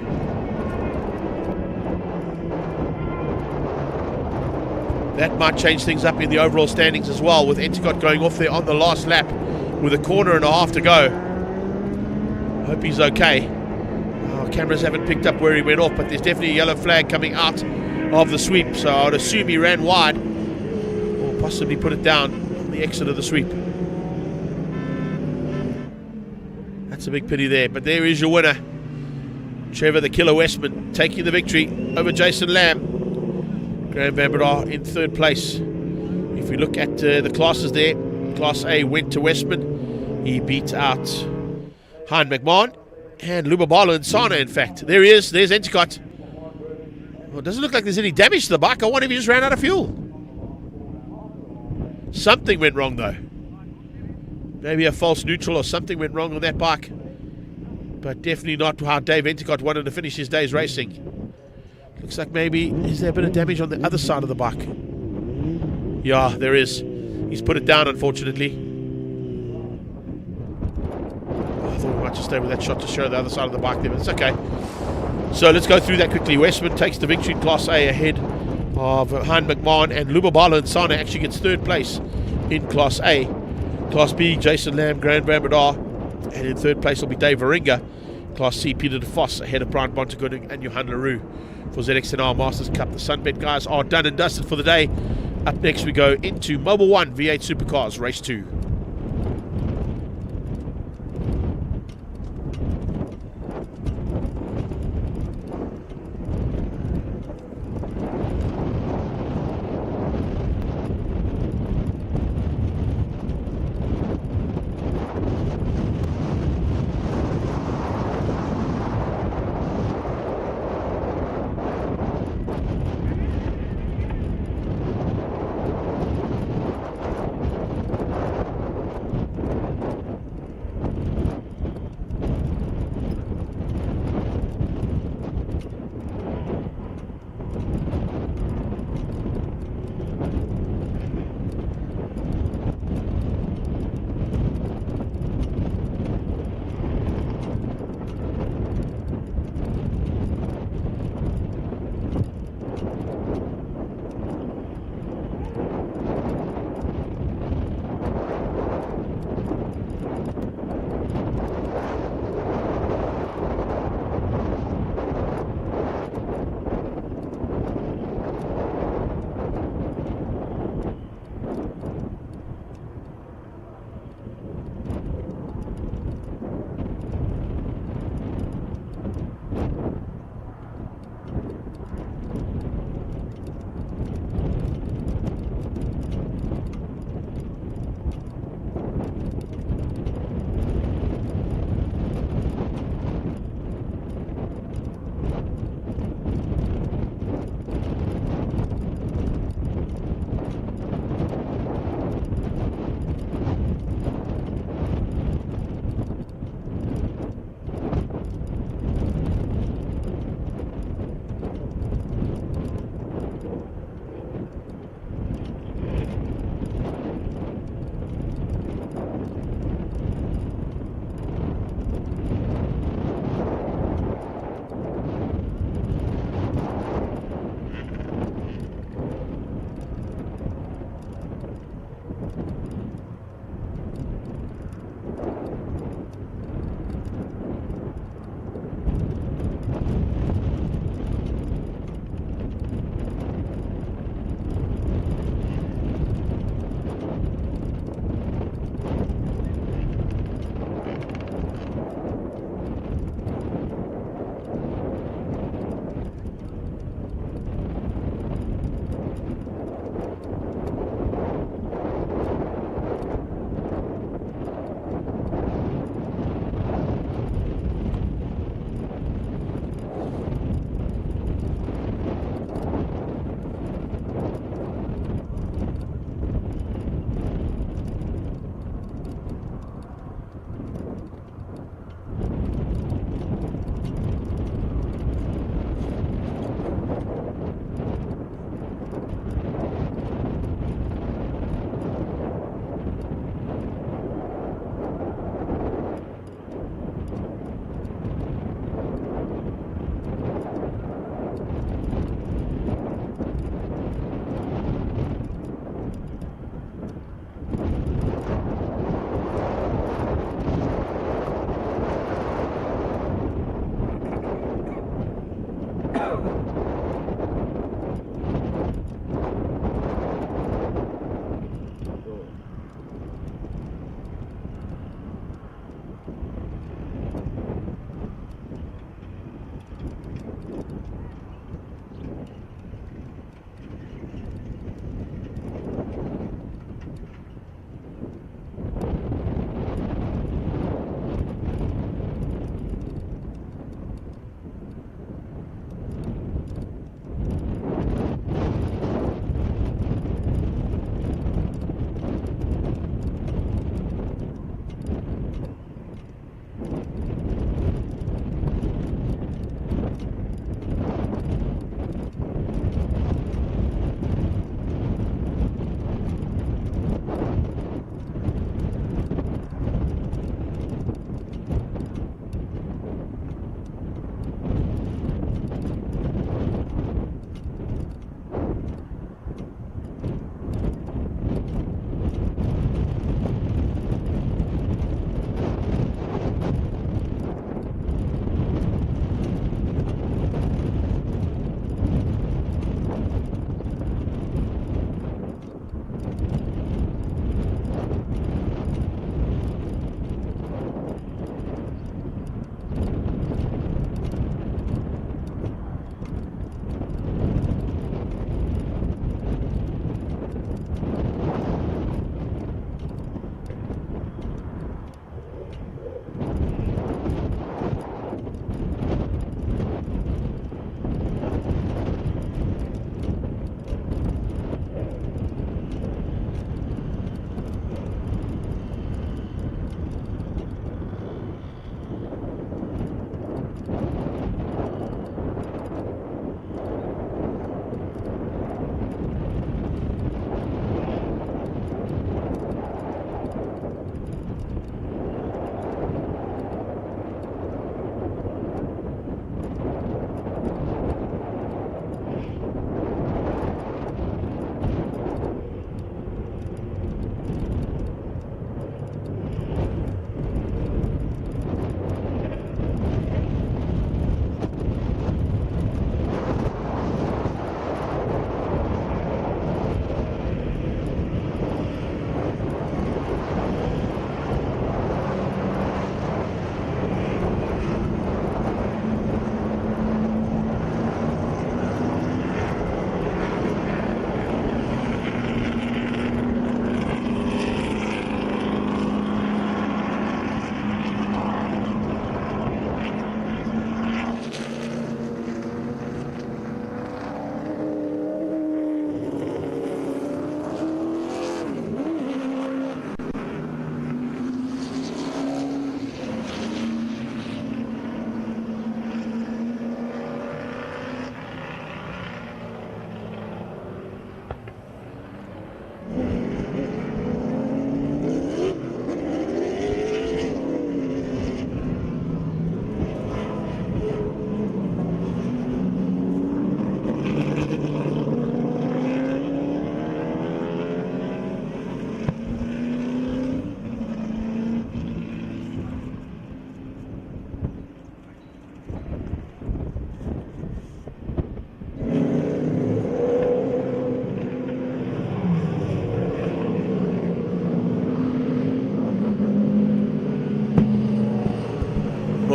Speaker 1: That might change things up in the overall standings as well, with Endicott going off there on the last lap with a corner and a half to go. Hope he's okay. Our cameras haven't picked up where he went off, but there's definitely a yellow flag coming out of the sweep, so I would assume he ran wide or possibly put it down on the exit of the sweep. That's a big pity there, but there is your winner, Trevor the Killer Westman, taking the victory over Jason Lamb. Graham Van Bredar in third place. If we look at the classes there, Class A went to Westman. He beat out Hein McMahon and Lubabalo and Sana, in fact. There he is. There's Endicott. Well, it doesn't look like there's any damage to the bike. I wonder if he just ran out of fuel. Something went wrong, though. Maybe a false neutral or something went wrong on that bike. But definitely not how Dave Endicott wanted to finish his day's racing. Looks like maybe, is there a bit of damage on the other side of the bike? Yeah, there is. He's put it down, unfortunately. I thought we might just stay with that shot to show the other side of the bike there, but it's okay. So let's go through that quickly. Westman takes the victory in Class A ahead of Hein McMahon, and Lubabalo and Sana actually gets third place in Class A. Class B, Jason Lamb, Graham Van Bredar, and in third place will be Dave Varinga. Class C, Peter DeFoss ahead of Brian Bontegood and Johan Leroux for ZX10R Masters Cup. The SunBet guys are done and dusted for the day. Up next we go into Mobil 1 V8 Supercars Race 2.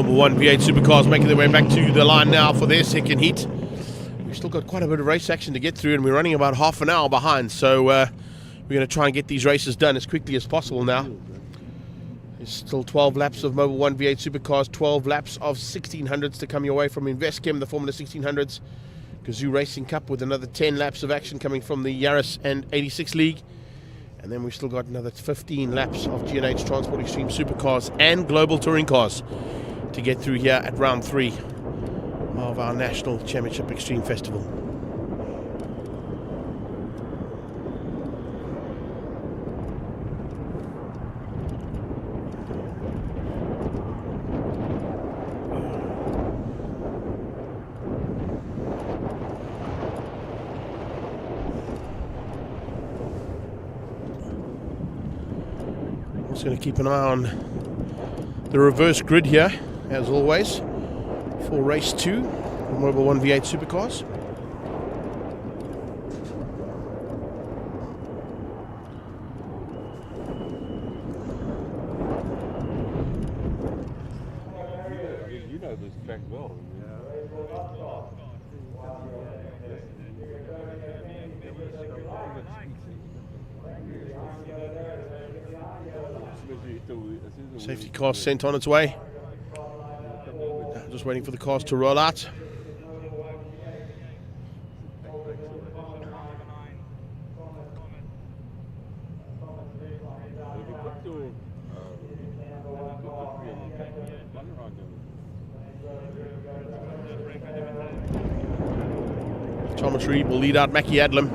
Speaker 1: Mobil 1 V8 Supercars making their way back to the line now for their second heat. We've still got quite a bit of race action to get through, and we're running about half an hour behind, so we're going to try and get these races done as quickly as possible now. There's still 12 laps of Mobil 1 V8 Supercars, 12 laps of 1600s to come your way from Investchem, the Formula 1600s. Gazoo Racing Cup with another 10 laps of action coming from the Yaris and 86 League. And then we've still got another 15 laps of G&H Transport Extreme Supercars and Global Touring Cars to get through here at round 3 of our National Championship Extreme Festival. Just going to keep an eye on the reverse grid here, as always, for race 2 of Mobil 1 V8 Supercars.
Speaker 3: You know this track well.
Speaker 1: Safety car sent on its way. Just waiting for the cars to roll out. Thomas Reed will lead out Mackie Adlam.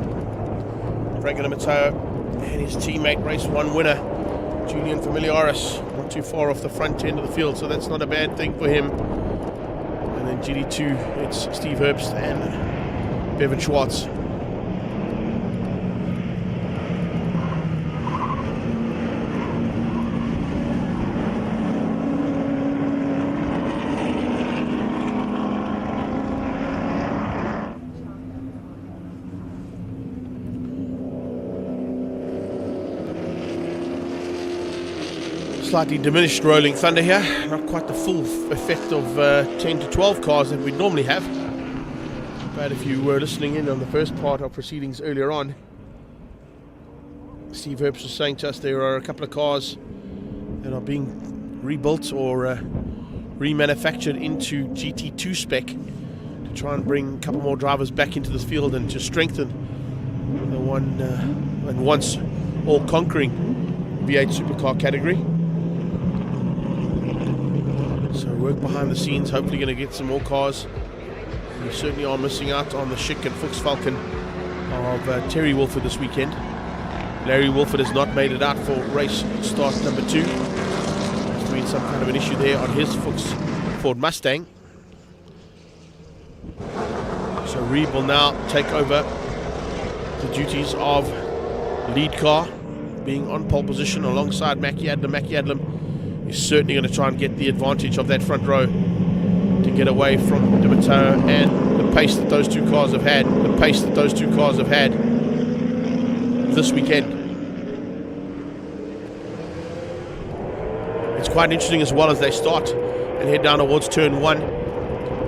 Speaker 1: Franco Matteo and his teammate, race 1 winner, Julian Familiaris, not too far off the front end of the field, so that's not a bad thing for him. And then GD2, it's Steve Herbst and Bevan Schwartz. Slightly diminished rolling thunder here, not quite the full effect of 10 to 12 cars that we'd normally have. But if you were listening in on the first part of proceedings earlier on, Steve Herbst was saying to us there are a couple of cars that are being rebuilt or remanufactured into GT2 spec to try and bring a couple more drivers back into this field and to strengthen the one and once all-conquering V8 Supercar category. So work behind the scenes, hopefully going to get some more cars. We certainly are missing out on the Schick and Fuchs Falcon of Terry Wolford this weekend. Larry Wolford has not made it out for race start number 2. There's been some kind of an issue there on his Fuchs Ford Mustang. So Reed will now take over the duties of lead car, being on pole position alongside Mackie Adlam. Mackie Adlam is certainly going to try and get the advantage of that front row to get away from Di Matteo and the pace that those two cars have had, this weekend. It's quite interesting as well as they start and head down towards turn 1.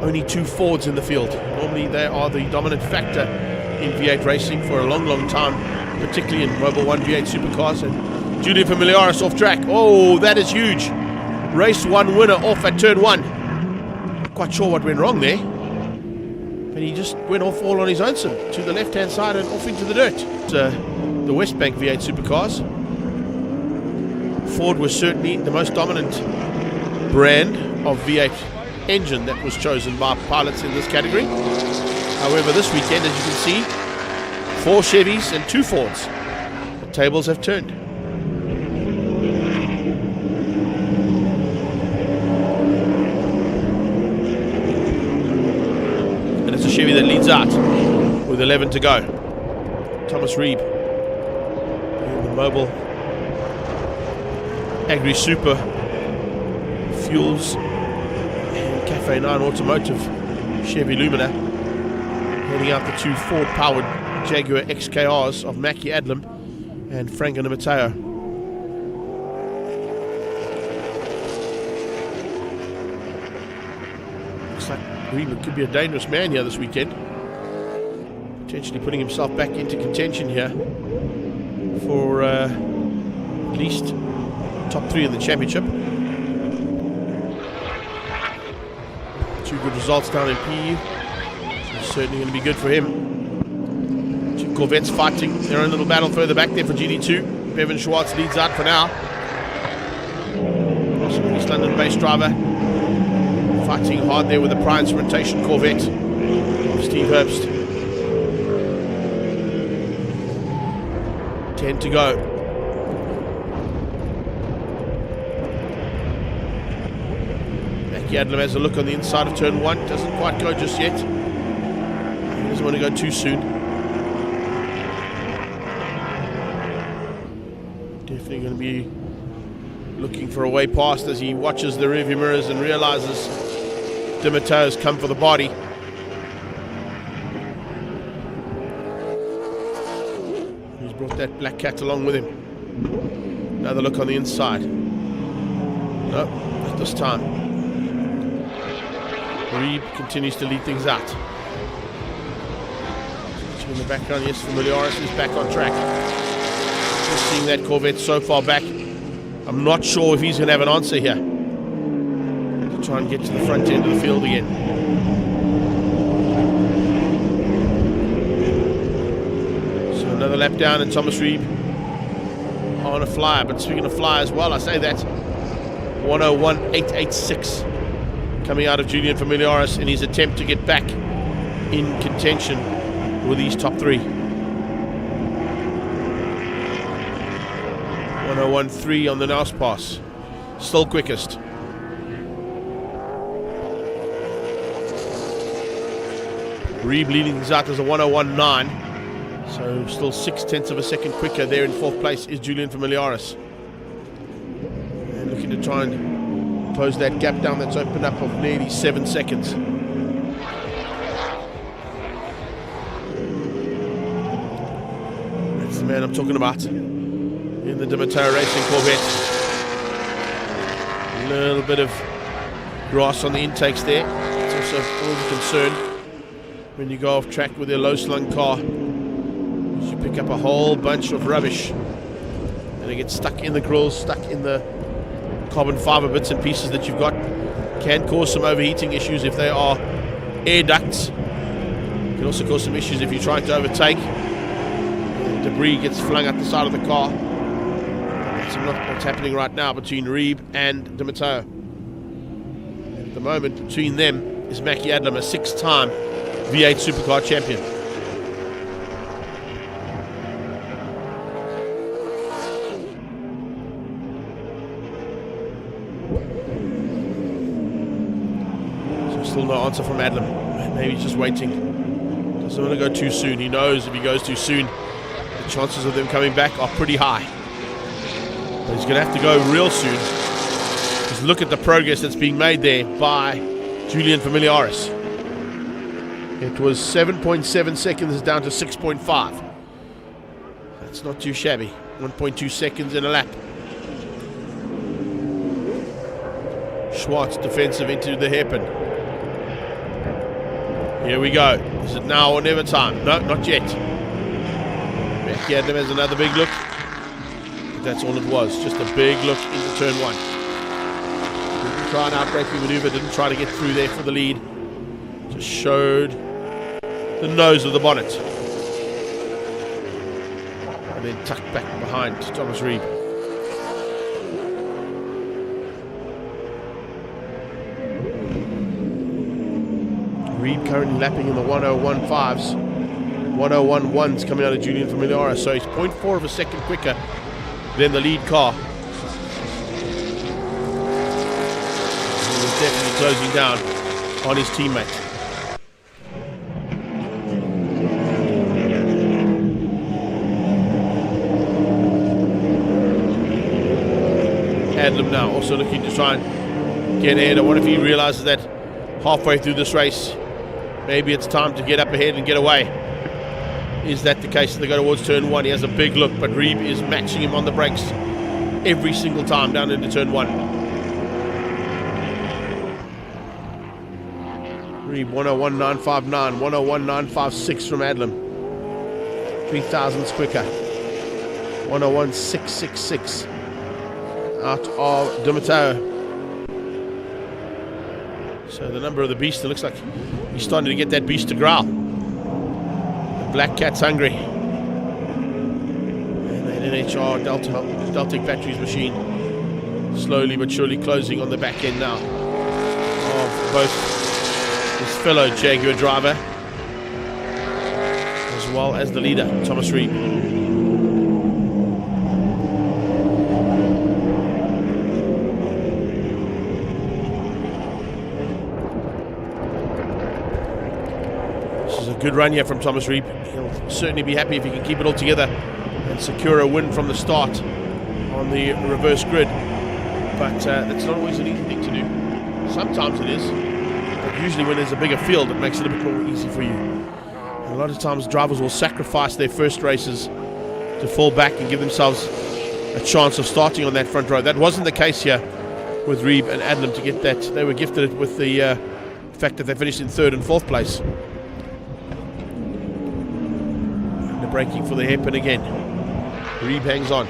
Speaker 1: Only 2 Fords in the field. Normally they are the dominant factor in V8 racing for a long, long time, particularly in Mobil 1 V8 Supercars. And Julian Familiaris off track. Oh, that is huge. Race 1 winner off at turn 1. Not quite sure what went wrong there, but he just went off all on his own to the left-hand side and off into the dirt. The West Bank V8 Supercars. Ford was certainly the most dominant brand of V8 engine that was chosen by pilots in this category. However, this weekend, as you can see, 4 Chevys and 2 Fords. The tables have turned. And it's a Chevy that leads out with 11 to go. Thomas Reeb in the Mobil Agri Super Fuels and Cafe 9 Automotive Chevy Lumina, heading out the 2 Ford powered Jaguar XKRs of Mackie Adlam and Franco Di Matteo. Reeb could be a dangerous man here this weekend. Potentially putting himself back into contention here for at least top 3 in the championship. 2 good results down in PE. It's certainly going to be good for him. 2 Corvettes fighting their own little battle further back there for GD2. Bevan Schwartz leads out for now. Also an East London-based driver fighting hard there with the Prime Instrumentation Corvette of Steve Herbst. 10 to go. Mackie Adlam has a look on the inside of turn 1. Doesn't quite go just yet. He doesn't want to go too soon. Definitely going to be looking for a way past as he watches the rearview mirrors and realizes Di Matteo's come for the body. He's brought that black cat along with him. Another look on the inside. No, not this time. Reeb continues to lead things out. In the background, yes, Familiaris is back on track. Just seeing that Corvette so far back. I'm not sure if he's going to have an answer here to try and get to the front end of the field again. So another lap down and Thomas Reeb on a flyer. But speaking of fly as well, I say that 101.886 coming out of Julian Familiaris in his attempt to get back in contention with these top 3. 101.3 on the Naus pass. Still quickest. Reeb leading things out as a 101.9. So still 0.6 of a second quicker. There in 4th place is Julian Familiaris. And looking to try and close that gap down that's opened up of nearly 7 seconds. That's the man I'm talking about. In the Di Matteo Racing Corvette. A little bit of grass on the intakes there. It's also always a concern when you go off track with your low slung car. You pick up a whole bunch of rubbish and it gets stuck in the grills, stuck in the carbon fiber bits and pieces that you've got. Can cause some overheating issues if they are air ducts. Can also cause some issues if you're trying to overtake. Debris gets flung out the side of the car. That's not what's happening right now between Reeb and Di Matteo. At the moment, between them is Mackie Adlam, a 6-time V8 Supercar champion. So still no answer from Adlam. Maybe he's just waiting. Doesn't want to go too soon. He knows if he goes too soon, the chances of them coming back are pretty high. But he's going to have to go real soon. Just look at the progress that's being made there by Julian Familiaris. It was 7.7 seconds down to 6.5. That's not too shabby. 1.2 seconds in a lap. Schwartz defensive into the hairpin. Here we go. Is it now or never time? No, not yet. Mackie Adlam has another big look. That's all it was, just a big look into turn 1. Didn't try an outbraking maneuver, didn't try to get through there for the lead. Just showed the nose of the bonnet. And then tucked back behind Thomas Reeb. Reeb currently lapping in the 101.5s. 101.1s coming out of Julian Familiaris, so he's 0.4 of a second quicker than the lead car. He's definitely closing down on his teammate. Adlam now also looking to try and get ahead. I wonder if he realizes that halfway through this race, maybe it's time to get up ahead and get away. Is that the case? They go towards turn 1. He has a big look, but Reeb is matching him on the brakes every single time down into turn 1. Reeb 101.959, 101.956 from Adlam. 3 thousandths quicker. 101.666 out of Dimitaro. So the number of the beast, it looks like he's starting to get that beast to growl. The Black Cat's hungry. And that NHR Deltic Batteries machine slowly but surely closing on the back end now of both his fellow Jaguar driver as well as the leader, Thomas Reeb. This is a good run here from Thomas Reeb. He'll certainly be happy if he can keep it all together and secure a win from the start on the reverse grid. But that's not always an easy thing to do. Sometimes it is, but usually when there's a bigger field, it makes it a bit more easy for you. And a lot of times drivers will sacrifice their first races to fall back and give themselves a chance of starting on that front row. That wasn't the case here with Reeb and Adlam to get that. They were gifted it with the fact that they finished in 3rd and 4th place. And the braking for the hairpin again. Reeb hangs on.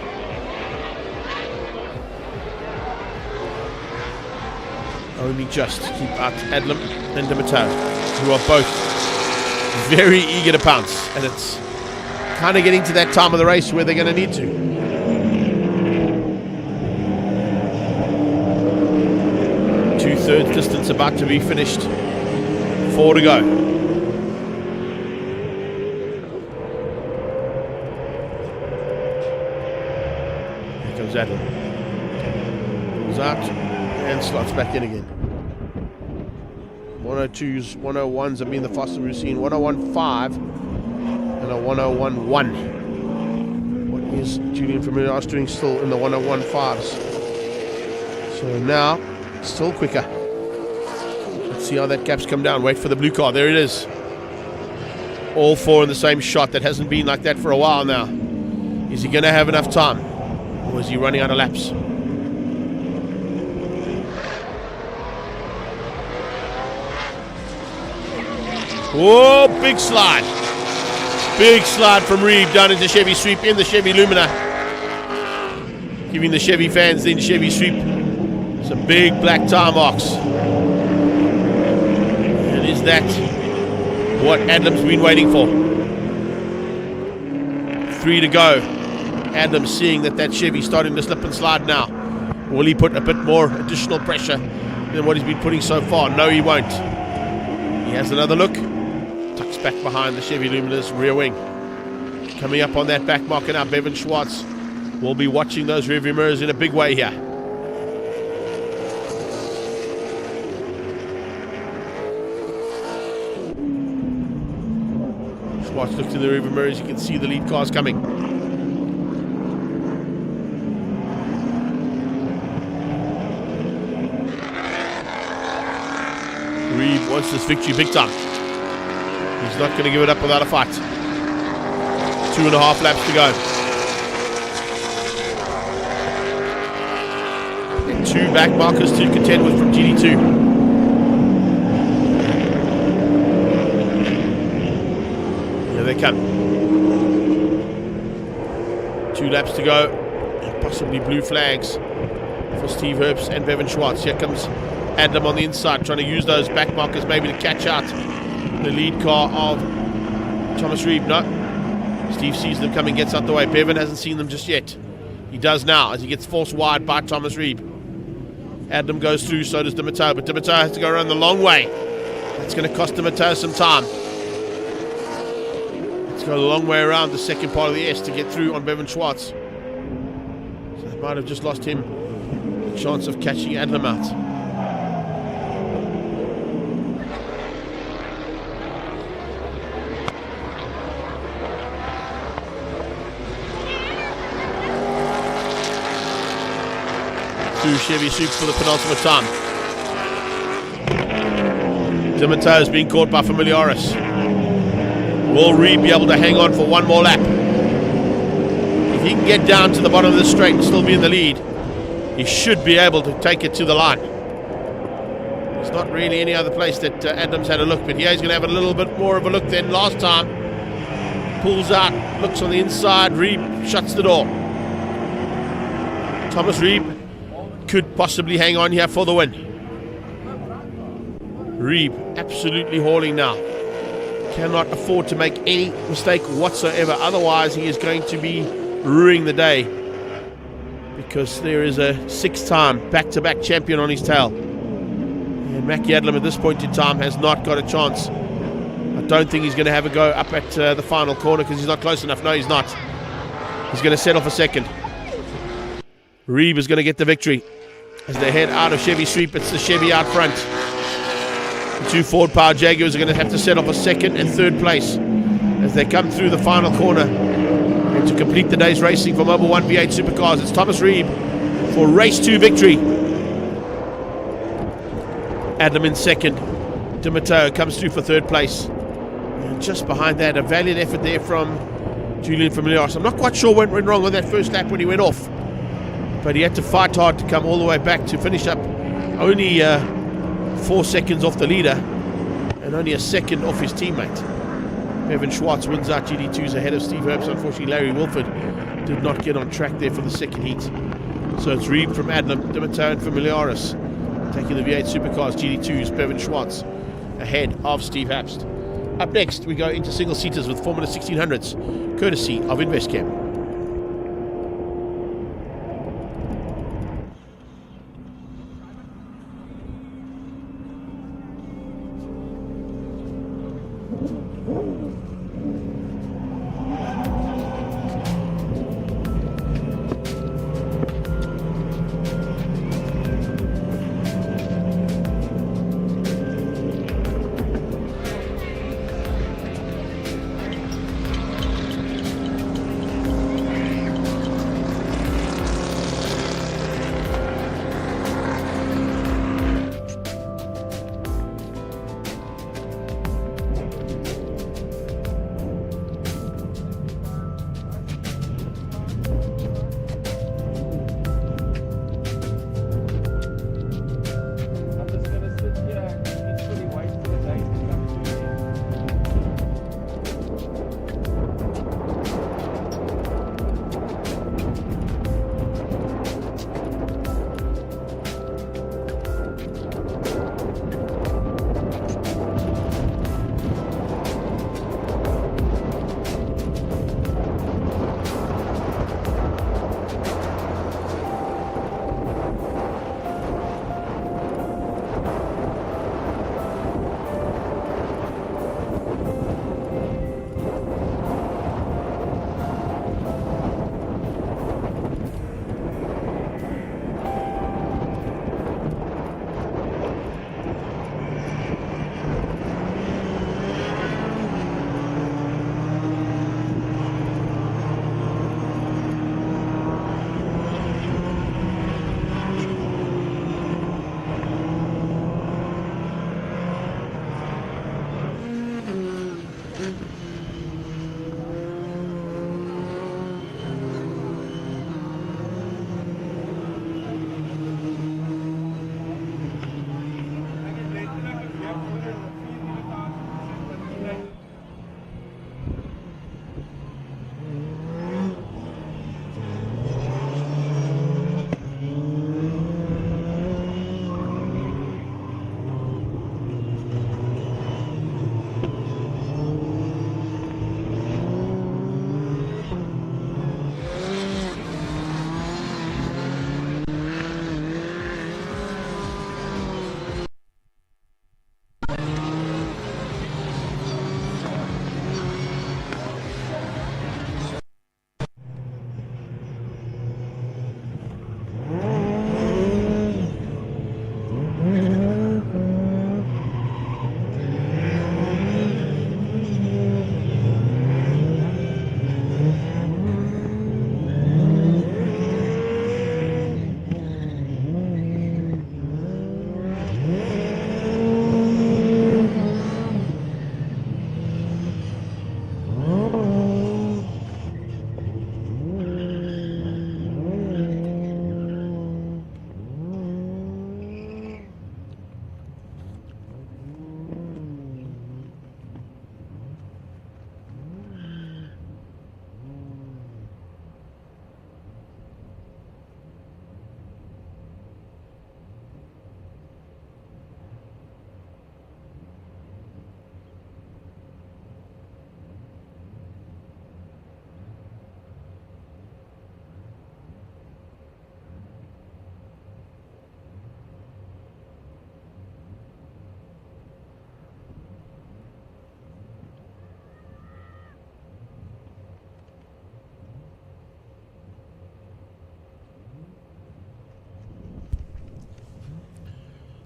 Speaker 1: Only just to keep out Adlam and Dimitaro, who are both very eager to pounce, and it's kind of getting to that time of the race where they're going to need to. Two-thirds distance about to be finished. 4 to go. Here comes Adlam. Pulls out and slots back in again. 102s, 101s have been the fastest we've seen. 101.5 and a 101.1. What is Julian Familiar doing still in the 101.5s? So now, still quicker. Let's see how that gap's come down. Wait for the blue car. There it is. All 4 in the same shot. That hasn't been like that for a while now. Is he going to have enough time? Or is he running out of laps? Oh, big slide. Big slide from Reeb down into Chevy Sweep in the Chevy Lumina. Giving the Chevy fans then Chevy Sweep some big black tire marks. And is that what Adlam's been waiting for? 3 to go. Adlam seeing that Chevy's starting to slip and slide now. Will he put a bit more additional pressure than what he's been putting so far? No, he won't. He has another look. Tucks back behind the Chevy Lumina's rear wing. Coming up on that back marker now, Bevan Schwartz will be watching those rearview mirrors in a big way here. Schwartz looks in the rearview mirrors, you can see the lead cars coming. Reeb wants this victory big time. He's not going to give it up without a fight. 2.5 laps to go. And 2 back markers to contend with from GD2. Here they come. 2 laps to go. And possibly blue flags for Steve Herbst and Bevan Schwartz. Here comes Adlam on the inside, trying to use those back markers maybe to catch out the lead car of Thomas Reeb. No, Steve sees them coming, gets out the way. Bevan hasn't seen them just yet. He does now as he gets forced wide by Thomas Reeb. Adlam goes through, so does Dimitaro, but Dimitaro has to go around the long way. That's going to cost Dimitaro some time. Let's go the long way around the second part of the S to get through on Bevan Schwartz. So they might have just lost him a chance of catching Adlam out. Through Chevy Soup for the penultimate time. Dimitaro's being caught by Familiaris. Will Reeb be able to hang on for one more lap? If he can get down to the bottom of the straight and still be in the lead, he should be able to take it to the line. He's not really any other place that Adams had a look, but here he's going to have a little bit more of a look than last time. Pulls out, looks on the inside, Reeb shuts the door. Thomas Reeb could possibly hang on here for the win. Reeb absolutely hauling now. Cannot afford to make any mistake whatsoever, otherwise he is going to be ruining the day, because there is a 6-time back-to-back champion on his tail. And Mackie Adlam at this point in time has not got a chance. I don't think he's going to have a go up at the final corner because he's not close enough. No, he's not. He's going to settle for second. Reeb is going to get the victory as they head out of Chevy Sweep. It's the Chevy out front. The 2 Ford Power Jaguars are going to have to settle for second and third place as they come through the final corner. And to complete the day's racing for Mobil 1 V8 Supercars, it's Thomas Reeb for race 2 victory. Adlam in second. De Matteo comes through for third place. And just behind that, a valiant effort there from Julian Familiaris. I'm not quite sure what went wrong on that first lap when he went off, but he had to fight hard to come all the way back to finish up only 4 seconds off the leader and only a second off his teammate. Bevan Schwartz wins out GD2s ahead of Steve Herbst. Unfortunately, Larry Wilford did not get on track there for the second heat. So it's Reeb from Adlam, De Matteo and Familiaris taking the V8 Supercars GD2s. Bevan Schwartz ahead of Steve Herbst. Up next, we go into single-seaters with Formula 1600s, courtesy of Investchem.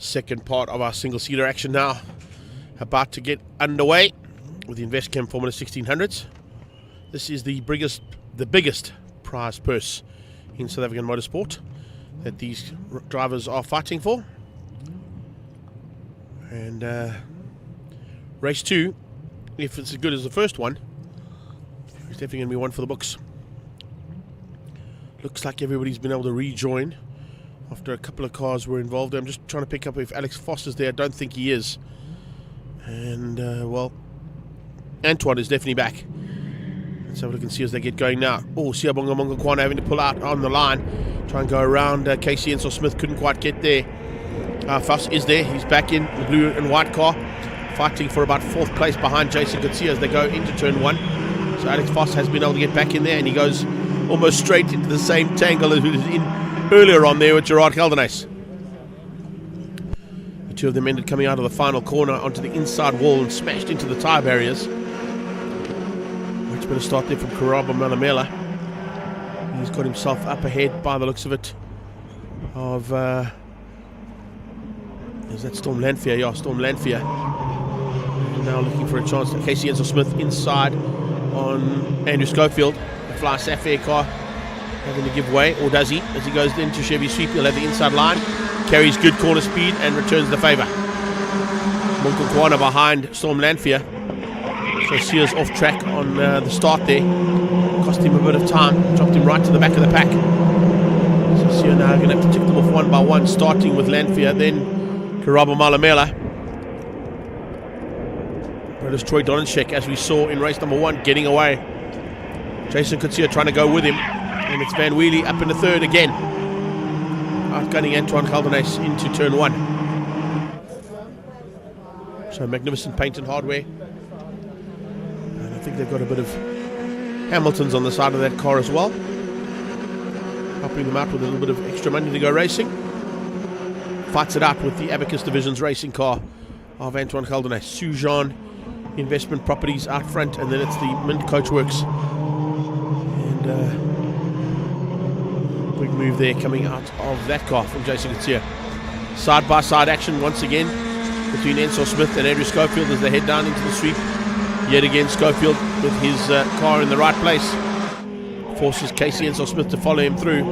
Speaker 1: Second part of our single-seater action now about to get underway with the Investchem Formula 1600s. This is the biggest prize purse in South African motorsport that these drivers are fighting for. And race 2, if it's as good as the first one, it's definitely going to be one for the books. Looks like everybody's been able to rejoin after a couple of cars were involved. I'm just trying to pick up if Alex Foss is there. I don't think he is. And, well, Antoine is definitely back. Let's have a look and see as they get going now. Oh, Siabonga Mongokwana having to pull out on the line. Try and go around. Casey Ensel Smith couldn't quite get there. Foss is there. He's back in the blue and white car, fighting for about 4th place behind Jason Gutsia as they go into turn 1. So Alex Foss has been able to get back in there, and he goes almost straight into the same tangle as he was in earlier on there with Gerard Gelderneys. The two of them ended coming out of the final corner onto the inside wall and smashed into the tyre barriers. Much better start there from Karaba Malamela. He's got himself up ahead by the looks of it of is that Storm Lanfear? Yeah, Storm Lanfear. Now looking for a chance. Casey Ensel Smith inside on Andrew Schofield. The Fly Sapphire car having to give way, or does he? As he goes into Chevy Sweep, he'll have the inside line, carries good corner speed and returns the favour. Monkukwana behind Storm Lanfear. So Sears off track on the start there. Cost him a bit of time, dropped him right to the back of the pack. So Sears now going to have to tick them off one by one, starting with Lanfear, then Karaba Malamela. But it's Troy Donenshek, as we saw in race number 1, getting away. Jason Kutsia trying to go with him. And it's Van Wheelie up in the third again. Outgunning Antoine Caldenes into turn 1. So magnificent paint and hardware. And I think they've got a bit of Hamiltons on the side of that car as well, helping them out with a little bit of extra money to go racing. Fights it out with the Abacus Division's racing car of Antoine Caldenes. Sujan Investment Properties out front, and then it's the Mint Coachworks. And big move there coming out of that car from Jason Gutsia. Side-by-side action once again between Ensel Smith and Andrew Schofield as they head down into the sweep. Yet again Schofield with his car in the right place forces Casey Ensel Smith to follow him through.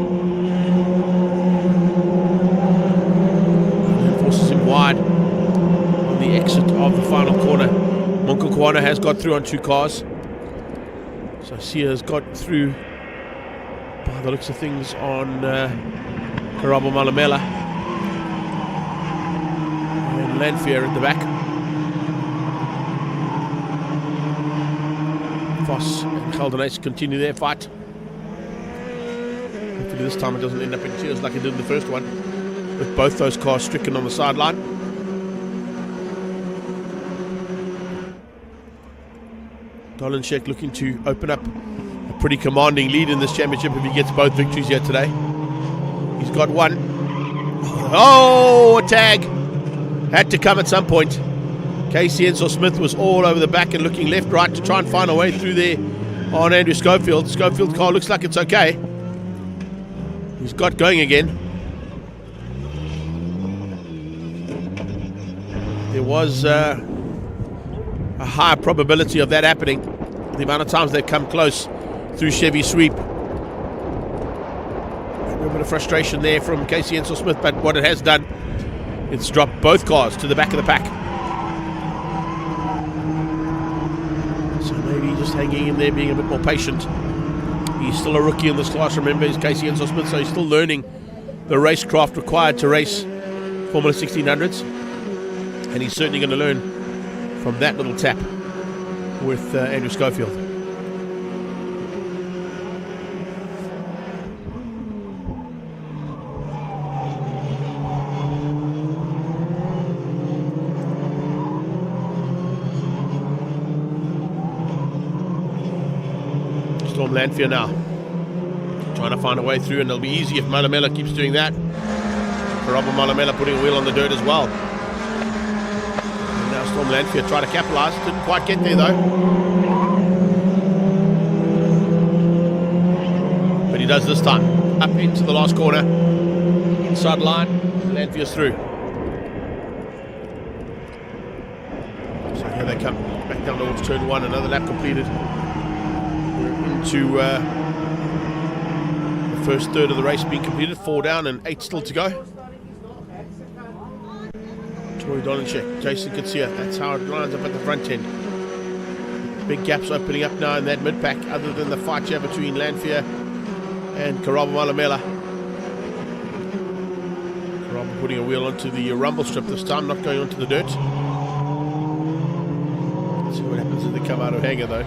Speaker 1: And then forces him wide on the exit of the final corner. Monkukwana has got through on 2 cars. So Sia's got through by the looks of things on Karaba Malamela. And Lanfear at the back. Foss and Caldenes continue their fight. Hopefully this time it doesn't end up in tears like it did in the first one, with both those cars stricken on the sideline. Dolenshek looking to open up a pretty commanding lead in this championship if he gets both victories here today. He's got one. Oh, a tag! Had to come at some point. Casey Ensel Smith was all over the back and looking left, right to try and find a way through there on Andrew Schofield. Schofield's car looks like it's okay. He's got going again. There was a high probability of that happening. The amount of times they've come close through Chevy Sweep. A little bit of frustration there from Casey Ensel Smith, but what it has done, it's dropped both cars to the back of the pack. So maybe just hanging in there, being a bit more patient. He's still a rookie in this class, remember, he's Casey Ensel Smith, so he's still learning the racecraft required to race Formula 1600s. And he's certainly going to learn from that little tap with Andrew Schofield. Storm Lanfear now trying to find a way through, and it'll be easy if Malamela keeps doing that. Karaba Malamela putting a wheel on the dirt as well. And now Storm Lanfear try to capitalise. Didn't quite get there though. But he does this time. Up into the last corner. Inside line. Lanfear's through. back down towards turn 1. Another lap completed. We're into the first third of the race being completed. 4 down and 8 still to go. Troy Dolanchek, Jason Katsia. That's how it lines up at the front end. Big gaps opening up now in that mid-pack, other than the fight here between Lanfear and Karaba Malamela. Karaba putting a wheel onto the rumble strip this time, not going onto the dirt. Let's see what happens as they come out of hanger though.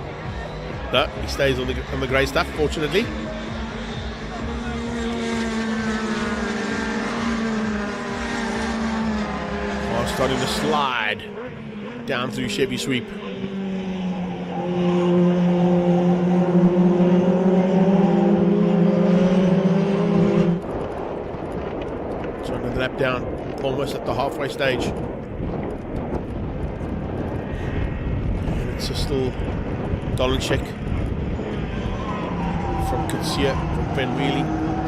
Speaker 1: No, he stays on the grey stuff, fortunately. Oh, starting to slide down through Chevy Sweep. So another lap down, almost at the halfway stage. And it's just still Dolanchek from Kutsia, from Ben Wheelie,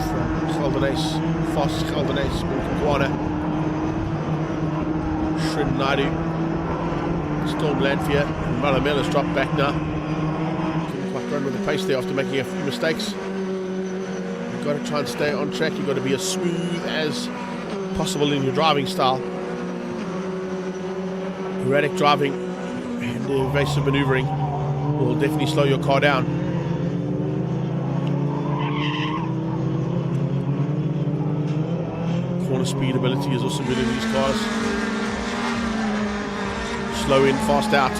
Speaker 1: from Geldernaes, Foss, Geldernaes, Mukwana, Shin Naidu, Storm Lanfear, and Malamela's dropped back now. Didn't quite run with the pace there after making a few mistakes. You've got to try and stay on track. You've got to be as smooth as possible in your driving style. Erratic driving and evasive maneuvering will definitely slow your car down. Corner speed ability is also good in these cars. Slow in, fast out.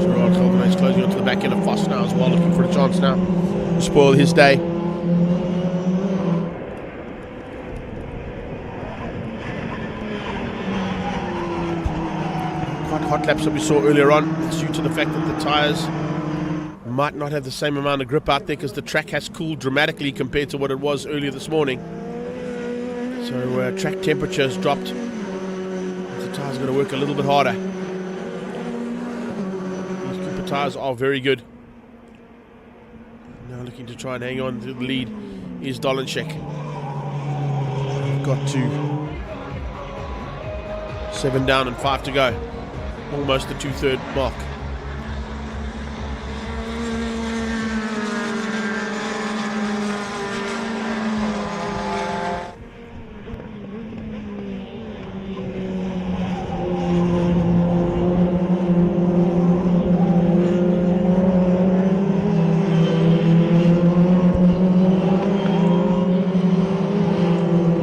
Speaker 1: Gerard Geldernaes closing onto the back end of Foss now as well, looking for a chance now to spoil his day. Quite hot laps that we saw earlier on. It's due to the fact that the tyres might not have the same amount of grip out there because the track has cooled dramatically compared to what it was earlier this morning. So track temperature has dropped. The tyres are going to work a little bit harder. These Cooper tyres are very good. Now looking to try and hang on to the lead is Dolanchek. Got to 7 down and 5 to go. Almost the 2/3 mark.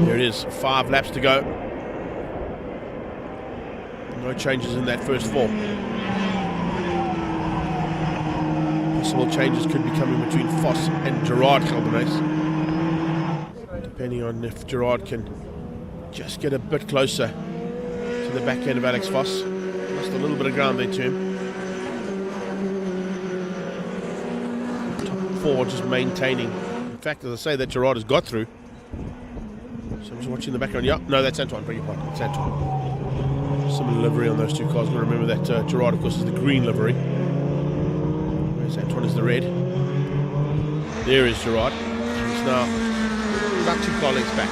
Speaker 1: There it is, 5 laps to go. No changes in that first 4. Possible changes could be coming between Foss and Gerard Geldernaes, depending on if Gerard can just get a bit closer to the back end of Alex Foss. Lost a little bit of ground there to him. Top 4 just maintaining. In fact, as I say, that Gerard has got through. So I'm just watching the background. Yeah, no, that's Antoine. Beg your pardon. It's Antoine. Similar livery on those two cars. Got to remember that Gerard, of course, is the green livery. Whereas Antoine is the red. There is Gerard. He's now about 2 car lengths back.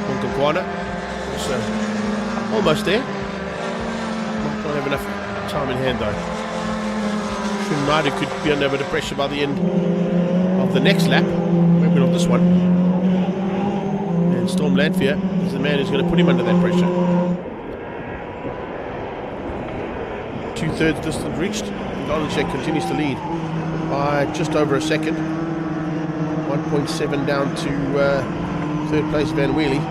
Speaker 1: Monkakwana. So almost there. Might not have enough time in hand though. Shinada could be under a bit of pressure by the end of the next lap. Maybe not this one. And Storm Lanfear is the man who's going to put him under that pressure. 2/3 distance reached. Dolanchek continues to lead by just over a second. 1.7 down to 3rd place Van Wheelie.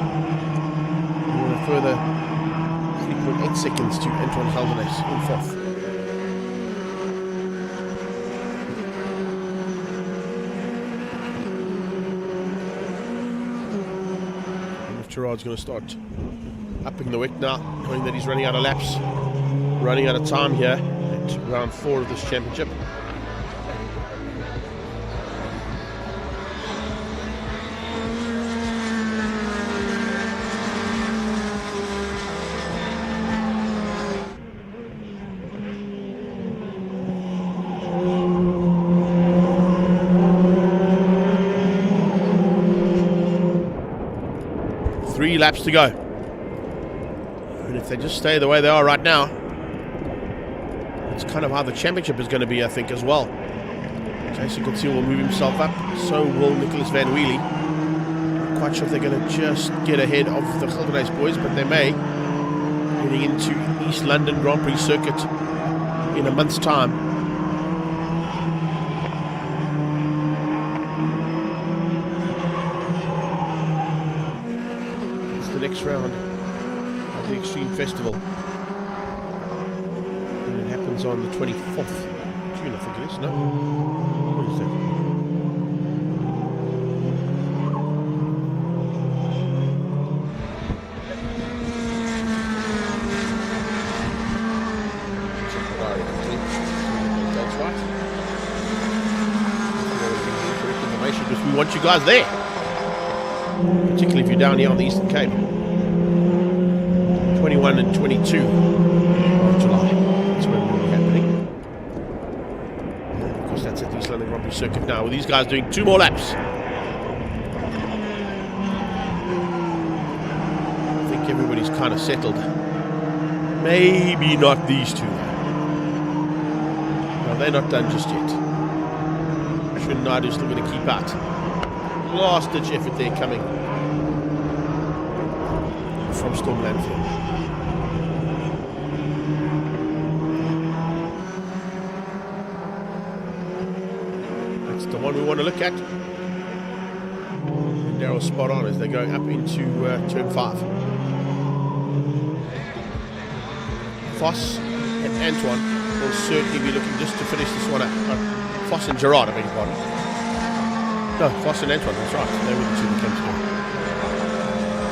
Speaker 1: And a further 3.8 seconds to Antoine Geldernaes in 4th. Gerard's going to start upping the wick now, knowing that he's running out of laps, running out of time here at round 4 of this championship. 3 laps to go. And if they just stay the way they are right now, it's kind of how the championship is going to be, I think, as well. Jason Coetzee will move himself up. So will Nicholas Van Wheelie. Not quite sure if they're going to just get ahead of the Gelderhuys boys, but they may. Heading into East London Grand Prix circuit in a month's time. It's the next round of the Extreme Festival. And it happens on the 24th June, I think it is, no? What is that? Because we want you guys there, particularly if you're down here on the Eastern Cape. 21 and 22 of July, that's when it will be happening. And of course that's at the East London Grand Prix circuit now, with these guys doing 2 more laps. I think everybody's kind of settled. Maybe not these two. No, they're not done just yet. Nadu's still going to keep out. Last ditch effort there coming from Storm Landfield. That's the one we want to look at. And Daryl's spot on as they're going up into turn 5. Foss and Antoine will certainly be looking just to finish this one up. Foss and Gerard, I beg your pardon. No, Foss and Antoine, that's right. They were the two that came together.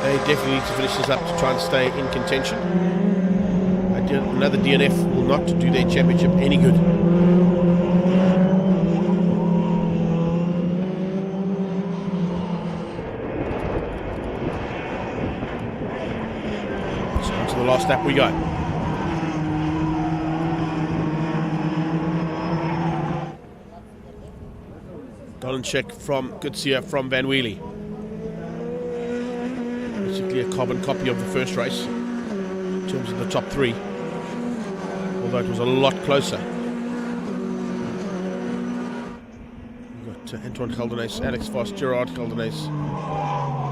Speaker 1: They definitely need to finish this up to try and stay in contention. Another DNF will not do their championship any good. So on to the last lap we go. Check from Coetzee from Van Wheelie. Basically a carbon copy of the first race in terms of the top 3, although it was a lot closer. We've got Antoine Gelderhuys, Alex Foss, Gerard Gelderhuys,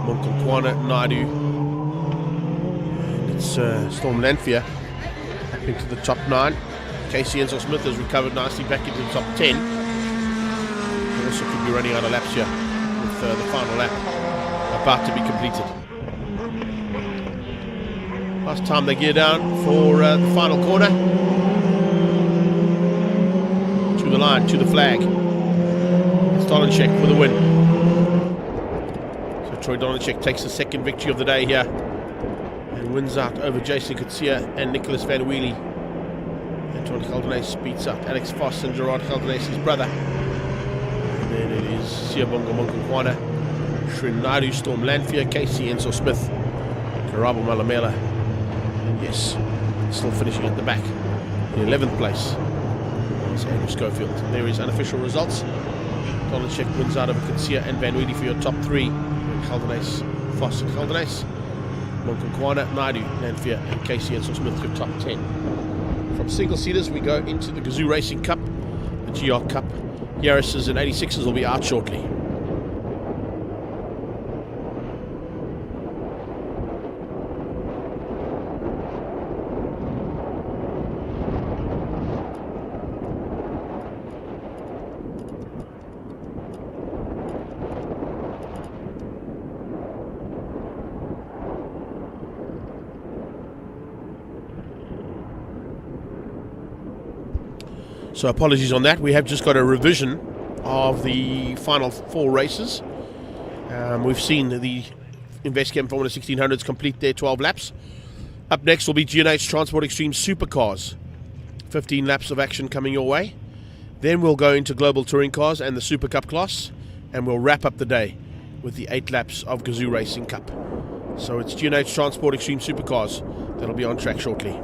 Speaker 1: Monkonkwana, Naidu, and it's Storm Lanfear up into the top 9. Casey Enzo Smith has recovered nicely back into the top 10. Also could be running out of laps here with the final lap about to be completed. Last time they gear down for the final corner. To the line, to the flag. It's Dolanchek for the win. So Troy Dolanchek takes the second victory of the day here and wins out over Jason Coetzee and Nicholas Van Wheelie. Antoine Gelderhuys beats out Alex Foss and Gerard Gelderhuys, his brother. Then it is Siabonga Monkonkwana, Srinadu Storm Lanfear, Casey Enzo Smith, Karabo Malamela, and yes, still finishing at the back in 11th place. It's Andrew Schofield. There is unofficial results. Dolanchek wins out of Coetzee and Van Wheelie for your top 3. Gelderhuys, Foss and Gelderhuys, Monkonkwana, Naidu, Lanfear, and Casey Enzo Smith your top 10. From single seaters we go into the Gazoo Racing Cup, the GR Cup. Yaris's and 86s will be out shortly. So apologies on that. We have just got a revision of the final 4 races. We've seen the Investchem Formula 1600s complete their 12 laps. Up next will be G&H Transport Extreme Supercars. 15 laps of action coming your way. Then we'll go into Global Touring Cars and the SupaCup class, and we'll wrap up the day with the 8 laps of Gazoo Racing Cup. So it's G&H Transport Extreme Supercars that'll be on track shortly.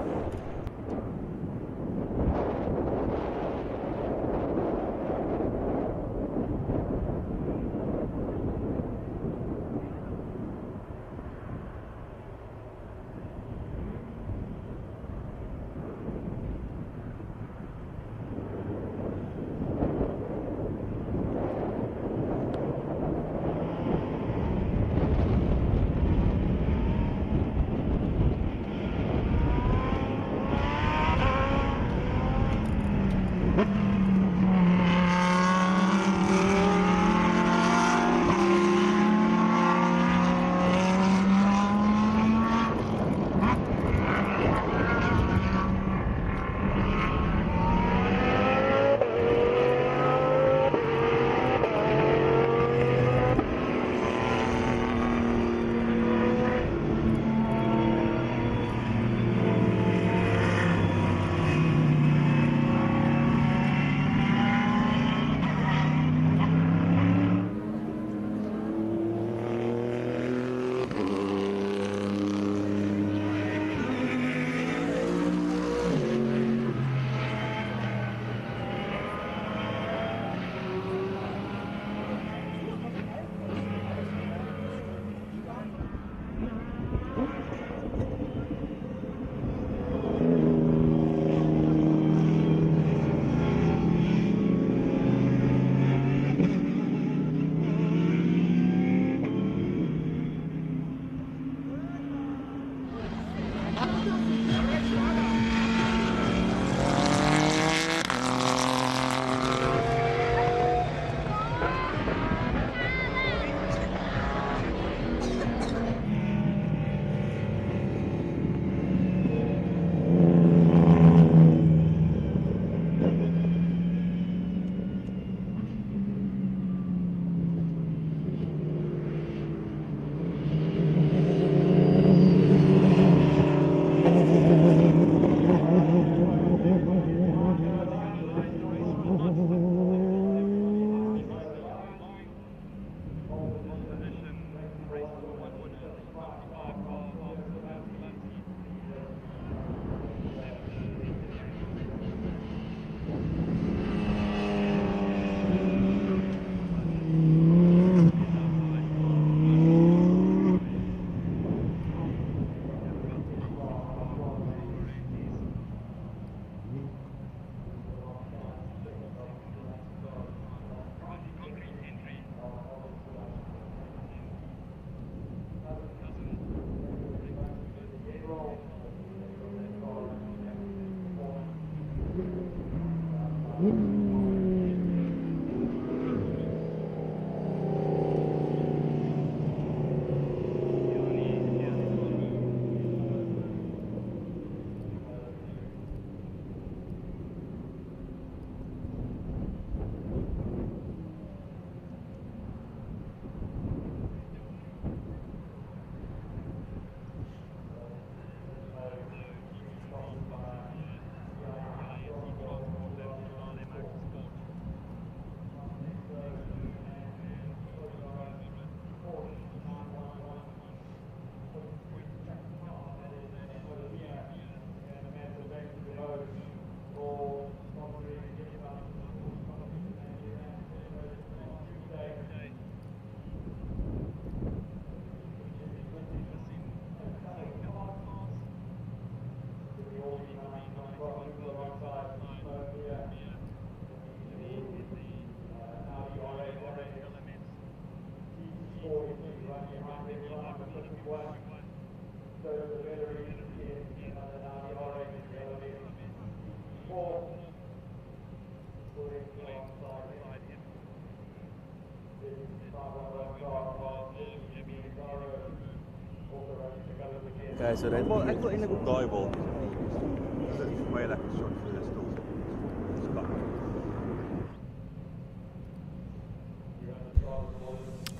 Speaker 3: Okay, so dan wel ek wil eintlik op daai wil. Dis 'n baie lekker shot vir die stoel.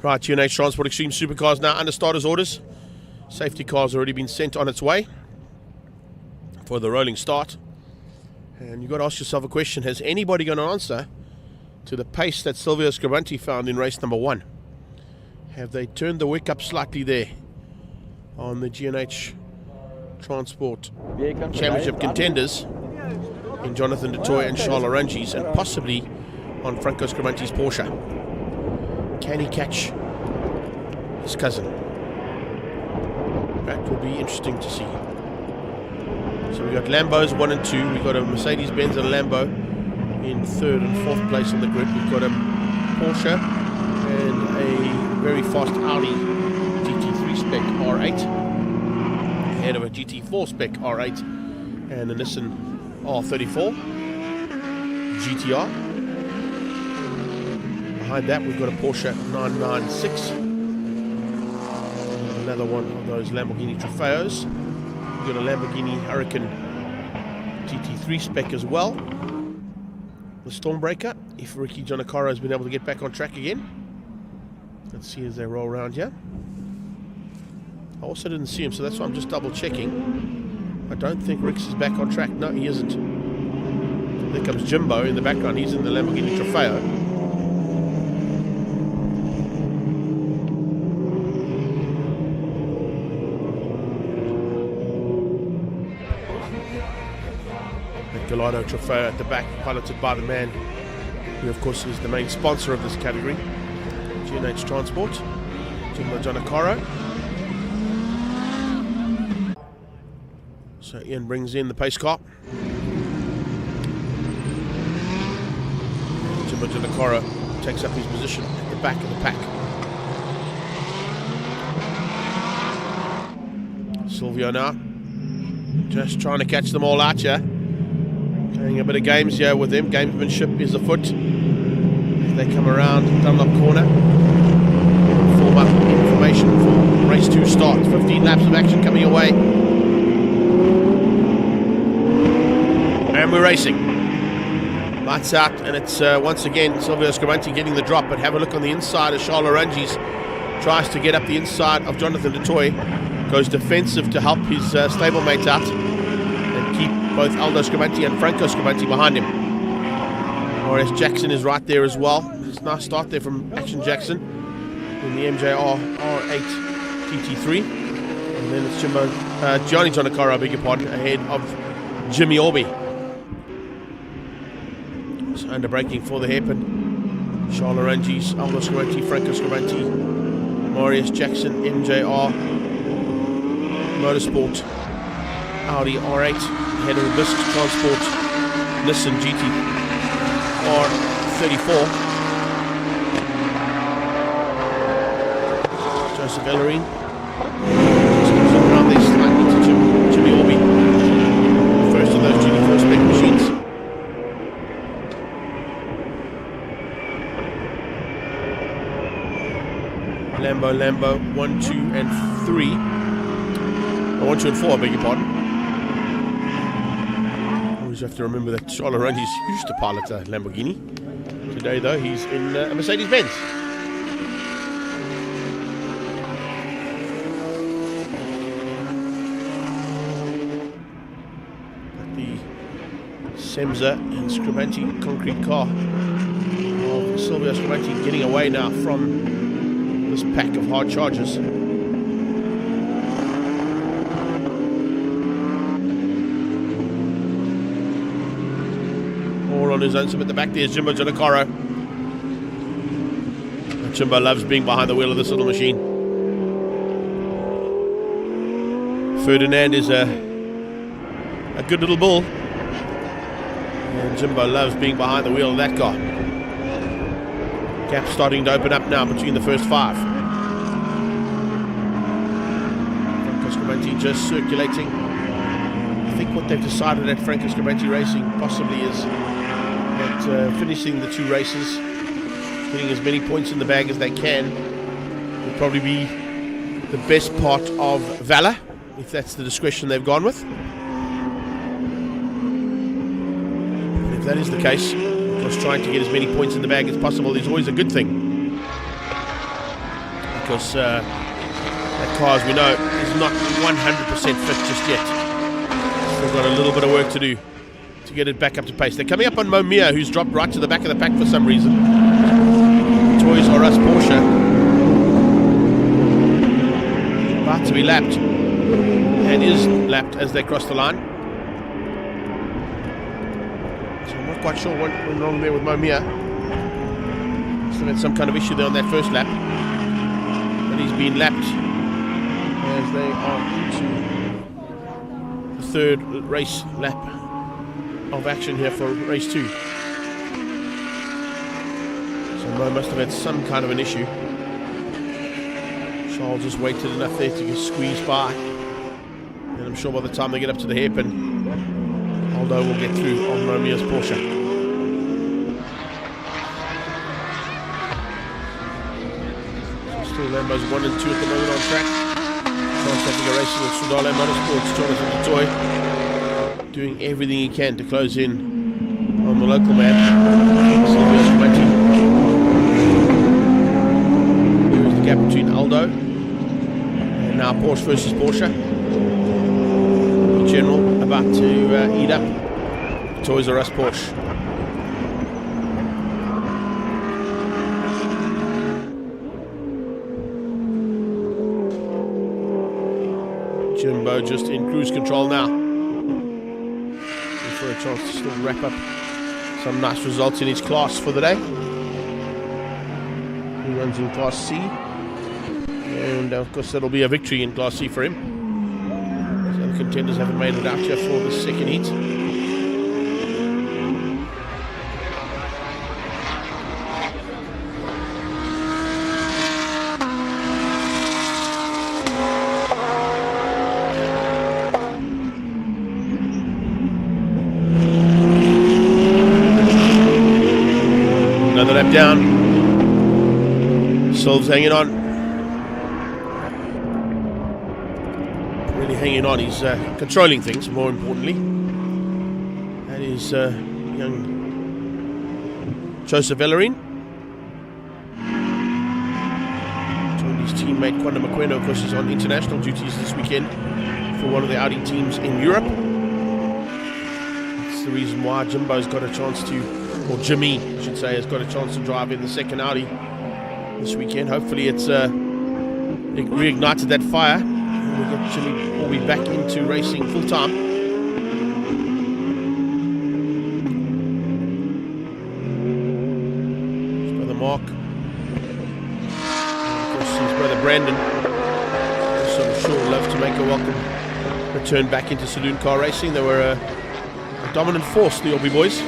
Speaker 1: Right, GTC Transport Extreme Supercars now under starters orders. Safety car's already been sent on its way for the rolling start. And you've got to ask yourself a question. Has anybody got an answer to the pace that Aldo Scribante found in race number 1? Have they turned the wick up slightly there on the GTC Transport Championship contenders in Jonathan du Toit and Charles Arangis, and possibly on Franco Scribante's Porsche? Can he catch his cousin? That will be interesting to see. So we got Lambos 1 and 2. We've got a Mercedes-Benz and a Lambo in 3rd and 4th place on the grid. We've got a Porsche and a very fast Audi GT3 spec R8 ahead of a GT4 spec R8 and a Nissan R34 GTR. Behind that we've got a Porsche 996, another one of those Lamborghini Trofeos. We've got a Lamborghini Huracan GT3 spec as well. The Stormbreaker, if Ricky Giannaccaro has been able to get back on track again. Let's see as they roll around here. I also didn't see him, so that's why I'm just double checking. I don't think Rix is back on track. No, he isn't. There comes Jimbo in the background. He's in the Lamborghini Trofeo. Gallardo Trofeo at the back, piloted by the man who of course is the main sponsor of this category, GTC Transport, Jimbo Giannaccaro. So Ian brings in the pace car. Jimbo Giannaccaro takes up his position at the back of the pack. Silvio now, just trying to catch them all out here. Playing a bit of games here with them. Gamesmanship is afoot. As they come around Dunlop corner. Form up information for race 2 start. 15 laps of action coming away. And we're racing. Lights out, and it's once again Aldo Scribante getting the drop. But have a look on the inside as Charles Arangis tries to get up the inside of Jonathan du Toit. Goes defensive to help his stablemate out. Keep both Aldo Scribante and Franco Scribante behind him. RS Jackson is right there as well. It's a nice start there from Action Jackson in the MJR R8 GT3. And then it's Gianni Giannaccaro, I beg your pardon, ahead of Jimmy Orby. So under braking for the hairpin. Charles Arangis, Aldo Scribante, Franco Scribante, Marius Jackson, MJR Motorsport, Audi R8, ahead of the Investchem Transport, Nissan GT R34. Joseph Ellerine. Just comes up around there slightly to Jimmy Orby. The first of those GT4 spec machines. Lambo 1, 2 and 3. 1, 2 and 4, I beg your pardon. Always have to remember that Charles Arangis used to pilot a Lamborghini. Today though he's in a Mercedes-Benz. But the Semza and Scribante concrete car of Silvio Scribante getting away now from this pack of hard chargers. On his own, so at the back there's Jimbo Giannaccaro. Jimbo loves being behind the wheel of this little machine. Ferdinand is a good little bull, and Jimbo loves being behind the wheel of that car. Gap starting to open up now between the first 5. Scribante just circulating. I think what they've decided at Franco Scribante Racing possibly is that finishing the 2 races, getting as many points in the bag as they can, will probably be the best part of valor, if that's the discretion they've gone with. And if that is the case, because trying to get as many points in the bag as possible is always a good thing, because that car, as we know, is not 100% fit just yet. Still got a little bit of work to do to get it back up to pace. They're coming up on Mobil, who's dropped right to the back of the pack for some reason. Toys R Us Porsche about to be lapped, and is lapped as they cross the line. So I'm not quite sure what went wrong there with Mobil. Must have had some kind of issue there on that first lap. But he's been lapped as they are into the 3rd race lap of action here for race 2. So Mo must have had some kind of an issue. Charles just waited enough there to get squeezed by, and I'm sure by the time they get up to the hairpin, Aldo will get through on Romeo's Porsche. So still Lambos 1 and 2 at the moment on track. Charles Africa Racing with Sudale Motorsports, Jonathan Dutoy doing everything he can to close in on the local man. Aldo Scribante. Here's the gap between Aldo and now Porsche versus Porsche. The General about to eat up Toys R Us Porsche. Jimbo just in cruise control now, for a chance to still wrap up some nice results in his class for the day. He runs in Class C, and of course that'll be a victory in Class C for him. So the contenders haven't made it out here for the second heat. Another lap down. Silves hanging on. Really hanging on. He's controlling things, more importantly. That is young Joseph Ellerine. Joined his teammate Quanda Makweno. Of course, he's on international duties this weekend for one of the Audi teams in Europe. That's the reason why Jimbo's got a chance to, or Jimmy, I should say, has got a chance to drive in the second Audi this weekend. Hopefully it's reignited that fire, and we'll get Jimmy will be back into racing full time. His brother Mark, and of course his brother Brandon, also I'm sure love to make a welcome return back into saloon car racing. They were a dominant force, the Orby boys.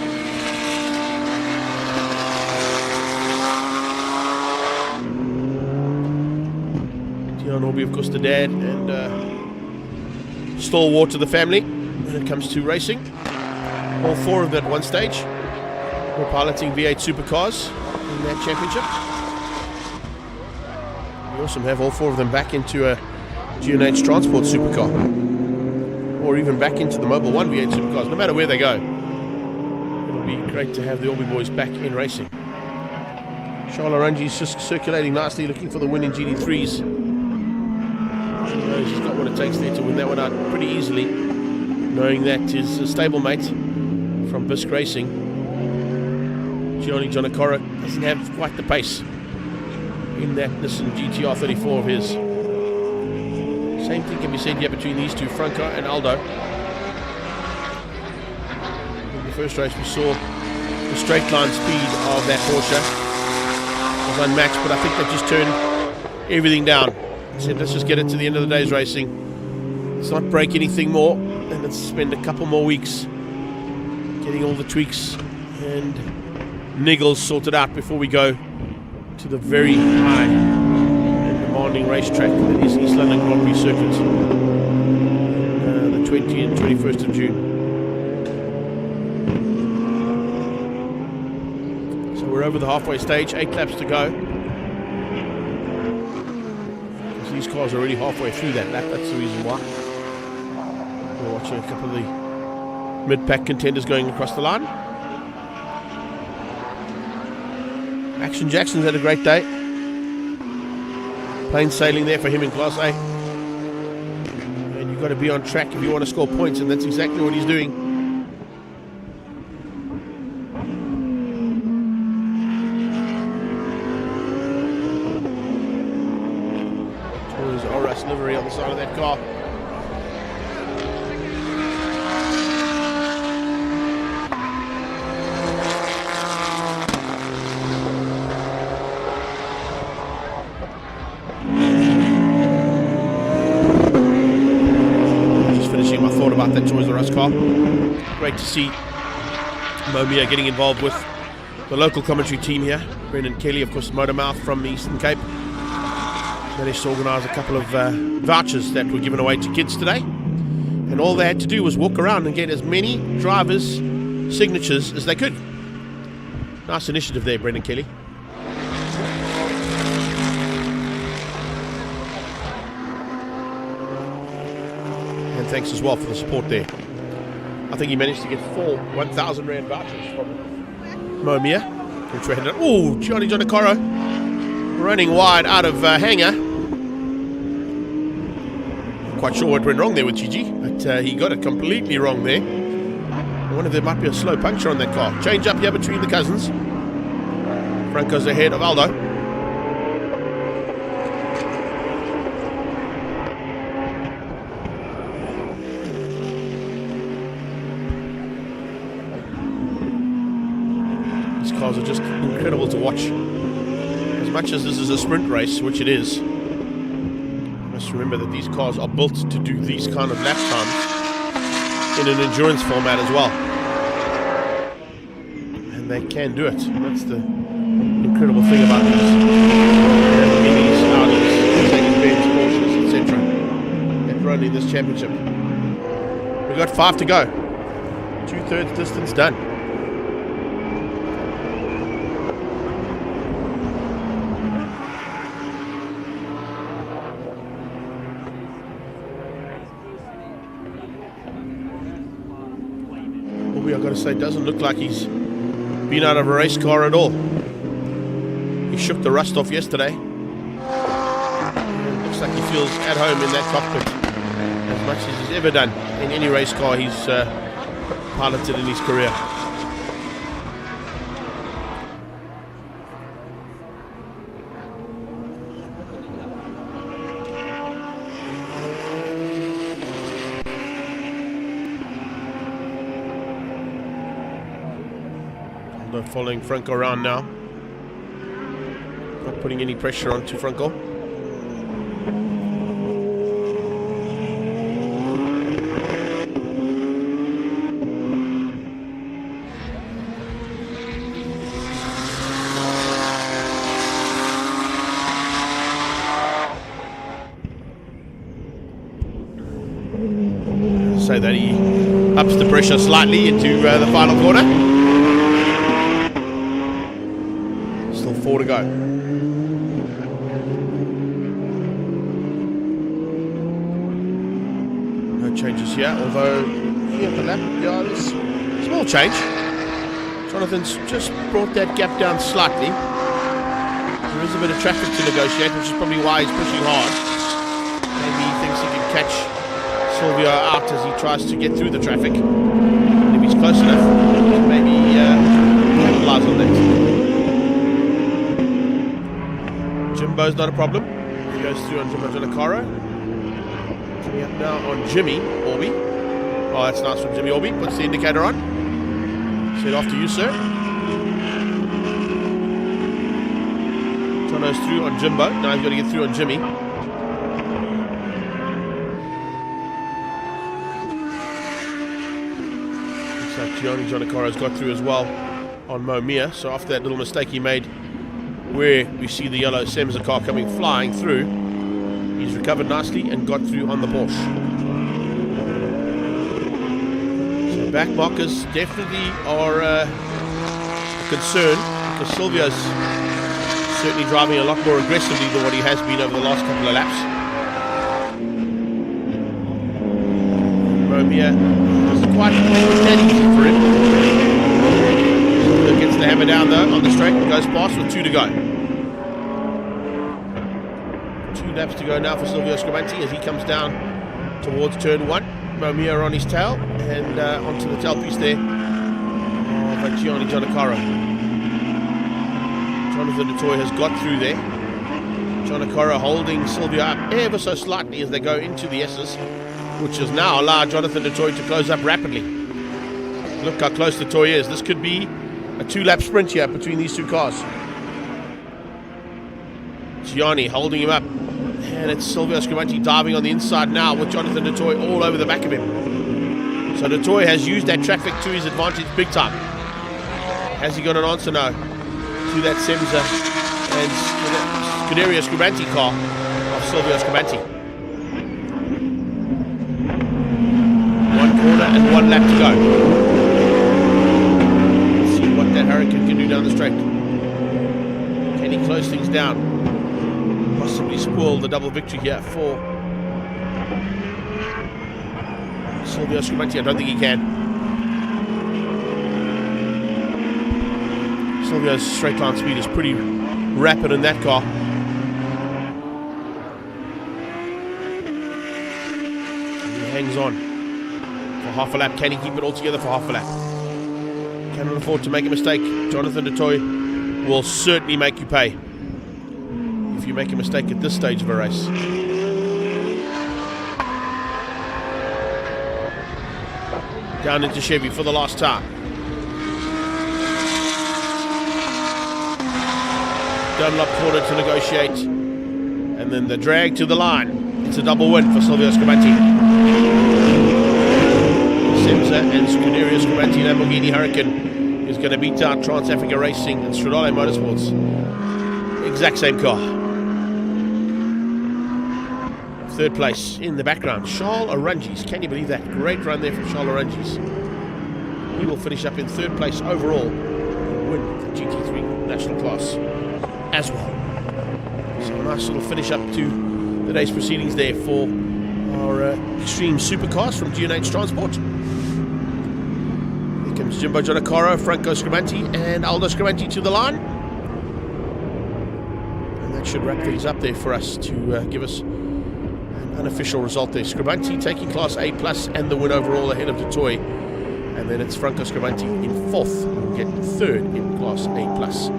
Speaker 1: Orby, of course, the dad and stalwart to the family when it comes to racing. All 4 of them at one stage were piloting V8 Supercars in that championship. We also have all 4 of them back into a G&H Transport Supercar, or even back into the Mobil 1 V8 Supercars. No matter where they go, it'll be great to have the Orby boys back in racing. Charles Orangi's just circulating nicely, looking for the win in GT3s. He's got what it takes there to win that one out pretty easily, knowing that his stablemate from Bisc Racing, Gianni Gianacora, doesn't have quite the pace in that Nissan GTR 34 of his. Same thing can be said here between these two, Franco and Aldo. In the first race we saw the straight line speed of that Porsche was unmatched, but I think they just turned everything down. Said, let's just get it to the end of the day's racing. Let's not break anything more, and let's spend a couple more weeks getting all the tweaks and niggles sorted out before we go to the very high and demanding racetrack that is East London Grand Prix circuit. 20 and 21st of June. So we're over the halfway stage, 8 laps to go. So these cars are already halfway through that lap, that's the reason why. We're watching a couple of the mid-pack contenders going across the line. Action Jackson's had a great day. Plain sailing there for him in Class A. And you've got to be on track if you want to score points, and that's exactly what he's doing. There's Oras livery on the side of that car. That Toys R Us car. Great to see Mobil getting involved with the local commentary team here. Brendan Kelly, of course, Motormouth from the Eastern Cape, managed to organise a couple of vouchers that were given away to kids today. And all they had to do was walk around and get as many drivers' signatures as they could. Nice initiative there, Brendan Kelly. And thanks as well for the support there. I think he managed to get 4 1,000 Rand vouchers from Mobil. Oh, Johnny Jonacoro running wide out of hangar. Not quite sure what went wrong there with Gigi, but he got it completely wrong there. I wonder if there might be a slow puncture on that car. Change up here between the cousins. Franco's ahead of Aldo. Cars are just incredible to watch. As much as this is a sprint race, which it is, you must remember that these cars are built to do these kind of lap times in an endurance format as well. And they can do it. That's the incredible thing about this. Minis, Audis, Mercedes-Benz, Porsches, etc. that run in this championship. We've got 5 to go. 2/3 distance done. I've got to say, doesn't look like he's been out of a race car at all. He shook the rust off yesterday. Looks like he feels at home in that cockpit as much as he's ever done in any race car he's piloted in his career. Following Franco around now. Not putting any pressure onto Franco. So that he ups the pressure slightly into the final corner. 4 to go. No changes here, although here at the lap, yeah, there's a small change. Jonathan's just brought that gap down slightly. There is a bit of traffic to negotiate, which is probably why he's pushing hard. Maybe he thinks he can catch Silvio out as he tries to get through the traffic. And if he's close enough, maybe capitalize on that. Jimbo's not a problem. He goes through on Jimbo Jonacoro. Coming up now on Jimmy Orby. Oh, that's nice from Jimmy Orby. Puts the indicator on. Set off to you, sir. Jono's through on Jimbo. Now he's got to get through on Jimmy. Looks like Gianni Jonacoro's got through as well on Mobil. So after that little mistake he made, where we see the yellow Semza car coming flying through, he's recovered nicely and got through on the Porsche. back markers definitely are a concern, because Silvio's certainly driving a lot more aggressively than what he has been over the last couple of laps. Romeo doesn't quite make that easy for him. Silvio gets the hammer down though on the straight and goes past with 2 to go. 2 laps to go now for Aldo Scribante as he comes down towards turn 1. Romeo on his tail and onto the tailpiece there of Gianni Giannaccaro. Jonathan Dutoy has got through there. Giannaccaro holding Silvio up ever so slightly as they go into the S's, which has now allowed Jonathan Dutoy to close up rapidly. Look how close Dutoy is. This could be a 2-lap sprint here between these two cars. Gianni holding him up. And it's Aldo Scribante diving on the inside now with Jonathan Dutoy all over the back of him. So Dutoy has used that traffic to his advantage big time. Has he got an answer now to that Semza and Scuderia Scribante car of Aldo Scribante? 1 corner and 1 lap to go. Let's see what that Hurricane can do down the straight. Can he close things down? Possibly spoil the double victory here for Aldo Scribante. I don't think he can. Silvio's straight line speed is pretty rapid in that car. He hangs on for half a lap. Can he keep it all together for half a lap? Cannot afford to make a mistake. Jonathan Dutoy will certainly make you pay if you make a mistake at this stage of a race. Down into Chevy for the last time. Dunlop corner to negotiate, and then the drag to the line. It's a double win for Aldo Scribante. Semza and Scuderia Scribante Lamborghini Hurricane is going to beat out Trans Africa Racing and Stradale Motorsports. Exact same car. 3rd place in the background, Charles Arungis. Can you believe that? Great run there from Charles Arungis. He will finish up in 3rd place overall and win the GT3 national class as well. So a nice little finish up to the day's proceedings there for our Extreme Supercars from G&H Transport. Here comes Jimbo Giannaccaro, Franco Scribante and Aldo Scribante to the line. And that should wrap things up there for us to give us an unofficial result there. Scribante taking Class A plus and the win overall ahead of Dutoy. And then it's Franco Scribante in 4th. We'll get 3rd in Class A plus.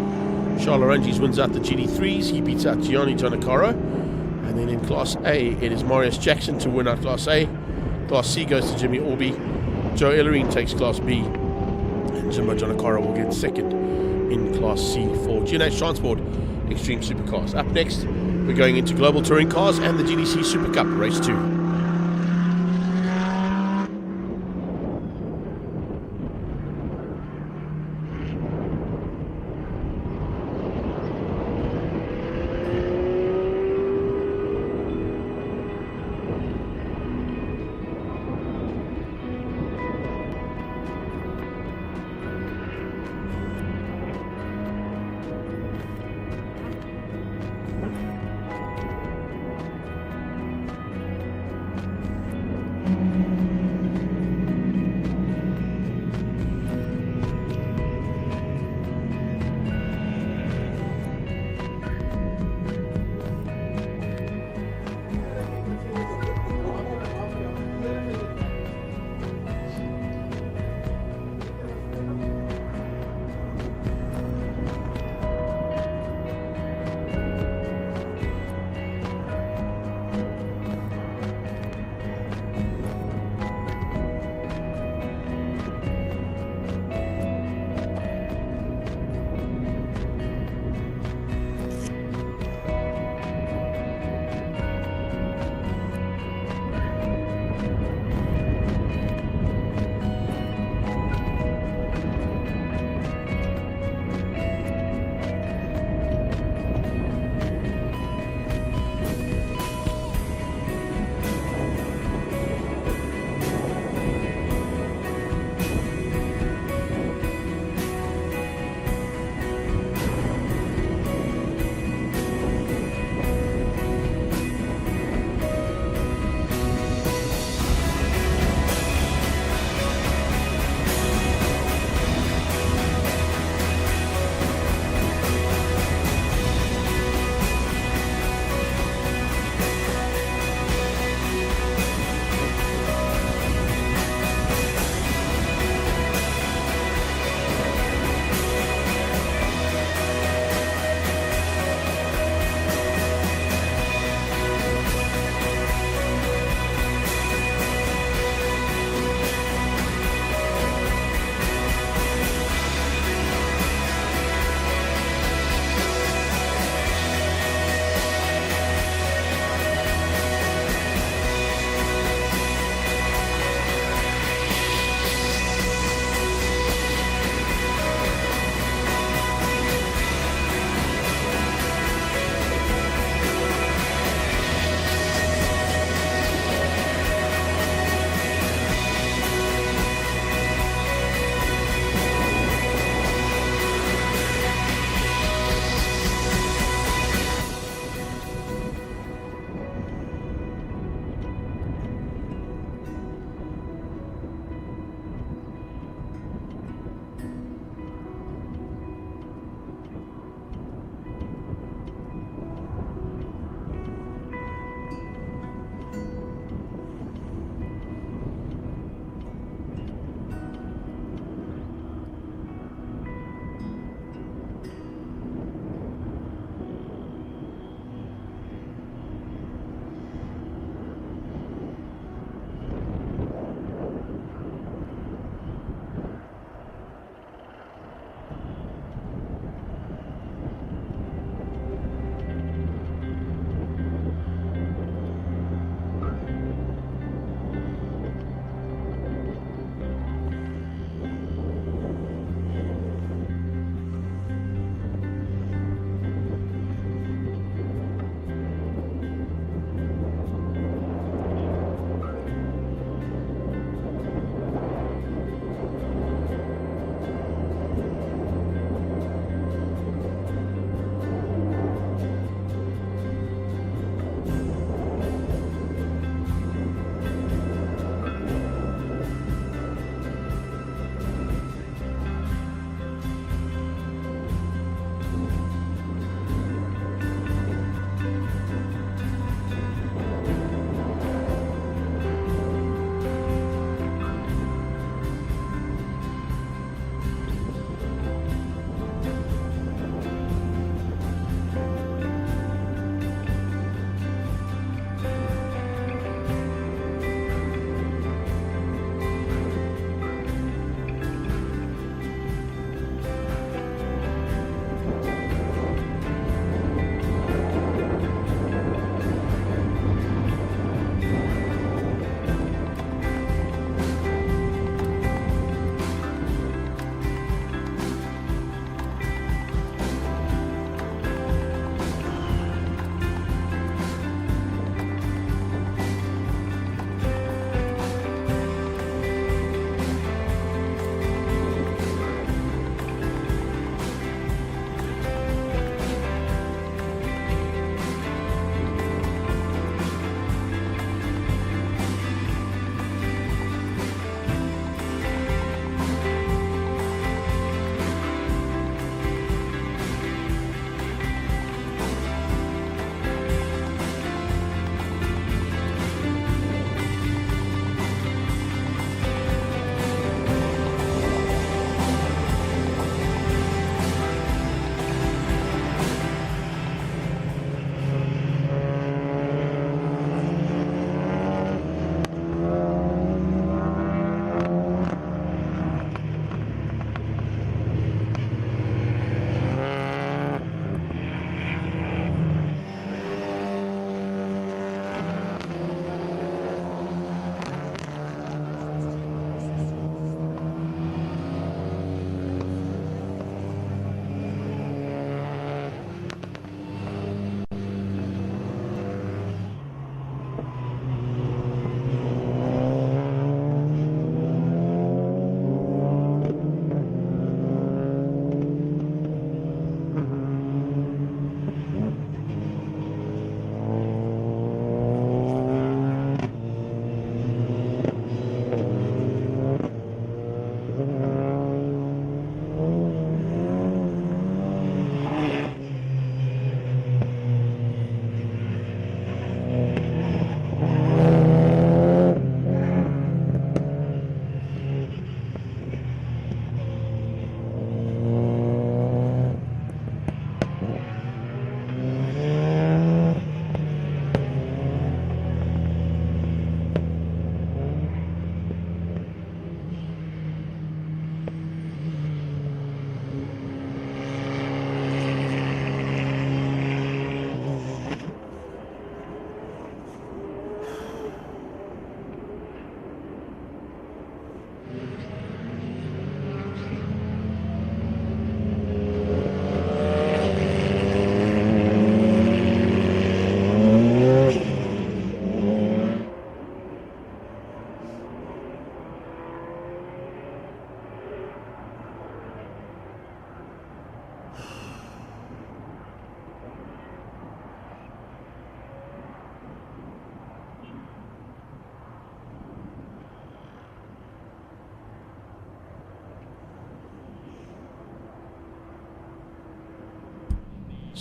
Speaker 1: Charles Arungis wins out the GT3s. He beats out Gianni Giannaccaro. And then in Class A, it is Marius Jackson to win out Class A. Class C goes to Jimmy Orby. Joe Ellerine takes Class B. And Jimbo Giannaccaro will get 2nd in Class C for G&H Transport Extreme Supercars. Up next, we're going into Global Touring Cars and the GTC SupaCup Race 2.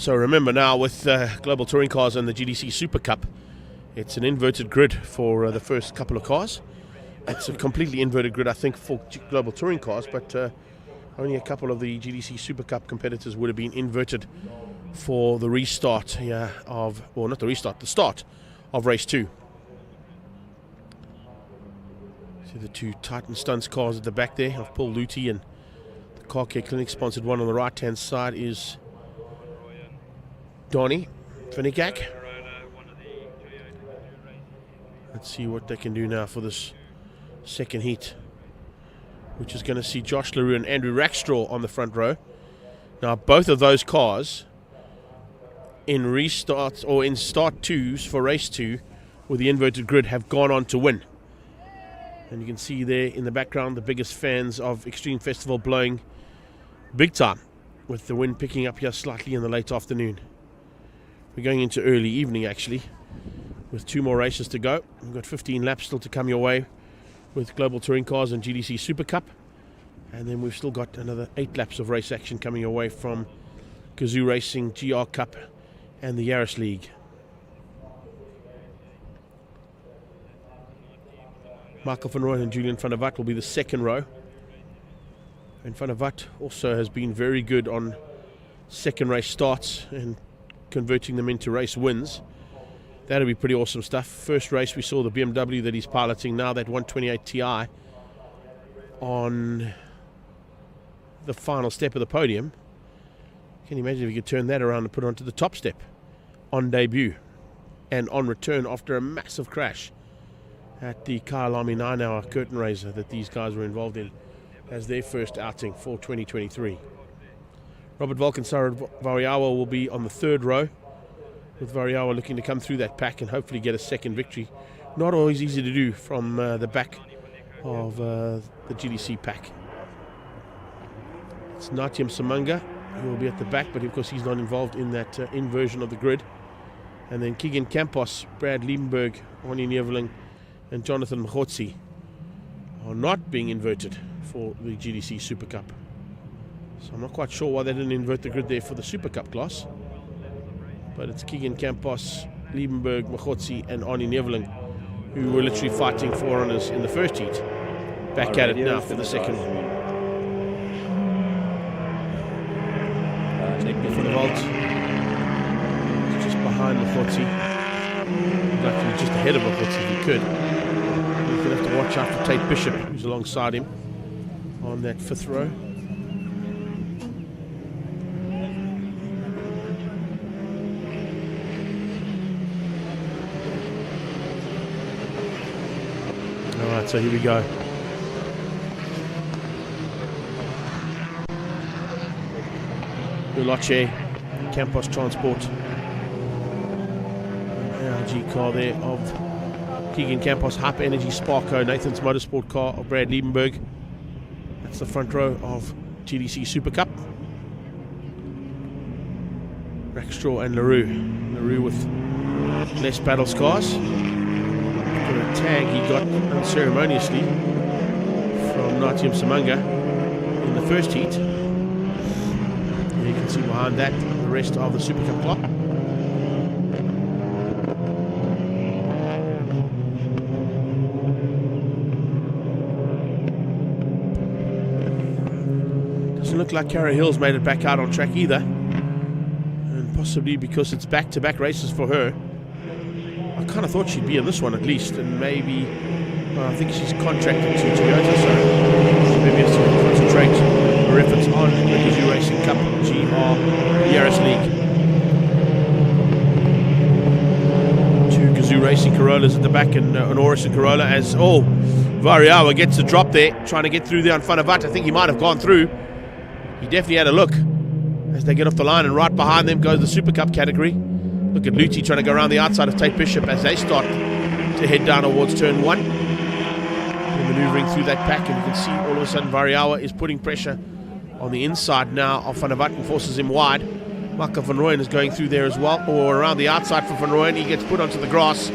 Speaker 1: So remember now with Global Touring Cars and the GTC SupaCup, it's an inverted grid for the first couple of cars. It's a completely inverted grid, I think, for Global Touring Cars, but only a couple of the GTC SupaCup competitors would have been inverted for the restart the start of race 2. See the two Titan Stunts cars at the back there of Paul Luty, and the Car Care Clinic sponsored one on the right hand side is Donnie Finnegak. Let's see what they can do now for this second heat, which is going to see Josh LaRue and Andrew Rackstraw on the front row. Now both of those cars in restarts or in start 2s for race 2 with the inverted grid have gone on to win. And you can see there in the background the biggest fans of Extreme Festival blowing big time, with the wind picking up here slightly in the late afternoon. We're going into early evening actually, with 2 more races to go. We've got 15 laps still to come your way with Global Touring Cars and GTC SupaCup. And then we've still got another 8 laps of race action coming your way from Gazoo Racing, GR Cup and the Yaris League. Michael van Rooyen and Julian van der Walt will be the second row. And van der Walt also has been very good on second race starts and converting them into race wins. That'll be pretty awesome stuff. First race we saw the BMW that he's piloting now, that 128 Ti, on the final step of the podium. Can you imagine if you could turn that around and put it onto the top step on debut and on return after a massive crash at the Kyalami 9-hour curtain raiser that these guys were involved in as their first outing for 2023. Robert Volk and Sarah Variawa will be on the third row, with Variawa looking to come through that pack and hopefully get a second victory. Not always easy to do from the back of the GTC pack. It's Natyam Samanga who will be at the back, but of course he's not involved in that inversion of the grid. And then Keegan Campos, Brad Liebenberg, Ronnie Neveling and Jonathan Mkhotsi are not being inverted for the GTC SupaCup. So I'm not quite sure why they didn't invert the grid there for the SupaCup class. But it's Keegan Campos, Liebenberg, Mkhotsi and Arnie Neveling who were literally fighting for honours in the first heat. Back at it now for the second one. Van der Walt just behind Mkhotsi. He'd like to be just ahead of Mkhotsi if he could. He's going to have to watch out for Tate Bishop, who's alongside him on that 5th row. Alright, so here we go. Uloche, Campos Transport. ARG car there of Keegan Campos, Hyper Energy Sparco, Nathan's Motorsport car of Brad Liebenberg. That's the front row of GTC SupaCup. Rackstraw and LaRue. LaRue with less battle scars. For a tag he got unceremoniously from Natyam Samanga in the first heat. And you can see behind that the rest of the SupaCup clock. Doesn't look like Cara Hill's made it back out on track either, and possibly because it's back-to-back races for her. I kind of thought she'd be in this one at least, and maybe I think she's contracted to Toyota, so maybe has to concentrate her efforts on the Gazoo Racing Cup GR Yaris League. 2 Gazoo Racing Corollas at the back, and an Orison Corolla as Variawa gets a drop there, trying to get through there on Van der Walt. I think he might have gone through. He definitely had a look as they get off the line, and right behind them goes the SupaCup category. Look at Luty trying to go around the outside of Tate Bishop as they start to head down towards turn 1. They're manoeuvring through that pack, and you can see all of a sudden Variawa is putting pressure on the inside now of Van der Walt and forces him wide. Michael van Rooyen is going through there as well, or around the outside for Van Rooyen. He gets put onto the grass.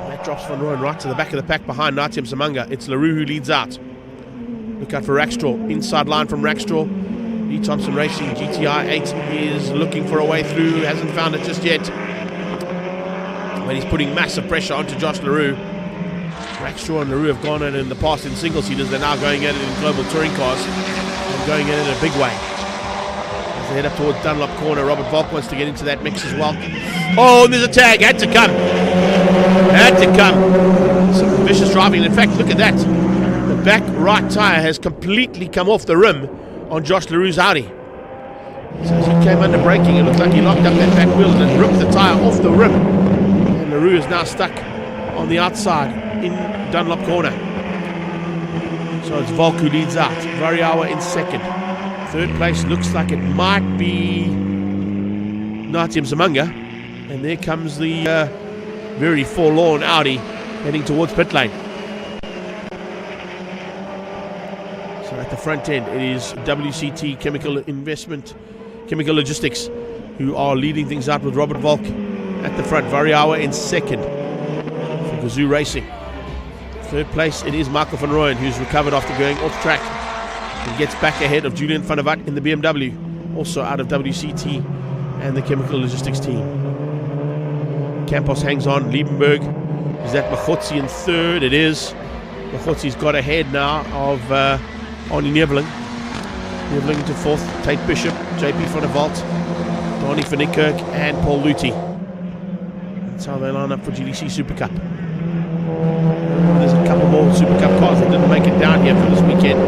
Speaker 1: That drops Van Rooyen right to the back of the pack behind Natyam Samanga. It's LaRue who leads out. Undercut for Rackstraw. Inside line from Rackstraw. Lee Thompson Racing GTI 8 is looking for a way through. Hasn't found it just yet. But he's putting massive pressure onto Josh LaRue. Rackstraw and LaRue have gone at it in the past in single-seaters. They're now going at it in global touring cars. And going at it in a big way. As they head up towards Dunlop Corner, Robert Volk wants to get into that mix as well. Oh, and there's a tag. Had to come. Had to come. Some vicious driving. In fact, look at that. The back right tyre has completely come off the rim on Josh LaRue's Audi. So as he came under braking, it looked like he locked up that back wheel and then ripped the tyre off the rim. And LaRue is now stuck on the outside in Dunlop Corner. So it's Volk who leads out. Variawa in second. Third place looks like it might be Natim Zamanga. And there comes the very forlorn Audi heading towards pit lane. So at the front end, it is WCT Chemical Logistics who are leading things out with Robert Volk at the front. Variawa in second for Gazoo Racing. Third place, it is Michael van Rooyen, who's recovered after going off track and gets back ahead of Julian van der Walt in the BMW, also out of WCT and the Chemical Logistics team. Campos hangs on. Liebenberg is that Machotzi in third. It is. Machotzi's got ahead now of Arnie Neveling. Neveling to fourth. Tate Bishop, JP van der Walt, Donnie van Niekerk and Paul Luthi. That's how they line up for GTC SupaCup. There's a couple more SupaCup cars that didn't make it down here for this weekend.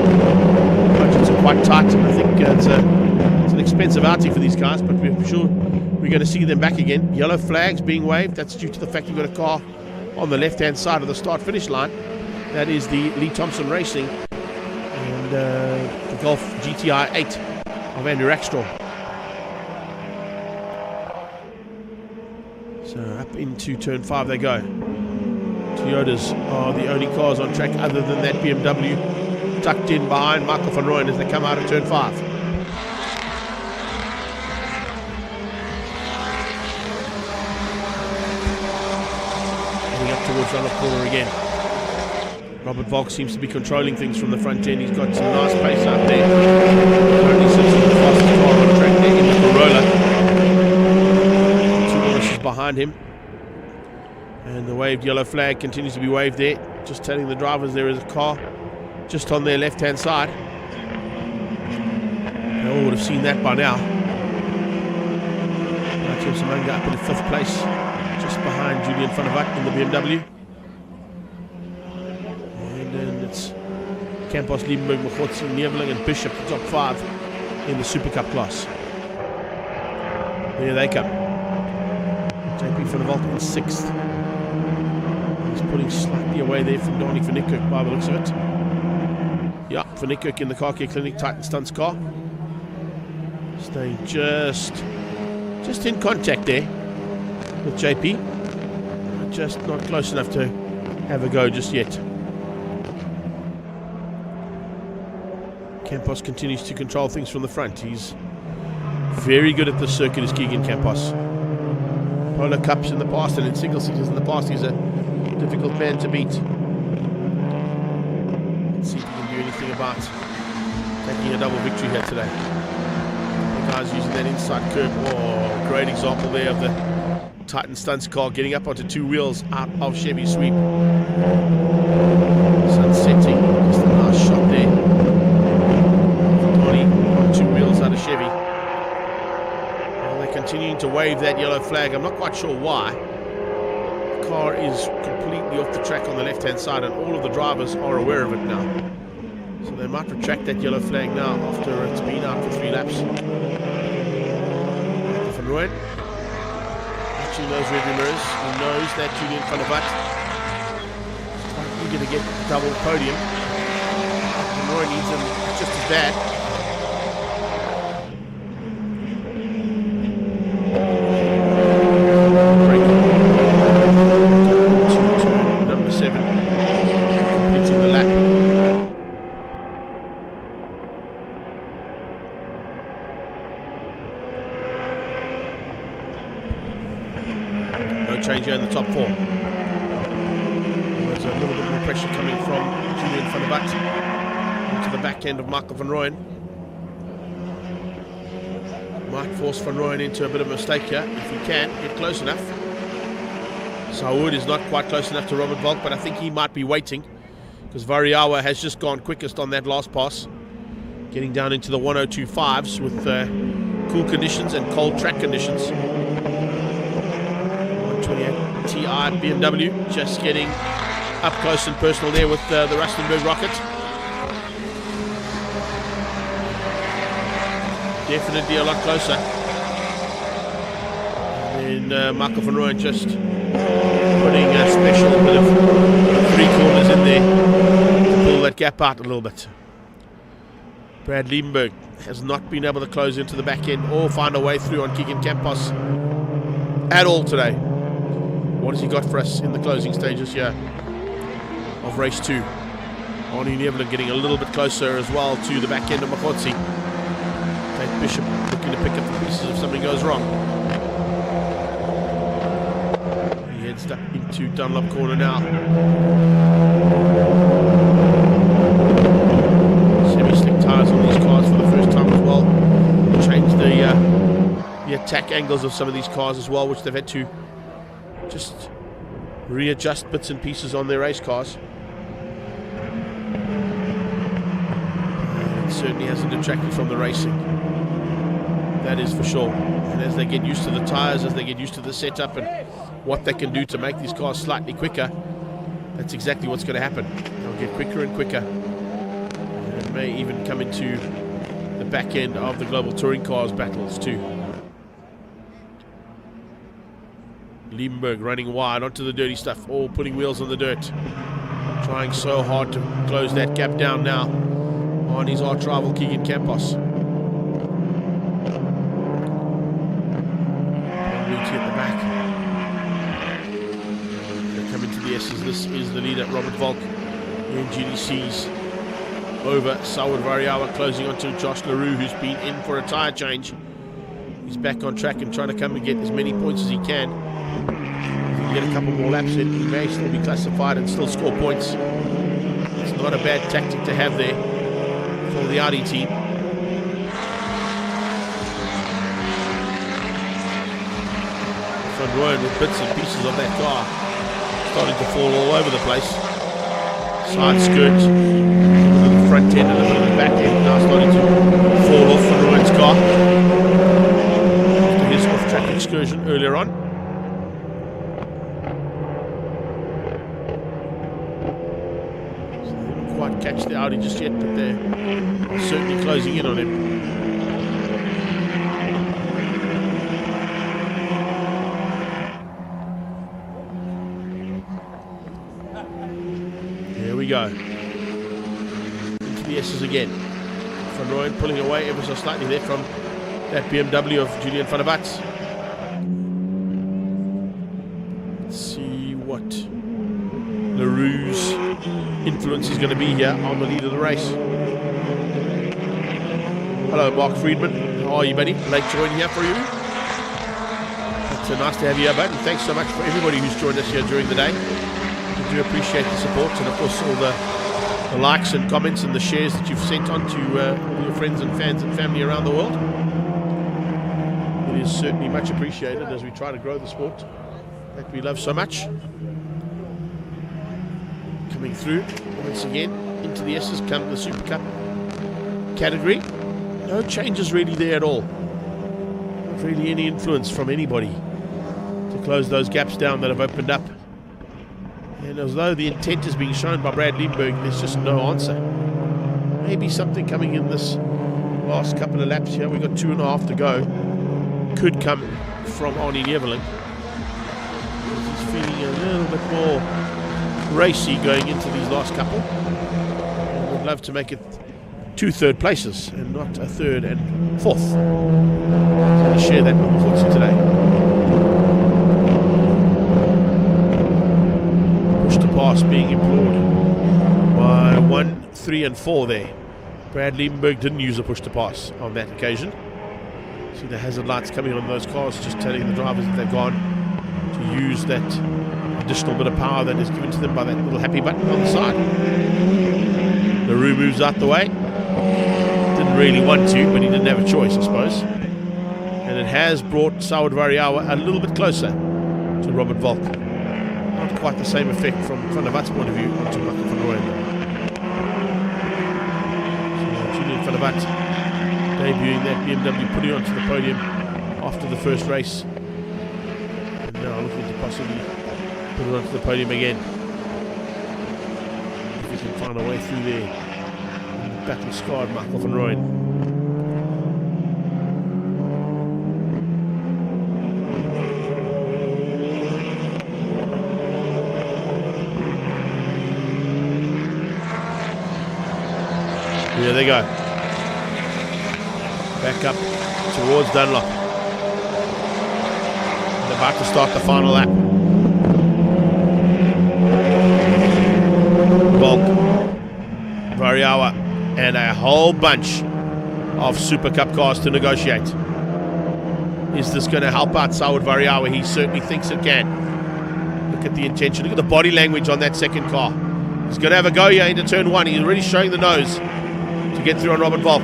Speaker 1: Budgets are quite tight, and I think it's an expensive outing for these guys, but we're sure we're going to see them back again. Yellow flags being waved. That's due to the fact you've got a car on the left-hand side of the start-finish line. That is the Lee Thompson Racing and the Golf GTI 8 of Andrew Rackstraw. So up into turn 5 they go. Toyotas are the only cars on track other than that BMW tucked in behind Michael van Rooyen as they come out of turn 5. Heading up towards Dunlop Corner again. Robert Volk seems to be controlling things from the front end. He's got some nice pace out there. Currently sits in the fastest car on track there in the Corolla. 2 horses behind him. And the waved yellow flag continues to be waved there, just telling the drivers there is a car just on their left-hand side. They all would have seen that by now. Natim Samanga up in the 5th place, just behind Julian van der Walt in the BMW. And then it's Campos, Liebenberg, Machotzi, Neveling and Bishop, the top 5 in the SupaCup class. There they come. JP van der Walt in 6th. He's pulling slightly away there from Donnie van Niekerk by the looks of it. Yeah, van Niekerk in the Car Care Clinic Titan Stunts car. Staying just in contact there with JP. Just not close enough to have a go just yet. Campos continues to control things from the front. He's very good at this circuit, is Keegan Campos. Polo Cups in the past and in single seaters in the past, he's a difficult man to beat. Let's see if he can do anything about taking a double victory here today. The guys using that inside curve. Oh, great example there of the Titan Stunts car getting up onto 2 wheels out of Chevy sweep. Sun setting, just a nice shot there. Donnie on 2 wheels out of Chevy. Well, they're continuing to wave that yellow flag. I'm not quite sure why. The car is completely off the track on the left-hand side, and all of the drivers are aware of it now. So they might retract that yellow flag now after it's been out for 3 laps. Van Rooyen watching those rearview mirrors. He knows that Julian van der Walt is quite eager to get double podium. Van Rooyen needs him just as bad. Number 7, completing the lap. No change here in the top 4. There's a little bit more pressure coming from Julian van der Walt. Onto the back end of Michael van Rooyen. Might force van Rooyen into a bit of a mistake here, if he can get close enough. Saud is not quite close enough to Robert Volk, but I think he might be waiting, because Variawa has just gone quickest on that last pass, getting down into the 102.5s with cool conditions and cold track conditions. 128 Ti BMW just getting up close and personal there with the Rustenburg Rocket. Definitely a lot closer. And then Michael van Rooyen just putting a special bit of 3 corners in there to pull that gap out a little bit. Brad Liebenberg has not been able to close into the back end or find a way through on Keegan Campos at all today. What has he got for us in the closing stages here of race 2? Arnie Neveland getting a little bit closer as well to the back end of Makotsi. Tate Bishop looking to pick up the pieces if something goes wrong. He heads up into Dunlop corner now. Semi-slick tyres on these cars for the first time as well. Changed the attack angles of some of these cars as well, which they've had to just readjust bits and pieces on their race cars. It certainly hasn't detracted from the racing. That is for sure. And as they get used to the tyres, as they get used to the setup and what they can do to make these cars slightly quicker, that's exactly what's going to happen. They'll get quicker and quicker. And it may even come into the back end of the Global Touring Cars battles too. Liebenberg running wide onto the dirty stuff, all putting wheels on the dirt. Trying so hard to close that gap down now on his arch rival Keegan Campos. At the back. They come into the S's. This is the leader, Robert Volk in GDC's over Saud Variawa, closing onto Josh LaRue, who's been in for a tyre change. He's back on track and trying to come and get as many points as he can. If he can get a couple more laps in, he may still be classified and still score points. It's not a bad tactic to have there for the Audi team. Van Rooyen with bits and pieces of that car starting to fall all over the place. Side skirt, a little bit of the front end and a little bit of the back end now starting to fall off Van Rooyen's car after his off-track excursion earlier on. So they didn't quite catch the Audi just yet, but they're certainly closing in on him. Go into the S's again. Van Rooyen pulling away ever so slightly there from that BMW of Julian van der Bats. Let's see what LaRue's influence is going to be here on the lead of the race. Hello, Mark Friedman. How are you, buddy? Late join here for you. It's nice to have you here, bud. And thanks so much for everybody who's joined us here during the day. We do appreciate the support and of course all the likes and comments and the shares that you've sent on to all your friends and fans and family around the world. It is certainly much appreciated as we try to grow the sport that we love so much. Coming through once again into the S's come the Super Cup category. No changes really there at all. Not really any influence from anybody to close those gaps down that have opened up. And as though the intent is being shown by Brad Liebenberg, there's just no answer. Maybe something coming in this last couple of laps here. We've got 2.5 to go. Could come from Arnie Neveling. He's feeling a little bit more racy going into these last couple. And would love to make it 2 third places and not a 3rd and 4th. So I'll share that with you today. Pass being implored by 1, 3 and 4 there. Brad Liebenberg didn't use a push to pass on that occasion. See the hazard lights coming on those cars, just telling the drivers that they've gone to use that additional bit of power that is given to them by that little happy button on the side. LaRue moves out the way. Didn't really want to, but he didn't have a choice, I suppose. And it has brought Saud Variawa a little bit closer to Robert Volk. Not quite the same effect from Van der Vat's point of view onto Michael van Rooyen. So Julian Van der Vat debuting that BMW, putting onto the podium after the first race. And now looking to possibly put it onto the podium again. If we can find a way through there. Battle scarred Michael van Rooyen. Here they go. Back up towards Dunlop. They're about to start the final lap. Volk, Variawa, and a whole bunch of Super Cup cars to negotiate. Is this going to help out Saud Variawa? He certainly thinks it can. Look at the intention. Look at the body language on that second car. He's going to have a go here into turn one. He's already showing the nose to get through on Robert Volk.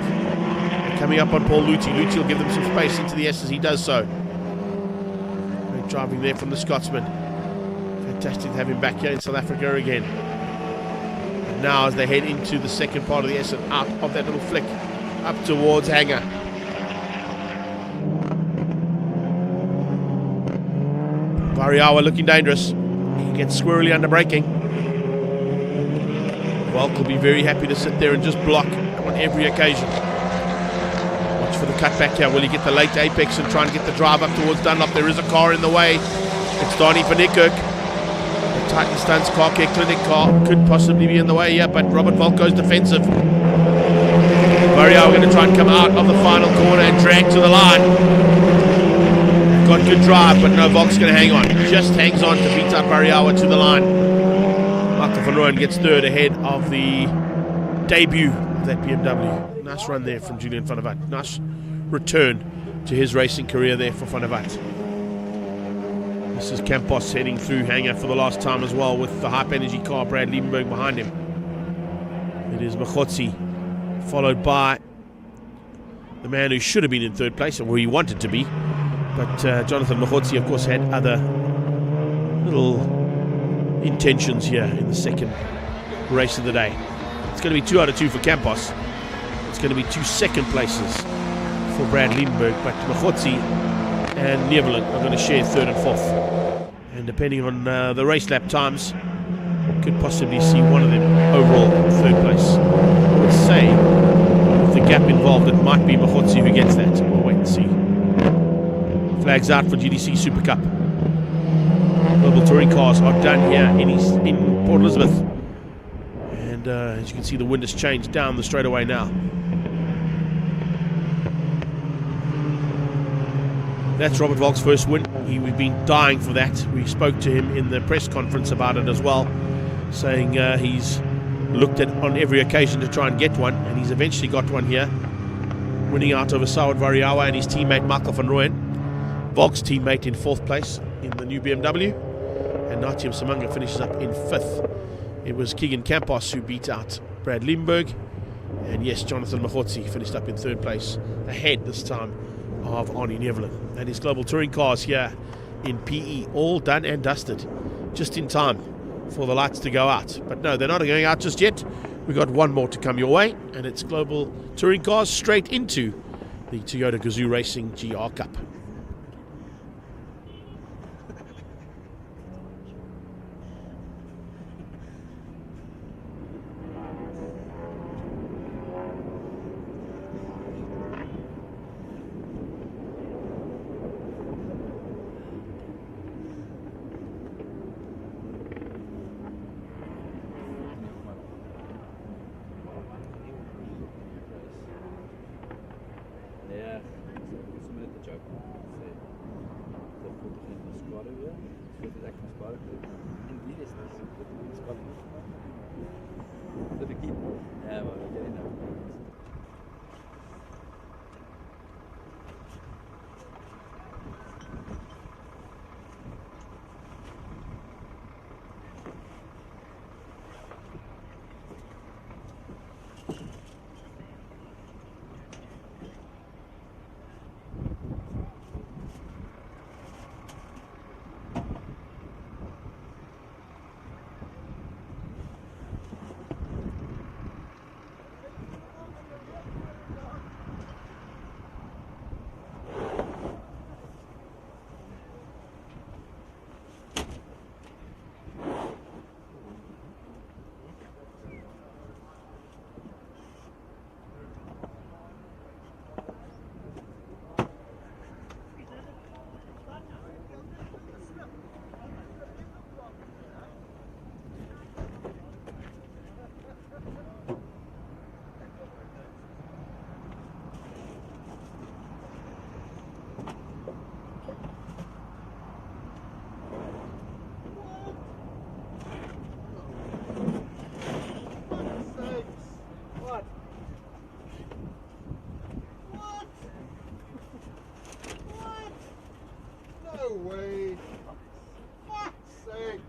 Speaker 1: Coming up on Paul Luthi. Luthi will give them some space into the S as he does so. Great driving there from the Scotsman. Fantastic to have him back here in South Africa again. And now as they head into the second part of the S and out of that little flick up towards Hanger. Variawa looking dangerous. He gets squirrely under braking. Volk will be very happy to sit there and just block on every occasion. Watch for the cutback here. Will he get the late apex and try and get the drive up towards Dunlop? There is a car in the way. It's Donnie van Niekerk. The Titan Stunts car care clinic car could possibly be in the way here, but Robert Volk goes defensive. Variawa going to try and come out of the final corner and drag to the line. Got good drive, but no, Volk's going to hang on. Just hangs on to beat out Variawa to the line. Michael van Rooyen gets third ahead of the debut of that BMW. Nice run there from Julian Van der Vat. Nice return to his racing career there for Van der Vat. This is Campos heading through Hanger for the last time as well with the hype energy car, Brad Liebenberg behind him. It is Machotsi, followed by the man who should have been in third place, or where he wanted to be. But Jonathan Machotsi, of course, had other little intentions here in the second race of the day. It's going to be 2 out of 2 for Campos. It's going to be 2 second places for Brad Liebenberg, but Machotsi and Neverland are going to share third and fourth. And depending on the race lap times, could possibly see one of them overall third place. Let's say with the gap involved, it might be Machotsi who gets that. We'll wait and see. Flags out for GTC Super Cup. Global touring cars are done here in Port Elizabeth. And as you can see, the wind has changed down the straightaway now. That's Robert Volk's first win. We've been dying for that. We spoke to him in the press conference about it as well, saying he's looked at on every occasion to try and get one, and he's eventually got one here, winning out over Saud Variawa and his teammate Michael van Rooyen. Volk's teammate in fourth place in the new BMW, and Natium Samanga finishes up in fifth. It was Keegan Campos who beat out Brad Liebenberg, and yes, Jonathan Machotsi finished up in third place, ahead this time of Arnie Neverland. And his global touring cars here in PE, all done and dusted, just in time for the lights to go out. But no, they're not going out just yet. We've got one more to come your way, and it's global touring cars straight into the Toyota Gazoo Racing GR Cup.
Speaker 4: way. Fuck's sakes.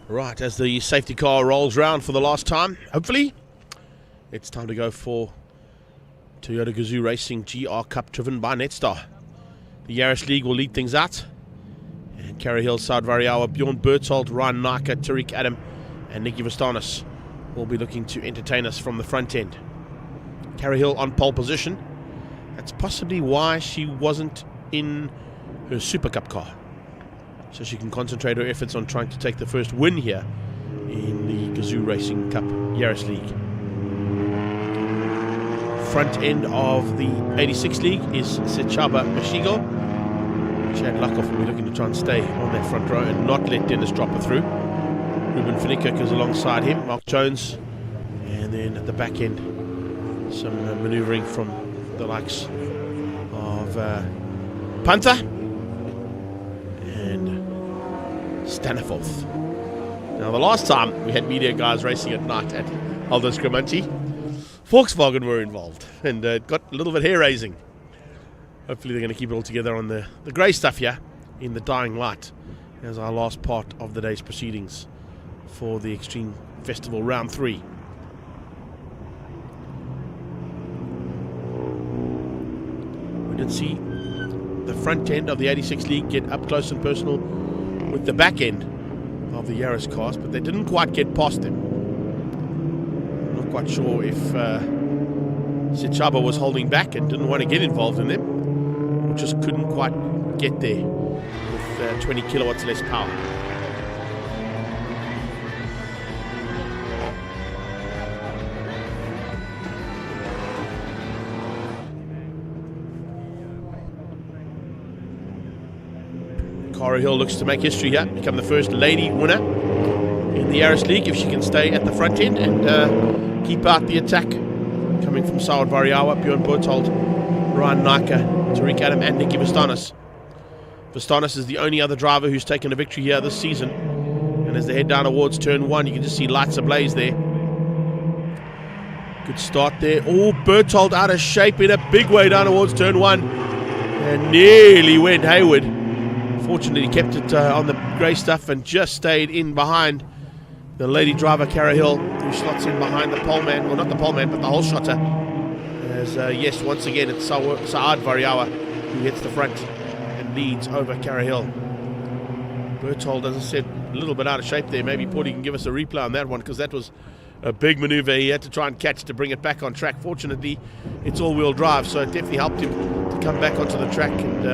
Speaker 1: Right, as the safety car rolls round for the last time, hopefully, it's time to go for Toyota Gazoo Racing GR Cup driven by Netstar. The Yaris League will lead things out. And Carey Hill, Saud Variawa, Bjorn Berthold, Ryan Naka, Tariq Adam, and Nicky Vastanis will be looking to entertain us from the front end. Carey Hill on pole position. That's possibly why she wasn't in her SupaCup car, so she can concentrate her efforts on trying to take the first win here in the Gazoo Racing Cup Yaris League. Front end of the 86 League is Sechaba Mashigo. Chad Lakoff will be looking to try and stay on that front row and not let Dennis drop her through. Ruben Finikirk is alongside him, Mark Jones, and then at the back end, some manoeuvring from the likes of Panther and Staniforth. Now, the last time we had media guys racing at night at Aldo Scribante, Volkswagen were involved, and it got a little bit hair-raising. Hopefully they're going to keep it all together on the grey stuff here in the dying light as our last part of the day's proceedings for the Extreme Festival Round 3. We did see the front end of the 86 League get up close and personal with the back end of the Yaris cars, but they didn't quite get past them. I'm not quite sure if Sichaba was holding back and didn't want to get involved in them, or just couldn't quite get there with 20 kilowatts less power. Cara Hill looks to make history here, become the first lady winner in the Yaris League if she can stay at the front end and keep out the attack coming from Saud Variawa, Bjorn Berthold, Ryan Naka, Tariq Adam and Nicky Vastanis. Vastanis is the only other driver who's taken a victory here this season, and as they head down towards turn 1 you can just see lights ablaze there. Good start there. Oh, Berthold out of shape in a big way down towards turn 1 and nearly went hayward. Fortunately, he kept it on the grey stuff and just stayed in behind the lady driver, Cara Hill, who slots in behind the pole man, well, not the pole man, but the whole shotter. As, yes, once again, it's Saad Variawa who hits the front and leads over Cara Hill. Berthold, as I said, a little bit out of shape there. Maybe Porty can give us a replay on that one, because that was a big maneuver he had to try and catch to bring it back on track. Fortunately, it's all-wheel drive, so it definitely helped him to come back onto the track and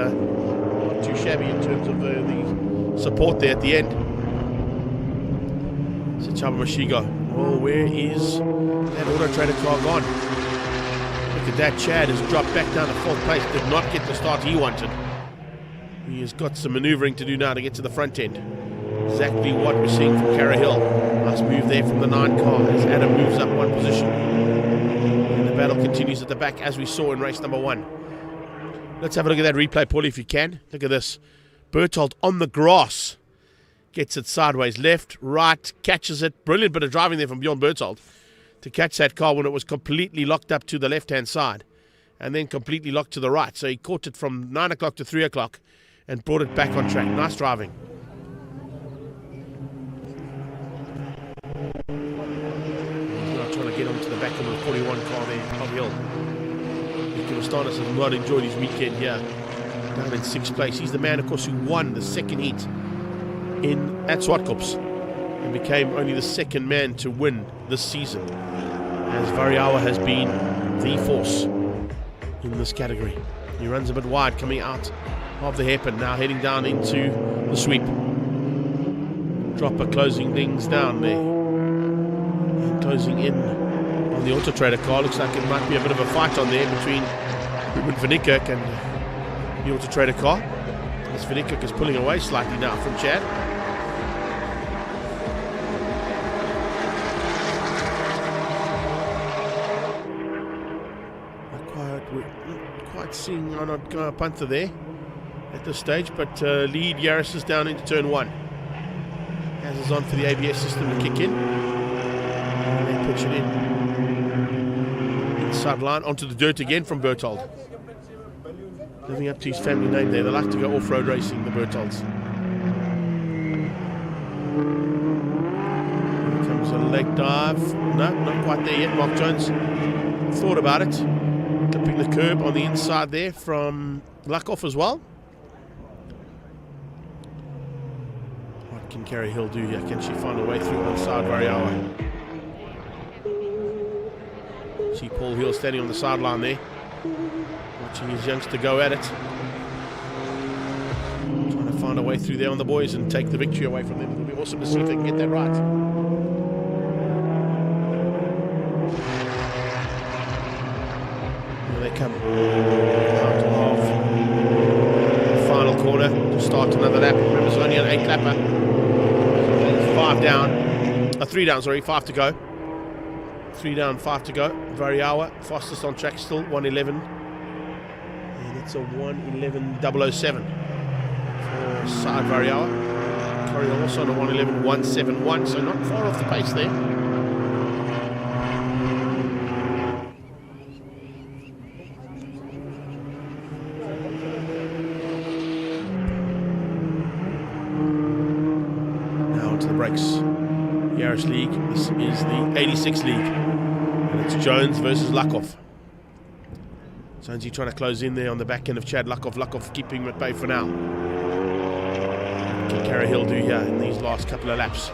Speaker 1: too shabby in terms of the support there at the end. Sichaba Mashigo. Oh, where is that Auto Trader car gone? Look at that. Chad has dropped back down to 4th place. Did not get the start he wanted. He has got some manoeuvring to do now to get to the front end. Exactly what we're seeing from Cara Hill. Nice move there from the 9 car as Adam moves up 1 position. And the battle continues at the back as we saw in race number 1. Let's have a look at that replay, Paulie, if you can. Look at this. Berthold on the grass. Gets it sideways, left, right, catches it. Brilliant bit of driving there from Bjorn Berthold to catch that car when it was completely locked up to the left-hand side and then completely locked to the right. So he caught it from 9 o'clock to 3 o'clock and brought it back on track. Nice driving. He's now trying to get onto the back of the 41 car there, of Hill. Vastanis has not enjoyed his weekend here, down in 6th place. He's the man, of course, who won the second heat at SupaCups and became only the second man to win this season, as Variawa has been the force in this category. He runs a bit wide coming out of the hairpin, now heading down into the sweep. Dropper closing things down there and closing in on the Auto Trader car. Looks like it might be a bit of a fight on there between Ruben van Niekerk and the Auto Trader car. As van Niekerk is pulling away slightly now from Chad. Not quite seeing Arnold Panther there at this stage, but lead Yaris is down into turn 1. As is on for the ABS system to kick in. And they pitch it in. Inside line onto the dirt again from Berthold. Living up to his family name there. They like to go off-road racing, the Bertholds. Here comes a leg dive. No, not quite there yet. Mark Jones thought about it. Clipping the curb on the inside there from Luckoff as well. What can Cara Hill do here? Can she find a way through on side Variawa? See Paul Hill standing on the sideline there, watching his youngster go at it. Trying to find a way through there on the boys and take the victory away from them. It'll be awesome to see if they can get that right. Here they come out of the final corner to start another lap. Remember, it's only an 8-lapper. 3 down, 5 to go. 3 down, 5 to go. Variawa, fastest on track still, 1:11. And it's a 1:11.007 for Saad Variawa. Corey also on a 1:11.171, so not far off the pace there. Now onto the brakes. Yaris League. This is the 86 League. And it's Jones versus Lakov. Jonesy trying to close in there on the back end of Chad Lakov. Lakov keeping him at bay for now. What can Cara Hill do here in these last couple of laps?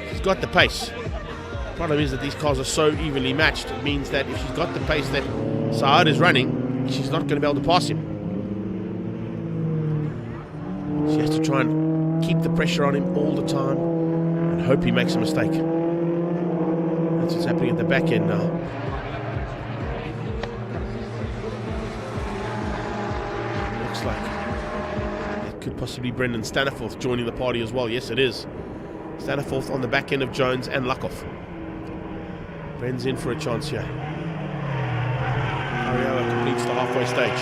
Speaker 1: She's got the pace. The problem is that these cars are so evenly matched. It means that if she's got the pace that Saad is running, she's not going to be able to pass him. She has to try and keep the pressure on him all the time and hope he makes a mistake. That's what's happening at the back end now. Looks like it could possibly be Brendan Staniforth joining the party as well. Yes, it is. Staniforth on the back end of Jones and Lakov. Bren's in for a chance here. Ariella completes the halfway stage.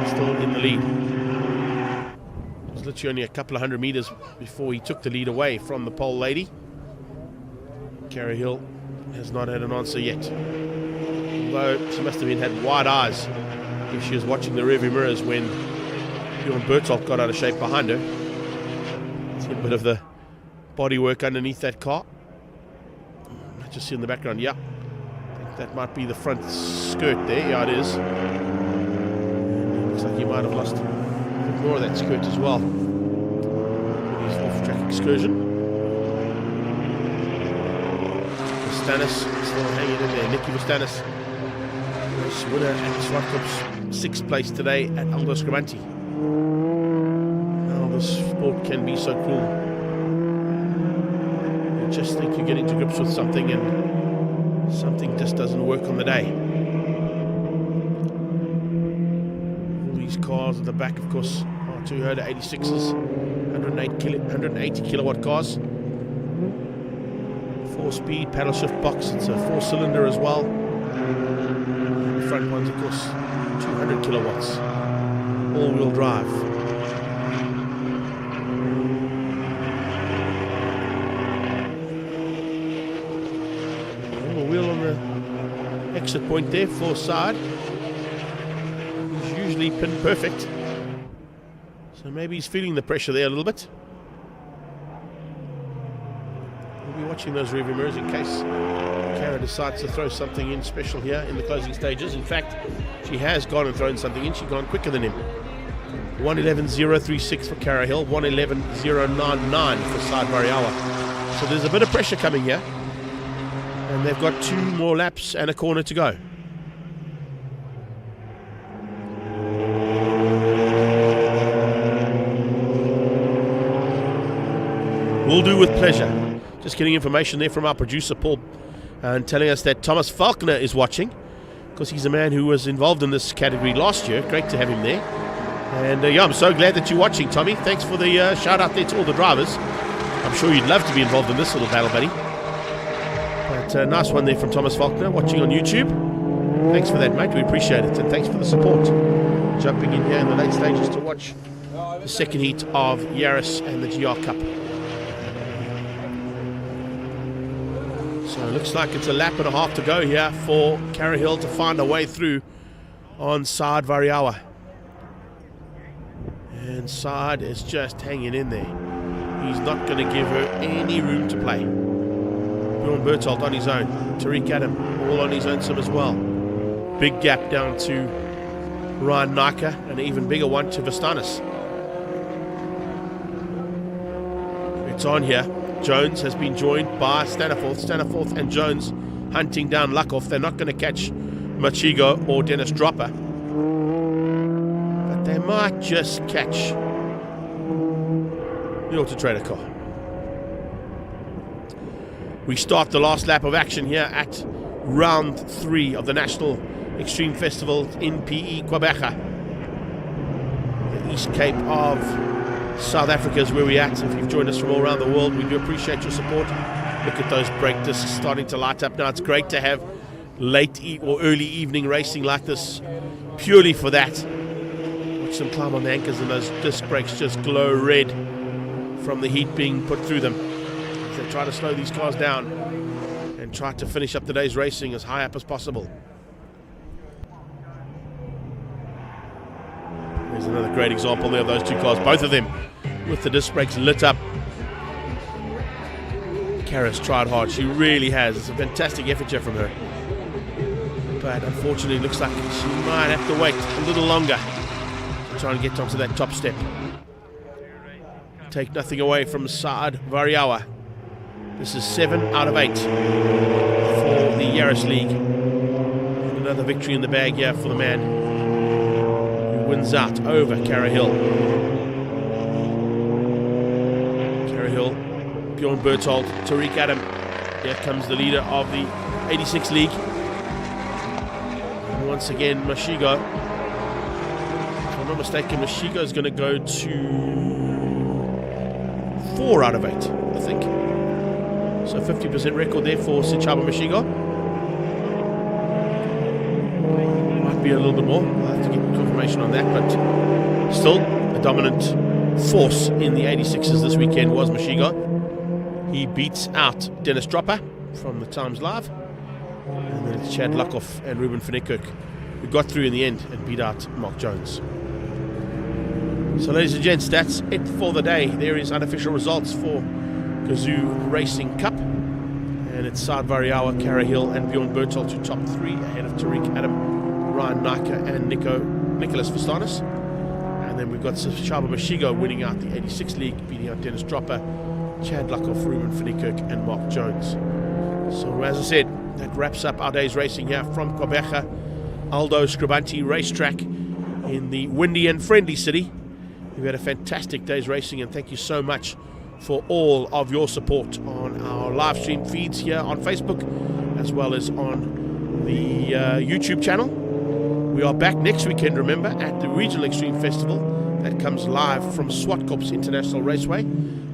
Speaker 1: Still in the lead. It was literally only a couple of 100 meters before he took the lead away from the pole lady. Cara Hill has not had an answer yet. Although she must have had wide eyes if she was watching the rearview mirrors when Bjorn Bertoldt got out of shape behind her. See a bit of the bodywork underneath that car. I just see in the background, yeah. I think that might be the front skirt there. Yeah, it is. Looks like he might have lost a bit more of that skirt as well. His off-track excursion. Vastanis still hanging in there. Nicky Vastanis, race winner at SupaCup's 6th place today at Aldo Scribante. Oh, this sport can be so cruel. You just think you're getting to grips with something and something just doesn't work on the day. All these cars at the back, of course, are 2 Herder 86s, 180 kilowatt cars. 4-speed paddle shift box. It's a 4-cylinder as well. And the front one's, of course, 200 kilowatts. All-wheel drive. A wheel on the exit point there for Saad. He's usually pin perfect. So maybe he's feeling the pressure there a little bit. Watching those rearview mirrors in case Cara decides to throw something in special here in the closing stages. In fact, she has gone and thrown something in. She's gone quicker than him. 1:11.036 for Cara Hill, 1:11.099 for Saad Variawa. So there's a bit of pressure coming here. And they've got 2 more laps and a corner to go. We'll do with pleasure. Just getting information there from our producer Paul and telling us that Thomas Falconer is watching, because he's a man who was involved in this category last year. Great to have him there. And yeah, I'm so glad that you're watching, Tommy. Thanks for the shout out there to all the drivers. I'm sure you'd love to be involved in this little battle, buddy. But nice one there from Thomas Falconer watching on YouTube. Thanks for that, mate. We appreciate it, and thanks for the support. Jumping in here in the late stages to watch the second heat of Yaris and the GR Cup. So it looks like it's a lap and a half to go here for Cara Hill to find a way through on Saad Variawa. And Saad is just hanging in there. He's not going to give her any room to play. Bjorn Bertoldt on his own. Tariq Adam all on his own sim as well. Big gap down to Ryan Naka, and an even bigger one to Vastanis. It's on here. Jones has been joined by Staniforth. Staniforth and Jones hunting down Lakov. They're not going to catch Machigo or Dennis Dropper, but they might just catch the Auto Trader car. We start the last lap of action here at round 3 of the National Extreme Festival in PE Kwabecha. The East Cape of South Africa is where we're at. If you've joined us from all around the world, we do appreciate your support. Look at those brake discs starting to light up now. It's great to have late or early evening racing like this purely for that. Watch them climb on the anchors and those disc brakes just glow red from the heat being put through them. As they try to slow these cars down and try to finish up today's racing as high up as possible. There's another great example there of those two cars, both of them with the disc brakes lit up. Kara's tried hard, she really has. It's a fantastic effort here from her. But unfortunately, it looks like she might have to wait a little longer to try and get onto that top step. Take nothing away from Saad Variawa. This is 7 out of 8 for the Yaris League. And another victory in the bag here for the man who wins out over Cara Hill. Cara Hill, Bjorn Berthold, Tariq Adam. Here comes the leader of the 86 League. And once again, Mashigo. If I'm not mistaken, Mashigo is going to go to 4 out of 8, I think. So 50% record there for Sichaba Mashigo. Might be a little bit more. I'll have to get confirmation on that, but still a dominant force in the 86s this weekend was Mashigo. He beats out Dennis Dropper from the Times Live. And then it's Chad Luckoff and Ruben van Niekerk who got through in the end and beat out Mark Jones. So ladies and gents, that's it for the day. There is unofficial results for Gazoo Racing Cup. And it's Saad Variawa, Cara Hill and Bjorn Berthold to top 3 ahead of Tariq Adam, Ryan Naka and Nicholas Vastanis. And then we've got Shaba Mashigo winning out the 86 League, beating out Dennis Dropper, Chad Luckoff, Ruben van Niekerk and Mark Jones. So as I said, that wraps up our day's racing here from Gqeberha, Aldo Scribante Race Track in the windy and friendly city. We've had a fantastic day's racing, and thank you so much for all of your support on our live stream feeds here on Facebook as well as on the YouTube channel. We are back next weekend, remember, at the Regional Extreme Festival that comes live from SupaCup's International Raceway,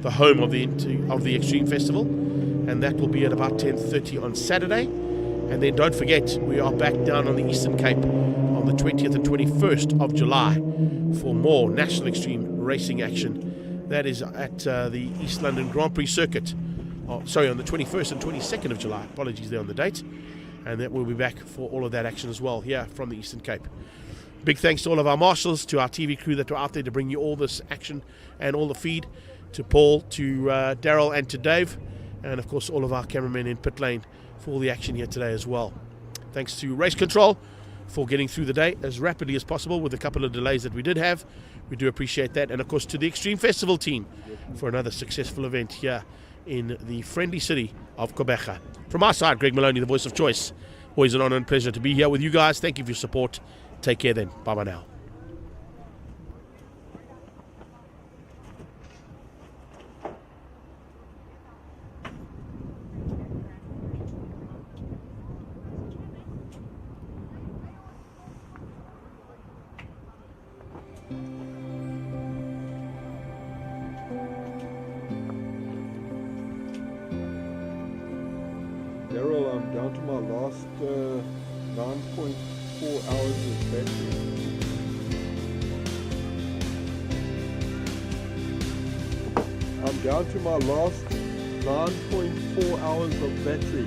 Speaker 1: the home of the Extreme Festival, and that will be at about 10:30 on Saturday. And then don't forget, we are back down on the Eastern Cape on the 20th and 21st of July for more National Extreme racing action. That is at the East London Grand Prix circuit. On the 21st and 22nd of July. Apologies there on the date. And that we'll be back for all of that action as well here from the Eastern Cape. Big thanks to all of our marshals, to our TV crew that were out there to bring you all this action and all the feed, to Paul, to Daryl and to Dave, and of course all of our cameramen in pit lane for all the action here today as well. Thanks to Race Control for getting through the day as rapidly as possible with a couple of delays that we did have. We do appreciate that. And of course to the Extreme Festival team for another successful event here in the friendly city of Gqeberha. From our side, Greg Maloney, the voice of choice. Always an honor and pleasure to be here with you guys. Thank you for your support. Take care then. Bye-bye now.
Speaker 4: Daryl, I'm down to my last 9.4 hours of battery. I'm down to my last 9.4 hours of battery.